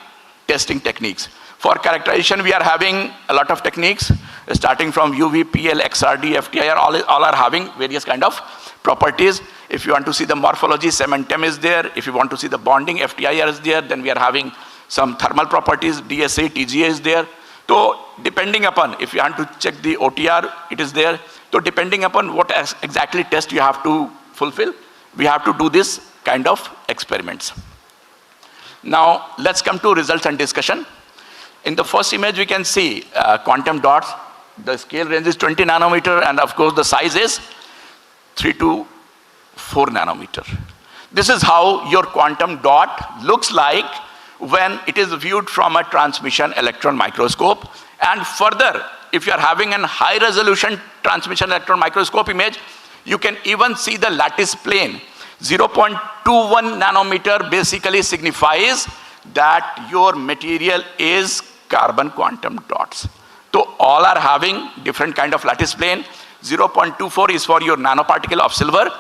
testing techniques. For characterization, we are having a lot of techniques, starting from UV, PL, XRD, FTIR, all are having various kind of properties. If you want to see the morphology, cementum is there. If you want to see the bonding, FTIR is there. Then we are having some thermal properties, DSA, TGA is there. So depending upon, if you want to check the OTR, it is there. So depending upon what exactly test you have to fulfill, we have to do this kind of experiments. Now let's come to results and discussion. In the first image, we can see quantum dots. The scale range is 20 nanometer, and of course the size is 3 to 4 nanometer. This is how your quantum dot looks like when it is viewed from a transmission electron microscope. And further, if you are having a high resolution transmission electron microscope image, you can even see the lattice plane. 0.21 nanometer basically signifies that your material is carbon quantum dots. So all are having different kind of lattice plane. 0.24 is for your nanoparticle of silver.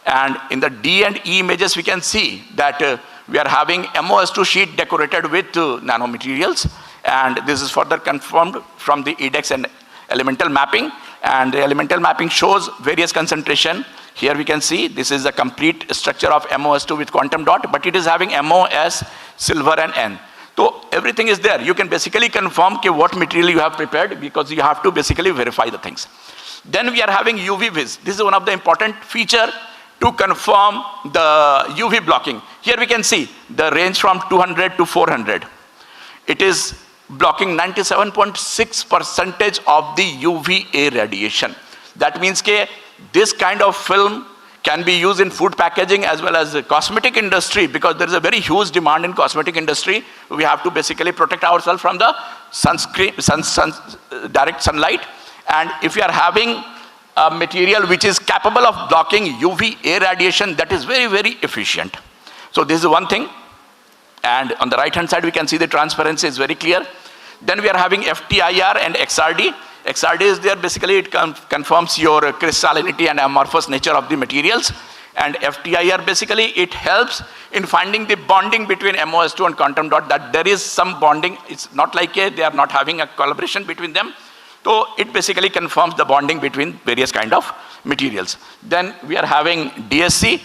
And in the D and E images, we can see that we are having MOS2 sheet decorated with nanomaterials. And this is further confirmed from the EDEX and elemental mapping. And the elemental mapping shows various concentration. Here we can see this is a complete structure of MOS2 with quantum dot, but it is having MOS, silver and N. So everything is there. You can basically confirm what material you have prepared, because you have to basically verify the things. Then we are having UV vis. This is one of the important feature to confirm the UV blocking. Here we can see the range from 200 to 400. It is blocking 97.6% of the UVA radiation. That means this kind of film can be used in food packaging as well as the cosmetic industry, because there is a very huge demand in cosmetic industry. We have to basically protect ourselves from the direct sunlight. And if you are having a material which is capable of blocking UVA radiation, that is very, very efficient. So this is one thing. And on the right hand side, we can see the transparency is very clear. Then we are having FTIR and XRD. XRD is there, basically it confirms your crystallinity and amorphous nature of the materials. And FTIR, basically it helps in finding the bonding between MOS2 and quantum dot, that there is some bonding. It's not like they are not having a collaboration between them. So it basically confirms the bonding between various kind of materials. Then we are having DSC.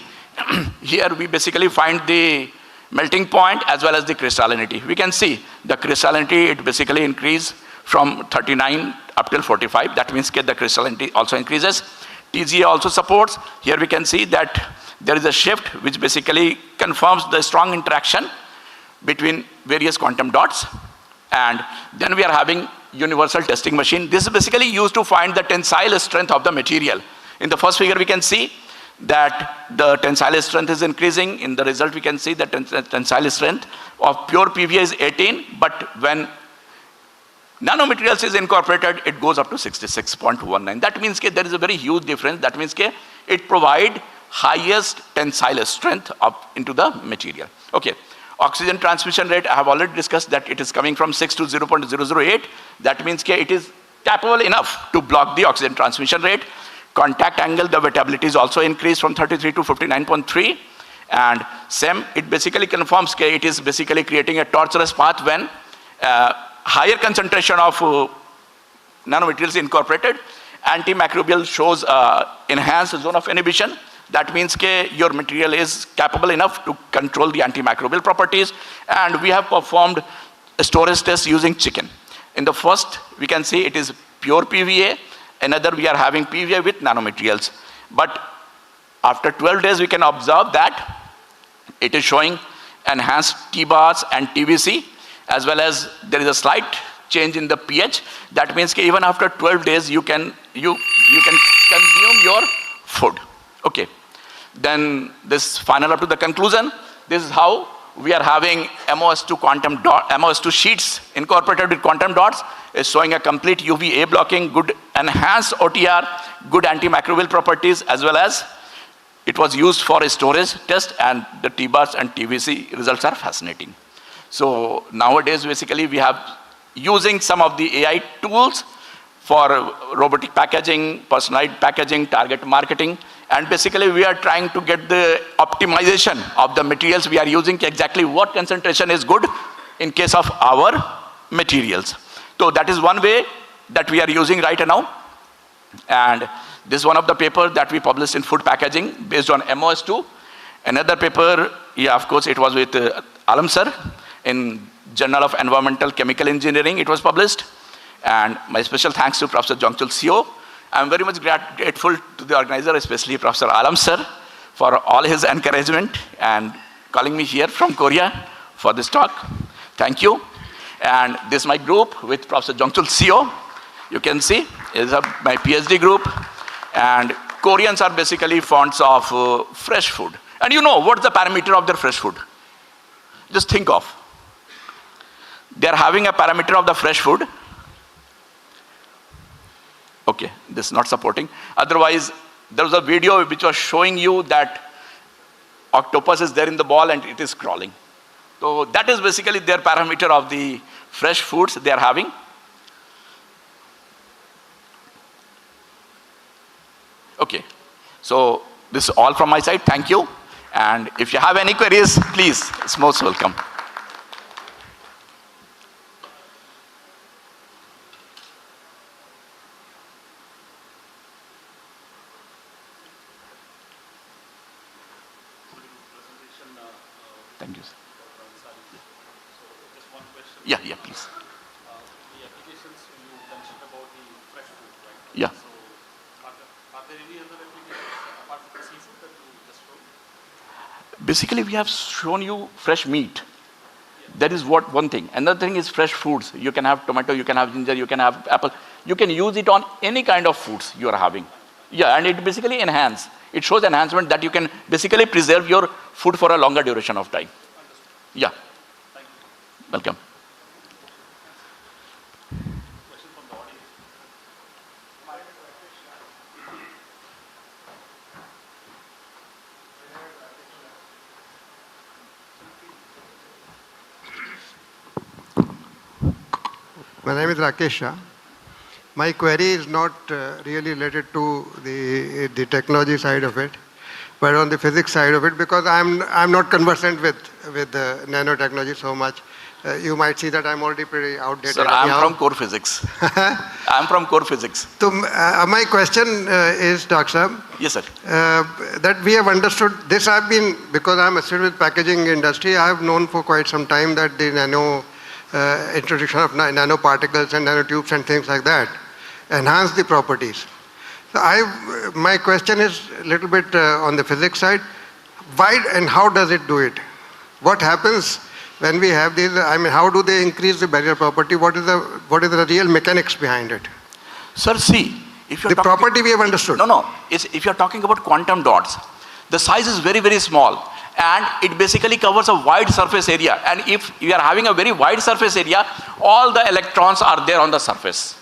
Here we basically find the melting point as well as the crystallinity. We can see the crystallinity, it basically increase from 39 up till 45. That means the crystallinity also increases. TGA also supports. Here we can see that there is a shift which basically confirms the strong interaction between various quantum dots. And then we are having universal testing machine. This is basically used to find the tensile strength of the material. In the first figure we can see that the tensile strength is increasing. In the result we can see that tensile strength of pure PVA is 18, but when nanomaterials is incorporated, it goes up to 66.19. That means there is a very huge difference. That means it provides highest tensile strength up into the material. Okay. Oxygen transmission rate, I have already discussed that it is coming from 6 to 0.008. That means it is capable enough to block the oxygen transmission rate. Contact angle, the wettability is also increased from 33 to 59.3. And SEM, it basically confirms it is basically creating a tortuous path when higher concentration of nanomaterials incorporated. Antimicrobial shows enhanced zone of inhibition. That means your material is capable enough to control the antimicrobial properties. And we have performed a storage test using chicken. In the first, we can see it is pure PVA. Another, we are having PVA with nanomaterials. But after 12 days, we can observe that it is showing enhanced T-bars and TVC, as well as there is a slight change in the pH. That means even after 12 days, you can consume your food. Okay. Then this final up to the conclusion. This is how we are having MOS2 sheets incorporated with quantum dots, is showing a complete UVA blocking, good enhanced OTR, good antimicrobial properties, as well as it was used for a storage test, and the T-bars and TVC results are fascinating. So nowadays, basically, we have using some of the AI tools for robotic packaging, personalized packaging, target marketing, and basically we are trying to get the optimization of the materials we are using, exactly what concentration is good in case of our materials. So that is one way that we are using right now. And this is one of the papers that we published in food packaging based on MOS2. Another paper, yeah, of course, it was with Alam sir in Journal of Environmental Chemical Engineering, it was published. And my special thanks to Professor Jongchul CEO. I'm very much grateful to the organizer, especially Professor Alam sir, for all his encouragement and calling me here from Korea for this talk. Thank you. And this is my group with Professor Jongchul CEO. You can see, is my PhD group. And Koreans are basically fond of fresh food. And you know, what's the parameter of their fresh food? Just think of. They're having a parameter of the fresh food. Okay, this is not supporting. Otherwise, there was a video which was showing you that octopus is there in the ball and it is crawling. So that is basically their parameter of the fresh foods they are having. Okay, so this is all from my side. Thank you. And if you have any queries, please, it's most welcome. Thank you, sir. Yeah, yeah, please. The applications you mentioned about the fresh food, right? Yeah. So are there any other applications apart from the seafood that you just showed? Basically, we have shown you fresh meat. That is what one thing. Another thing is fresh foods. You can have tomato, you can have ginger, you can have apple. You can use it on any kind of foods you are having. Yeah, and it basically enhances. It shows enhancement that you can basically preserve your food for a longer duration of time. Yeah. Welcome. My name is Rakesh Shah. My query is not really related to the technology side of it, but on the physics side of it, because I'm not conversant with nanotechnology so much. You might see that I'm already pretty outdated. Sir, I'm from core physics. I'm from core physics. So my question is, Dr. Saab, yes, sir. That we have understood this. Because I'm associated with packaging industry, I have known for quite some time that the introduction of nanoparticles and nanotubes and things like that enhance the properties. So my question is a little bit on the physics side. Why and how does it do it? What happens when we have these? I mean, how do they increase the barrier property? What is the real mechanics behind it? Sir, see, if you're the property we have understood. No. If you're talking about quantum dots, the size is very, very small. And it basically covers a wide surface area. And if you are having a very wide surface area, all the electrons are there on the surface.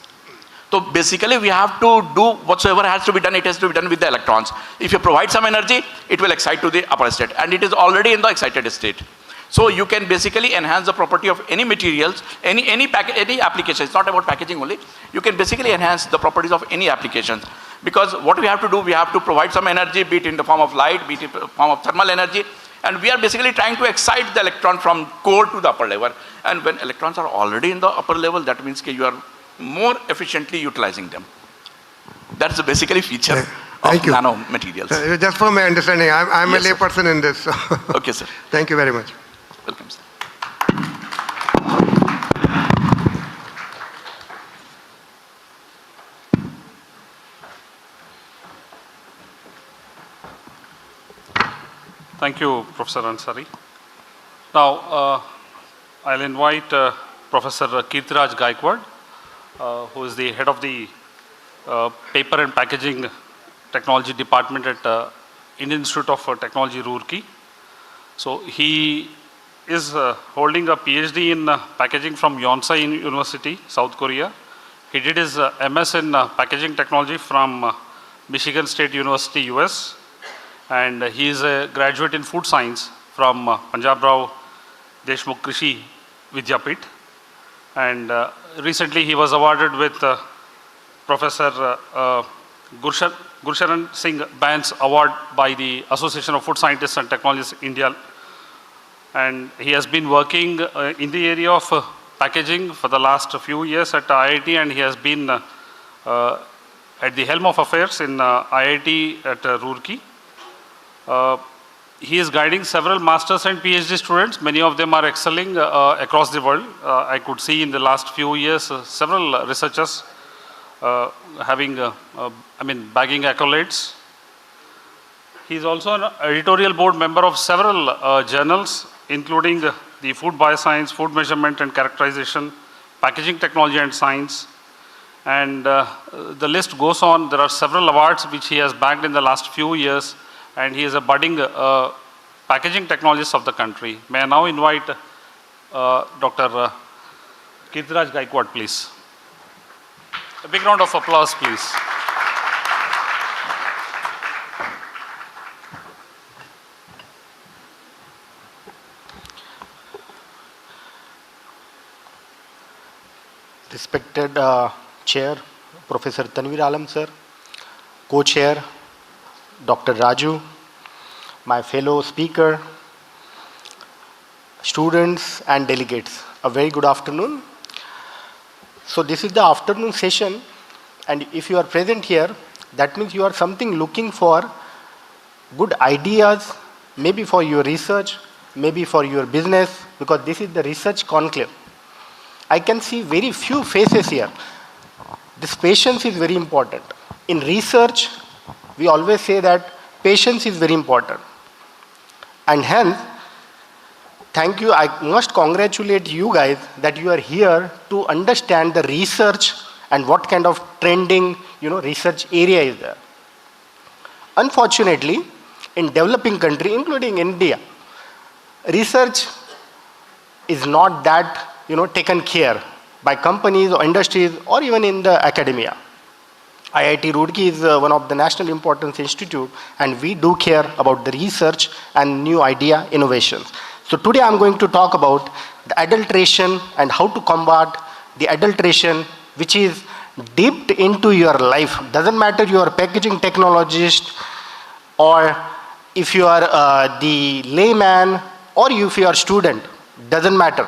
So basically we have to do whatsoever has to be done, it has to be done with the electrons. If you provide some energy, it will excite to the upper state. And it is already in the excited state. So you can basically enhance the property of any materials, any application. It's not about packaging only. You can basically enhance the properties of any application. Because what we have to do, we have to provide some energy, be it in the form of light, be it in the form of thermal energy. And we are basically trying to excite the electron from core to the upper level. And when electrons are already in the upper level, that means that you are more efficiently utilizing them. That's the basically feature of nanomaterials. Just for my understanding, I'm yes, a layperson in this. So okay, sir. Thank you very much. Welcome, sir. Thank you, Professor Ansari. Now, I'll invite Professor Kirtiraj Gaikwad, who is the head of the Paper and Packaging Technology Department at Indian Institute of Technology, Roorkee. So he is holding a PhD in packaging from Yonsei University, South Korea. He did his MS in packaging technology from Michigan State University, US. And he is a graduate in food science from Punjab Rao Deshmukh Krishi Vidyapit. And recently he was awarded with Professor Gursharan Singh Bains Award by the Association of Food Scientists and Technologists India. And he has been working in the area of packaging for the last few years at IIT, and he has been at the helm of affairs in IIT at Roorkee. He is guiding several masters and PhD students. Many of them are excelling across the world. I could see in the last few years several researchers having, bagging accolades. He is also an editorial board member of several journals, including the Food Bioscience, Food Measurement and Characterization, Packaging Technology and Science. And the list goes on. There are several awards which he has bagged in the last few years, and he is a budding packaging technologist of the country. May I now invite Dr. Kirtiraj Gaikwad, please. A big round of applause, please. Respected Chair, Professor Tanveer Alam sir, Co-Chair, Dr. Raju, my fellow speaker, students and delegates, a very good afternoon. So this is the afternoon session, and if you are present here, that means you are something looking for good ideas, maybe for your research, maybe for your business, because this is the research conclave. I can see very few faces here. This patience is very important. In research, we always say that patience is very important. And hence, thank you. I must congratulate you guys that you are here to understand the research and what kind of trending, research area is there. Unfortunately, in developing country, including India, research is not that taken care by companies or industries or even in the academia. IIT Roorkee is one of the national importance institute, and we do care about the research and new idea innovations. So today I'm going to talk about the adulteration and how to combat the adulteration which is dipped into your life. Doesn't matter you are a packaging technologist, or if you are the layman, or if you are a student, doesn't matter.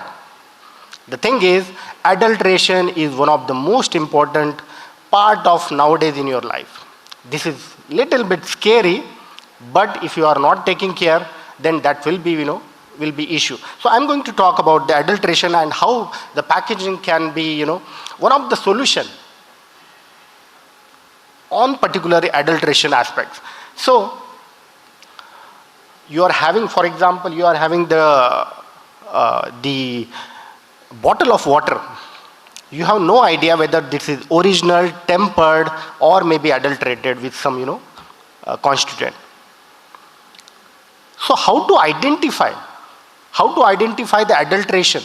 The thing is, adulteration is one of the most important part of nowadays in your life. This is little bit scary, but if you are not taking care, then that will be, will be issue. So I'm going to talk about the adulteration and how the packaging can be, one of the solution on particular adulteration aspects. So you are having, for example, you are having the bottle of water. You have no idea whether this is original, tempered, or maybe adulterated with some, constituent. So how to identify? How to identify the adulteration?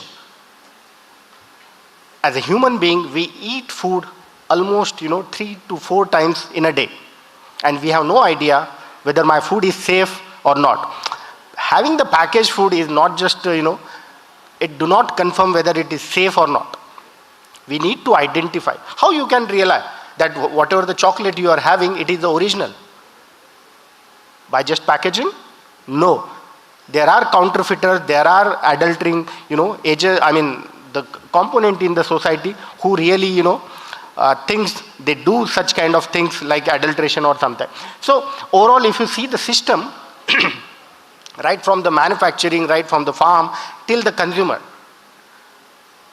As a human being, we eat food almost, 3 to 4 times in a day. And we have no idea whether my food is safe or not. Having the packaged food is not just, it do not confirm whether it is safe or not. We need to identify. How you can realize that whatever the chocolate you are having, it is the original? By just packaging? No. There are counterfeiters, there are adultering, agents, the component in the society who really, thinks they do such kind of things like adulteration or something. So overall, if you see the system, right from the manufacturing, right from the farm till the consumer,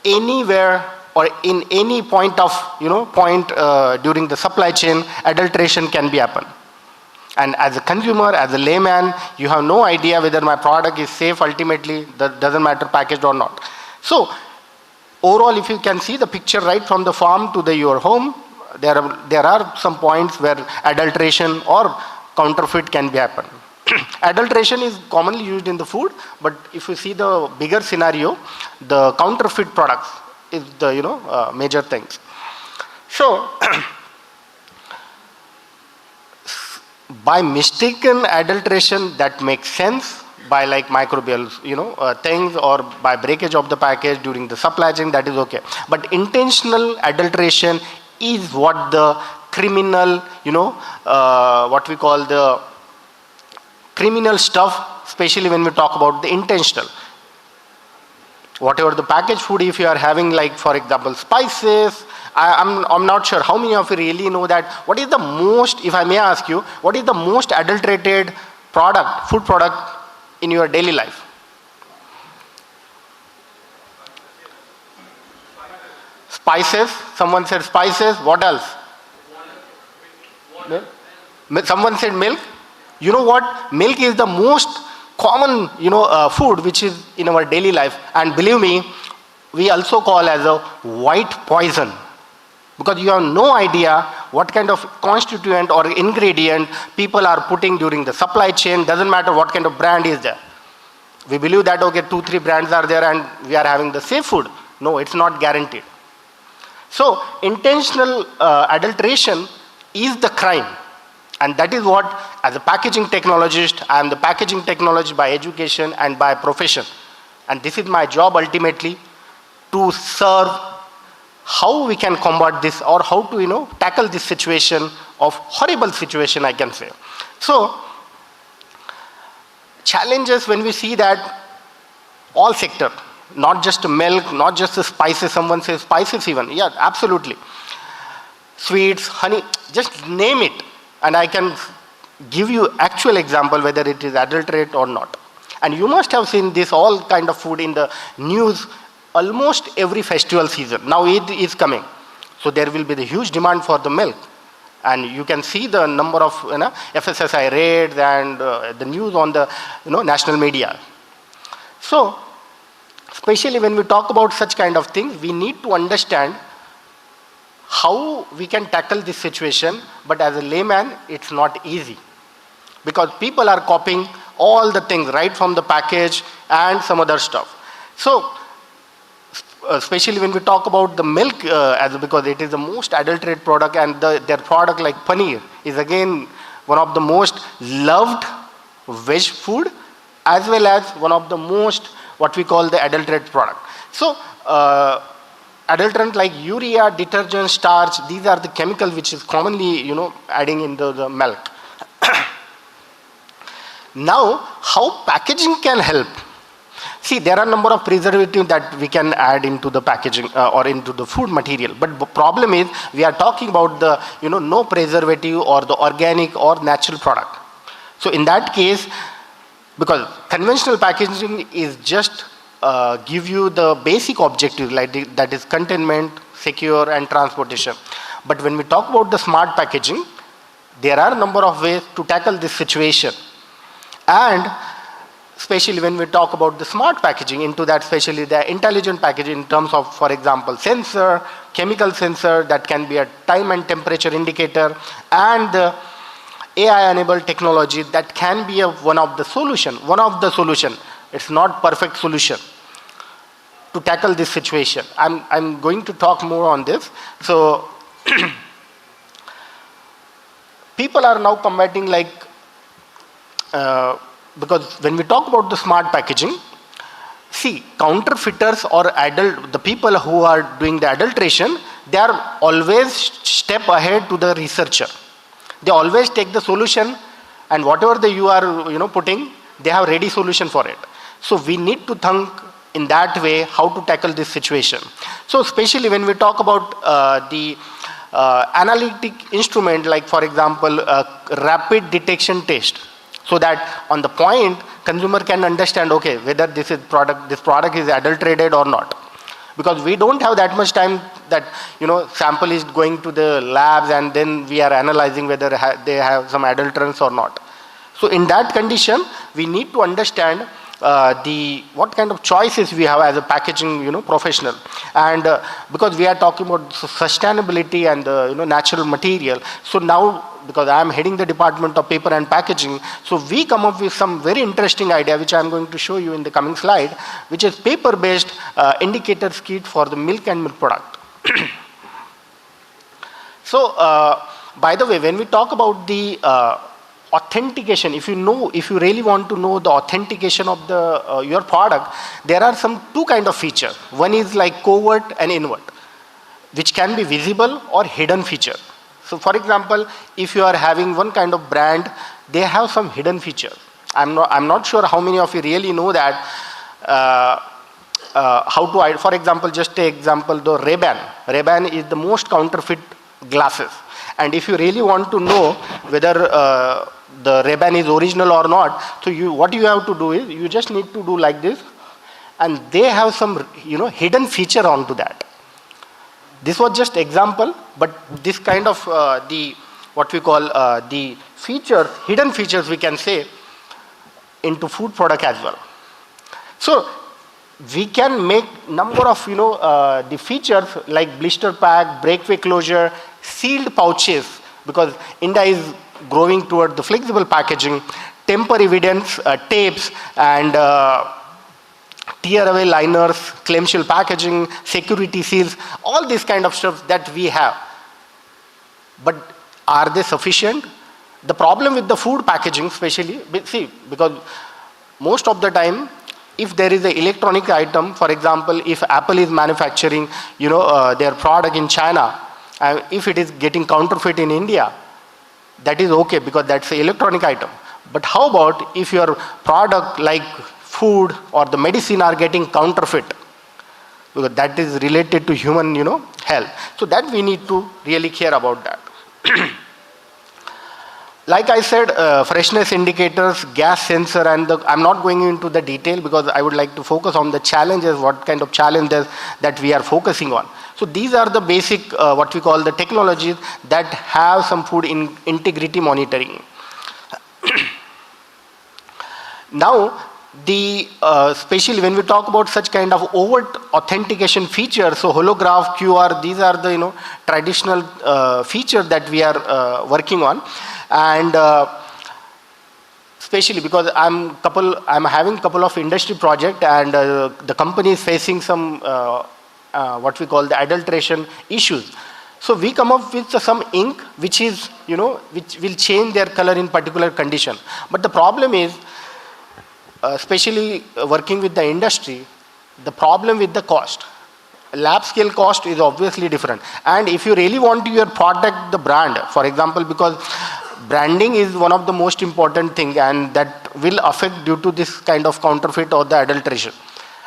anywhere or in any point of, during the supply chain, adulteration can be happen. And as a consumer, as a layman, you have no idea whether my product is safe ultimately, that doesn't matter packaged or not. So overall, if you can see the picture right from the farm to your home, there are some points where adulteration or counterfeit can be happen. adulteration is commonly used in the food, but if you see the bigger scenario, the counterfeit products is the major things. So by mistaken adulteration, that makes sense. By like microbial things, or by breakage of the package during the supply chain, that is okay. But intentional adulteration is what the criminal, what we call the criminal stuff, especially when we talk about the intentional. Whatever the packaged food, if you are having, like for example spices, I'm not sure how many of you really know that what is the most, if I may ask you, what is the most adulterated product, food product in your daily life? Spices, someone said spices, what else? Someone said milk. You know what? Milk is the most common, food which is in our daily life. And believe me, we also call as a white poison. Because you have no idea what kind of constituent or ingredient people are putting during the supply chain. Doesn't matter what kind of brand is there. We believe that, okay, 2-3 brands are there and we are having the safe food. No, it's not guaranteed. So intentional adulteration is the crime. And that is what, as a packaging technologist, I am the packaging technologist by education and by profession. And this is my job ultimately, to serve how we can combat this, or how to tackle this situation of horrible situation, I can say. So challenges when we see that all sector, not just milk, not just the spices, someone says spices even, yeah, absolutely. Sweets, honey, just name it. And I can give you actual example whether it is adulterate or not. And you must have seen this all kind of food in the news almost every festival season. Now Eid is coming. So there will be the huge demand for the milk. And you can see the number of FSSI raids and the news on the national media. So especially when we talk about such kind of things, we need to understand how we can tackle this situation. But as a layman, it's not easy. Because people are copying all the things right from the package and some other stuff. So especially when we talk about the milk, because it is the most adulterated product, and their product like paneer is again one of the most loved veg food, as well as one of the most what we call the adulterated product. So adulterant like urea, detergent, starch, these are the chemicals which is commonly adding into the milk. Now how packaging can help? See, there are a number of preservatives that we can add into the packaging or into the food material. But the problem is we are talking about the no preservative or the organic or natural product. So in that case, because conventional packaging is just give you the basic objective, like that is containment, secure and transportation. But when we talk about the smart packaging, there are a number of ways to tackle this situation. And especially when we talk about the smart packaging, into that especially the intelligent packaging in terms of, for example, sensor, chemical sensor that can be a time and temperature indicator, and the AI-enabled technology that can be one of the solution. It's not perfect solution to tackle this situation. I'm going to talk more on this. So people are now combating like because when we talk about the smart packaging, see, counterfeiters or the people who are doing the adulteration, they are always step ahead to the researcher. They always take the solution, and whatever you are putting, they have ready solution for it. So we need to think in that way how to tackle this situation. So especially when we talk about the analytic instrument, like for example, rapid detection test, so that on the point consumer can understand, okay, whether this product is adulterated or not. Because we don't have that much time that sample is going to the labs and then we are analyzing whether they have some adulterants or not. So in that condition, we need to understand what kind of choices we have as a packaging professional. And because we are talking about sustainability and natural material, so now because I am heading the department of paper and packaging, so we come up with some very interesting idea, which I am going to show you in the coming slide, which is paper-based indicators kit for the milk and milk product. So, by the way, when we talk about the authentication, if you really want to know the authentication of the your product, there are two kind of features. One is like covert and inward, which can be visible or hidden feature. So for example, if you are having one kind of brand, they have some hidden feature. I'm not sure how many of you really know that how to, for example, just take example, the Ray-Ban. Ray-Ban is the most counterfeit glasses. And if you really want to know whether the Ray-Ban is original or not, so what you have to do is, you just need to do like this, and they have some hidden feature onto that. This was just example, but this kind of what we call the features, hidden features we can say, into food product as well. So we can make number of the features like blister pack, breakaway closure, sealed pouches, because India is growing toward the flexible packaging, temper evidence, tapes, and tear away liners, clamshell packaging, security seals, all this kind of stuff that we have. But are they sufficient? The problem with the food packaging especially, see, because most of the time, if there is an electronic item, for example, if Apple is manufacturing their product in China, and if it is getting counterfeit in India, that is okay because that's an electronic item. But how about if your product like food or the medicine are getting counterfeit? Because that is related to human health. So that we need to really care about that. Like I said, freshness indicators, gas sensor, and I'm not going into the detail because I would like to focus on the challenges, what kind of challenges that we are focusing on. So these are the basic, what we call the technologies that have some food integrity monitoring. Now, especially when we talk about such kind of overt authentication features, so holograph, QR, these are the traditional features that we are working on. And especially because I'm having couple of industry project, and the company is facing some what we call the adulteration issues. So we come up with some ink which is which will change their color in particular condition. But the problem is, especially working with the industry, the problem with the cost. Lab scale cost is obviously different. And if you really want your product, the brand, for example, because branding is one of the most important thing, and that will affect due to this kind of counterfeit or the adulteration.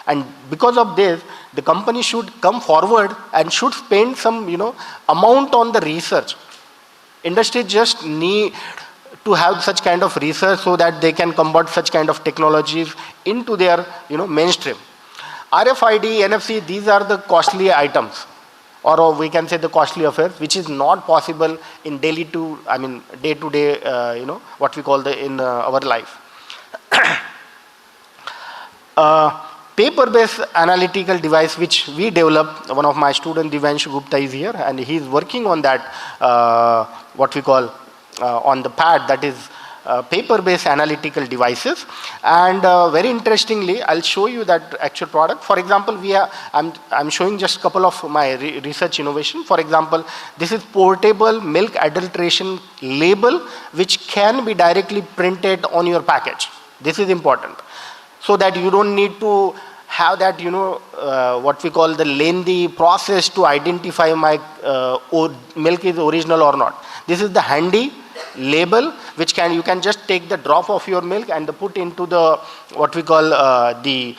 And because of this, the company should come forward and should spend some amount on the research. Industry just need to have such kind of research so that they can convert such kind of technologies into their mainstream. RFID, NFC, these are the costly items, or we can say the costly affairs, which is not possible in day-to-day, what we call in our life. Paper-based analytical device which we developed, one of my students, Divanshu Gupta, is here, and he is working on that, what we call on the pad, that is paper-based analytical devices. And very interestingly, I'll show you that actual product. For example, I'm showing just a couple of my research innovation. For example, this is portable milk adulteration label which can be directly printed on your package. This is important, so that you don't need to have that what we call the lengthy process to identify my milk is original or not. This is the handy label which you can just take the drop of your milk and put into the what we call the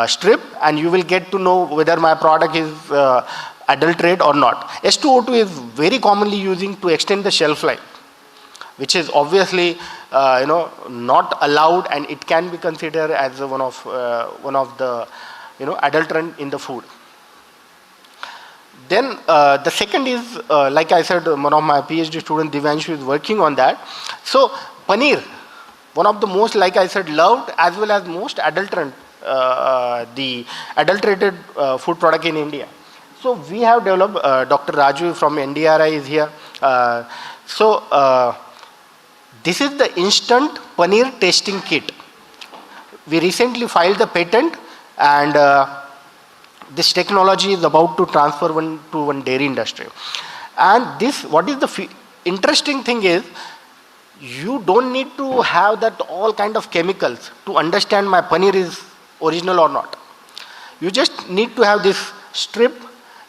strip, and you will get to know whether my product is adulterated or not. S2O2 is very commonly using to extend the shelf life, which is obviously not allowed, and it can be considered as one of the adulterant in the food. Then the second is, like I said, one of my PhD student Divanshu is working on that. So paneer, one of the most, like I said, loved as well as most adulterant, the adulterated food product in India. So we have developed, Dr. Raju from NDRI is here. So this is the instant paneer tasting kit. We recently filed the patent, and this technology is about to transfer to one dairy industry. And this, what is the interesting thing is, you don't need to have that all kind of chemicals to understand my paneer is original or not. You just need to have this strip.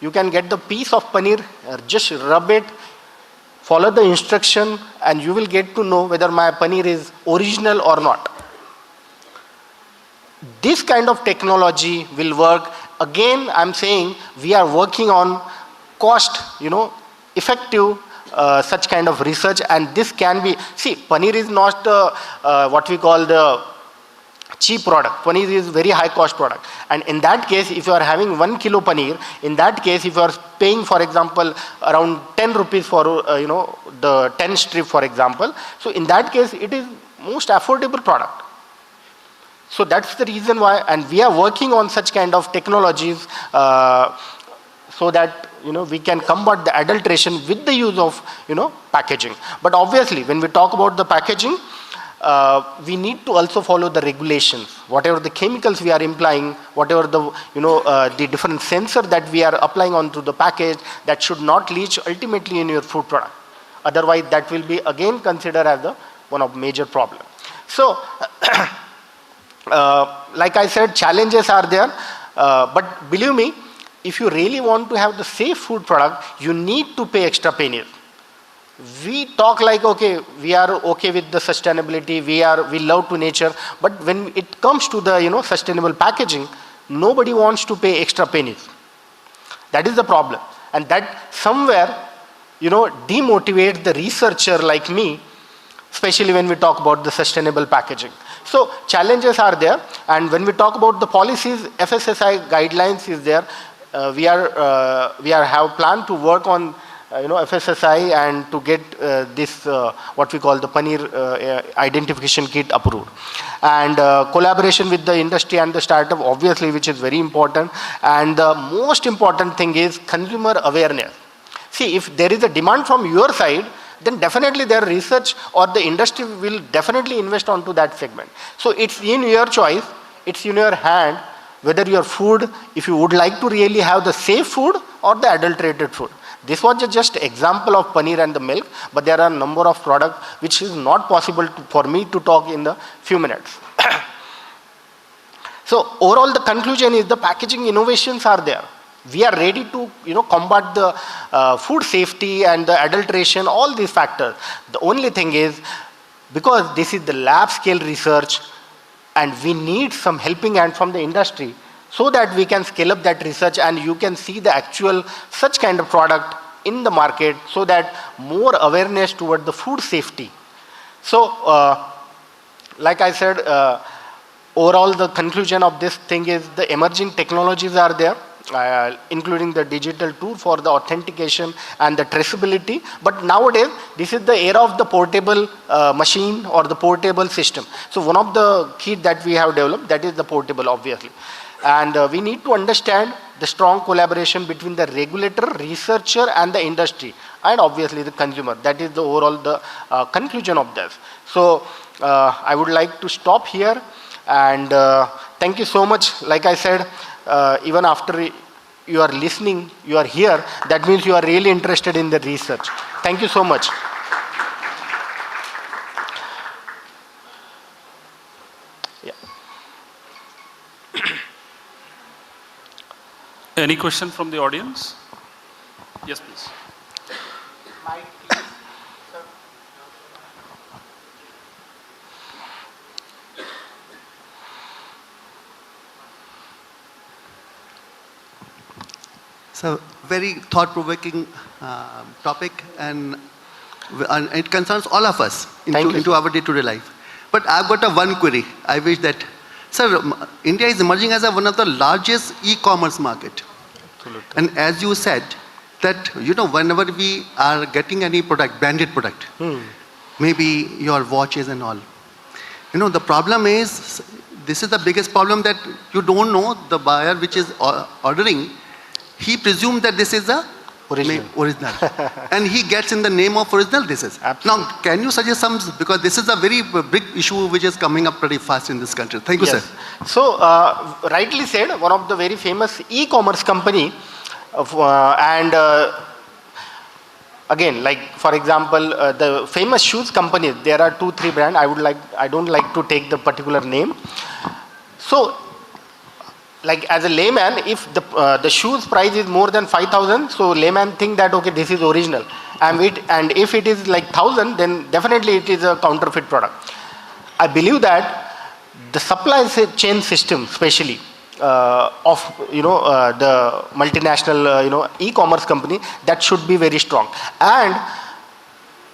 You can get the piece of paneer, just rub it, follow the instruction, and you will get to know whether my paneer is original or not. This kind of technology will work. Again, I'm saying we are working on cost, effective such kind of research, and this can be, see, paneer is not what we call the cheap product. Paneer is very high cost product, and in that case, if you are having 1 kilo paneer, in that case, if you are paying, for example, around 10 rupees for the 10 strip, for example, so in that case, it is most affordable product. So that's the reason why, and we are working on such kind of technologies so that we can combat the adulteration with the use of packaging. But obviously, when we talk about the packaging, we need to also follow the regulations. Whatever the chemicals we are implying, whatever the the different sensor that we are applying onto the package, that should not leach ultimately in your food product. Otherwise, that will be again considered as one of major problem. So, like I said, challenges are there, but believe me, if you really want to have the safe food product, you need to pay extra pennies. We talk like, okay, we are okay with the sustainability, we love to nature, but when it comes to the sustainable packaging, nobody wants to pay extra pennies. That is the problem, and that somewhere demotivates the researcher like me, especially when we talk about the sustainable packaging. So challenges are there, and when we talk about the policies, FSSAI guidelines is there. We have planned to work on FSSAI and to get this what we call the paneer identification kit approved, and collaboration with the industry and the startup, obviously, which is very important. And the most important thing is consumer awareness. See, if there is a demand from your side, then definitely their research or the industry will definitely invest onto that segment. So it's in your choice, it's in your hand, whether your food, if you would like to really have the safe food or the adulterated food. This was just example of paneer and the milk, but there are a number of products which is not possible for me to talk in the few minutes. So overall, the conclusion is the packaging innovations are there. We are ready to combat the food safety and the adulteration, all these factors. The only thing is, because this is the lab scale research, and we need some helping hand from the industry so that we can scale up that research and you can see the actual such kind of product in the market, so that more awareness toward the food safety. So like I said, overall the conclusion of this thing is the emerging technologies are there, including the digital tool for the authentication and the traceability. But nowadays, this is the era of the portable machine or the portable system. So one of the key that we have developed, that is the portable, obviously. And we need to understand the strong collaboration between the regulator, researcher, and the industry, and obviously the consumer. That is the overall the conclusion of this. So I would like to stop here, and thank you so much. Like I said, even after you are listening, you are here, that means you are really interested in the research. Thank you so much. Yeah. Any question from the audience? Yes, please. So very thought-provoking topic, and it concerns all of us into our day-to-day life. But I've got one query. I wish that, sir, India is emerging as one of the largest e-commerce market. Absolutely. And as you said, that whenever we are getting any product, branded product, maybe your watches and all, the problem is, this is the biggest problem, that you don't know the buyer which is ordering. He presumed that this is the original. And he gets in the name of original disease. Now, can you suggest some, because this is a very big issue which is coming up pretty fast in this country. Thank you, Yes. sir. So, rightly said, one of the very famous e-commerce company, again, like for example, the famous shoes companies, there are 2-3 brands. I don't like to take the particular name. So, like as a layman, if the shoes price is more than 5,000, so layman think that okay, this is original, and if it is like 1,000, then definitely it is a counterfeit product. I believe that the supply chain system, especially of the multinational e-commerce company, that should be very strong. And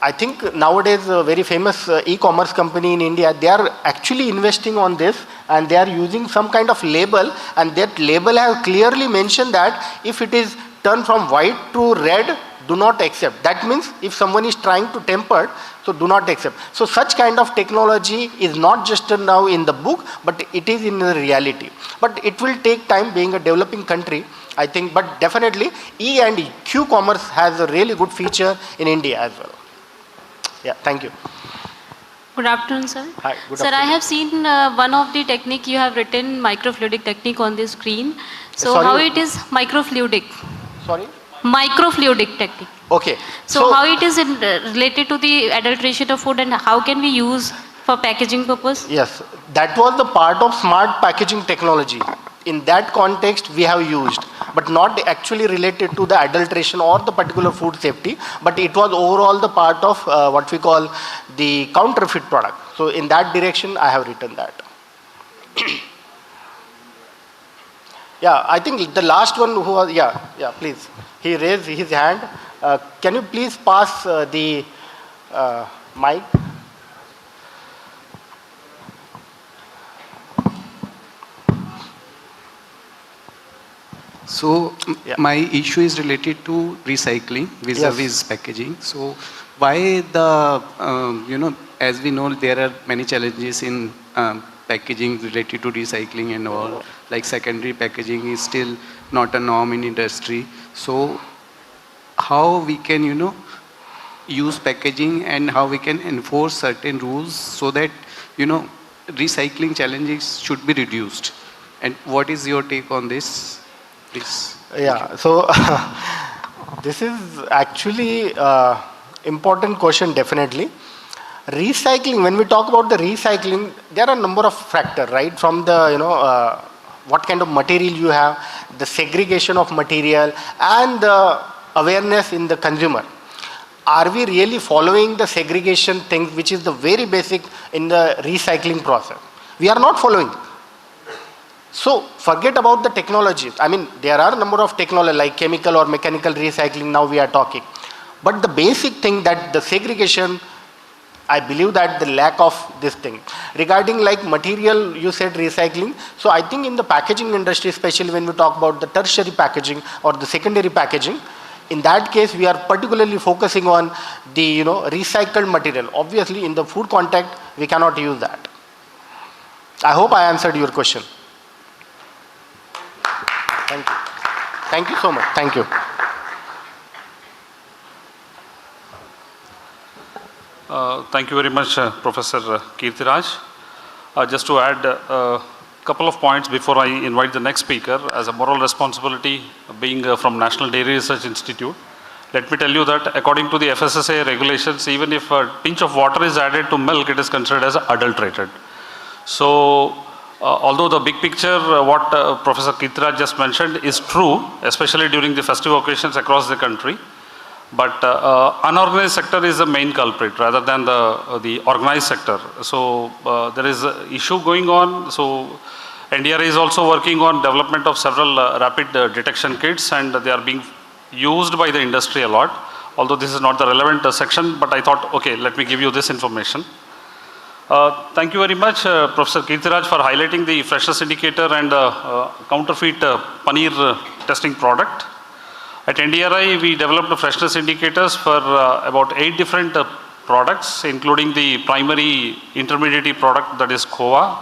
I think nowadays a very famous e-commerce company in India, they are actually investing on this, and they are using some kind of label, and that label has clearly mentioned that if it is turned from white to red, do not accept. That means if someone is trying to temper, so do not accept. So such kind of technology is not just now in the book, but it is in the reality. But it will take time, being a developing country, I think, but definitely E and Q commerce has a really good feature in India as well. Yeah, thank you. Good afternoon, sir. Hi, good sir, afternoon. I have seen one of the technique you have written, microfluidic technique on the screen. So Sorry? how it is microfluidic? Sorry? Microfluidic technique. Okay. So how it is related to the adulteration of food, and how can we use for packaging purpose? Yes, that was the part of smart packaging technology. In that context, we have used, but not actually related to the adulteration or the particular food safety, but it was overall the part of what we call the counterfeit product. So in that direction, I have written that. Yeah, I think the last one who was, yeah, please. He raised his hand. Can you please pass the mic? So my issue is related to recycling vis-a-vis packaging. So why the, as we know, there are many challenges in packaging related to recycling and all, like secondary packaging is still not a norm in industry. So how we can, use packaging and how we can enforce certain rules so that, recycling challenges should be reduced. And what is your take on this? Please. Yeah, so this is actually important question, definitely. Recycling, when we talk about the recycling, there are a number of factors, right? From the, what kind of material you have, the segregation of material, and the awareness in the consumer. Are we really following the segregation things, which is the very basic in the recycling process? We are not following. So forget about the technologies. I mean, there are a number of technology like chemical or mechanical recycling now we are talking. But the basic thing that the segregation, I believe that the lack of this thing. Regarding like material, you said recycling. So I think in the packaging industry, especially when we talk about the tertiary packaging or the secondary packaging, in that case, we are particularly focusing on the recycled material. Obviously, in the food contact, we cannot use that. I hope I answered your question. Thank you. Thank you so much. Thank you. Thank you very much, Professor Kirtiraj. Just to add a couple of points before I invite the next speaker, as a moral responsibility being from National Dairy Research Institute, let me tell you that according to the FSSAI regulations, even if a pinch of water is added to milk, it is considered as adulterated. So, although the big picture, what Professor Kirtiraj just mentioned is true, especially during the festive occasions across the country, but unorganized sector is the main culprit rather than the organized sector. So there is an issue going on. So NDRA is also working on development of several rapid detection kits, and they are being used by the industry a lot. Although this is not the relevant section, but I thought, okay, let me give you this information. Thank you very much, Professor Kirtiraj, for highlighting the freshness indicator and counterfeit paneer testing product. At NDRI, we developed the freshness indicators for about 8 different products, including the primary intermediate product, that is KOA.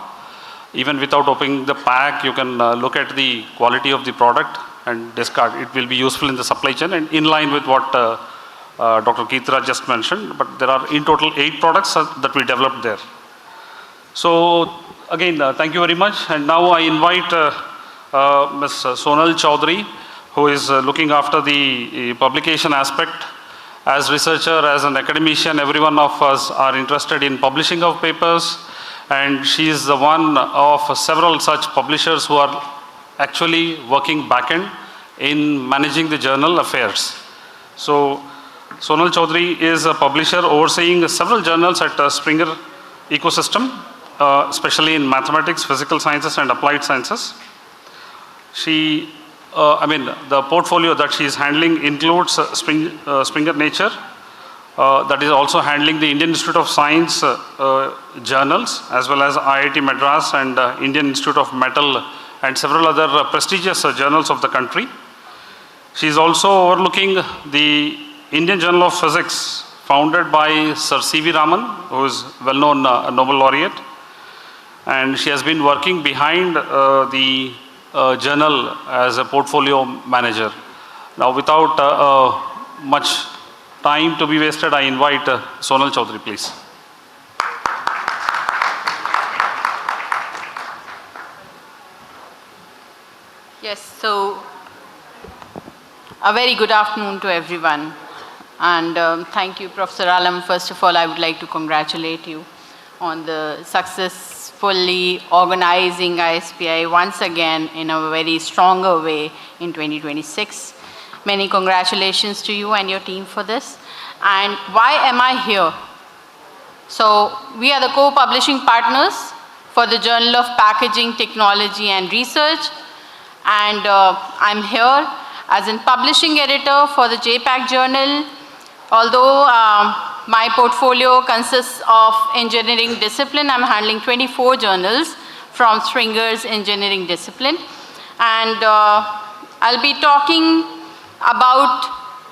Even without opening the pack, you can look at the quality of the product. and discard. It will be useful in the supply chain and in line with what Dr. Keithra just mentioned, but there are in total 8 products that we developed there. So again, thank you very much. And now I invite Ms. Sonal Chaudhary, who is looking after the publication aspect. As researcher, as an academician, every one of us are interested in publishing of papers, and she is the one of several such publishers who are actually working back-end in managing the journal affairs. So Sonal Chaudhary is a publisher overseeing several journals at Springer ecosystem, especially in mathematics, physical sciences, and applied sciences. She, the portfolio that she is handling includes Springer Nature, that is also handling the Indian Institute of Science journals, as well as IIT Madras and Indian Institute of Metal and several other prestigious journals of the country. She is also overlooking the Indian Journal of Physics, founded by Sir C.V. Raman, who is well-known Nobel laureate. And she has been working behind the journal as a portfolio manager. Now, without much time to be wasted, I invite Sonal Chaudhary, please. Yes, so a very good afternoon to everyone. And thank you, Professor Alam. First of all, I would like to congratulate you on the successfully organizing ISPI once again in a very stronger way in 2026. Many congratulations to you and your team for this. And why am I here? So we are the co-publishing partners for the Journal of Packaging, Technology and Research. And I'm here as a publishing editor for the JPAC journal. Although my portfolio consists of engineering discipline, I'm handling 24 journals from Springer's engineering discipline. And I'll be talking about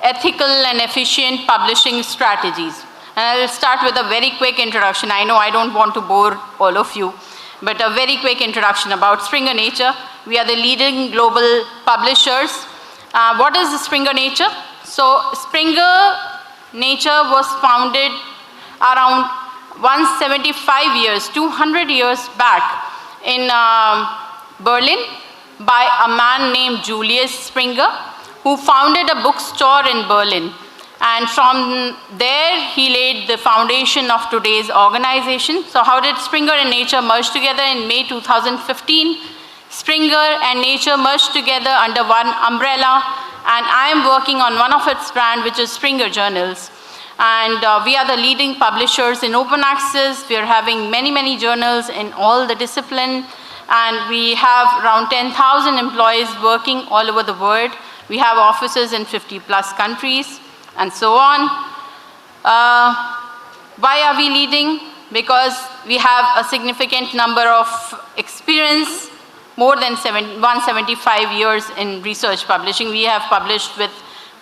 ethical and efficient publishing strategies. And I'll start with a very quick introduction. I know I don't want to bore all of you, but a very quick introduction about Springer Nature. We are the leading global publishers. What is Springer Nature? So Springer Nature was founded around 175 years, 200 years back in Berlin by a man named Julius Springer, who founded a bookstore in Berlin. And from there, he laid the foundation of today's organization. So how did Springer and Nature merge together? In May 2015, Springer and Nature merged together under one umbrella, and I am working on one of its brand, which is Springer Journals. And we are the leading publishers in open access. We are having many, many journals in all the discipline, and we have around 10,000 employees working all over the world. We have offices in 50+ countries, and so on. Why are we leading? Because we have a significant number of experience, more than 175 years in research publishing. We have published with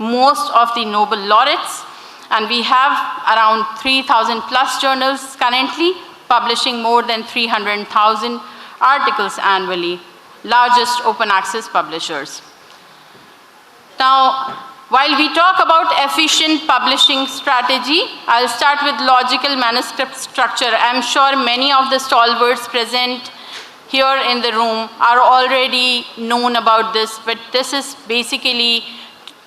most of the Nobel laureates, and we have around 3,000+ journals currently, publishing more than 300,000 articles annually, largest open access publishers. Now, while we talk about efficient publishing strategy, I'll start with logical manuscript structure. I'm sure many of the stalwarts present here in the room are already known about this, but this is basically,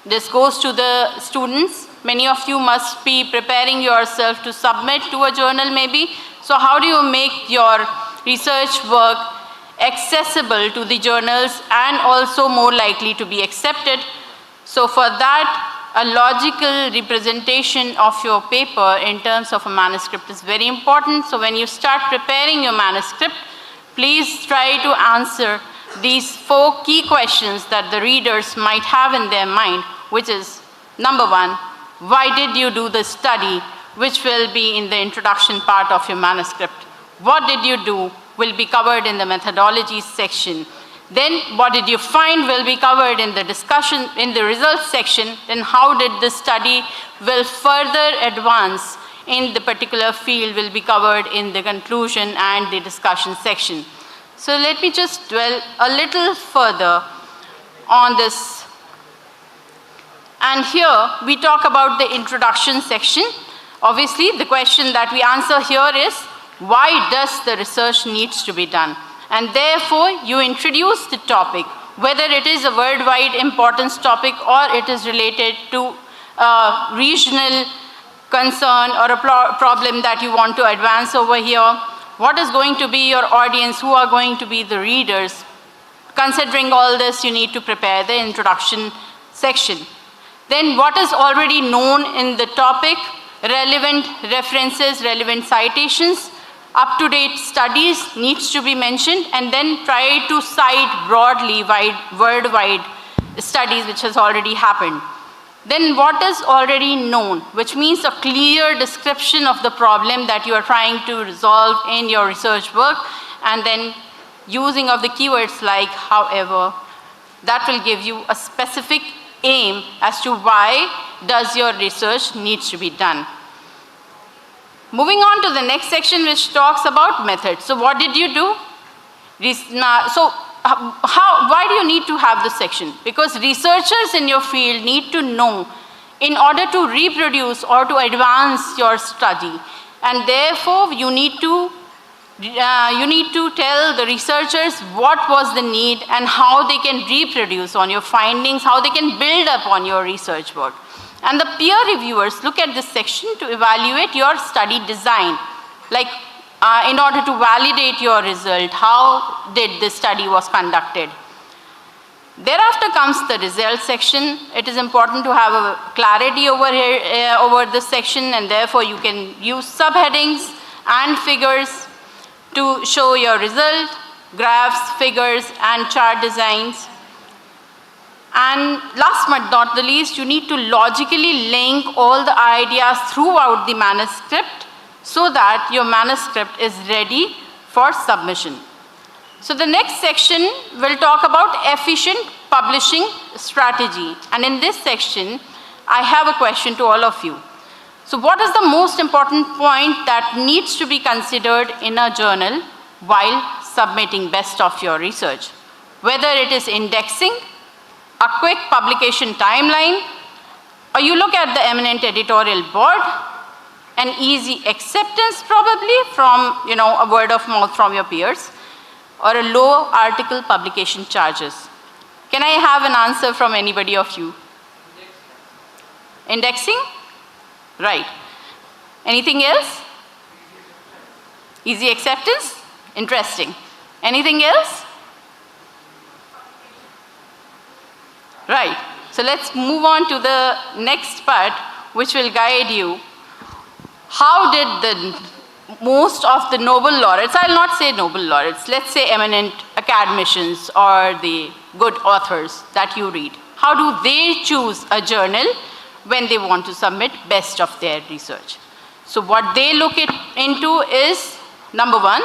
this goes to the students. Many of you must be preparing yourself to submit to a journal maybe. So how do you make your research work accessible to the journals and also more likely to be accepted? So for that, a logical representation of your paper in terms of a manuscript is very important. So when you start preparing your manuscript, please try to answer these 4 key questions that the readers might have in their mind, which is, number 1, why did you do the study, which will be in the introduction part of your manuscript? What did you do will be covered in the methodology section. Then what did you find will be covered in the discussion, in the results section. Then how did the study will further advance in the particular field will be covered in the conclusion and the discussion section. So let me just dwell a little further on this. And here we talk about the introduction section. Obviously, the question that we answer here is, why does the research needs to be done? And therefore, you introduce the topic, whether it is a worldwide importance topic or it is related to a regional concern or a problem that you want to advance over here. What is going to be your audience? Who are going to be the readers? Considering all this, you need to prepare the introduction section. Then what is already known in the topic, relevant references, relevant citations, up-to-date studies needs to be mentioned, and then try to cite broadly worldwide studies which has already happened. Then what is already known, which means a clear description of the problem that you are trying to resolve in your research work, and then using of the keywords like however. That will give you a specific aim as to why does your research needs to be done. Moving on to the next section, which talks about methods. So what did you do? Why do you need to have this section? Because researchers in your field need to know in order to reproduce or to advance your study. And therefore, you need to tell the researchers what was the need and how they can reproduce on your findings, how they can build up on your research work. And the peer reviewers look at this section to evaluate your study design. Like in order to validate your result, how did the study was conducted. Thereafter comes the result section. It is important to have a clarity over here, over this section, and therefore you can use subheadings and figures to show your result, graphs, figures, and chart designs. And last but not the least, you need to logically link all the ideas throughout the manuscript so that your manuscript is ready for submission. So the next section will talk about efficient publishing strategy. And in this section, I have a question to all of you. So what is the most important point that needs to be considered in a journal while submitting best of your research? Whether it is indexing, a quick publication timeline, or you look at the eminent editorial board, an easy acceptance probably from a word of mouth from your peers, or a low article publication charges. Can I have an answer from anybody of you? Indexing? Right. Anything else? Easy acceptance? Interesting. Anything else? Right. So let's move on to the next part, which will guide you. How did the most of the Nobel laureates, I'll not say Nobel laureates, let's say eminent academicians or the good authors that you read, how do they choose a journal when they want to submit best of their research? So what they look into is, number one,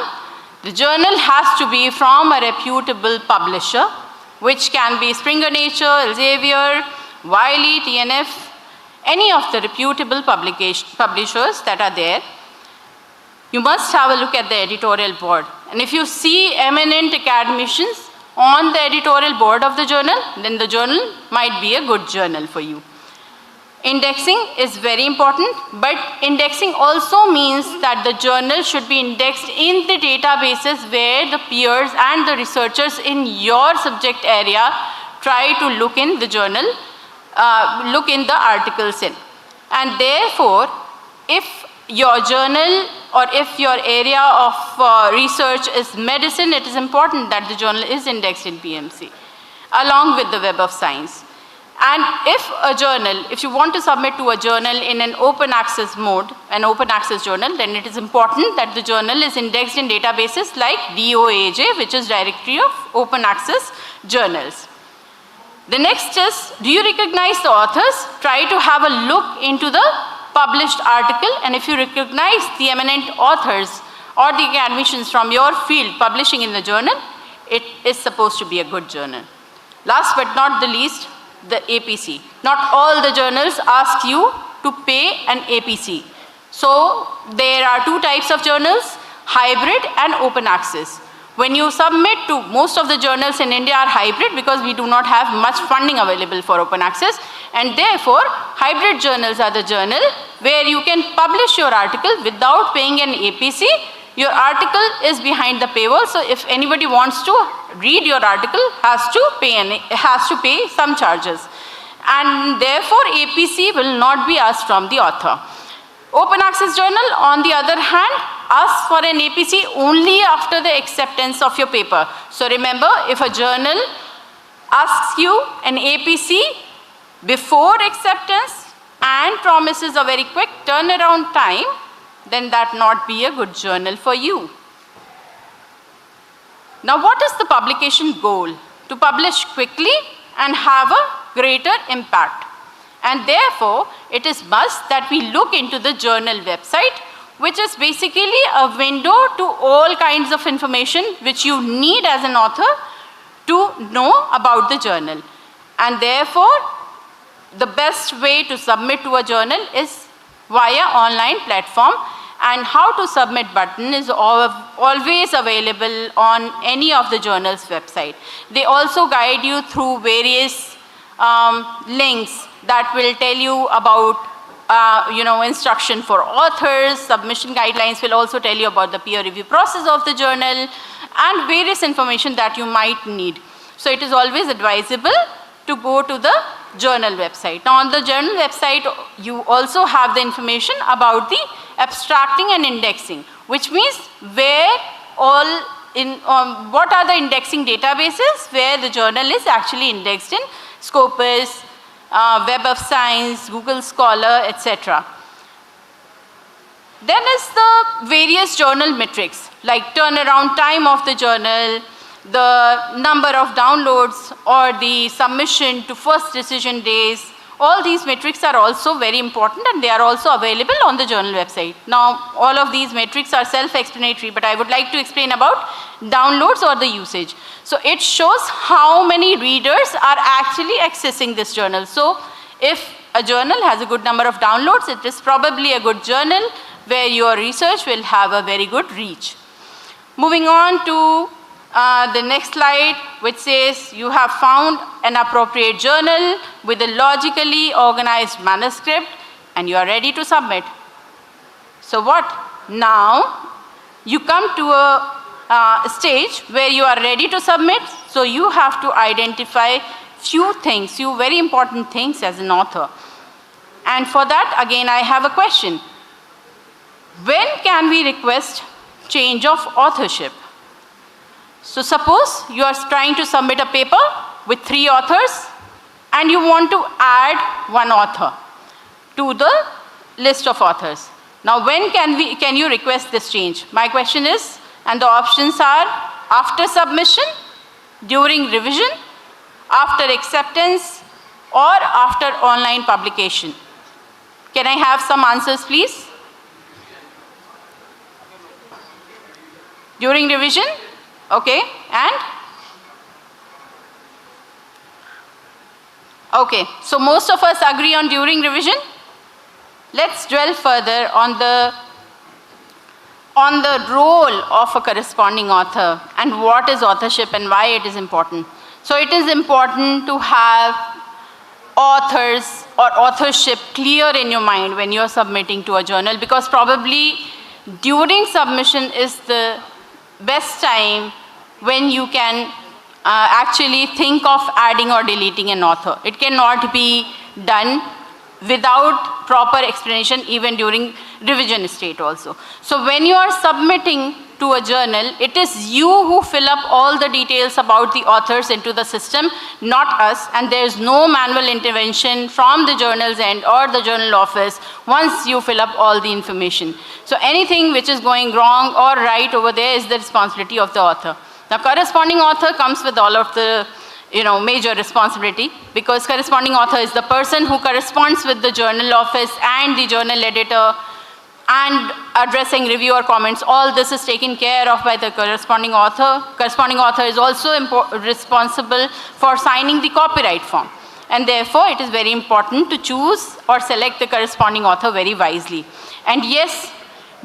the journal has to be from a reputable publisher, which can be Springer Nature, Elsevier, Wiley, TNF, any of the reputable publishers that are there. You must have a look at the editorial board. And if you see eminent academicians on the editorial board of the journal, then the journal might be a good journal for you. Indexing is very important, but indexing also means that the journal should be indexed in the databases where the peers and the researchers in your subject area try to look in the journal, look in the articles in. And therefore, if your journal or if your area of research is medicine, it is important that the journal is indexed in PMC, along with the Web of Science. And if you want to submit to a journal in an open access mode, an open access journal, then it is important that the journal is indexed in databases like DOAJ, which is Directory of Open Access Journals. The next is, do you recognize the authors? Try to have a look into the published article, and if you recognize the eminent authors or the academicians from your field publishing in the journal, it is supposed to be a good journal. Last but not the least, the APC. Not all the journals ask you to pay an APC. So there are two types of journals, hybrid and open access. When you submit to, most of the journals in India are hybrid because we do not have much funding available for open access, and therefore hybrid journals are the journal where you can publish your article without paying an APC. Your article is behind the paywall, so if anybody wants to read your article, has to pay some charges, and therefore APC will not be asked from the author. Open access journal, on the other hand, asks for an APC only after the acceptance of your paper. So remember, if a journal asks you an APC before acceptance and promises a very quick turnaround time, then that not be a good journal for you. Now, what is the publication goal? To publish quickly and have a greater impact. And therefore, it is must that we look into the journal website, which is basically a window to all kinds of information which you need as an author to know about the journal. And therefore, the best way to submit to a journal is via online platform, and how to submit button is always available on any of the journal's website. They also guide you through various links that will tell you about instruction for authors. Submission guidelines will also tell you about the peer review process of the journal and various information that you might need. So it is always advisable to go to the journal website. Now on the journal website, you also have the information about the abstracting and indexing, which means where what are the indexing databases where the journal is actually indexed in: Scopus, Web of Science, Google Scholar, etc. Then is the various journal metrics like turnaround time of the journal, the number of downloads or the submission to first decision days. All these metrics are also very important, and they are also available on the journal website. Now, all of these metrics are self-explanatory, but I would like to explain about downloads or the usage. So it shows how many readers are actually accessing this journal. So if a journal has a good number of downloads, it is probably a good journal where your research will have a very good reach. Moving on to the next slide, which says you have found an appropriate journal with a logically organized manuscript and you are ready to submit. So what? Now you come to a stage where you are ready to submit. So you have to identify few very important things as an author. And for that, again, I have a question. When can we request change of authorship? So suppose you are trying to submit a paper with 3 authors and you want to add 1 author to the list of authors. Now when can you request this change? My question is, and the options are: after submission, during revision, after acceptance, or after online publication. Can I have some answers, please? During revision? Okay, and? Okay, so most of us agree on during revision. Let's dwell further on the role of a corresponding author and what is authorship and why it is important. So it is important to have authors or authorship clear in your mind when you're submitting to a journal, because probably during submission is the best time when you can actually think of adding or deleting an author. It cannot be done without proper explanation even during revision state also. So when you are submitting to a journal, it is you who fill up all the details about the authors into the system, not us, and there is no manual intervention from the journal's end or the journal office once you fill up all the information. So anything which is going wrong or right over there is the responsibility of the author. Now corresponding author comes with all of the major responsibility, because corresponding author is the person who corresponds with the journal office and the journal editor and addressing review or comments. All this is taken care of by the corresponding author. Corresponding author is also responsible for signing the copyright form, and therefore it is very important to choose or select the corresponding author very wisely. And yes,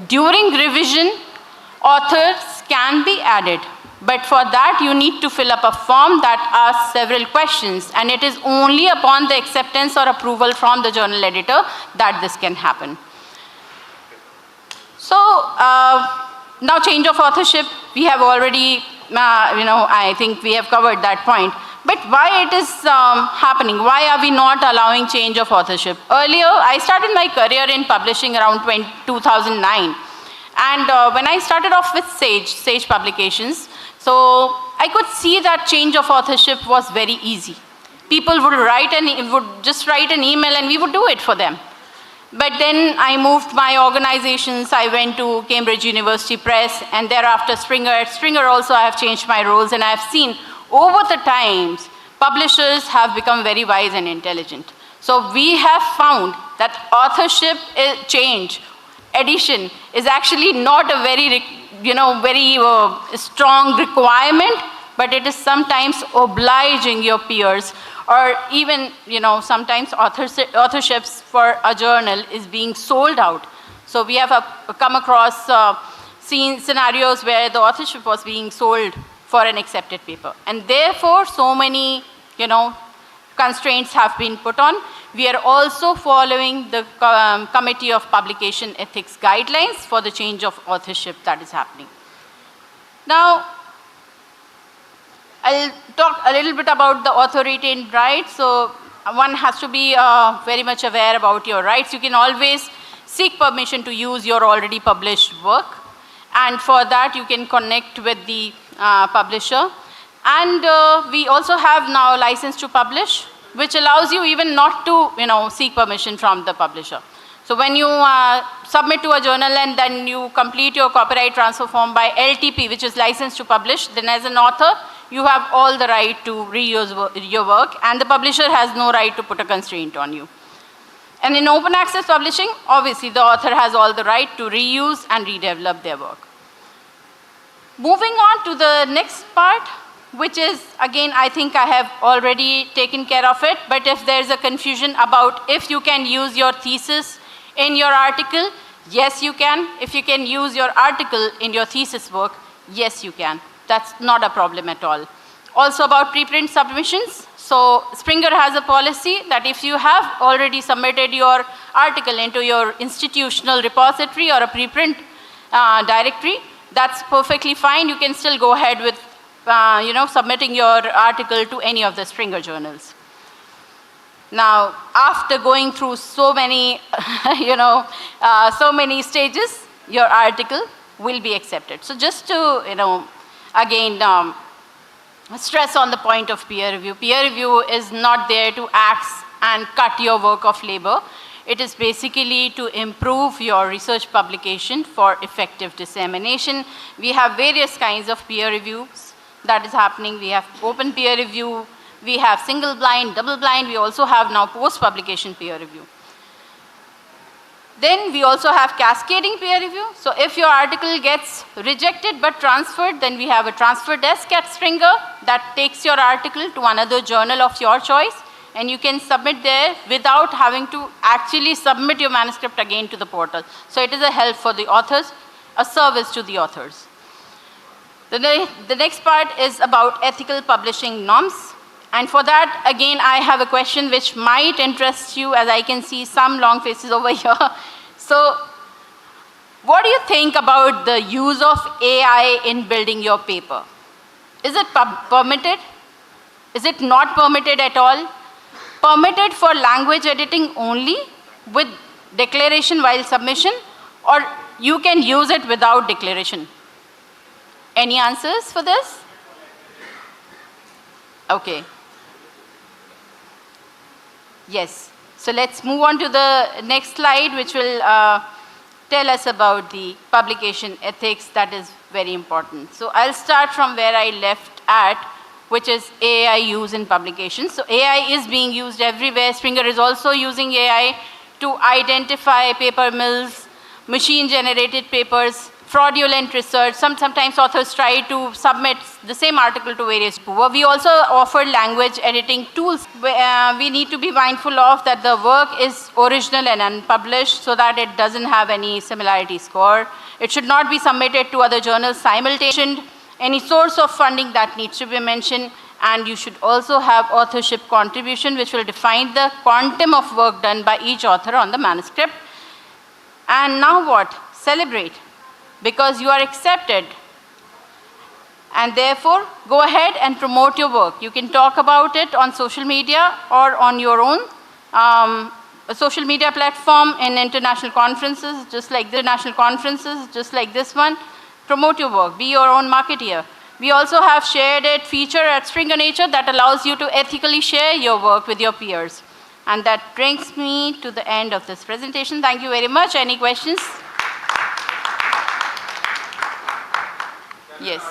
during revision, authors can be added, But for that, you need to fill up a form that asks several questions, and it is only upon the acceptance or approval from the journal editor that this can happen. So now change of authorship, we have already, I think we have covered that point. But why it is happening? Why are we not allowing change of authorship? Earlier, I started my career in publishing around 2009. And when I started off with Sage Publications, so I could see that change of authorship was very easy. People would just write an email and we would do it for them. But then I moved my organizations, I went to Cambridge University Press, and thereafter Springer. At Springer also I have changed my roles, and I have seen over the times, publishers have become very wise and intelligent. So we have found that authorship change, edition, is actually not a very, strong requirement, but it is sometimes obliging your peers, or even, sometimes authorships for a journal is being sold out. So we have come across scenarios where the authorship was being sold for an accepted paper. And therefore, so many, constraints have been put on. We are also following the Committee of Publication Ethics guidelines for the change of authorship that is happening. Now, I'll talk a little bit about the author-retained rights. So one has to be very much aware about your rights. You can always seek permission to use your already published work. And for that, you can connect with the publisher. And we also have now license to publish, which allows you even not to seek permission from the publisher. So when you submit to a journal and then you complete your copyright transfer form by LTP, which is license to publish, then as an author, you have all the right to reuse your work, and the publisher has no right to put a constraint on you. And in open access publishing, obviously the author has all the right to reuse and redevelop their work. Moving on to the next part, which is, again, I think I have already taken care of it, but if there's a confusion about if you can use your thesis in your article, yes you can. If you can use your article in your thesis work, yes you can. That's not a problem at all. Also about preprint submissions. So Springer has a policy that if you have already submitted your article into your institutional repository or a preprint directory, that's perfectly fine. You can still go ahead with submitting your article to any of the Springer journals. Now, after going through so many, so many stages, your article will be accepted. So just to, again, stress on the point of peer review. Peer review is not there to axe and cut your work of labor. It is basically to improve your research publication for effective dissemination. We have various kinds of peer reviews that is happening. We have open peer review, we have single blind, double blind, we also have now post-publication peer review. Then we also have cascading peer review. So if your article gets rejected but transferred, then we have a transfer desk at Springer that takes your article to another journal of your choice, and you can submit there without having to actually submit your manuscript again to the portal. So it is a help for the authors, a service to the authors. The next part is about ethical publishing norms. And for that, again, I have a question which might interest you, as I can see some long faces over here. So what do you think about the use of AI in building your paper? Is it permitted? Is it not permitted at all? Permitted for language editing only with declaration while submission, or you can use it without declaration? Any answers for this? Okay. Yes. So let's move on to the next slide, which will tell us about the publication ethics. That is very important. So I'll start from where I left at, which is AI use in publications. So AI is being used everywhere. Springer is also using AI to identify paper mills, machine-generated papers, fraudulent research. Sometimes authors try to submit the same article to various people. We also offer language editing tools. We need to be mindful of that the work is original and unpublished so that it doesn't have any similarity score. It should not be submitted to other journals simultaneously, any source of funding that needs to be mentioned, and you should also have authorship contribution, which will define the quantum of work done by each author on the manuscript. And now what? Celebrate, because you are accepted. And therefore, go ahead and promote your work. You can talk about it on social media or on your own social media platform in international conferences, just like this one. Promote your work. Be your own marketeer. We also have shared it feature at Springer Nature that allows you to ethically share your work with your peers. And that brings me to the end of this presentation. Thank you very much. Any questions? Yes.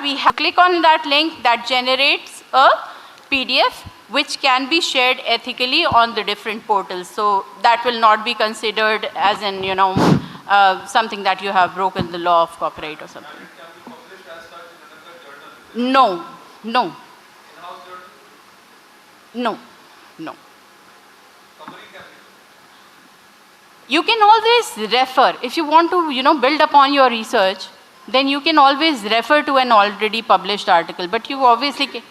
We have click on that link that generates a PDF which can be shared ethically on the different portals. So that will not be considered as in, something that you have broken the law of copyright or something. No, no. No, no. You can always refer. If you want to, build upon your research, then you can always refer to an already published article. But you obviously can.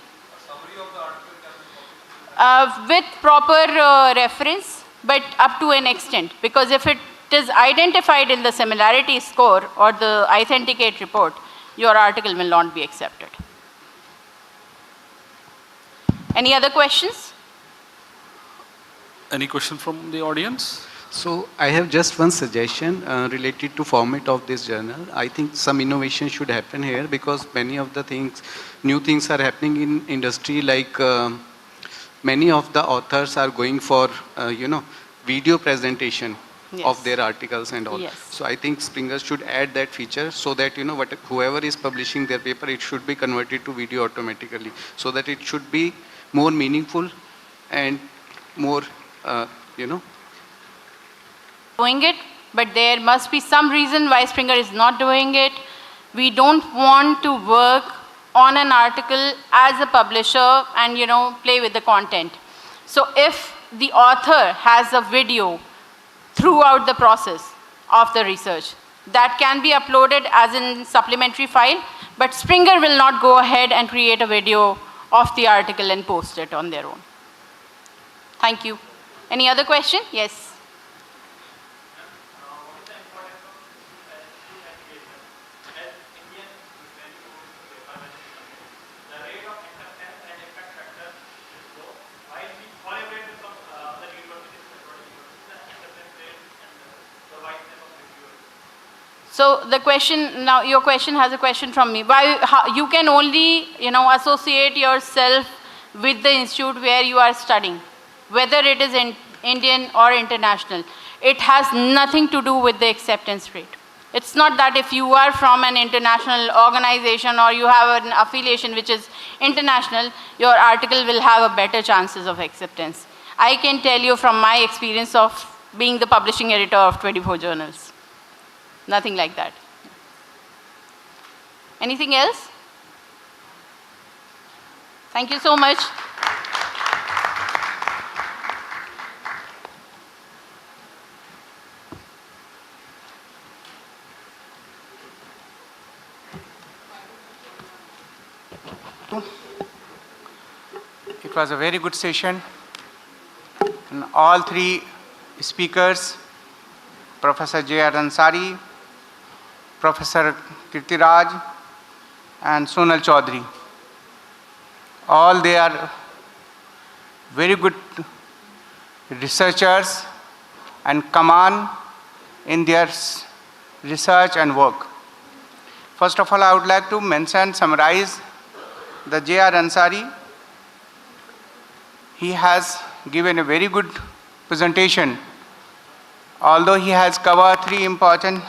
With proper reference, but up to an extent. Because if it is identified in the similarity score or the authenticate report, your article will not be accepted. Any other questions? Any question from the audience? So I have just one suggestion related to format of this journal. I think some innovation should happen here because many of the things, new things are happening in industry, like many of the authors are going for, video presentation of their articles and all. Yes. So I think Springer should add that feature so that, whoever is publishing their paper, it should be converted to video automatically so that it should be more meaningful and more, Doing it, but there must be some reason why Springer is not doing it. We don't want to work on an article as a publisher and play with the content. So if the author has a video throughout the process of the research, that can be uploaded as in supplementary file, but Springer will not go ahead and create a video of the article and post it on their own. Thank you. Any other question? Yes. So the question, now your question has a question from me. How, you can only, associate yourself with the institute where you are studying, whether it is Indian or international. It has nothing to do with the acceptance rate. It's not that if you are from an international organization or you have an affiliation which is international, your article will have a better chances of acceptance. I can tell you from my experience of being the publishing editor of 24 journals. Nothing like that. Anything else? Thank you so much. It was a very good session. And all three speakers, Professor J.R. Ansari, Professor Kirtiraj, and Sonal Chaudhary. All they are very good researchers and come on in their research and work. First of all, I would like to summarize the J.R. Ansari. He has given a very good presentation. Although he has covered three important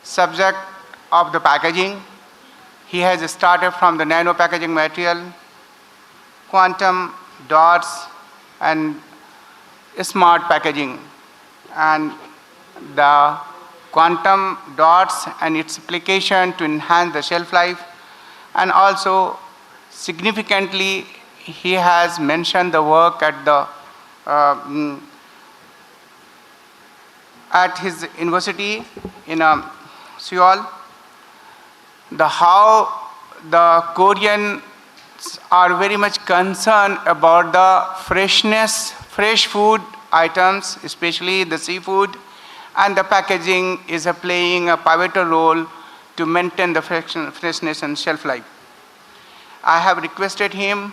subjects of the packaging, he has started from the nano packaging material, quantum, dots, and smart packaging. And the quantum dots and its application to enhance the shelf life. And also, significantly, he has mentioned the work at the at his university in Seoul, how the Koreans are very much concerned about the freshness, fresh food items, especially the seafood, and the packaging is playing a pivotal role to maintain the freshness and shelf life. I have requested him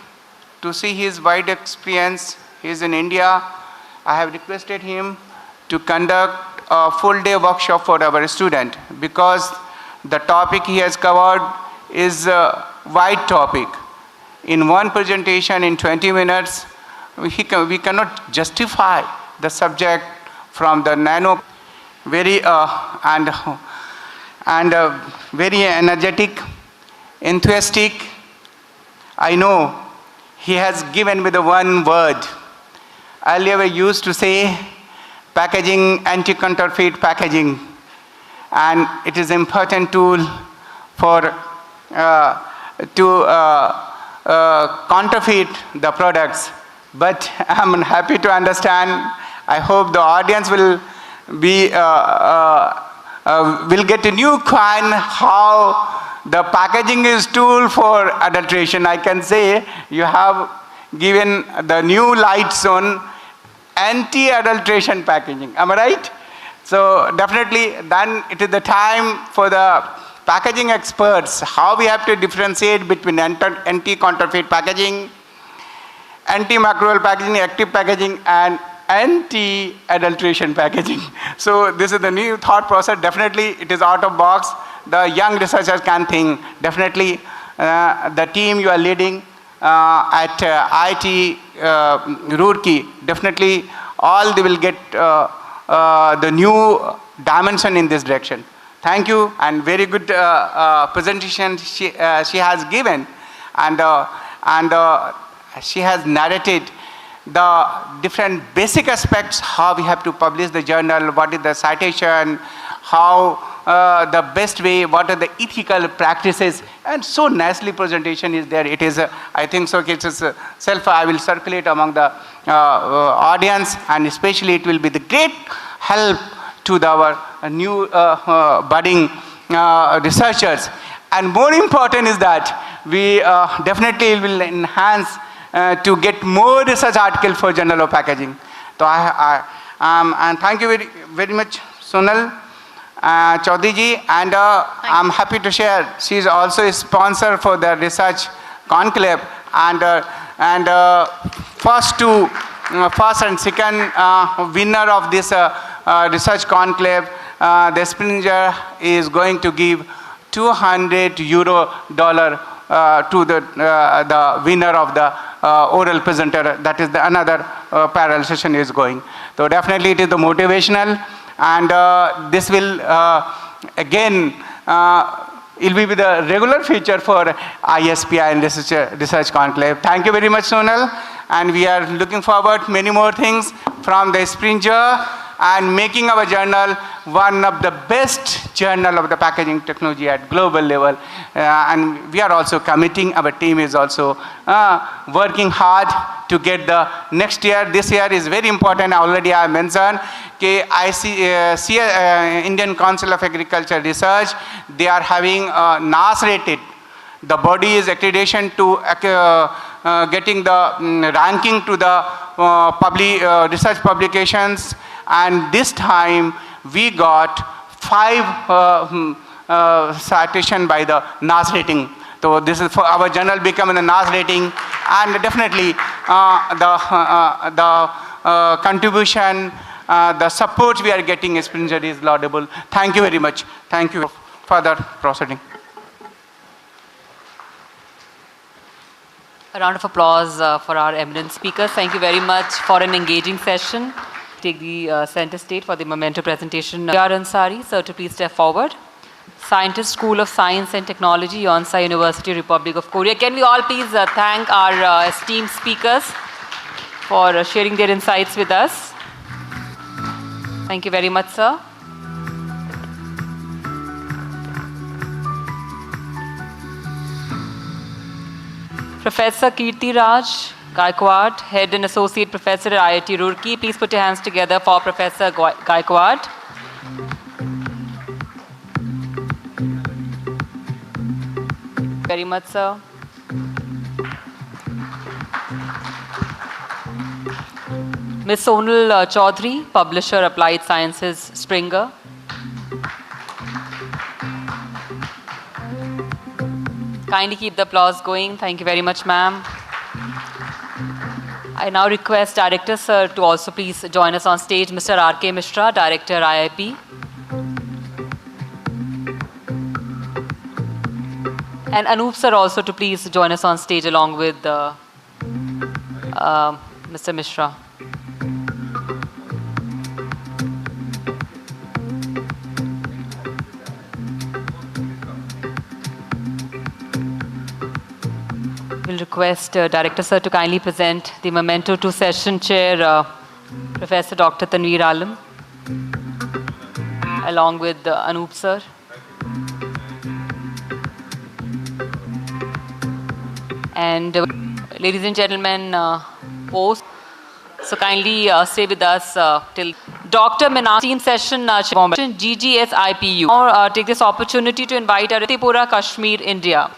to see his wide experience. He is in India. I have requested him to conduct a full day workshop for our student because the topic he has covered is a wide topic. In one presentation in 20 minutes, we cannot justify the subject from the nano, very very energetic, enthusiastic. I know he has given me the one word. Earlier we used to say packaging, anti-counterfeit packaging, and it is important tool for counterfeit the products. But I'm happy to understand. I hope the audience will be will get a new coin how the packaging is tool for adulteration. I can say you have given the new lights on anti-adulteration packaging. Am I right? So definitely then it is the time for the packaging experts how we have to differentiate between anti-counterfeit packaging, anti-macrobial packaging, active packaging, and anti-adulteration packaging. So this is the new thought process. Definitely it is out of box. The young researchers can think. Definitely the team you are leading at IIT Roorkee, definitely all they will get the new dimension in this direction. Thank you, and very good presentation she has given, and she has narrated the different basic aspects, how we have to publish the journal, what is the citation, how the best way, what are the ethical practices, and so nicely presentation is there. It is, I think so, it is self, I will circulate among the audience, and especially it will be the great help to our new budding researchers. And more important is that we definitely will enhance to get more research articles for Journal of Packaging. So and thank you very, very much, Sonal Chaudhary ji, and I'm happy to share she is also a sponsor for the research conclave, and first and second winner of this research conclave, the Springer is going to give $200 to the winner of the oral presenter. That is the another parallel session is going. So definitely it is the motivational, and this will again it will be the regular feature for ISPI and research conclave. Thank you very much, Sonal, and we are looking forward many more things from the Springer and making our journal one of the best journal of the packaging technology at global level. And we are also committing, our team is also working hard to get the next year. This year is very important. Already I mentioned Indian Council of Agriculture Research, they are having NAS rated. The body is accreditation to getting the ranking to the research publications, and this time we got 5 citation by the NAS rating. So this is for our journal becoming a NAS rating, and definitely the contribution, the support we are getting is laudable. Thank you very much. Thank you for further proceeding. A round of applause for our eminent speakers. Thank you very much for an engaging session. Take the center stage for the memento presentation. Yar Ansari, sir, to please step forward. Scientist, School of Science and Technology, Yonsei University, Republic of Korea. Can we all please thank our esteemed speakers for sharing their insights with us. Thank you very much, sir. Professor Kirti Raj Gaikwad, Head and Associate Professor at IIT Roorkee. Please put your hands together for Professor Gaikwad. Very much, sir. Ms. Sonal Chaudhary, Publisher, Applied Sciences, Springer. Kindly keep the applause going. Thank you very much, ma'am. I now request Director Sir to also please join us on stage. Mr. R.K. Mishra, Director, IIP. And Anup Sir also to please join us on stage along with Mr. Mishra. We'll request Director Sir to kindly present the Memento 2 Session Chair, Professor Dr. Tanveer Alam, along with Anup Sir. And ladies and gentlemen, host, so kindly stay with us till Dr. Minakshi team session, GGSIPU. Now take this opportunity to invite Tripura, Kashmir, India.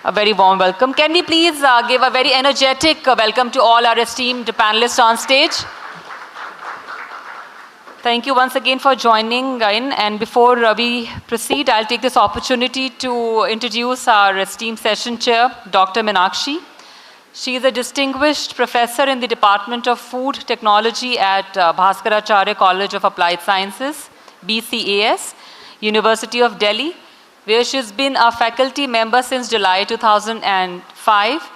A very warm welcome. Can we please give a very energetic welcome to all our esteemed panelists on stage? Thank you once again for joining in. And before we proceed, I'll take this opportunity to introduce our esteemed session chair, Dr. Minakshi. She is a distinguished professor in the Department of Food Technology at Bhaskaracharya College of Applied Sciences, BCAS, University of Delhi, where she's been a faculty member since July 2005.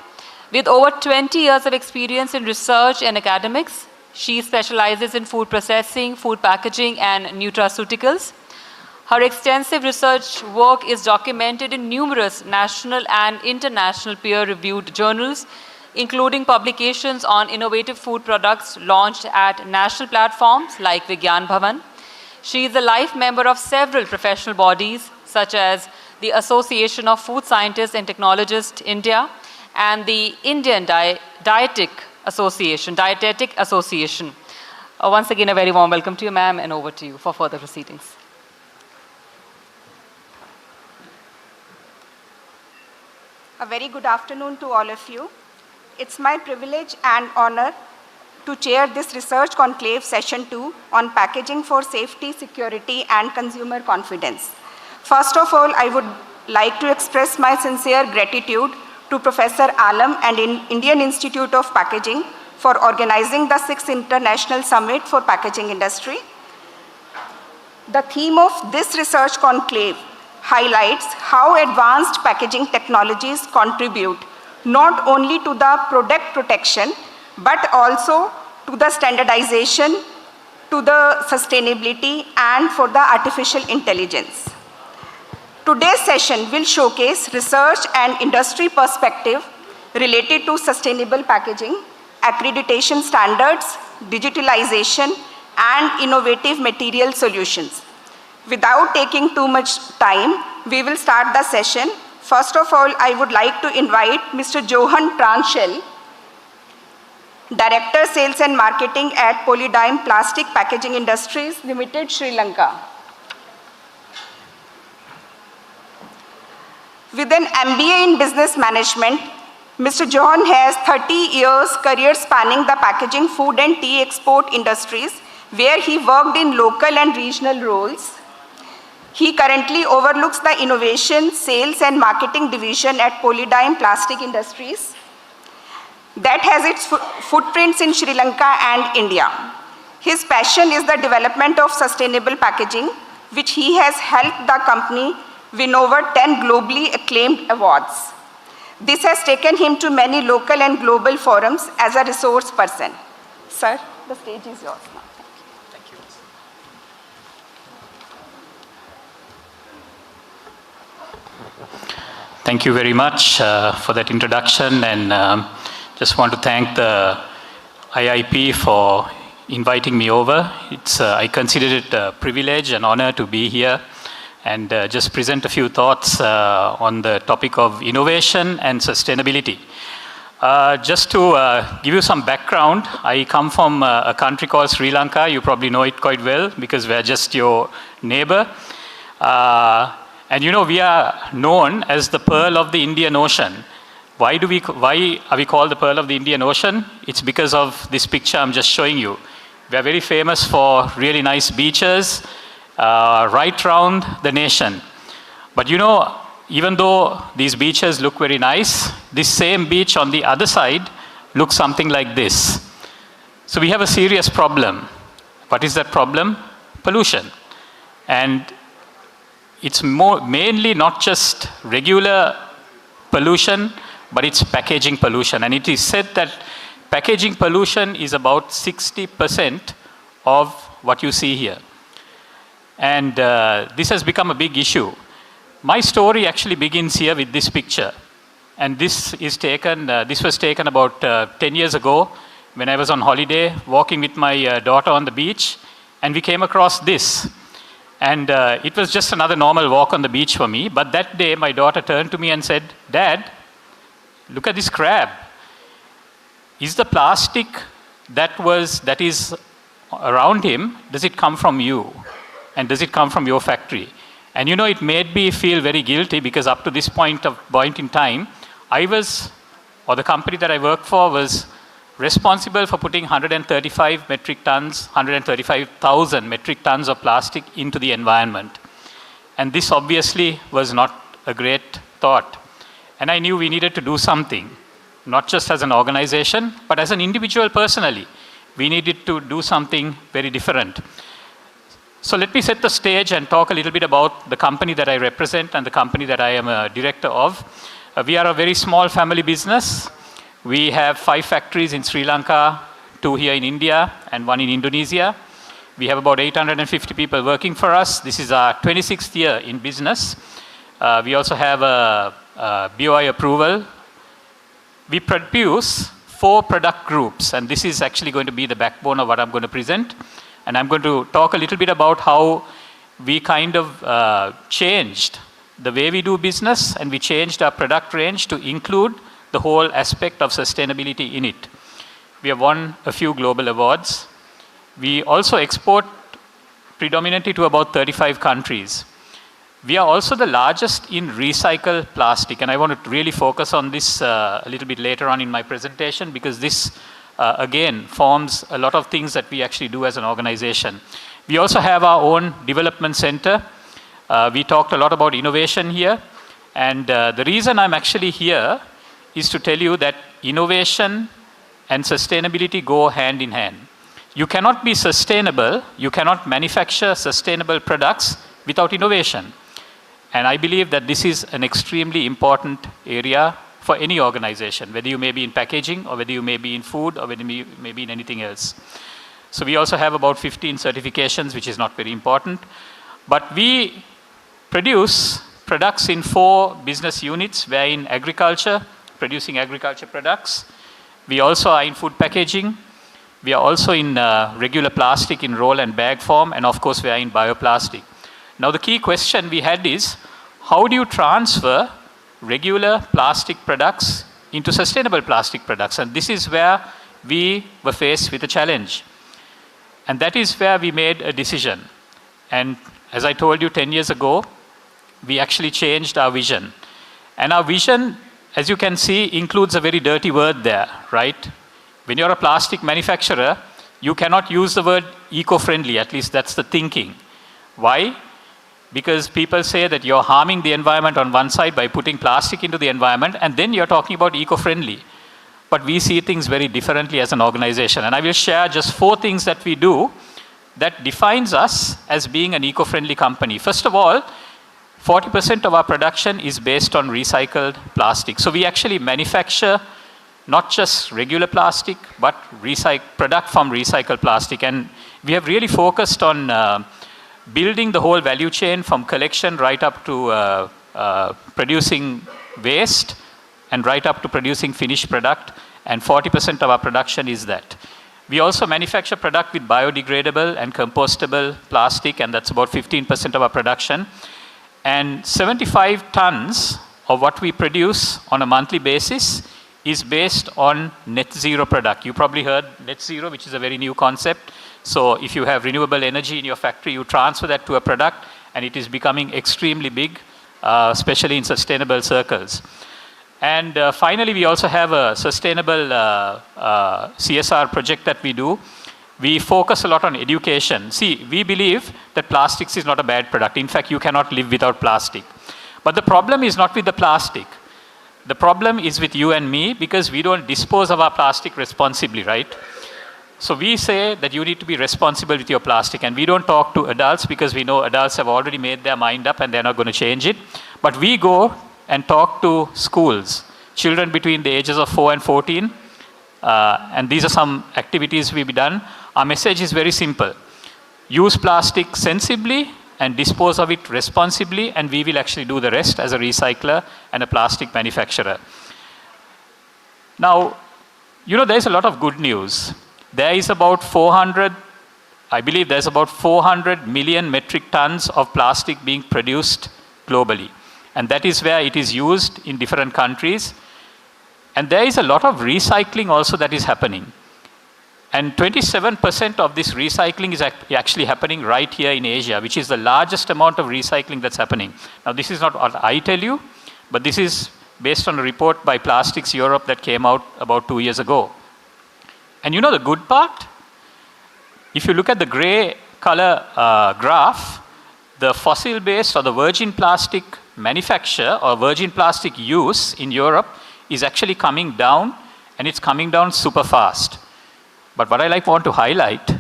With over 20 years of experience in research and academics, she specializes in food processing, food packaging, and nutraceuticals. Her extensive research work is documented in numerous national and international peer-reviewed journals, including publications on innovative food products launched at national platforms like Vigyan Bhavan. She is a life member of several professional bodies, such as the Association of Food Scientists and Technologists India and the Indian Dietetic Association. Once again, a very warm welcome to you, ma'am, and over to you for further proceedings. A very good afternoon to all of you. It's my privilege and honor to chair this Research Conclave Session 2 on packaging for safety, security, and consumer confidence. First of all, I would like to express my sincere gratitude to Professor Alam and Indian Institute of Packaging for organizing the 6th International Summit for Packaging Industry. The theme of this research conclave highlights how advanced packaging technologies contribute not only to the product protection, but also to the standardization, to the sustainability, and for the artificial intelligence. Today's session will showcase research and industry perspective related to sustainable packaging, accreditation standards, digitalization, and innovative material solutions. Without taking too much time, we will start the session. First of all, I would like to invite Mr. Johan Tranchel, Director Sales and Marketing at Polydyne Plastic Packaging Industries Limited, Sri Lanka. With an MBA in Business Management, Mr. Johan has 30 years career spanning the packaging, food and tea export industries, where he worked in local and regional roles. He currently overlooks the innovation, sales and marketing division at Polydyne Plastic Industries that has its footprints in Sri Lanka and India. His passion is the development of sustainable packaging, which he has helped the company win over 10 globally acclaimed awards. This has taken him to many local and global forums as a resource person. Sir, the stage is yours now. Thank you. Thank you very much for that introduction, and just want to thank the IIP for inviting me over. I consider it a privilege and honor to be here and just present a few thoughts on the topic of innovation and sustainability. Just to give you some background, I come from a country called Sri Lanka. You probably know it quite well because we're just your neighbor. And you know, we are known as the pearl of the Indian Ocean. Why are we called the pearl of the Indian Ocean? It's because of this picture I'm just showing you. We are very famous for really nice beaches right around the nation. But you know, even though these beaches look very nice, this same beach on the other side looks something like this. So we have a serious problem. What is that problem? Pollution. And it's mainly not just regular pollution, but it's packaging pollution. And it is said that packaging pollution is about 60% of what you see here. And this has become a big issue. My story actually begins here with this picture. And this was taken about 10 years ago when I was on holiday, walking with my daughter on the beach, and we came across this. And it was just another normal walk on the beach for me. But that day, my daughter turned to me and said, "Dad, look at this crab. Is the plastic that is around him, does it come from you? And does it come from your factory?" And you know, it made me feel very guilty because up to this point in time, the company that I worked for was responsible for putting 135,000 metric tons of plastic into the environment. And this obviously was not a great thought. And I knew we needed to do something, not just as an organization, but as an individual personally. We needed to do something very different. So let me set the stage and talk a little bit about the company that I represent and the company that I am a director of. We are a very small family business. We have 5 factories in Sri Lanka, 2 here in India, and 1 in Indonesia. We have about 850 people working for us. This is our 26th year in business. We also have a BOI approval. We produce 4 product groups, and this is actually going to be the backbone of what I'm going to present. And I'm going to talk a little bit about how we kind of changed the way we do business, and we changed our product range to include the whole aspect of sustainability in it. We have won a few global awards. We also export predominantly to about 35 countries. We are also the largest in recycled plastic, and I want to really focus on this a little bit later on in my presentation because this again forms a lot of things that we actually do as an organization. We also have our own development center. We talked a lot about innovation here, and the reason I'm actually here is to tell you that innovation and sustainability go hand in hand. You cannot be sustainable, you cannot manufacture sustainable products without innovation. And I believe that this is an extremely important area for any organization, whether you may be in packaging or whether you may be in food or whether you may be in anything else. So we also have about 15 certifications, which is not very important. But we produce products in 4 business units. We are in agriculture, producing agriculture products. We also are in food packaging. We are also in regular plastic in roll and bag form. And of course, we are in bioplastic. Now, the key question we had is, how do you transfer regular plastic products into sustainable plastic products? And this is where we were faced with a challenge. And that is where we made a decision. And as I told you 10 years ago, we actually changed our vision. And our vision, as you can see, includes a very dirty word there, right? When you're a plastic manufacturer, you cannot use the word eco-friendly, at least that's the thinking. Why? Because people say that you're harming the environment on one side by putting plastic into the environment, and then you're talking about eco-friendly. But we see things very differently as an organization. And I will share just 4 things that we do that defines us as being an eco-friendly company. First of all, 40% of our production is based on recycled plastic. So we actually manufacture not just regular plastic, but product from recycled plastic. And we have really focused on building the whole value chain from collection right up to producing waste and right up to producing finished product. And 40% of our production is that. We also manufacture product with biodegradable and compostable plastic, and that's about 15% of our production. And 75 tons of what we produce on a monthly basis is based on net zero product. You probably heard net zero, which is a very new concept. So if you have renewable energy in your factory, you transfer that to a product, and it is becoming extremely big. especially in sustainable circles. And finally, we also have a sustainable CSR project that we do. We focus a lot on education. See, we believe that plastics is not a bad product. In fact, you cannot live without plastic. But the problem is not with the plastic. The problem is with you and me because we don't dispose of our plastic responsibly, right? So we say that you need to be responsible with your plastic, and we don't talk to adults because we know adults have already made their mind up and they're not going to change it. But we go and talk to schools, children between the ages of 4 and 14, and these are some activities we've done. Our message is very simple. Use plastic sensibly and dispose of it responsibly, and we will actually do the rest as a recycler and a plastic manufacturer. Now, there's a lot of good news. There is about 400 million metric tons of plastic being produced globally. And that is where it is used in different countries. And there is a lot of recycling also that is happening. And 27% of this recycling is actually happening right here in Asia, which is the largest amount of recycling that's happening. Now, this is not what I tell you, but this is based on a report by Plastics Europe that came out about 2 years ago. And the good part? If you look at the gray color graph, the fossil-based or the virgin plastic manufacture or virgin plastic use in Europe is actually coming down, and it's coming down super fast. But what I want to highlight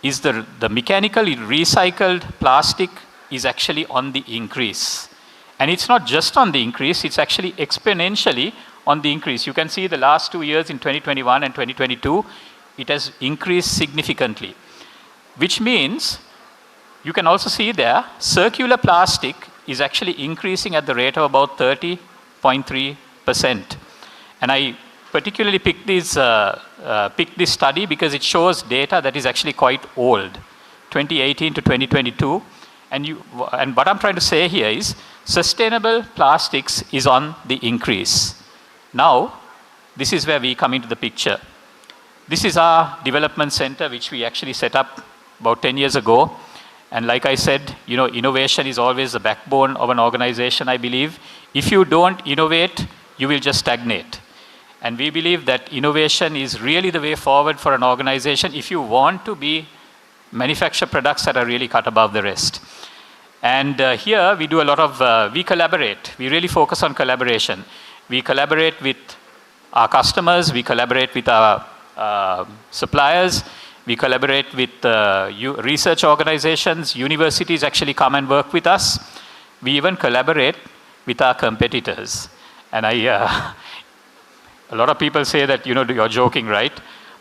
is the mechanically recycled plastic is actually on the increase. And it's not just on the increase, it's actually exponentially on the increase. You can see the last 2 years in 2021 and 2022, it has increased significantly. Which means, you can also see there, circular plastic is actually increasing at the rate of about 30.3%. And I particularly picked this study because it shows data that is actually quite old, 2018 to 2022. And what I'm trying to say here is, sustainable plastics is on the increase. Now, this is where we come into the picture. This is our development center, which we actually set up about 10 years ago. And like I said, innovation is always the backbone of an organization, I believe. If you don't innovate, you will just stagnate. And we believe that innovation is really the way forward for an organization if you want to manufacture products that are really cut above the rest. And here we do a lot of, we collaborate. We really focus on collaboration. We collaborate with our customers, we collaborate with our suppliers, we collaborate with research organizations, universities actually come and work with us. We even collaborate with our competitors. And a lot of people say that, you're joking, right?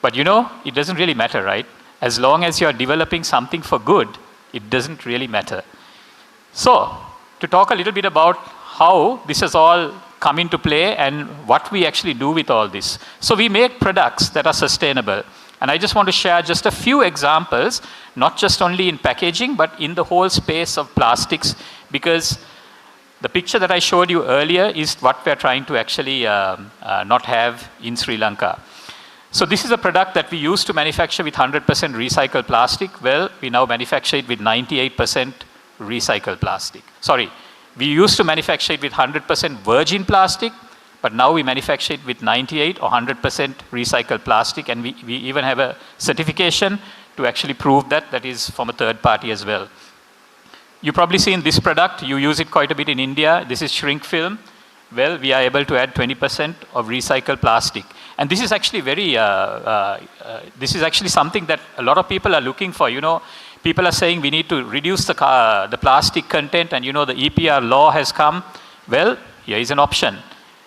But it doesn't really matter, right? As long as you're developing something for good, it doesn't really matter. So, to talk a little bit about how this has all come into play and what we actually do with all this. So we make products that are sustainable. And I just want to share just a few examples, not just only in packaging, but in the whole space of plastics, because the picture that I showed you earlier is what we're trying to actually not have in Sri Lanka. So this is a product that we used to manufacture with 100% recycled plastic. Well, we now manufacture it with 98% recycled plastic. Sorry, we used to manufacture it with 100% virgin plastic, but now we manufacture it with 98 or 100% recycled plastic, and we even have a certification to actually prove that is from a third party as well. You probably seen this product, you use it quite a bit in India. This is shrink film. Well, we are able to add 20% of recycled plastic. And this is actually this is actually something that a lot of people are looking for. People are saying we need to reduce the plastic content, and the EPR law has come. Well, here is an option.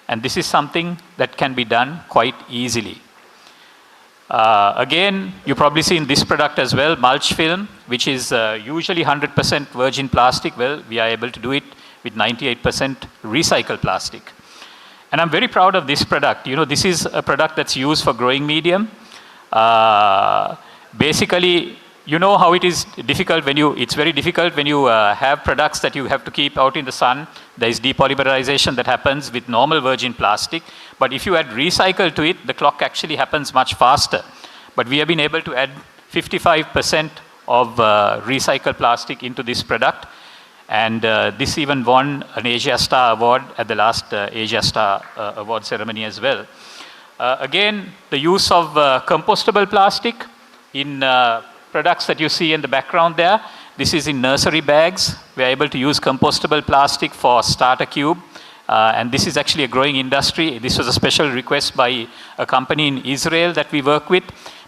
And this is something that can be done quite easily. Again, you've probably seen this product as well, mulch film, which is usually 100% virgin plastic. Well, we are able to do it with 98% recycled plastic. And I'm very proud of this product. This is a product that's used for growing medium. Basically, how it is difficult it's very difficult when you have products that you have to keep out in the sun. There is depolymerization that happens with normal virgin plastic. But if you add recycle to it, the clock actually happens much faster. But we have been able to add 55% of recycled plastic into this product. And this even won an Asia Star Award at the last Asia Star Award ceremony as well. Again, the use of compostable plastic in products that you see in the background there. This is in nursery bags. We are able to use compostable plastic for starter cube. And this is actually a growing industry. This was a special request by a company in Israel that we work with,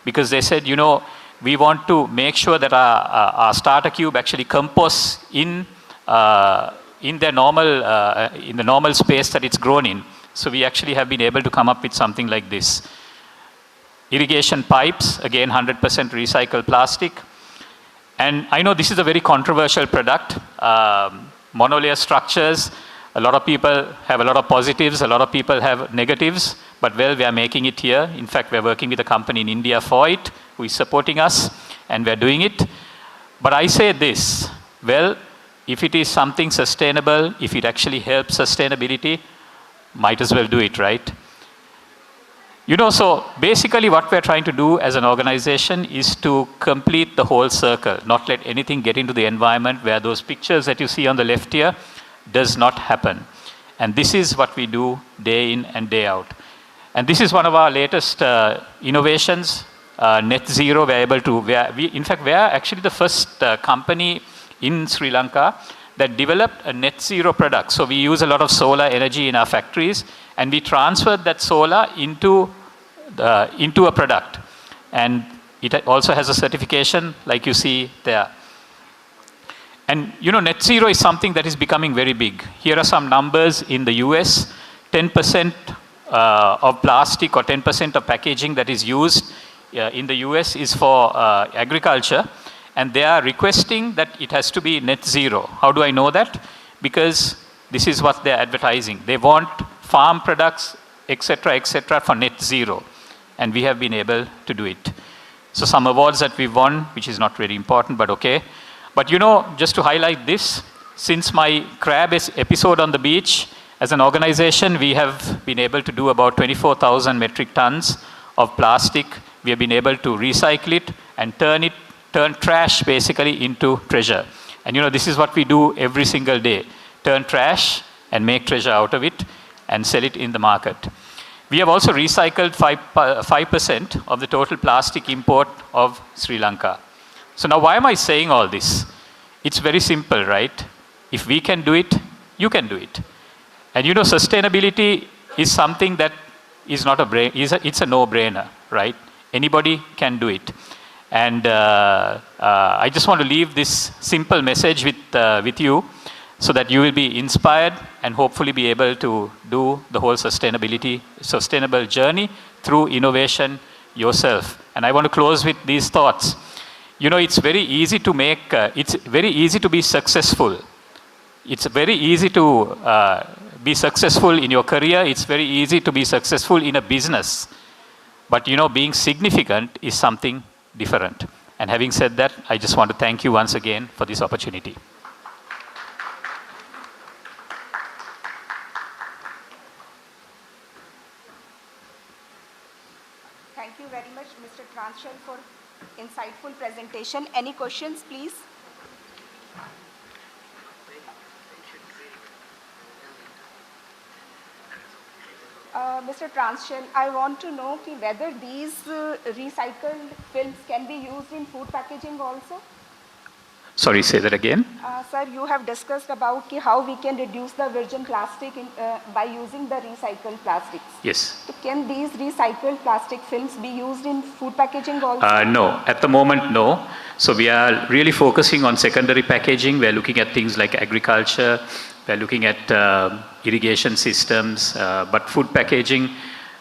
because they said, you know, we want to make sure that our starter cube actually composts in the normal space that it's grown in. So we actually have been able to come up with something like this. Irrigation pipes, again 100% recycled plastic. And I know this is a very controversial product. Monolayer structures, a lot of people have a lot of positives, a lot of people have negatives, but well, we are making it here. In fact, we are working with a company in India for it, who is supporting us, and we are doing it. But I say this, well, if it is something sustainable, if it actually helps sustainability, might as well do it, right? You know, so basically what we're trying to do as an organization is to complete the whole circle, not let anything get into the environment where those pictures that you see on the left here does not happen. And this is what we do day in and day out. And this is one of our latest innovations, net zero. We're able to, in fact, we are actually the first company in Sri Lanka that developed a net zero product. So we use a lot of solar energy in our factories, and we transferred that solar into a product. And it also has a certification like you see there. And you know, net zero is something that is becoming very big. Here are some numbers in the US. 10% of plastic or 10% of packaging that is used in the US is for agriculture. And they are requesting that it has to be net zero. How do I know that? Because this is what they're advertising. They want farm products, etc., for net zero. And we have been able to do it. So some awards that we've won, which is not very important, but okay. But you know, just to highlight this, since my crab episode on the beach, as an organization, we have been able to do about 24,000 metric tons of plastic. We have been able to recycle it and turn trash basically into treasure. And you know, this is what we do every single day. Turn trash and make treasure out of it and sell it in the market. We have also recycled 5% of the total plastic import of Sri Lanka. So now why am I saying all this? It's very simple, right? If we can do it, you can do it. And you know, sustainability is something that is not it's a no-brainer, right? Anybody can do it. And I just want to leave this simple message with you so that you will be inspired and hopefully be able to do the whole sustainable journey through innovation yourself. And I want to close with these thoughts. You know, it's very easy to it's very easy to be successful. It's very easy to be successful in your career. It's very easy to be successful in a business. But you know, being significant is something different. And having said that, I just want to thank you once again for this opportunity. Thank you very much, Mr. Tranchal, for insightful presentation. Any questions, please? Mr. Tranchal, I want to know whether these recycled films can be used in food packaging also? Sorry, say that again. Sir, you have discussed about how we can reduce the virgin plastic by using the recycled plastics. Yes. So can these recycled plastic films be used in food packaging also? No, at the moment, no. So we are really focusing on secondary packaging. We are looking at things like agriculture. We are looking at irrigation systems, but food packaging,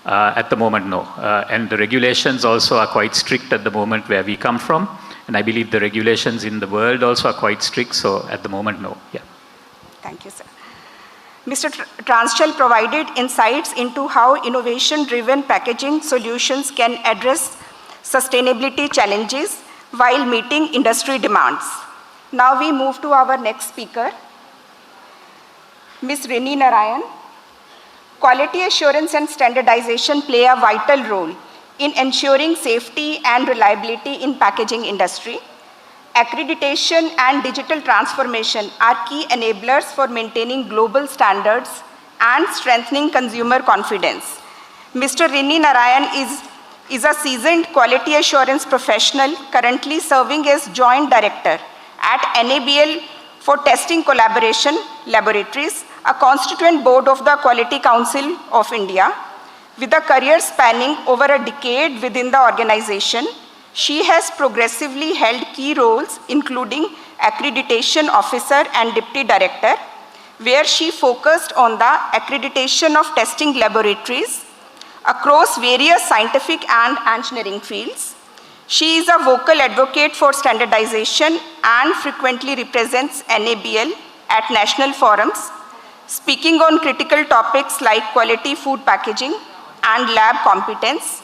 at the moment, no. And the regulations also are quite strict at the moment where we come from. And I believe the regulations in the world also are quite strict, so at the moment, no. Yeah. Thank you, sir. Mr. Tranchal provided insights into how innovation-driven packaging solutions can address sustainability challenges while meeting industry demands. Now we move to our next speaker, Ms. Rini Narayan. Quality assurance and standardization play a vital role in ensuring safety and reliability in packaging industry. Accreditation and digital transformation are key enablers for maintaining global standards and strengthening consumer confidence. Mr. Rini Narayan is a seasoned quality assurance professional currently serving as Joint Director at NABL for Testing Collaboration Laboratories, a constituent board of the Quality Council of India. With a career spanning over a decade within the organization, she has progressively held key roles including accreditation officer and deputy director, where she focused on the accreditation of testing laboratories across various scientific and engineering fields. She is a vocal advocate for standardization and frequently represents NABL at national forums, speaking on critical topics like quality food packaging and lab competence.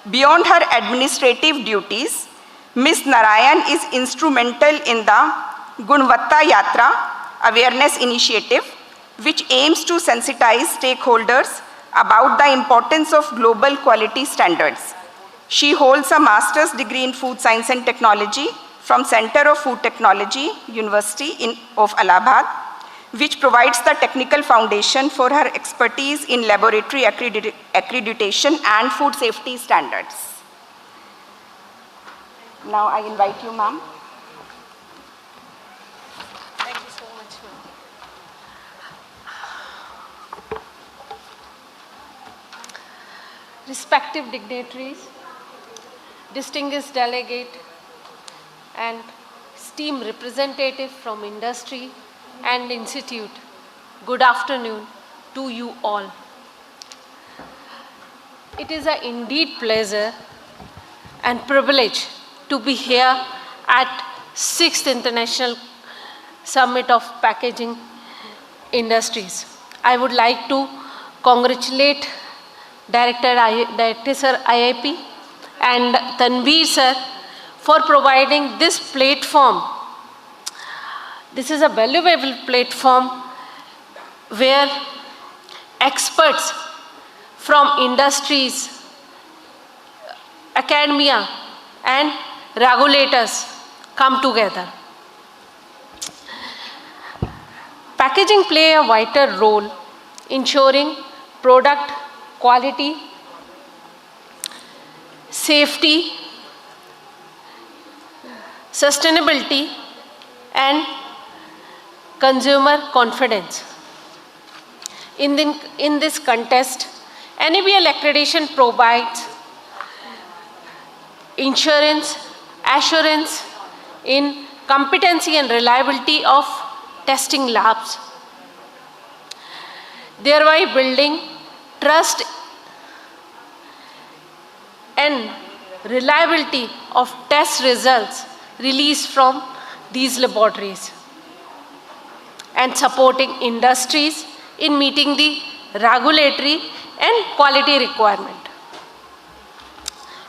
Beyond her administrative duties, Ms. Narayan is instrumental in the Gunvatta Yatra awareness initiative, which aims to sensitize stakeholders about the importance of global quality standards. She holds a master's degree in food science and technology from Center of Food Technology, University of Allahabad, which provides the technical foundation for her expertise in laboratory accreditation and food safety standards. Now I invite you, ma'am. Thank you so much, ma'am. Respective dignitaries, distinguished delegate, and esteemed representative from industry and institute, good afternoon to you all. It is an indeed pleasure and privilege to be here at 6th International Summit of Packaging Industries. I would like to congratulate Director Sir IIP and Tanveer Sir for providing this platform. This is a valuable platform where experts from industries, academia, and regulators come together. Packaging play a vital role ensuring product quality, safety, sustainability, and consumer confidence. In this context, NABL accreditation provides assurance in competency and reliability of testing labs, thereby building trust and reliability of test results released from these laboratories, and supporting industries in meeting the regulatory and quality requirement.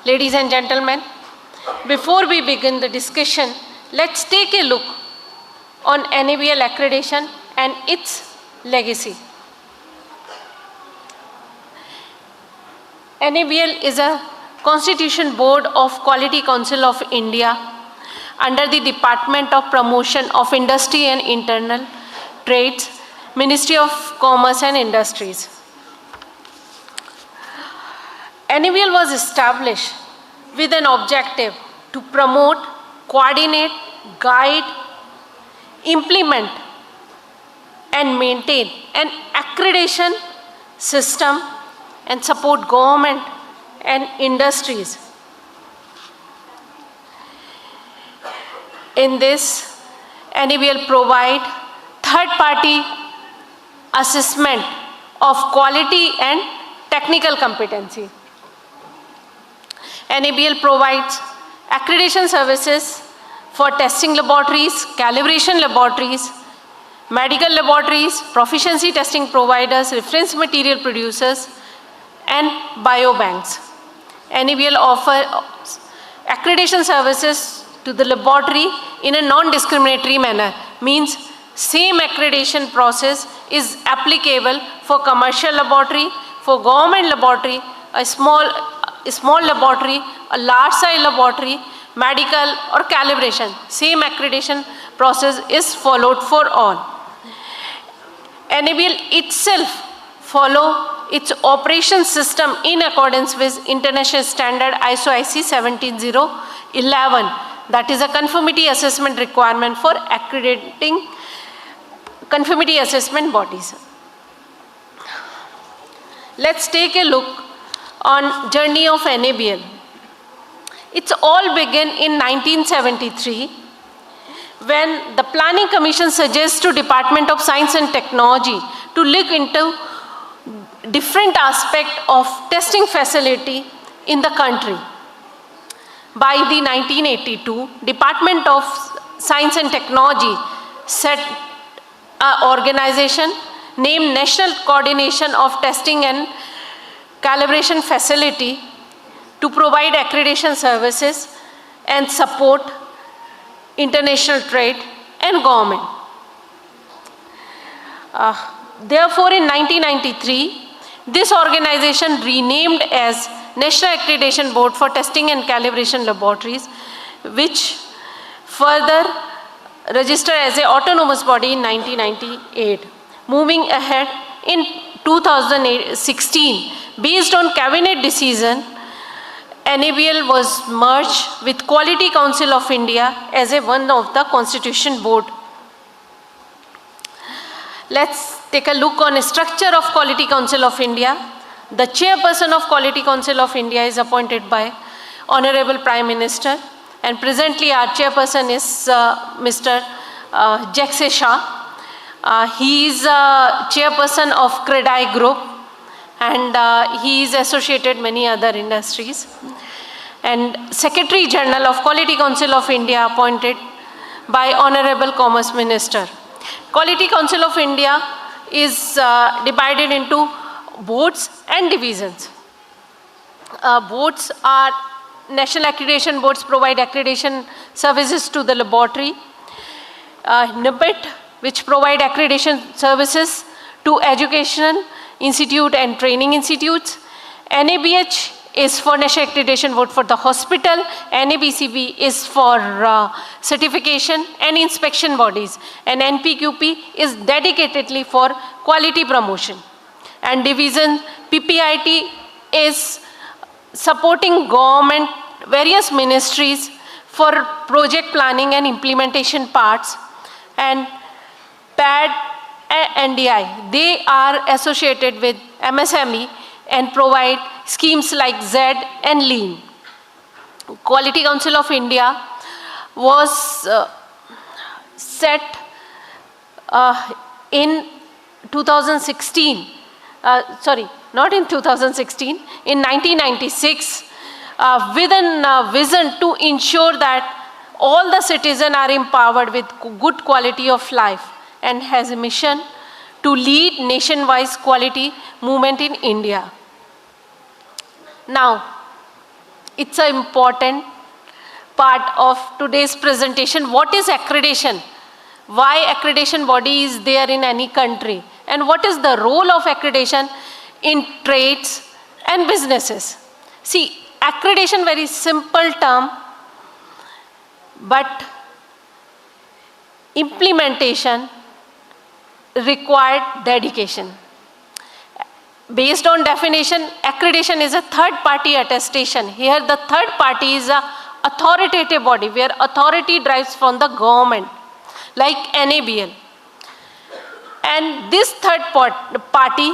Ladies and gentlemen, before we begin the discussion, let's take a look on NABL accreditation and its legacy. NABL is a Constitution Board of Quality Council of India under the Department of Promotion of Industry and Internal Trades, Ministry of Commerce and Industries. NABL was established with an objective to promote, coordinate, guide, implement, and maintain an accreditation system and support government and industries. In this, NABL provide third-party assessment of quality and technical competency. NABL provides accreditation services for testing laboratories, calibration laboratories, medical laboratories, proficiency testing providers, reference material producers, and biobanks. NABL offers accreditation services to the laboratory in a non-discriminatory manner, means same accreditation process is applicable for commercial laboratory, for government laboratory, a small laboratory, a large size laboratory, medical or calibration. Same accreditation process is followed for all. NABL itself follow its operation system in accordance with international standard ISO IC 17011. That is a conformity assessment requirement for accrediting conformity assessment bodies. Let's take a look on journey of NABL. It's all began in 1973 when the Planning Commission suggests to Department of Science and Technology to look into different aspect of testing facility in the country. By the 1982, Department of Science and Technology set an organization named National Coordination of Testing and Calibration Facility to provide accreditation services and support international trade and government. Therefore, in 1993, this organization renamed as National Accreditation Board for Testing and Calibration Laboratories, which further registered as an autonomous body in 1998. Moving ahead, in 2016, based on cabinet decision, NABL was merged with Quality Council of India as one of the constitution board. Let's take a look on the structure of Quality Council of India. The chairperson of Quality Council of India is appointed by Honorable Prime Minister, and presently our chairperson is Mr. Jaxe Shah. He is chairperson of Credai Group, and he is associated many other industries. And Secretary General of Quality Council of India appointed by Honorable Commerce Minister. Quality Council of India is divided into boards and divisions. Boards are national accreditation boards, provide accreditation services to the laboratory. NIBIT, which provide accreditation services to education institute and training institutes. NABH is for National Accreditation Board for the hospital. NABCB is for certification and inspection bodies. And NPQP is dedicatedly for quality promotion. And division PPIT is supporting government, various ministries for project planning and implementation parts. And PAD and NDI, they are associated with MSME and provide schemes like Z and Lean. Quality Council of India was set in 2016, sorry, not in 2016, in 1996, with a vision to ensure that all the citizens are empowered with good quality of life, and has a mission to lead nationwide quality movement in India. Now, it's an important part of today's presentation. What is accreditation? Why accreditation body is there in any country? And what is the role of accreditation in trades and businesses? See, accreditation, very simple term, but implementation required dedication. Based on definition, accreditation is a third-party attestation. Here the third party is an authoritative body where authority derives from the government, like NABL. And this third party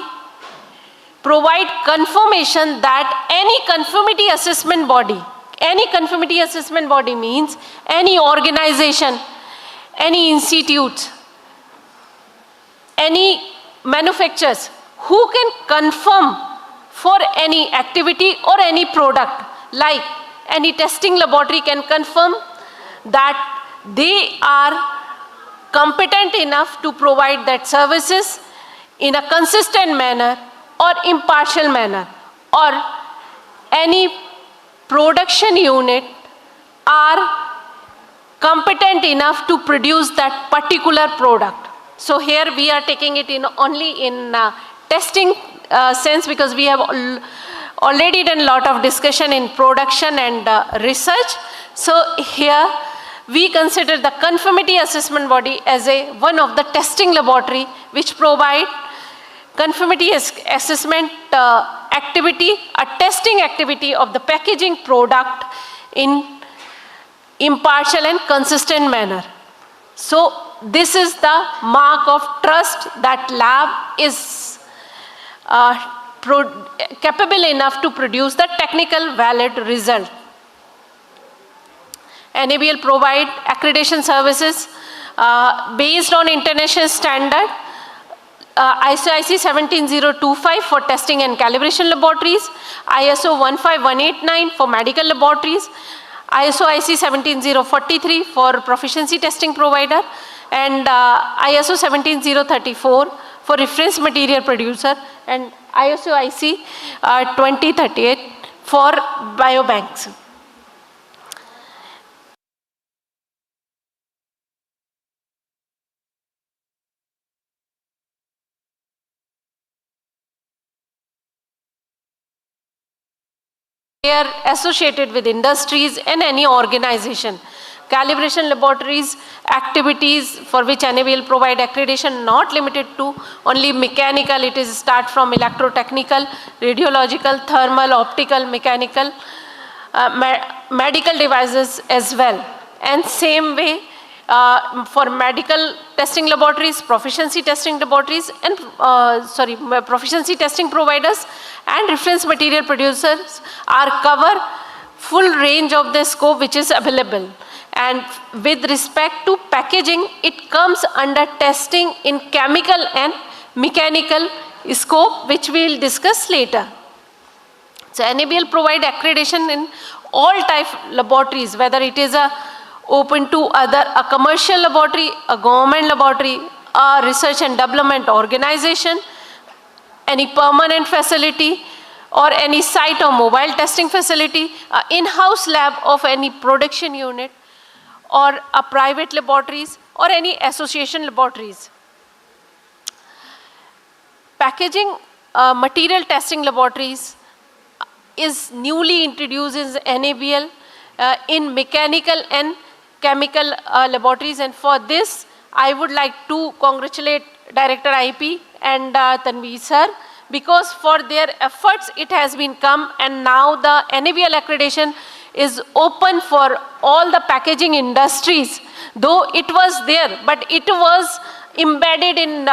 provide confirmation that any conformity assessment body means any organization, any institute, any manufacturers who can confirm for any activity or any product, like any testing laboratory can confirm that they are competent enough to provide that services in a consistent manner or impartial manner, or any production unit are competent enough to produce that particular product. So here we are taking it in only in testing sense, because we have already done a lot of discussion in production and research. So here we consider the conformity assessment body as one of the testing laboratory which provide conformity assessment activity, a testing activity of the packaging product in impartial and consistent manner. So this is the mark of trust that lab is capable enough to produce the technical valid result. NABL provide accreditation services based on international standard, ISO/IC 17025 for testing and calibration laboratories, ISO 15189 for medical laboratories, ISO/IC 17043 for proficiency testing provider, and ISO 17034 for reference material producer, and ISO/IC 2038 for biobanks. They are associated with industries and any organization. Calibration laboratories activities for which NABL provide accreditation not limited to only mechanical, it is start from electrotechnical, radiological, thermal, optical, mechanical, medical devices as well. And same way for medical testing laboratories, proficiency testing laboratories, and proficiency testing providers and reference material producers are cover full range of the scope which is available. And with respect to packaging, it comes under testing in chemical and mechanical scope, which we will discuss later. So NABL provide accreditation in all type laboratories, whether it is open to a commercial laboratory, a government laboratory, a research and development organization, any permanent facility, or any site or mobile testing facility, in-house lab of any production unit, or a private laboratories, or any association laboratories. Packaging material testing laboratories is newly introduced in NABL in mechanical and chemical laboratories, and for this I would like to congratulate Director IP and Tanveer sir, because for their efforts it has been come, and now the NABL accreditation is open for all the packaging industries. Though it was there, but it was embedded in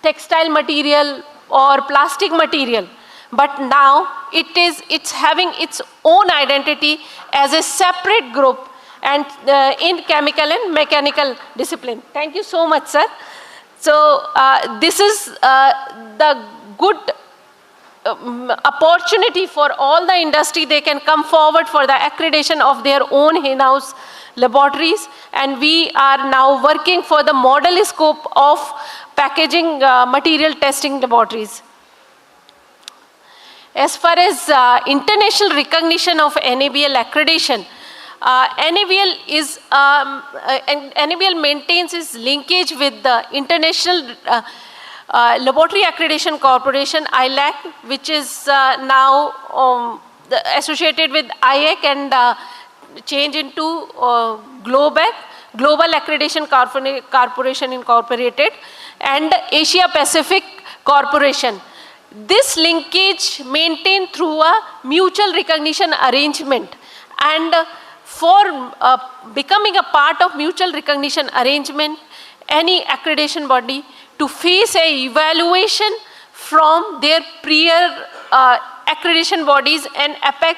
textile material or plastic material. But now it's having its own identity as a separate group and in chemical and mechanical discipline. Thank you so much, sir. So this is the good opportunity for all the industry. They can come forward for the accreditation of their own in-house laboratories, and we are now working for the model scope of packaging material testing laboratories. As far as international recognition of NABL accreditation, NABL maintains its linkage with the International Laboratory Accreditation Corporation, ILAC, which is now associated with IAC and changed into GLOBAC, Global Accreditation Corporation Incorporated, and Asia Pacific Corporation. This linkage maintained through a mutual recognition arrangement, and for becoming a part of mutual recognition arrangement, any accreditation body to face a evaluation from their prior accreditation bodies, and APEC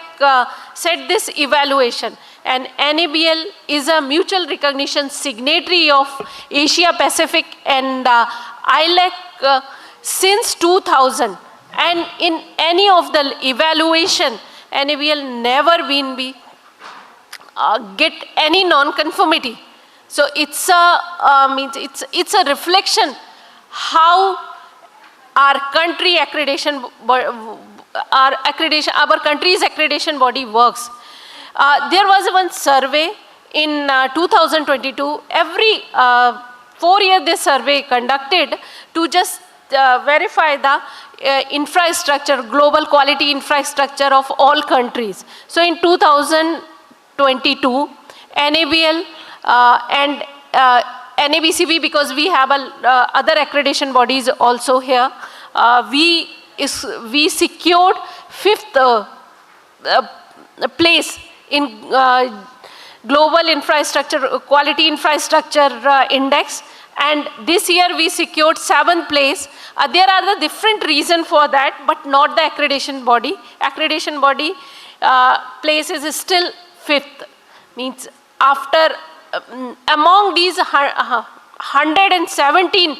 said this evaluation. And NABL is a mutual recognition signatory of Asia Pacific and ILAC since 2000, and in any of the evaluation, NABL never been get any non-conformity. So it's a it's a reflection how our country accreditation, our country's accreditation body works. There was one survey in 2022. Every 4 years this survey conducted to just verify the infrastructure, global quality infrastructure of all countries. So in 2022, NABL and NABCB, because we have other accreditation bodies also here, we secured 5th place in global infrastructure, quality infrastructure index, and this year we secured 7th place. There are the different reasons for that, but not the accreditation body. Accreditation body place is still 5th. Means after, among these 117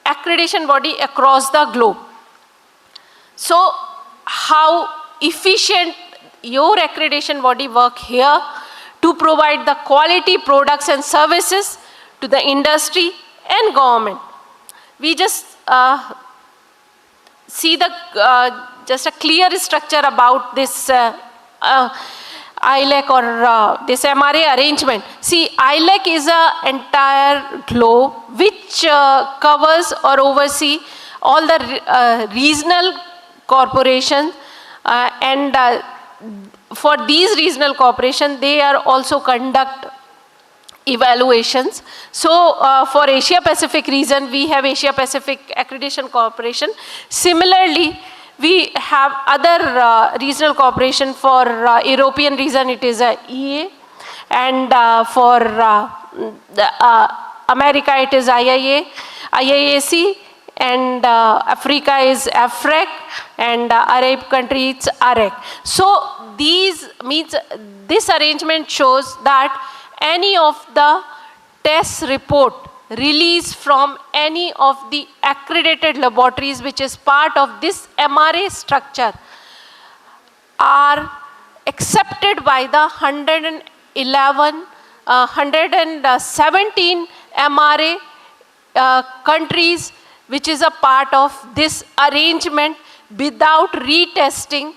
accreditation body across the globe. So how efficient your accreditation body work here to provide the quality products and services to the industry and government. We just see the just a clear structure about this ILAC or this MRA arrangement. See, ILAC is an entire globe which covers or oversee all the regional corporations, and for these regional corporations, they are also conduct evaluations. So for Asia Pacific region, we have Asia Pacific Accreditation Corporation. Similarly, we have other regional corporation. For European region, it is EA, and for America, it is IIAC, and Africa is AFREC, and Arab country it's AREC. So these means this arrangement shows that any of the test report released from any of the accredited laboratories which is part of this MRA structure are accepted by the 117 MRA countries which is a part of this arrangement without retesting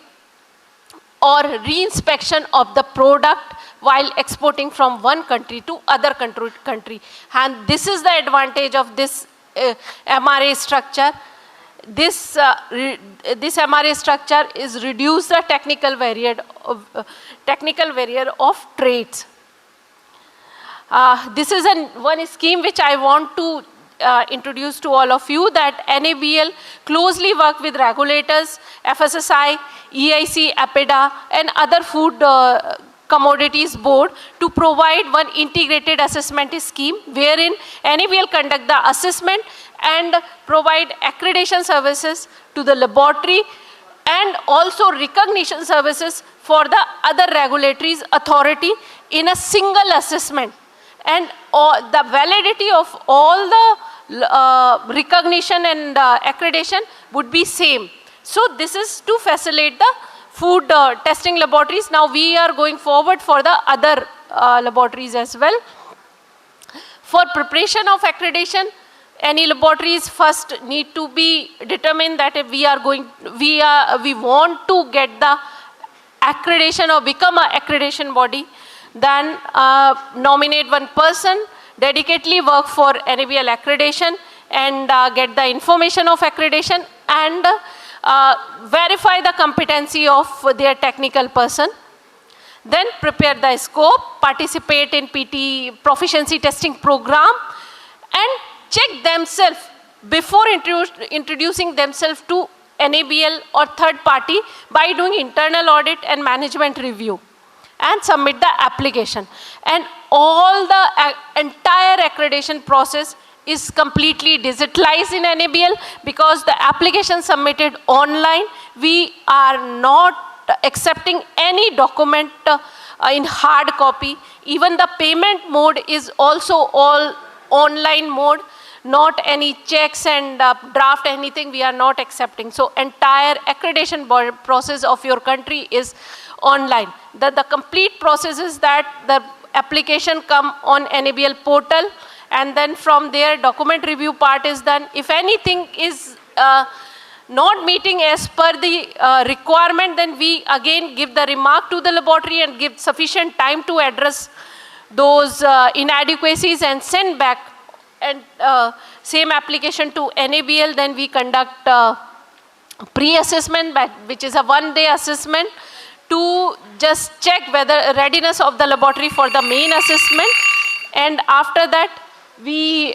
or reinspection of the product while exporting from one country to other country. And this is the advantage of this MRA structure. This MRA structure is reduce the technical barrier of trades. This is one scheme which I want to introduce to all of you, that NABL closely work with regulators, FSSI, EIC, APEDA, and other food commodities board to provide one integrated assessment scheme wherein NABL conduct the assessment and provide accreditation services to the laboratory and also recognition services for the other regulatory authority in a single assessment. And the validity of all the recognition and accreditation would be same. So this is to facilitate the food testing laboratories. Now we are going forward for the other laboratories as well. For preparation of accreditation, any laboratories first need to be determined that if we want to get the accreditation or become an accreditation body, then nominate one person, dedicatedly work for NABL accreditation and get the information of accreditation and verify the competency of their technical person. Then prepare the scope, participate in PT proficiency testing program, and check themselves before introducing themselves to NABL or third party by doing internal audit and management review, and submit the application. And all the entire accreditation process is completely digitalized in NABL because the application submitted online. We are not accepting any document in hard copy. Even the payment mode is also all online mode. Not any checks and draft anything we are not accepting. So entire accreditation process of your country is online. The complete process is that the application come on NABL portal, and then from there document review part is done. If anything is not meeting as per the requirement, then we again give the remark to the laboratory and give sufficient time to address those inadequacies and send back same application to NABL, then we conduct pre-assessment, which is a one-day assessment to just check whether readiness of the laboratory for the main assessment. And after that, we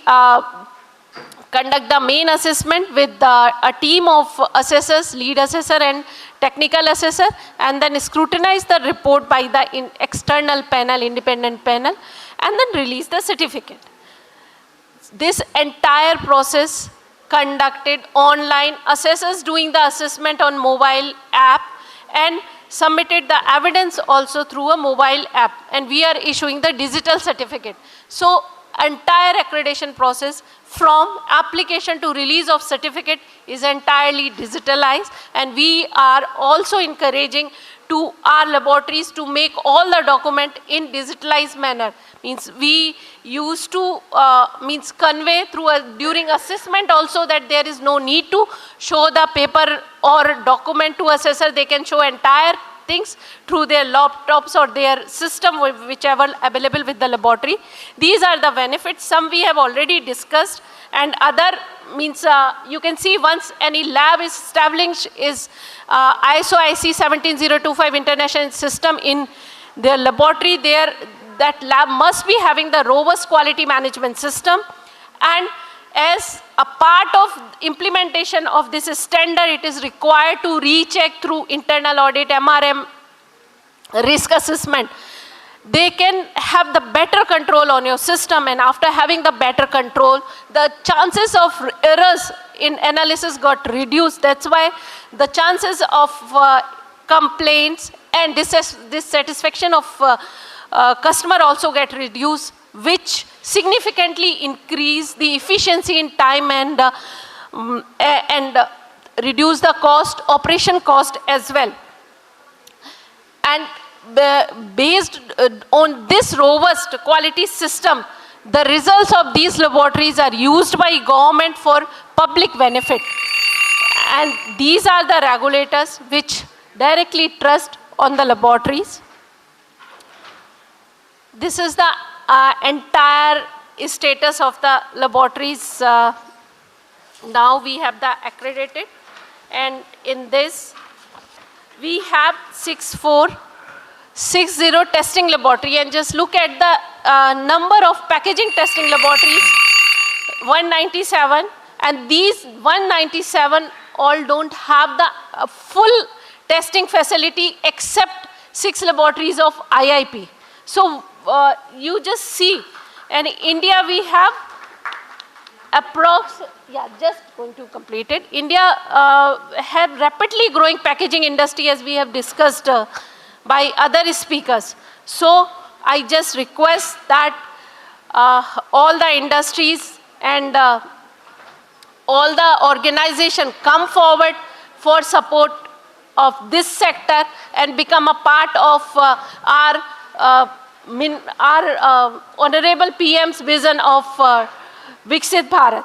conduct the main assessment with a team of assessors, lead assessor and technical assessor, and then scrutinize the report by the external panel, independent panel, and then release the certificate. This entire process conducted online, assessors doing the assessment on mobile app, and submitted the evidence also through a mobile app, and we are issuing the digital certificate. So entire accreditation process from application to release of certificate is entirely digitalized, and we are also encouraging to our laboratories to make all the document in digitalized manner. Means we used to convey through during assessment also that there is no need to show the paper or document to assessor. They can show entire things through their laptops or their system, whichever available with the laboratory. These are the benefits. Some we have already discussed, and other means you can see once any lab is established is ISO IC 17025 international system in their laboratory. That lab must be having the robust quality management system, and as a part of implementation of this standard, it is required to recheck through internal audit, MRM, risk assessment. They can have the better control on your system, and after having the better control, the chances of errors in analysis got reduced. That's why the chances of complaints and dissatisfaction of customer also get reduced, which significantly increase the efficiency in time and reduce the cost, operation cost as well. And based on this robust quality system, the results of these laboratories are used by government for public benefit. And these are the regulators which directly trust on the laboratories. This is the entire status of the laboratories. Now we have the accredited, and in this we have 6460 testing laboratory, and just look at the number of packaging testing laboratories, 197, and these 197 all don't have the full testing facility except 6 laboratories of IIP. So you just see, and in India we have just going to complete it. India have rapidly growing packaging industry, as we have discussed by other speakers. So I just request that all the industries and all the organizations come forward for support of this sector and become a part of our Honorable PM's vision of Viksit Bharat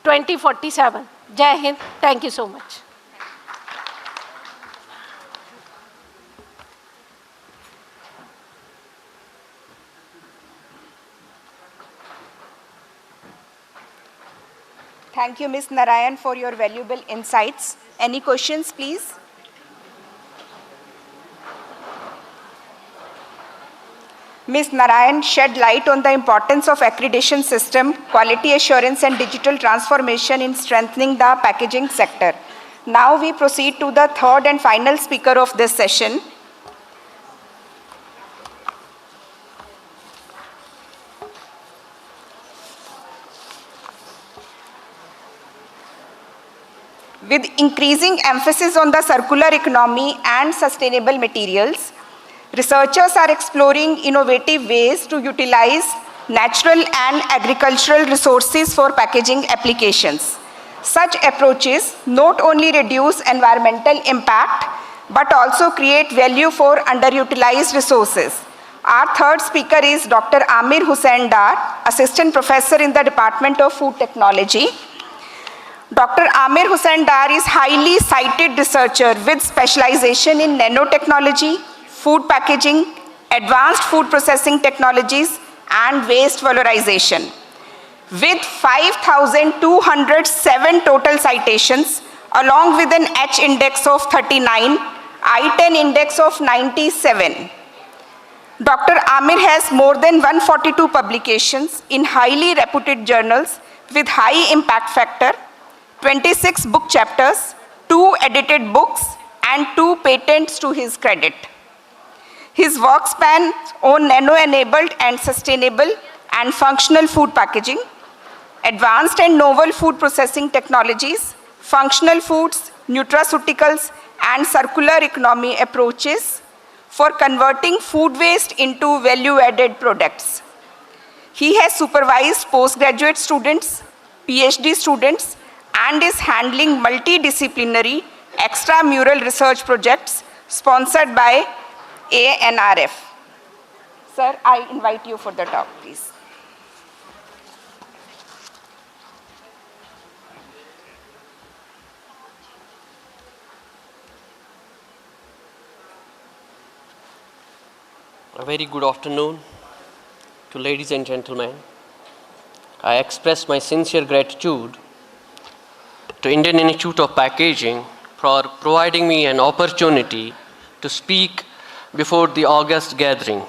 2047. Jai Hind. Thank you so much. Thank you, Ms. Narayan, for your valuable insights. Any questions, please? Ms. Narayan shed light on the importance of accreditation system, quality assurance and digital transformation in strengthening the packaging sector. Now we proceed to the third and final speaker of this session. With increasing emphasis on the circular economy and sustainable materials, researchers are exploring innovative ways to utilize natural and agricultural resources for packaging applications. Such approaches not only reduce environmental impact, but also create value for underutilized resources. Our third speaker is Dr. Amir Hussain Dar, Assistant Professor in the Department of Food Technology. Dr. Amir Hussain Dar is highly cited researcher with specialization in nanotechnology, food packaging, advanced food processing technologies, and waste valorization. with 5,207 total citations, along with an H index of 39, I-10 index of 97. Dr. Amir has more than 142 publications in highly reputed journals with high impact factor, 26 book chapters, 2 edited books, and 2 patents to his credit. His work spans on nano-enabled and sustainable and functional food packaging, advanced and novel food processing technologies, functional foods, nutraceuticals, and circular economy approaches for converting food waste into value-added products. He has supervised postgraduate students, PhD students, and is handling multidisciplinary extramural research projects sponsored by ANRF. Sir, I invite you for the talk, please. A very good afternoon to ladies and gentlemen. I express my sincere gratitude to Indian Institute of Packaging for providing me an opportunity to speak before the August gathering.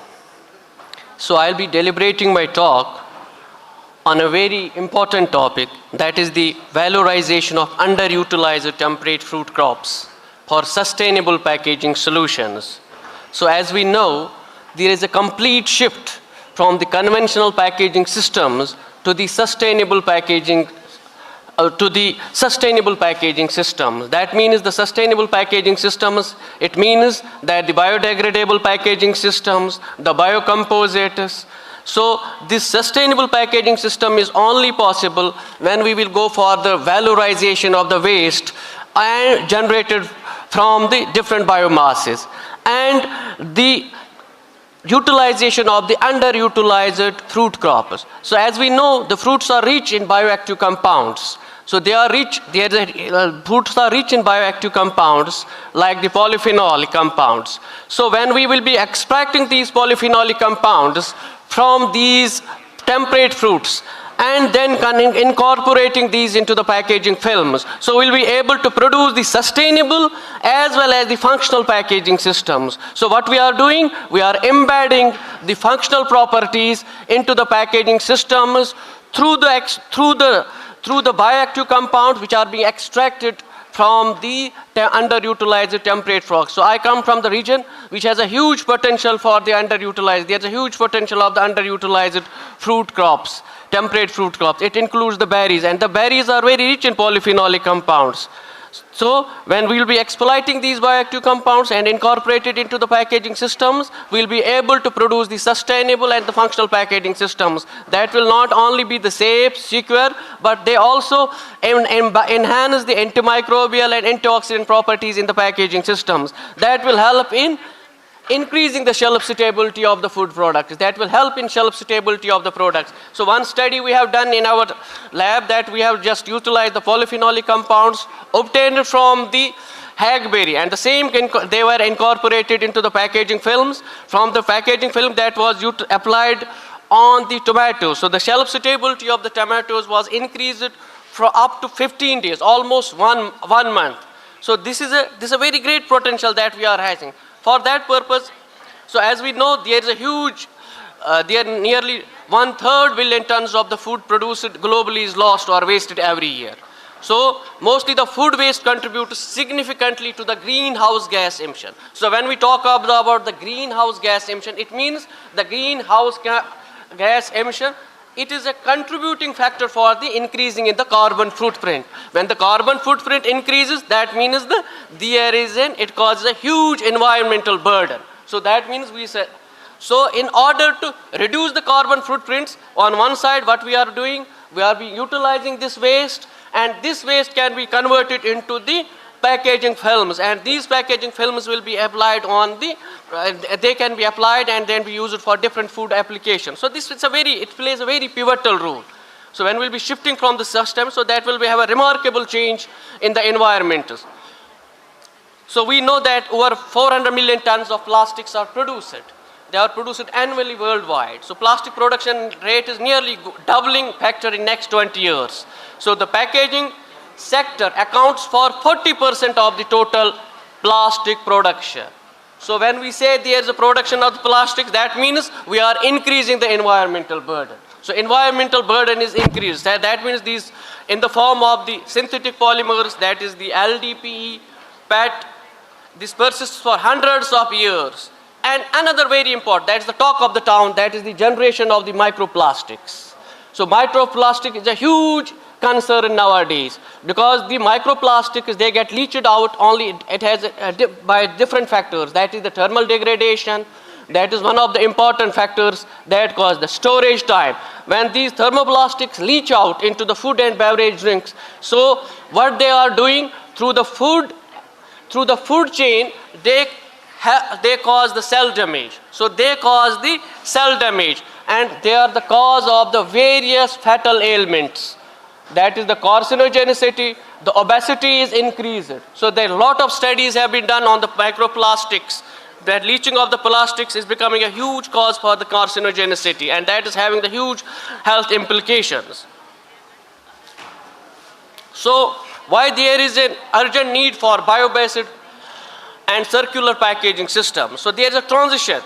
So I'll be deliberating my talk on a very important topic, that is the valorization of underutilized temperate fruit crops for sustainable packaging solutions. So as we know, there is a complete shift from the conventional packaging systems to the sustainable packaging systems. That means the sustainable packaging systems, it means that the biodegradable packaging systems, the biocomposites. So this sustainable packaging system is only possible when we will go for the valorization of the waste and generated from the different biomasses, and the utilization of the underutilized fruit crops. So as we know, the fruits are rich in bioactive compounds. So they are rich, fruits are rich in bioactive compounds like the polyphenolic compounds. So when we will be extracting these polyphenolic compounds from these temperate fruits and then incorporating these into the packaging films, so we'll be able to produce the sustainable as well as the functional packaging systems. So what we are doing, we are embedding the functional properties into the packaging systems through the bioactive compounds which are being extracted from the underutilized temperate fruits. So I come from the region which has a huge potential for the underutilized. There's a huge potential of the underutilized fruit crops, temperate fruit crops. It includes the berries, and the berries are very rich in polyphenolic compounds. So when we will be exploiting these bioactive compounds and incorporated into the packaging systems, we will be able to produce the sustainable and the functional packaging systems that will not only be the safe, secure, but they also enhance the antimicrobial and antioxidant properties in the packaging systems. That will help in increasing the shelf stability of the food products. That will help in shelf stability of the products. So one study we have done in our lab, that we have just utilized the polyphenolic compounds obtained from the hackberry, and the same they were incorporated into the packaging films from the packaging film that was applied on the tomatoes. So the shelf stability of the tomatoes was increased for up to 15 days, almost one month. So this is a very great potential that we are having. For that purpose, so as we know, there is a huge, nearly 1/3 billion tons of the food produced globally is lost or wasted every year. So mostly the food waste contributes significantly to the greenhouse gas emission. So when we talk about the greenhouse gas emission, it means the greenhouse gas emission, it is a contributing factor for the increasing in the carbon footprint. When the carbon footprint increases, that means it causes a huge environmental burden. So that means so in order to reduce the carbon footprints, on one side what we are doing, we are utilizing this waste, and this waste can be converted into the packaging films, and these packaging films will be applied on they can be applied and then be used for different food applications. So it plays a very pivotal role. So when we'll be shifting from the system, so that will have a remarkable change in the environment. So we know that over 400 million tons of plastics are produced. they are produced annually worldwide. So plastic production rate is nearly doubling factor in next 20 years. So the packaging sector accounts for 40% of the total plastic production. So when we say there is a production of plastics, that means we are increasing the environmental burden. So environmental burden is increased. That means these in the form of the synthetic polymers, that is the LDPE, PET, this persists for hundreds of years. And another very important, that is the talk of the town, that is the generation of the microplastics. So microplastic is a huge concern nowadays because the microplastics, they get leached out only, it has by different factors, that is the thermal degradation, that is one of the important factors that cause the storage time. When these thermoplastics leach out into the food and beverage drinks, so what they are doing through the food chain, they cause the cell damage. So they cause the cell damage and they are the cause of the various fatal ailments. That is the carcinogenicity, the obesity is increased. So there are a lot of studies have been done on the microplastics. That leaching of the plastics is becoming a huge cause for the carcinogenicity, and that is having the huge health implications. So why there is an urgent need for bio-based and circular packaging system? So there is a transition.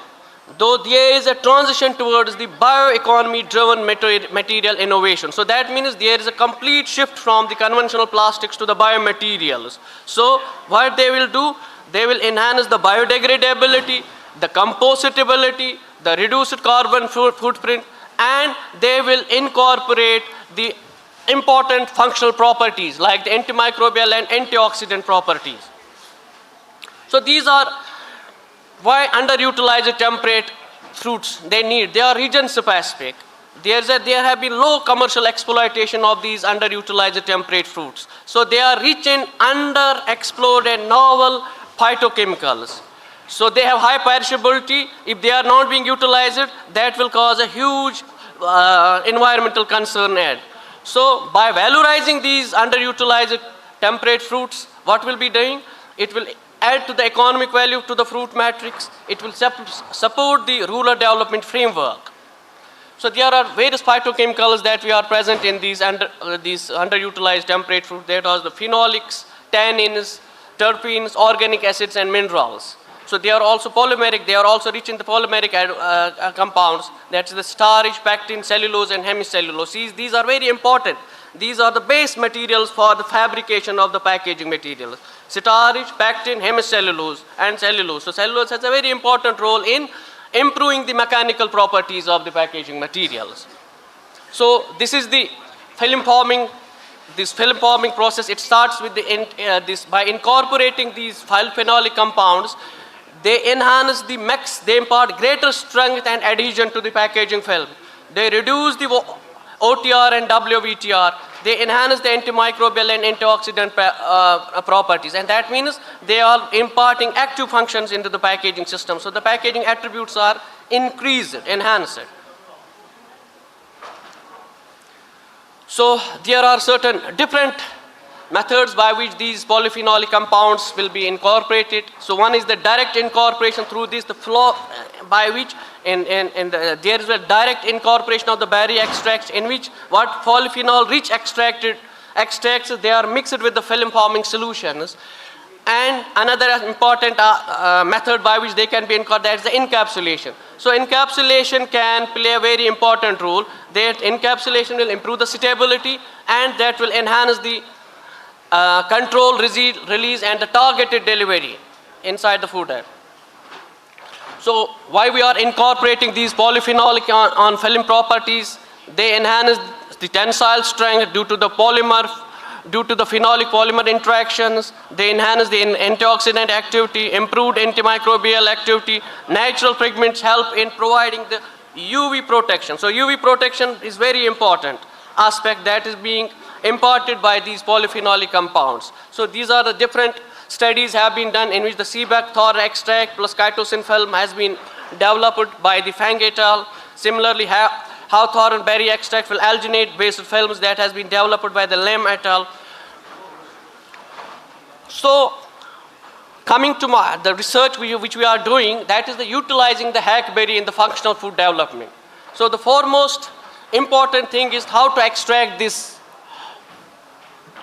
Though there is a transition towards the bioeconomy driven material innovation. So that means there is a complete shift from the conventional plastics to the biomaterials. So what they will do, they will enhance the biodegradability, the compostability, the reduced carbon footprint, and they will incorporate the important functional properties like the antimicrobial and antioxidant properties. So these are why underutilized temperate fruits they need. They are region specific. There have been low commercial exploitation of these underutilized temperate fruits. So they are rich in underexplored and novel phytochemicals. So they have high perishability. If they are not being utilized, that will cause a huge environmental concern. So by valorizing these underutilized temperate fruits, what will be doing? It will add to the economic value to the fruit matrix. It will support the rural development framework. So there are various phytochemicals that we are present in these underutilized temperate fruit. That are the phenolics, tannins, terpenes, organic acids and minerals. So they are also polymeric. They are also rich in the polymeric compounds. That's the starch, pectin, cellulose and hemicellulose. These are very important. These are the base materials for the fabrication of the packaging materials. Starch, pectin, hemicellulose and cellulose. So cellulose has a very important role in improving the mechanical properties of the packaging materials. So this is the film forming. This film forming process, it starts with by incorporating these phenolic compounds. They enhance the mix, they impart greater strength and adhesion to the packaging film. They reduce the OTR and WVTR. They enhance the antimicrobial and antioxidant properties, and that means they are imparting active functions into the packaging system. So the packaging attributes are increased, enhanced. So there are certain different methods by which these polyphenolic compounds will be incorporated. So one is the direct incorporation through this, the flow by which there is a direct incorporation of the berry extracts, in which what polyphenol rich extracts, they are mixed with the film forming solutions. And another important method by which they can be incorporated, that is the encapsulation. So encapsulation can play a very important role. That encapsulation will improve the stability and that will enhance the control, release and the targeted delivery inside the food aid. So why we are incorporating these polyphenolic on film properties? They enhance the tensile strength due to the polymer, due to the phenolic polymer interactions. They enhance the antioxidant activity, improved antimicrobial activity. Natural pigments help in providing the UV protection. So UV protection is very important aspect that is being imparted by these polyphenolic compounds. So these are the different studies have been done in which the Seebeck Thor extract plus chitosan film has been developed by the Fang et al. Similarly, how Thor and berry extract will alginate based films that has been developed by the Lam et al. So coming to the research which we are doing, that is the utilizing the hackberry in the functional food development. So the foremost important thing is how to extract this,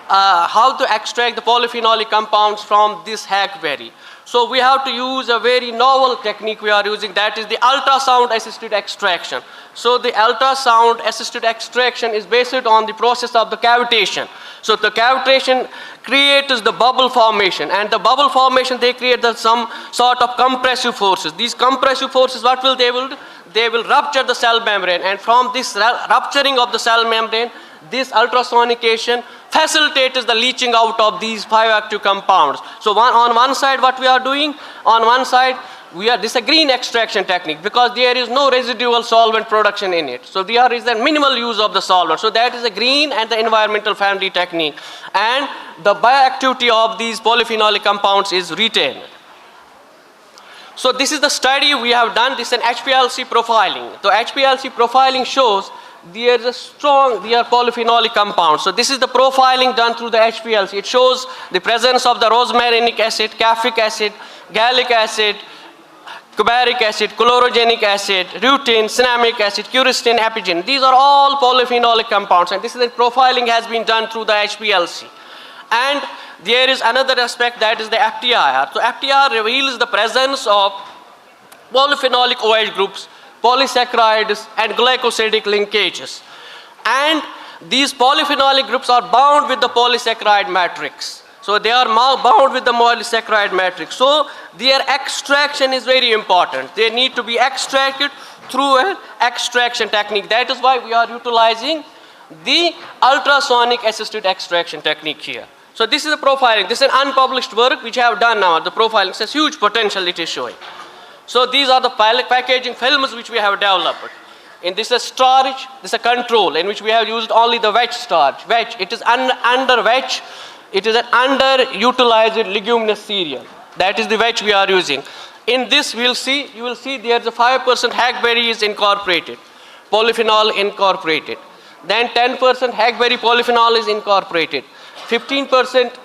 how to extract the polyphenolic compounds from this hackberry. So we have to use a very novel technique we are using, that is the ultrasound assisted extraction. So the ultrasound assisted extraction is based on the process of the cavitation. So the cavitation creates the bubble formation, and the bubble formation, they create some sort of compressive forces. These compressive forces, what will they will do? They will rupture the cell membrane, and from this rupturing of the cell membrane, this ultrasonication facilitates the leaching out of these bioactive compounds. So on one side, what we are doing, on one side, this is a green extraction technique because there is no residual solvent production in it. So there is a minimal use of the solvent. So that is a green and the environmental friendly technique. And the bioactivity of these polyphenolic compounds is retained. So this is the study we have done. This is an HPLC profiling. The HPLC profiling shows there is a strong, there are polyphenolic compounds. So this is the profiling done through the HPLC. It shows the presence of the rosmarinic acid, caffeic acid, gallic acid, carbaric acid, chlorogenic acid, rutin, cinnamic acid, curistine, epigen. These are all polyphenolic compounds, and this is the profiling has been done through the HPLC. And there is another aspect, that is the FTIR. So FTIR reveals the presence of polyphenolic OH groups, polysaccharides, and glycosidic linkages. And these polyphenolic groups are bound with the polysaccharide matrix. So they are bound with the polysaccharide matrix. So their extraction is very important. They need to be extracted through an extraction technique. That is why we are utilizing the ultrasonic assisted extraction technique here. So this is the profiling. This is an unpublished work which I have done now. The profiling has huge potential it is showing. So these are the packaging films which we have developed. And this is storage, this is a control in which we have used only the wedge storage. Wedge, it is under wedge, it is an underutilized leguminous cereal. That is the wedge we are using. In this you will see there is a 5% hackberry is incorporated, polyphenol incorporated. Then 10% hackberry polyphenol is incorporated, 15%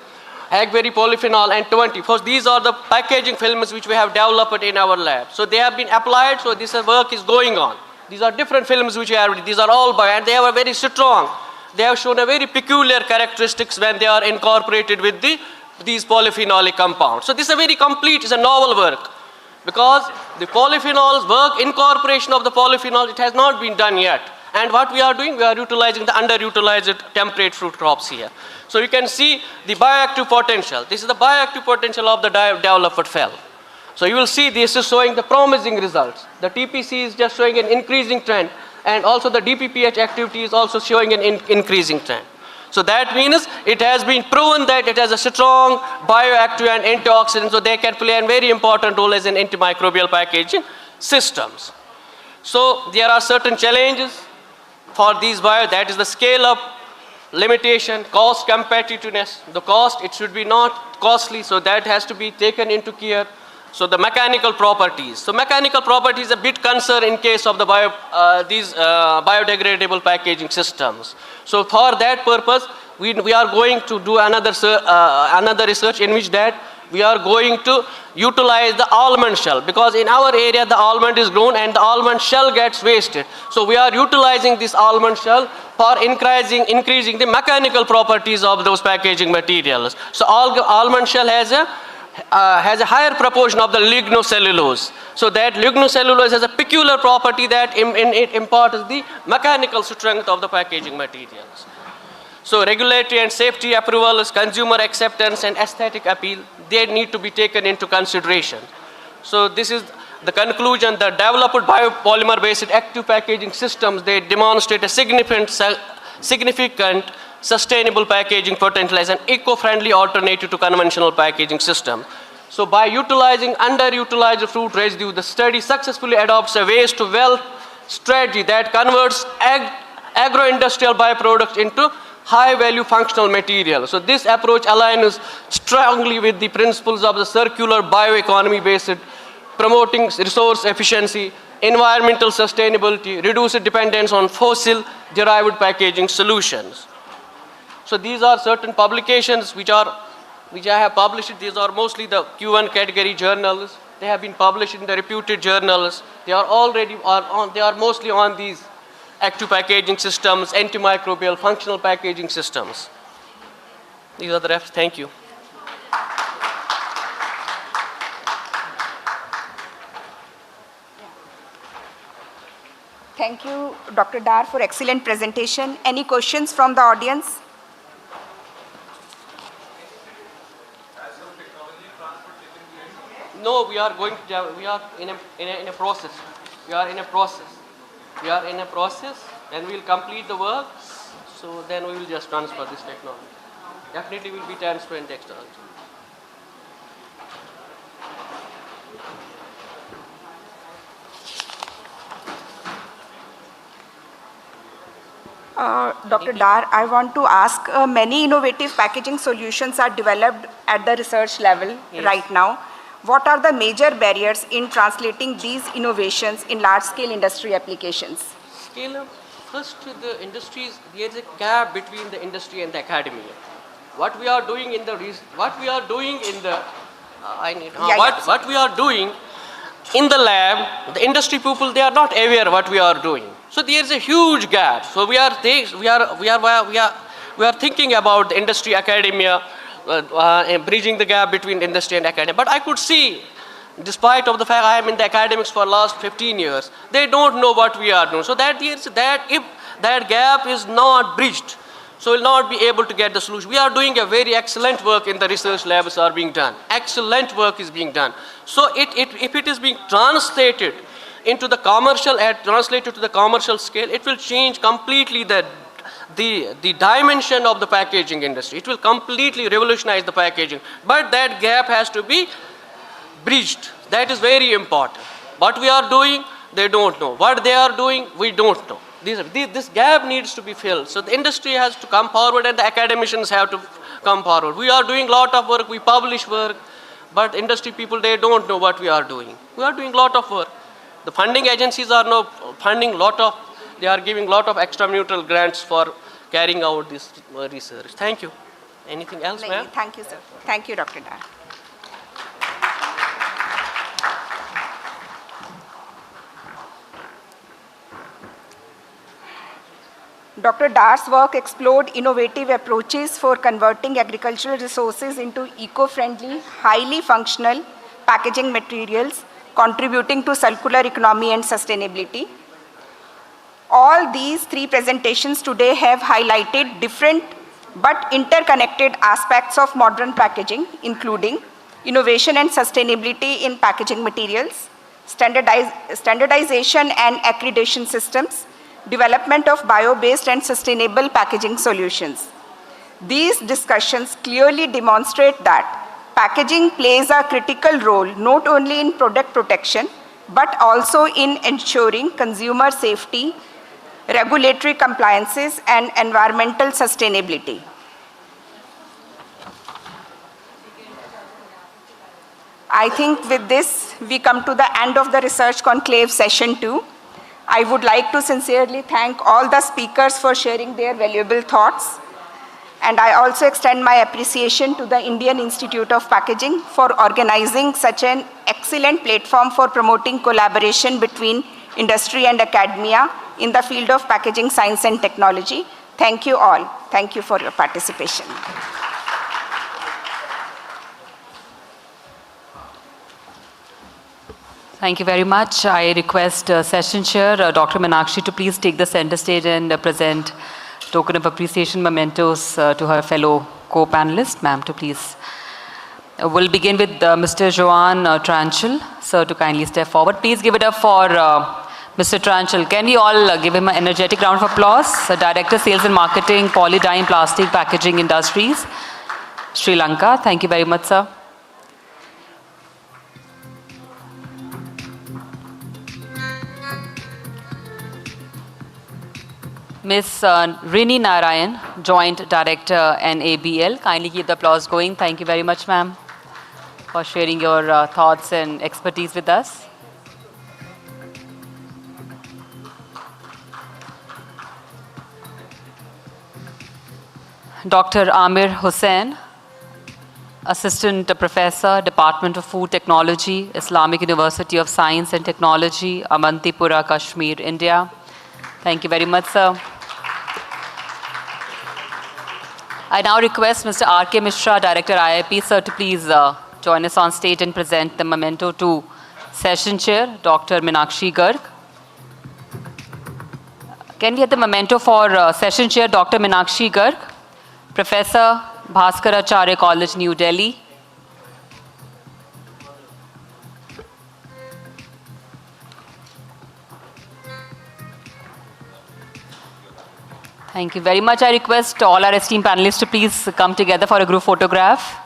hackberry polyphenol, and 20. First, these are the packaging films which we have developed in our lab. So they have been applied, so this work is going on. These are different films which we have, these are all bio, and they are very strong. They have shown a very peculiar characteristics when they are incorporated with these polyphenolic compounds. So this is a very complete, it's a novel work. Because the polyphenols work, incorporation of the polyphenol, it has not been done yet. And what we are doing, we are utilizing the underutilized temperate fruit crops here. So you can see the bioactive potential. This is the bioactive potential of the developed cell. So you will see this is showing the promising results. The TPC is just showing an increasing trend, and also the DPPH activity is also showing an increasing trend. So that means it has been proven that it has a strong bioactive and antioxidant, so they can play a very important role as an antimicrobial packaging systems. So there are certain challenges for these that is the scale up, limitation, cost competitiveness. The cost, it should be not costly, so that has to be taken into care. So the mechanical properties. So mechanical properties a bit concern in case of the biodegradable packaging systems. So for that purpose, we are going to do another research in which that we are going to utilize the almond shell, because in our area the almond is grown and the almond shell gets wasted. So we are utilizing this almond shell for increasing the mechanical properties of those packaging materials. So almond shell has a higher proportion of the lignocellulose. So that lignocellulose has a peculiar property that it imparts the mechanical strength of the packaging materials. So regulatory and safety approvals, consumer acceptance and aesthetic appeal, they need to be taken into consideration. So this is the conclusion. The developed biopolymer based active packaging systems, they demonstrate a significant sustainable packaging potential as an eco-friendly alternative to conventional packaging system. So by utilizing underutilized fruit residue, the study successfully adopts a waste to wealth strategy that converts agro-industrial byproducts into high-value functional material. So this approach aligns strongly with the principles of the circular bioeconomy based, promoting resource efficiency, environmental sustainability, reduced dependence on fossil-derived packaging solutions. So these are certain publications which are which I have published. These are mostly the Q1 category journals. They have been published in the reputed journals. They are already they are mostly on these active packaging systems, antimicrobial, functional packaging systems. These are the refs. Thank you. Thank you, Dr. Dar, for excellent presentation. Any questions from the audience? No, we are going to, we are in a process. We are in a process. We are in a process and we will complete the work. So then we will just transfer this technology. Definitely will be transparent technology. Dr. Dar, I want to ask, many innovative packaging solutions are developed at the research level right now. What are the major barriers in translating these innovations in large-scale industry applications? First, the industries, there is a gap between the industry and the academia. What we are doing in the what we are doing in the what we are doing in the lab, the industry people, they are not aware what we are doing. So there is a huge gap. So we are thinking about the industry academia, bridging the gap between industry and academia. But I could see, despite of the fact I am in the academics for last 15 years, they don't know what we are doing. So if that gap is not bridged, so we'll not be able to get the solution. We are doing a very excellent work in the research labs are being done. Excellent work is being done. So if it is being translated into the commercial, translated to the commercial scale, it will change completely the dimension of the packaging industry. It will completely revolutionize the packaging. But that gap has to be bridged. That is very important. What we are doing, they don't know. What they are doing, we don't know. This gap needs to be filled. So the industry has to come forward and the academicians have to come forward. We are doing a lot of work, we publish work, but industry people, they don't know what we are doing. We are doing a lot of work. The funding agencies are now funding they are giving a lot of extramural grants for carrying out this research. Thank you. Anything else, ma'am? Thank you, sir. Thank you, Dr. Dar. Dr. Dar's work explored innovative approaches for converting agricultural resources into eco-friendly, highly functional packaging materials, contributing to circular economy and sustainability. All these three presentations today have highlighted different but interconnected aspects of modern packaging, including innovation and sustainability in packaging materials, standardization and accreditation systems, development of bio-based and sustainable packaging solutions. These discussions clearly demonstrate that packaging plays a critical role not only in product protection, but also in ensuring consumer safety, regulatory compliances, and environmental sustainability. I think with this, we come to the end of the Research Conclave Session 2. I would like to sincerely thank all the speakers for sharing their valuable thoughts. And I also extend my appreciation to the Indian Institute of Packaging for organizing such an excellent platform for promoting collaboration between industry and academia in the field of packaging science and technology. Thank you all. Thank you for your participation. Thank you very much. I request Session Chair, Dr. Meenakshi, to please take the center stage and present token of appreciation mementos to her fellow co-panelists. Ma'am, to please. We'll begin with Mr. Joan Tranchel. Sir, to kindly step forward. Please give it up for Mr. Tranchel. Can we all give him an energetic round of applause? Director, Sales and Marketing, Polydyne Plastic Packaging Industries, Sri Lanka. Thank you very much, sir. Ms. Rini Narayan, Joint Director, NABL. Kindly keep the applause going. Thank you very much, ma'am, for sharing your thoughts and expertise with us. Dr. Amir Hussain, Assistant Professor, Department of Food Technology, Islamic University of Science and Technology, Amantipura, Kashmir, India. Thank you very much, sir. I now request Mr. R.K. Mishra, Director IIP, sir, to please join us on stage and present the memento to Session Chair, Dr. Meenakshi Garg. Can we get the memento for Session Chair, Dr. Meenakshi Garg, Professor, Bhaskaracharya College, New Delhi. Thank you very much. I request all our esteemed panelists to please come together for a group photograph.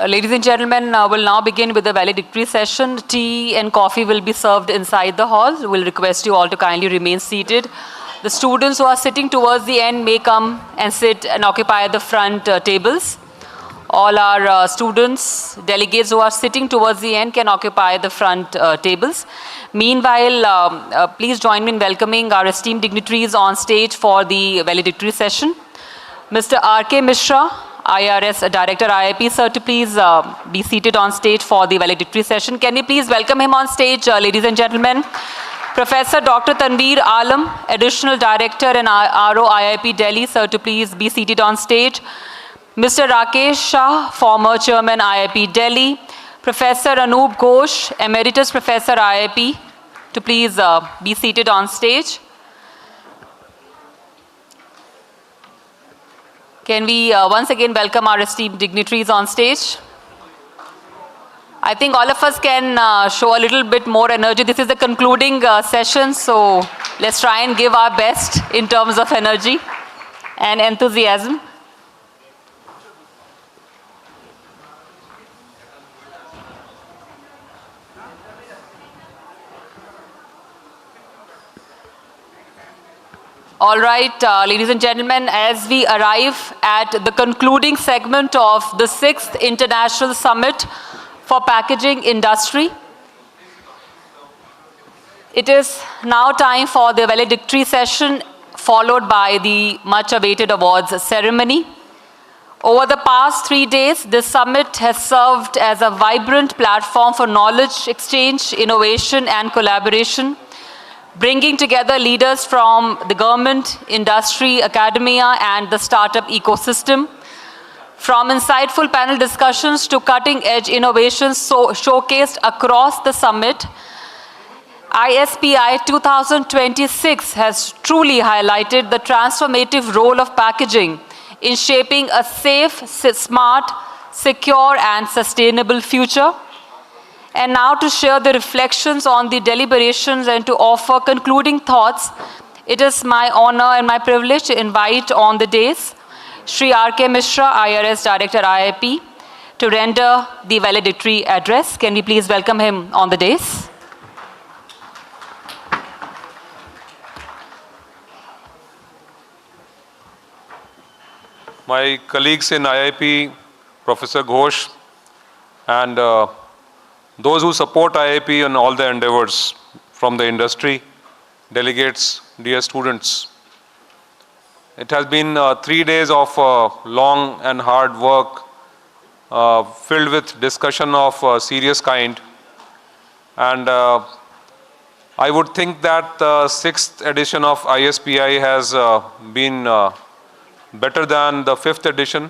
Ladies and gentlemen, we'll now begin with the valedictory session. Tea and coffee will be served inside the hall. We'll request you all to kindly remain seated. The students who are sitting towards the end may come and sit and occupy the front tables. All our students, delegates who are sitting towards the end can occupy the front tables. Meanwhile, please join me in welcoming our esteemed dignitaries on stage for the valedictory session. Mr. R.K. Mishra, IRS Director IIP, sir, to please be seated on stage for the valedictory session. Can we please welcome him on stage, ladies and gentlemen? Professor Dr. Tanveer Alam, Additional Director and RO IIP Delhi, sir, to please be seated on stage. Mr. Rakesh Shah, former Chairman IIP Delhi. Professor Anup Ghosh, Emeritus Professor IIP, to please be seated on stage. Can we once again welcome our esteemed dignitaries on stage? I think all of us can show a little bit more energy. This is the concluding session, so let's try and give our best in terms of energy and enthusiasm. All right, ladies and gentlemen, as we arrive at the concluding segment of the 6th International Summit for Packaging Industry, it is now time for the valedictory session, followed by the much-awaited awards ceremony. Over the past 3 days, this summit has served as a vibrant platform for knowledge exchange, innovation, and collaboration, bringing together leaders from the government, industry, academia, and the startup ecosystem. From insightful panel discussions to cutting-edge innovations showcased across the summit, ISPI 2026 has truly highlighted the transformative role of packaging in shaping a safe, smart, secure, and sustainable future. And now to share the reflections on the deliberations and to offer concluding thoughts, it is my honor and my privilege to invite on the dais Shri R.K. Mishra, IRS Director IIP, to render the valedictory address. Can we please welcome him on the dais? My colleagues in IIP, Professor Ghosh, and those who support IIP in all the endeavors from the industry, delegates, dear students. It has been 3 days of long and hard work filled with discussion of serious kind. And I would think that the 6th edition of ISPI has been better than the 5th edition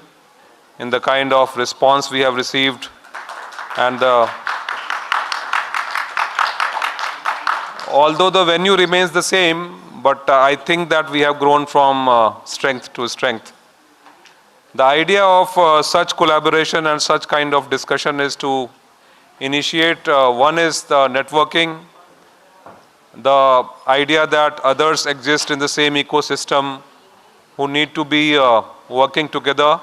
in the kind of response we have received and although the venue remains the same, but I think that we have grown from strength to strength. The idea of such collaboration and such kind of discussion is to initiate, one is the networking, the idea that others exist in the same ecosystem who need to be working together.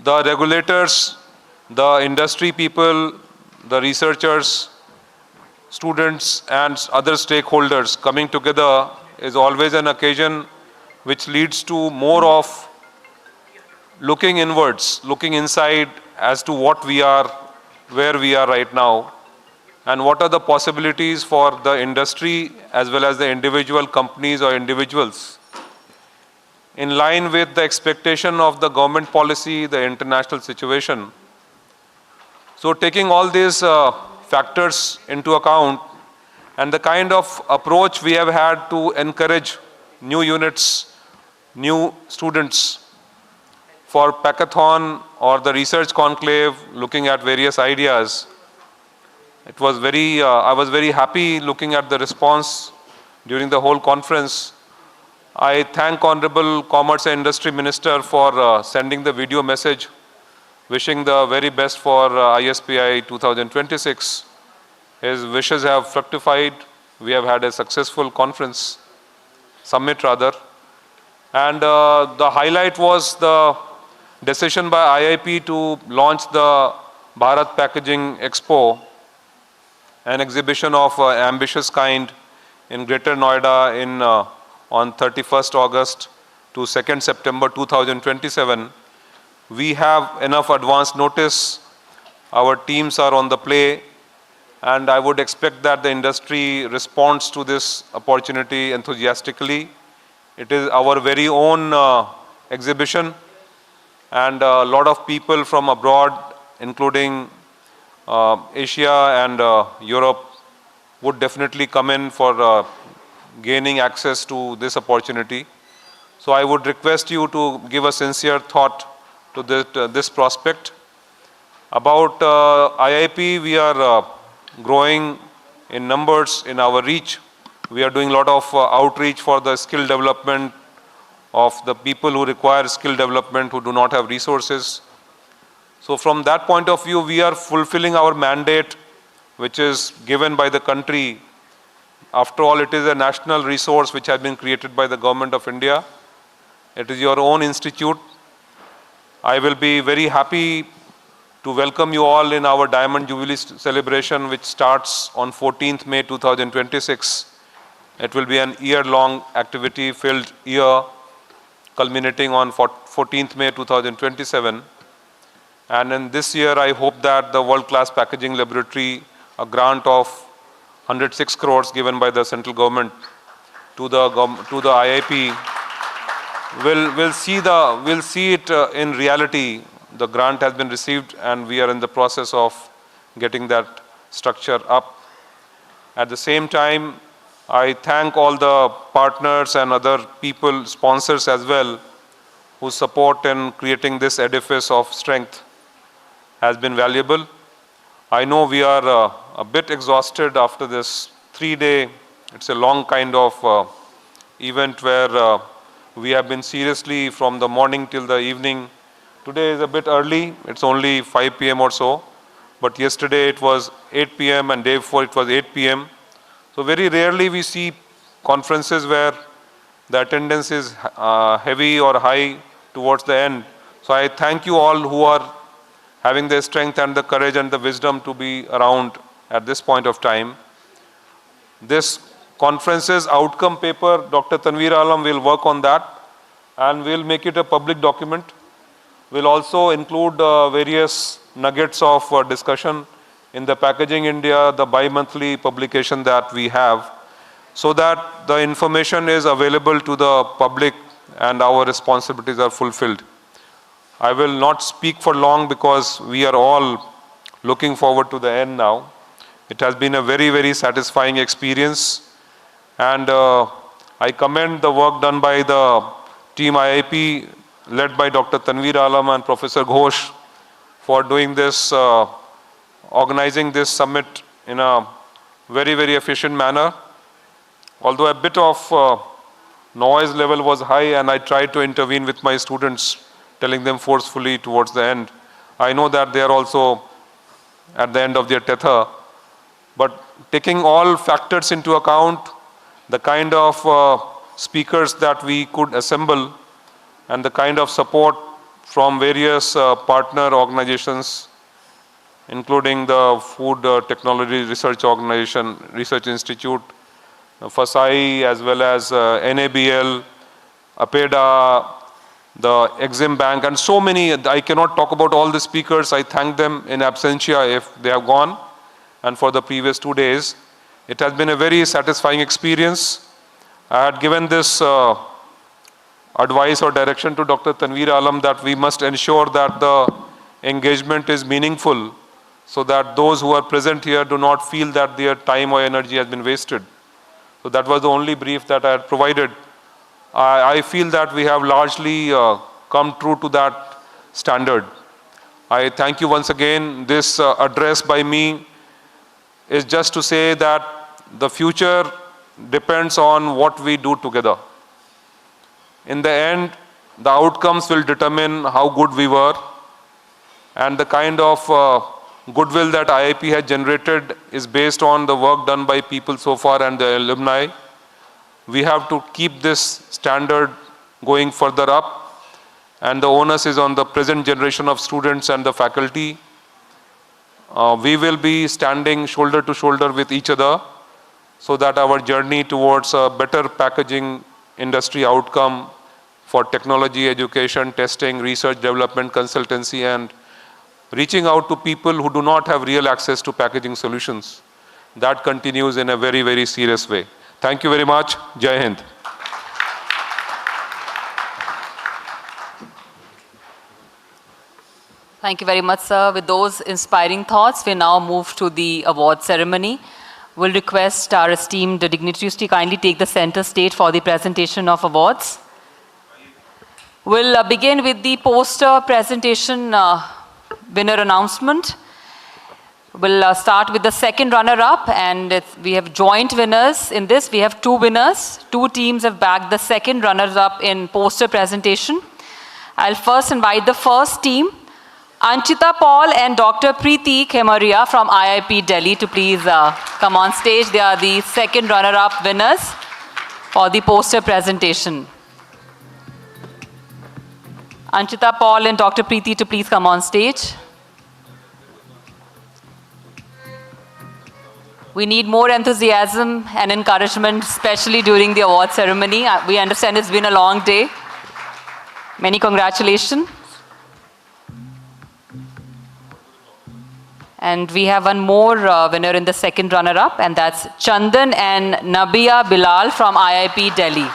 The regulators, the industry people, the researchers, students and other stakeholders coming together is always an occasion which leads to more of looking inwards, looking inside as to what we are, where we are right now, and what are the possibilities for the industry as well as the individual companies or individuals in line with the expectation of the government policy, the international situation. So taking all these factors into account and the kind of approach we have had to encourage new units, new students for Packathon or the research conclave looking at various ideas. It was I was very happy looking at the response during the whole conference. I thank Honorable Commerce and Industry Minister for sending the video message wishing the very best for ISPI 2026. His wishes have fructified. We have had a successful conference, summit rather. And the highlight was the decision by IIP to launch the Bharat Packaging Expo, an exhibition of ambitious kind in Greater Noida on 31st August to 2nd September 2027. We have enough advance notice. Our teams are on the play, and I would expect that the industry responds to this opportunity enthusiastically. It is our very own exhibition, and a lot of people from abroad, including Asia and Europe, would definitely come in for gaining access to this opportunity. So I would request you to give a sincere thought to this prospect. About IIP, we are growing in numbers, in our reach. We are doing a lot of outreach for the skill development of the people who require skill development, who do not have resources. So from that point of view, we are fulfilling our mandate, which is given by the country. After all, it is a national resource which has been created by the Government of India. It is your own institute. I will be very happy to welcome you all in our Diamond Jubilee celebration, which starts on 14th May 2026. It will be an year-long activity-filled year, culminating on 14th May 2027. And in this year, I hope that the World-Class Packaging Laboratory, a grant of 106 crores given by the central government to the IIP, will see it in reality. The grant has been received and we are in the process of getting that structure up. At the same time, I thank all the partners and other people, sponsors as well, whose support in creating this edifice of strength has been valuable. I know we are a bit exhausted after this 3-day, it's a long kind of event where we have been seriously from the morning till the evening. Today is a bit early, it's only 5 p.m. or so, but yesterday it was 8 p.m. and day before it was 8 p.m. So very rarely we see conferences where the attendance is heavy or high towards the end. So I thank you all who are having the strength and the courage and the wisdom to be around at this point of time. This conference's outcome paper, Dr. Tanveer Alam will work on that and we'll make it a public document. We'll also include various nuggets of discussion in the Packaging India, the bi-monthly publication that we have, so that the information is available to the public and our responsibilities are fulfilled. I will not speak for long because we are all looking forward to the end now. It has been a very, very satisfying experience. And I commend the work done by the team IIP led by Dr. Tanveer Alam and Professor Ghosh for doing this, organizing this summit in a very, very efficient manner. Although a bit of noise level was high and I tried to intervene with my students, telling them forcefully towards the end. I know that they are also at the end of their tether. But taking all factors into account, the kind of speakers that we could assemble and the kind of support from various partner organizations, including the Food Technology Research Organization, Research Institute, FASAI, as well as NABL, APEDA, the Exim Bank, and so many. I cannot talk about all the speakers. I thank them in absentia if they have gone, and for the previous 2 days. It has been a very satisfying experience. I had given this advice or direction to Dr. Tanveer Alam that we must ensure that the engagement is meaningful so that those who are present here do not feel that their time or energy has been wasted. So that was the only brief that I had provided. I feel that we have largely come true to that standard. I thank you once again. This address by me is just to say that the future depends on what we do together. In the end, the outcomes will determine how good we were, and the kind of goodwill that IIP has generated is based on the work done by people so far and the alumni. We have to keep this standard going further up, and the onus is on the present generation of students and the faculty. We will be standing shoulder to shoulder with each other so that our journey towards a better packaging industry outcome for technology, education, testing, research, development, consultancy, and reaching out to people who do not have real access to packaging solutions. That continues in a very, very serious way. Thank you very much. Jai Hind. Thank you very much, sir. With those inspiring thoughts, we now move to the award ceremony. will request our esteemed dignitaries to kindly take the center stage for the presentation of awards. We'll begin with the poster presentation winner announcement. We'll start with the second runner-up, and we have joint winners in this. We have 2 winners. 2 teams have bagged the second runners-up in poster presentation. I'll first invite the first team, Anchita Paul and Dr. Preeti Khemaria from IIP Delhi, to please come on stage. They are the second runner-up winners for the poster presentation. Anchita Paul and Dr. Preeti to please come on stage. We need more enthusiasm and encouragement, especially during the award ceremony. We understand it's been a long day. Many congratulations. And we have one more winner in the second runner-up, and that's Chandan and Nabia Bilal from IIP Delhi.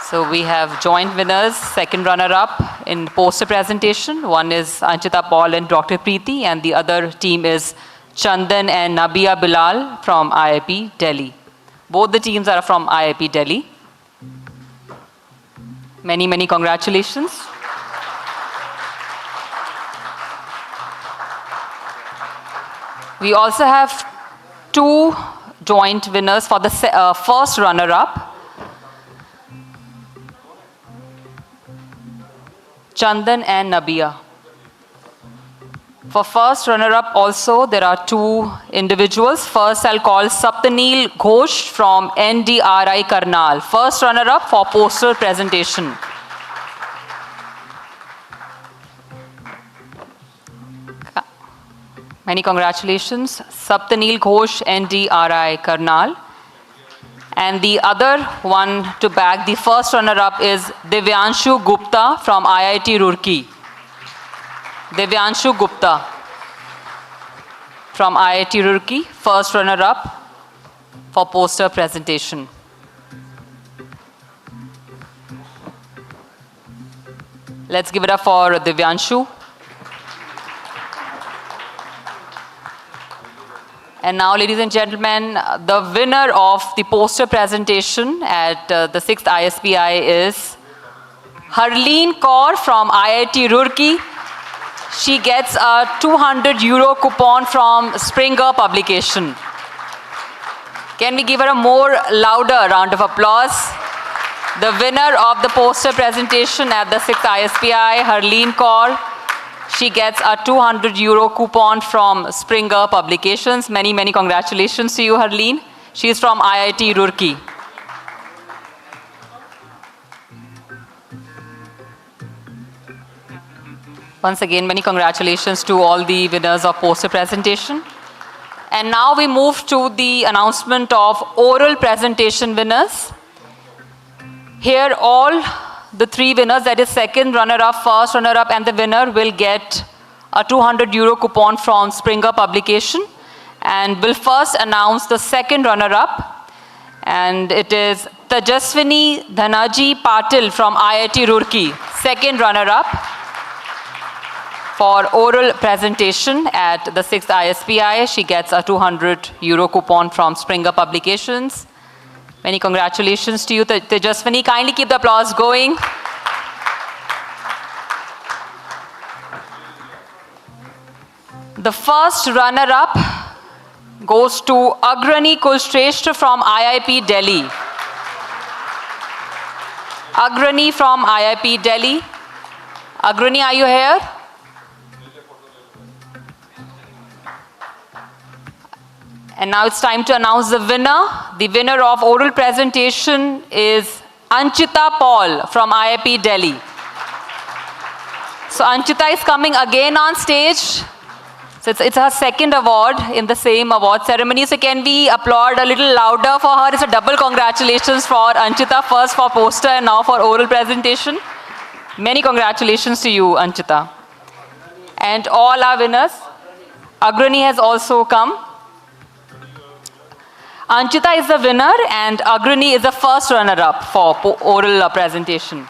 So we have joint winners, second runner-up in poster presentation. One is Anchita Paul and Dr. Preeti, and the other team is Chandan and Nabia Bilal from IIP Delhi. Both the teams are from IIP Delhi. Many, many congratulations. We also have 2 joint winners for the first runner-up. Chandan and Nabia. For first runner-up also, there are 2 individuals. First, I'll call Saptanil Ghosh from NDRI Karnal. First runner-up for poster presentation. Many congratulations. Saptanil Ghosh, NDRI Karnal. And the other one to bag the first runner-up is Divyanshu Gupta from IIT Roorkee. Divyanshu Gupta from IIT Roorkee, first runner-up for poster presentation. Let's give it up for Divyanshu. And now, ladies and gentlemen, the winner of the poster presentation at the 6th ISPI is Harleen Kaur from IIT Roorkee. She gets a €200 coupon from Springer Publication. Can we give her a more louder round of applause? The winner of the poster presentation at the 6th ISPI, Harleen Kaur. She gets a €200 coupon from Springer Publications. Many, many congratulations to you, Harleen. She is from IIT Roorkee. Once again, many congratulations to all the winners of poster presentation. And now we move to the announcement of oral presentation winners. Here all the 3 winners, that is second runner-up, first runner-up, and the winner will get a €200 coupon from Springer Publication. And we'll first announce the second runner-up. And it is Tejaswini Dhanaji Patil from IIT Roorkee, second runner-up for oral presentation at the 6th ISPI. She gets a €200 coupon from Springer Publications. Many congratulations to you, Tejaswini. Kindly keep the applause going. The first runner-up goes to Agrani Kulshrestha from IIP Delhi. Agrani from IIP Delhi. Agrani, are you here? And now it's time to announce the winner. The winner of oral presentation is Anchita Paul from IIP Delhi. So Anchita is coming again on stage. So it's her second award in the same award ceremony. So can we applaud a little louder for her? It's a double congratulations for Anchita, first for poster and now for oral presentation. Many congratulations to you, Anchita. And all our winners. Agrani has also come. Anchita is the winner and Agrani is the first runner-up for oral presentation.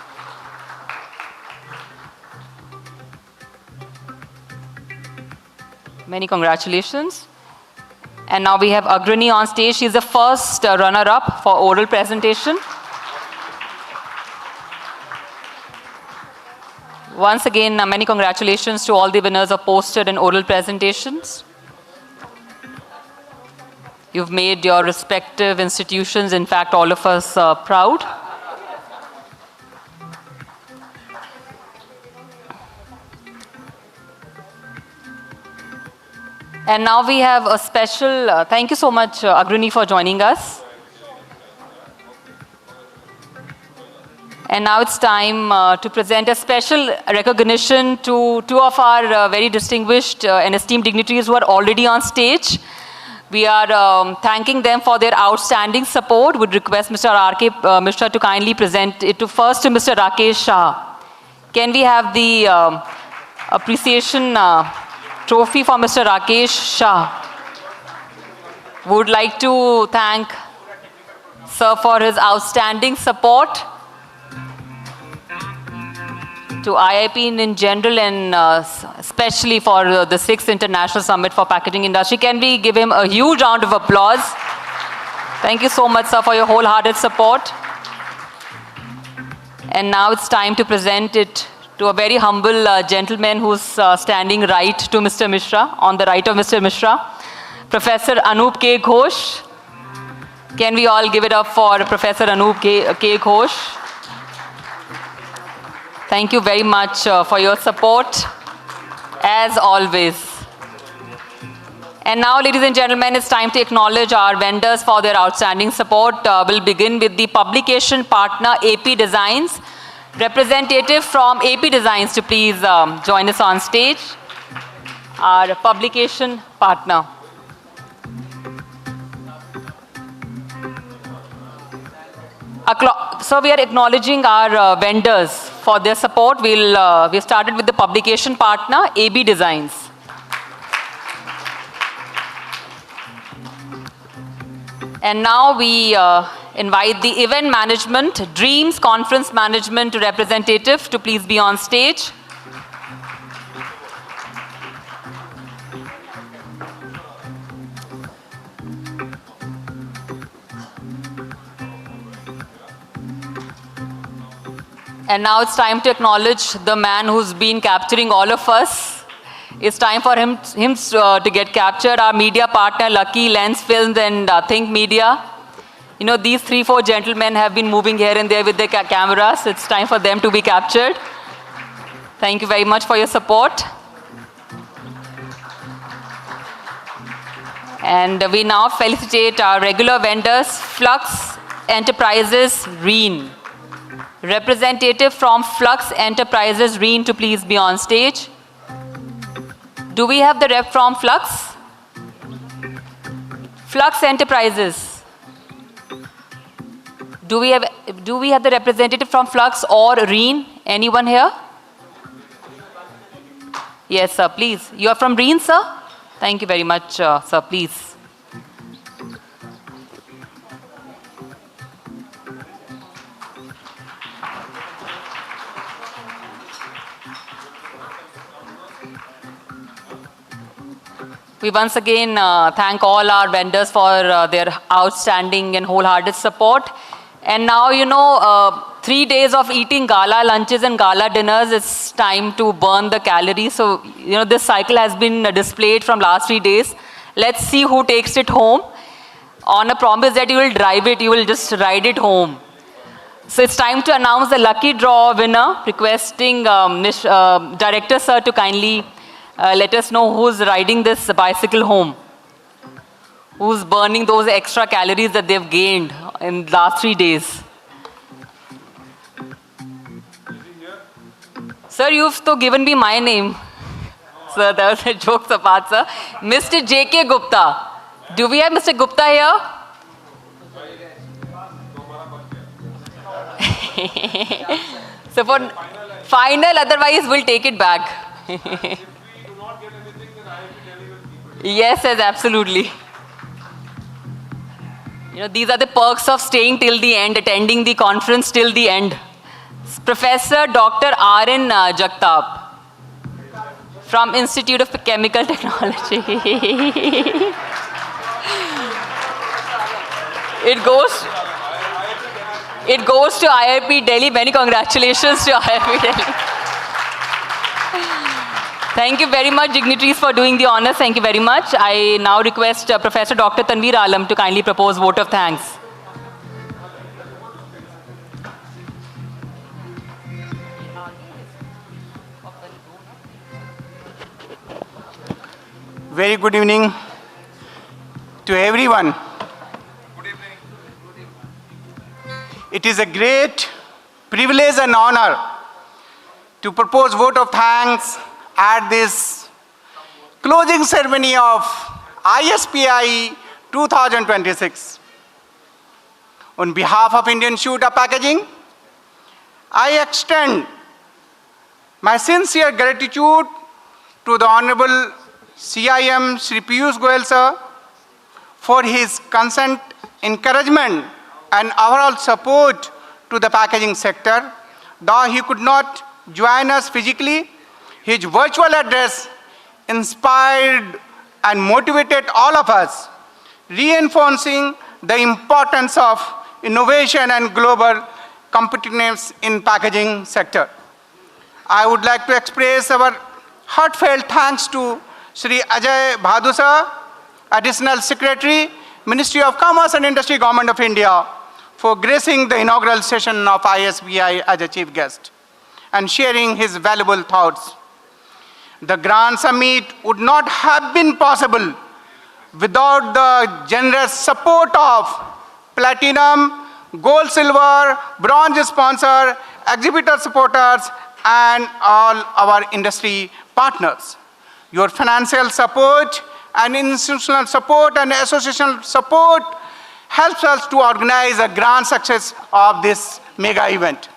Many congratulations. And now we have Agrani on stage. She's the first runner-up for oral presentation. Once again, many congratulations to all the winners of poster and oral presentations. You've made your respective institutions, in fact, all of us proud. And now we have a special, thank you so much, Agrani, for joining us. And now it's time to present a special recognition to two of our very distinguished and esteemed dignitaries who are already on stage. We are thanking them for their outstanding support. Would request Mr. R.K. Mishra to kindly present it first to Mr. Rakesh Shah. Can we have the appreciation trophy for Mr. Rakesh Shah? Would like to thank Sir for his outstanding support to IIP in general and especially for the 6th International Summit for Packaging Industry. Can we give him a huge round of applause? Thank you so much, sir, for your wholehearted support. And now it's time to present it to a very humble gentleman who's standing right to Mr. Mishra, on the right of Mr. Mishra, Professor Anup K. Ghosh. Can we all give it up for Professor Anup K. Ghosh? Thank you very much for your support, as always. And now, ladies and gentlemen, it's time to acknowledge our vendors for their outstanding support. We'll begin with the publication partner, AP Designs. Representative from AP Designs to please join us on stage. Our publication partner. So we are acknowledging our vendors for their support. We started with the publication partner, AB Designs. And now we invite the event management, Dreams Conference Management representative to please be on stage. And now it's time to acknowledge the man who's been capturing all of us. It's time for him to get captured. Our media partner, Lucky, Lens Films, and Think Media. You know, these 3-4 gentlemen have been moving here and there with their cameras. It's time for them to be captured. Thank you very much for your support. And we now felicitate our regular vendors, Flux Enterprises, Reen. Representative from Flux Enterprises, Reen, to please be on stage. Do we have the rep from Flux? Flux Enterprises. Do we have the representative from Flux or Reen? Anyone here? Yes, sir, please. You are from Reen, sir? Thank you very much, sir, please. We once again thank all our vendors for their outstanding and wholehearted support. And now, you know, 3 days of eating gala lunches and gala dinners, it's time to burn the calories. So, you know, this cycle has been displayed from last 3 days. Let's see who takes it home. On a promise that you will drive it, you will just ride it home. So it's time to announce the lucky draw winner, requesting Director Sir to kindly let us know who's riding this bicycle home. Who's burning those extra calories that they've gained in the last 3 days. Sir, you've to given me my name. Sir, that was a joke apart, sir. Mr. J.K. Gupta. Do we have Mr. Gupta here? So for final, otherwise we'll take it back. Yes, yes, absolutely. You know, these are the perks of staying till the end, attending the conference till the end. Professor Dr. R.N. Jagtap from Institute of Chemical Technology. It goes to IIP Delhi. Many congratulations to IIP Delhi. Thank you very much, dignitaries, for doing the honors. Thank you very much. I now request Professor Dr. Tanveer Alam to kindly propose vote of thanks. Very good evening to everyone. Good evening. It is a great privilege and honor to propose vote of thanks at this closing ceremony of ISPI 2026. On behalf of Indian Institute of Packaging, I extend my sincere gratitude to the Honorable CIM Shri Piyush Goyal sir for his constant encouragement and overall support to the packaging sector. Though he could not join us physically, his virtual address inspired and motivated all of us, reinforcing the importance of innovation and global competitiveness in packaging sector. I would like to express our heartfelt thanks to Shri Ajay Bhadu sir, Additional Secretary, Ministry of Commerce and Industry, Government of India, for gracing the inaugural session of ISPI as a chief guest and sharing his valuable thoughts. The Grand Summit would not have been possible without the generous support of platinum, gold, silver, bronze sponsor, exhibitor supporters, and all our industry partners. Your financial support and institutional support and associational support helps us to organize a grand success of this mega event.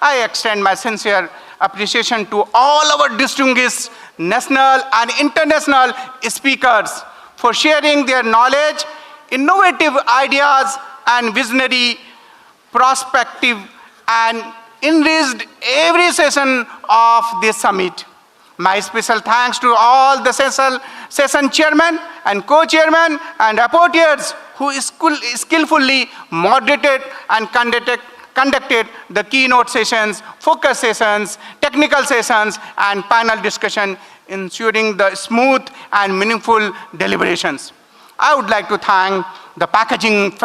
I extend my sincere appreciation to all our distinguished national and international speakers for sharing their knowledge, innovative ideas, and visionary perspective, and enriched every session of this summit. My special thanks to all the session chairmen and co-chairmen and rapporteurs who skillfully moderated and conducted the keynote sessions, focus sessions, technical sessions, and panel discussion, ensuring the smooth and meaningful deliberations. I would like to thank the packaging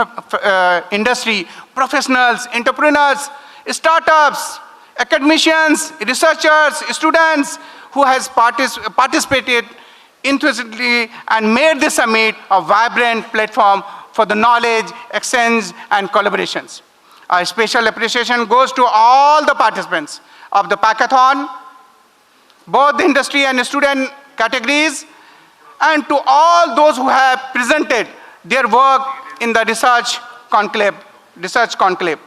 industry, professionals, entrepreneurs, startups, academicians, researchers, students who has participated enthusiastically and made this summit a vibrant platform for the knowledge, exchange, and collaborations. A special appreciation goes to all the participants of the Packathon, both the industry and student categories, and to all those who have presented their work in the research conclave.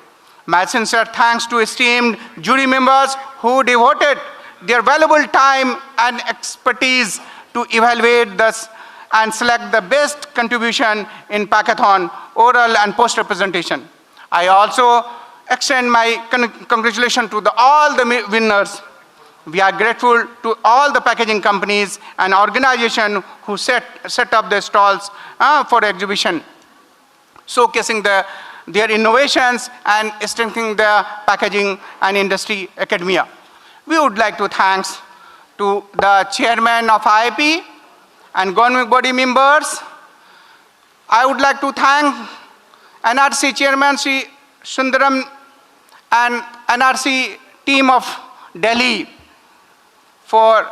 My sincere thanks to esteemed jury members who devoted their valuable time and expertise to evaluate this and select the best contribution in Packathon, oral and poster presentation. I also extend my congratulations to all the winners. We are grateful to all the packaging companies and organizations who set up the stalls for exhibition, showcasing their innovations and strengthening the packaging and industry academia. We would like to thank to the chairman of IIP and governing body members. I would like to thank NRC chairman Sri Sundaram and NRC team of Delhi for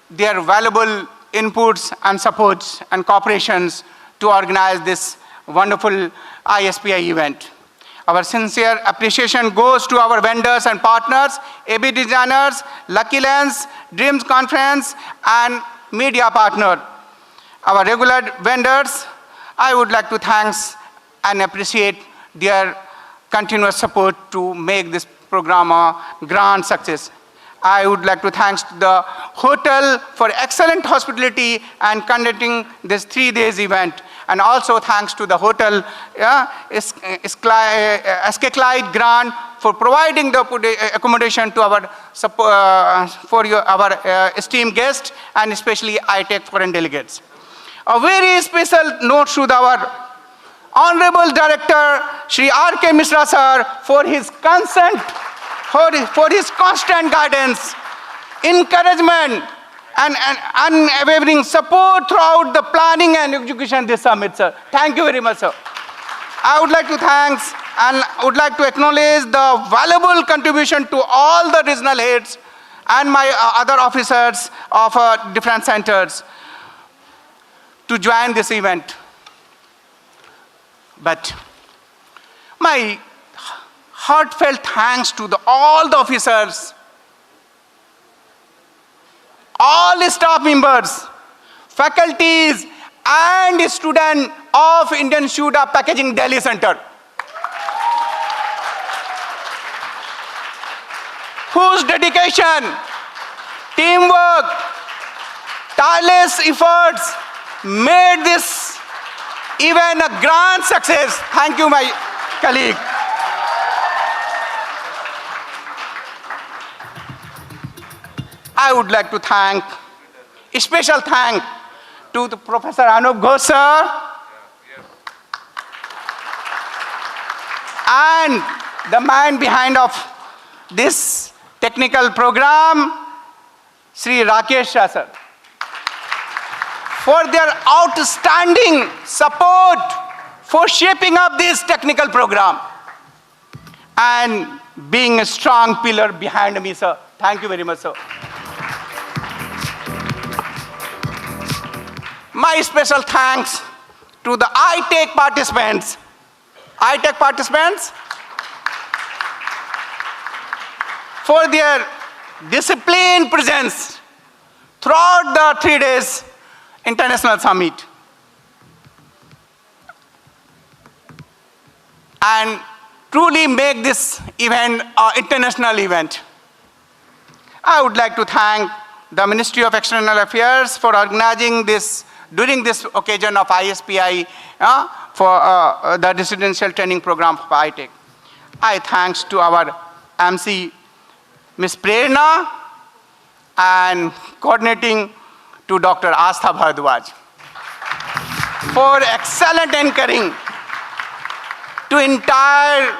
their valuable inputs and supports and cooperations to organize this wonderful ISPI event. Our sincere appreciation goes to our vendors and partners, AB Designers, Lucky Lens, Dreams Conference, and media partner. Our regular vendors, I would like to thank and appreciate their continuous support to make this program a grand success. I would like to thank the hotel for excellent hospitality and conducting this 3 days event. And also thanks to the hotel, SK Clyde Grand for providing the accommodation to our esteemed guests and especially ITech foreign delegates. A very special note to our Honorable Director, Shri R.K. Mishra sir, for his consent, for his constant guidance, encouragement, and unwavering support throughout the planning and execution of this summit, sir. Thank you very much, sir. I would like to thank and would like to acknowledge the valuable contribution to all the regional heads and my other officers of different centers to join this event. But my heartfelt thanks to all the officers, all staff members, faculties, and students of Indian Institute of Packaging Delhi Center, whose dedication, teamwork, tireless efforts made this event a grand success. Thank you, my colleague. I would like to thank, a special thank to the Professor Anup Ghosh sir and the man behind of this technical program, Sri Rakesh Shah sir, for their outstanding support for shaping up this technical program and being a strong pillar behind me, sir. Thank you very much, sir. My special thanks to the ITech participants. ITech participants for their disciplined presence throughout the 3 days International Summit. And truly make this event an international event. I would like to thank the Ministry of External Affairs for organizing this during this occasion of ISPI for the residential training program for ITech. I thanks to our MC, Ms. Prerna, and coordinating to Dr. Astha Bhardwaj for excellent anchoring to entire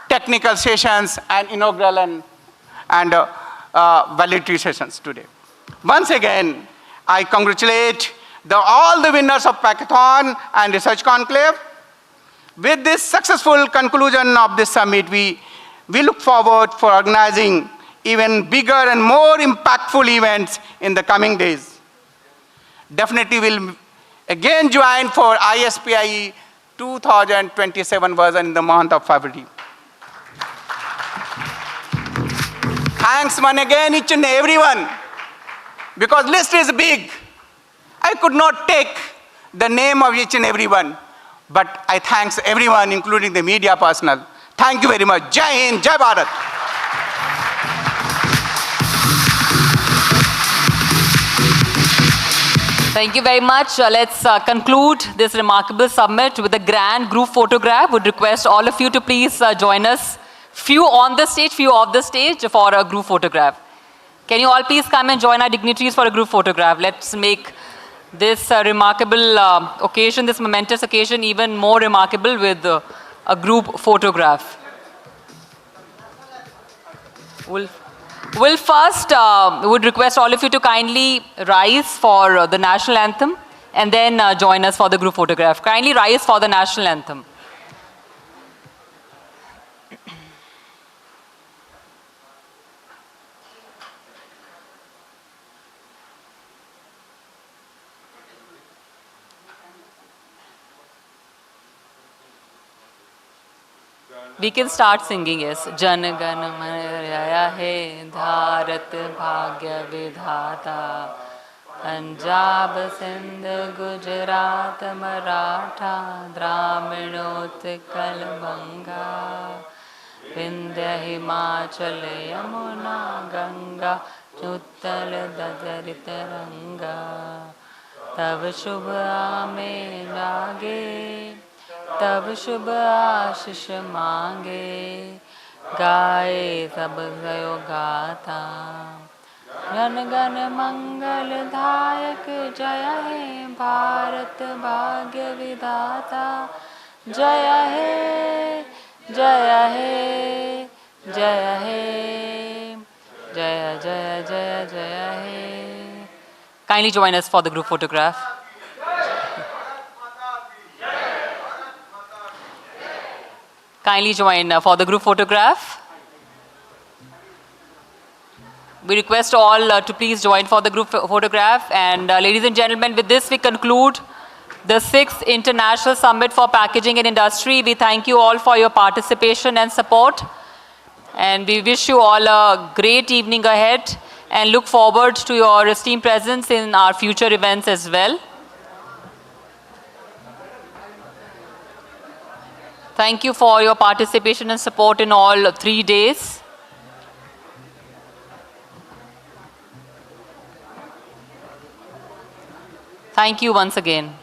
technical sessions and inaugural and validatory sessions today. Once again, I congratulate all the winners of Packathon and Research Conclave. With this successful conclusion of this summit, we look forward for organizing even bigger and more impactful events in the coming days. Definitely will again join for ISPI 2027 version in the month of February. Thanks once again each and everyone, because list is big. I could not take the name of each and everyone, but I thanks everyone, including the media personnel. Thank you very much. Jai Hind, Jai Bharat. Thank you very much. Let's conclude this remarkable summit with a grand group photograph. Would request all of you to please join us. Few on the stage, few off the stage for a group photograph. Can you all please come and join our dignitaries for a group photograph? Let's make this remarkable occasion, this momentous occasion, even more remarkable with a group photograph. We'll first would request all of you to kindly rise for the national anthem and then join us for the group photograph. Kindly rise for the national anthem. We can start singing, yes. Jan Gan Man Hai Dharat Bhagya Vidhata Punjab Sindh Gujarat Maratha Dramin Utkal Banga Vindhya Himachal Yamuna Ganga Uttal Dadarit Ranga Tav Shubha Mein Jage तब शुभ आशीष मांगे गाए सब गयो गाता गण गण मंगल दायक जय हे भारत भाग्य विधाता जय हे जय हे जय हे जय जय जय जय हे. Kindly join us for the group photograph. Kindly join for the group photograph. We request all to please join for the group photograph. And ladies and gentlemen, with this we conclude the 6th International Summit for Packaging and Industry. We thank you all for your participation and support. And we wish you all a great evening ahead and look forward to your esteemed presence in our future events as well. Thank you for your participation and support in all 3 days. Thank you once again.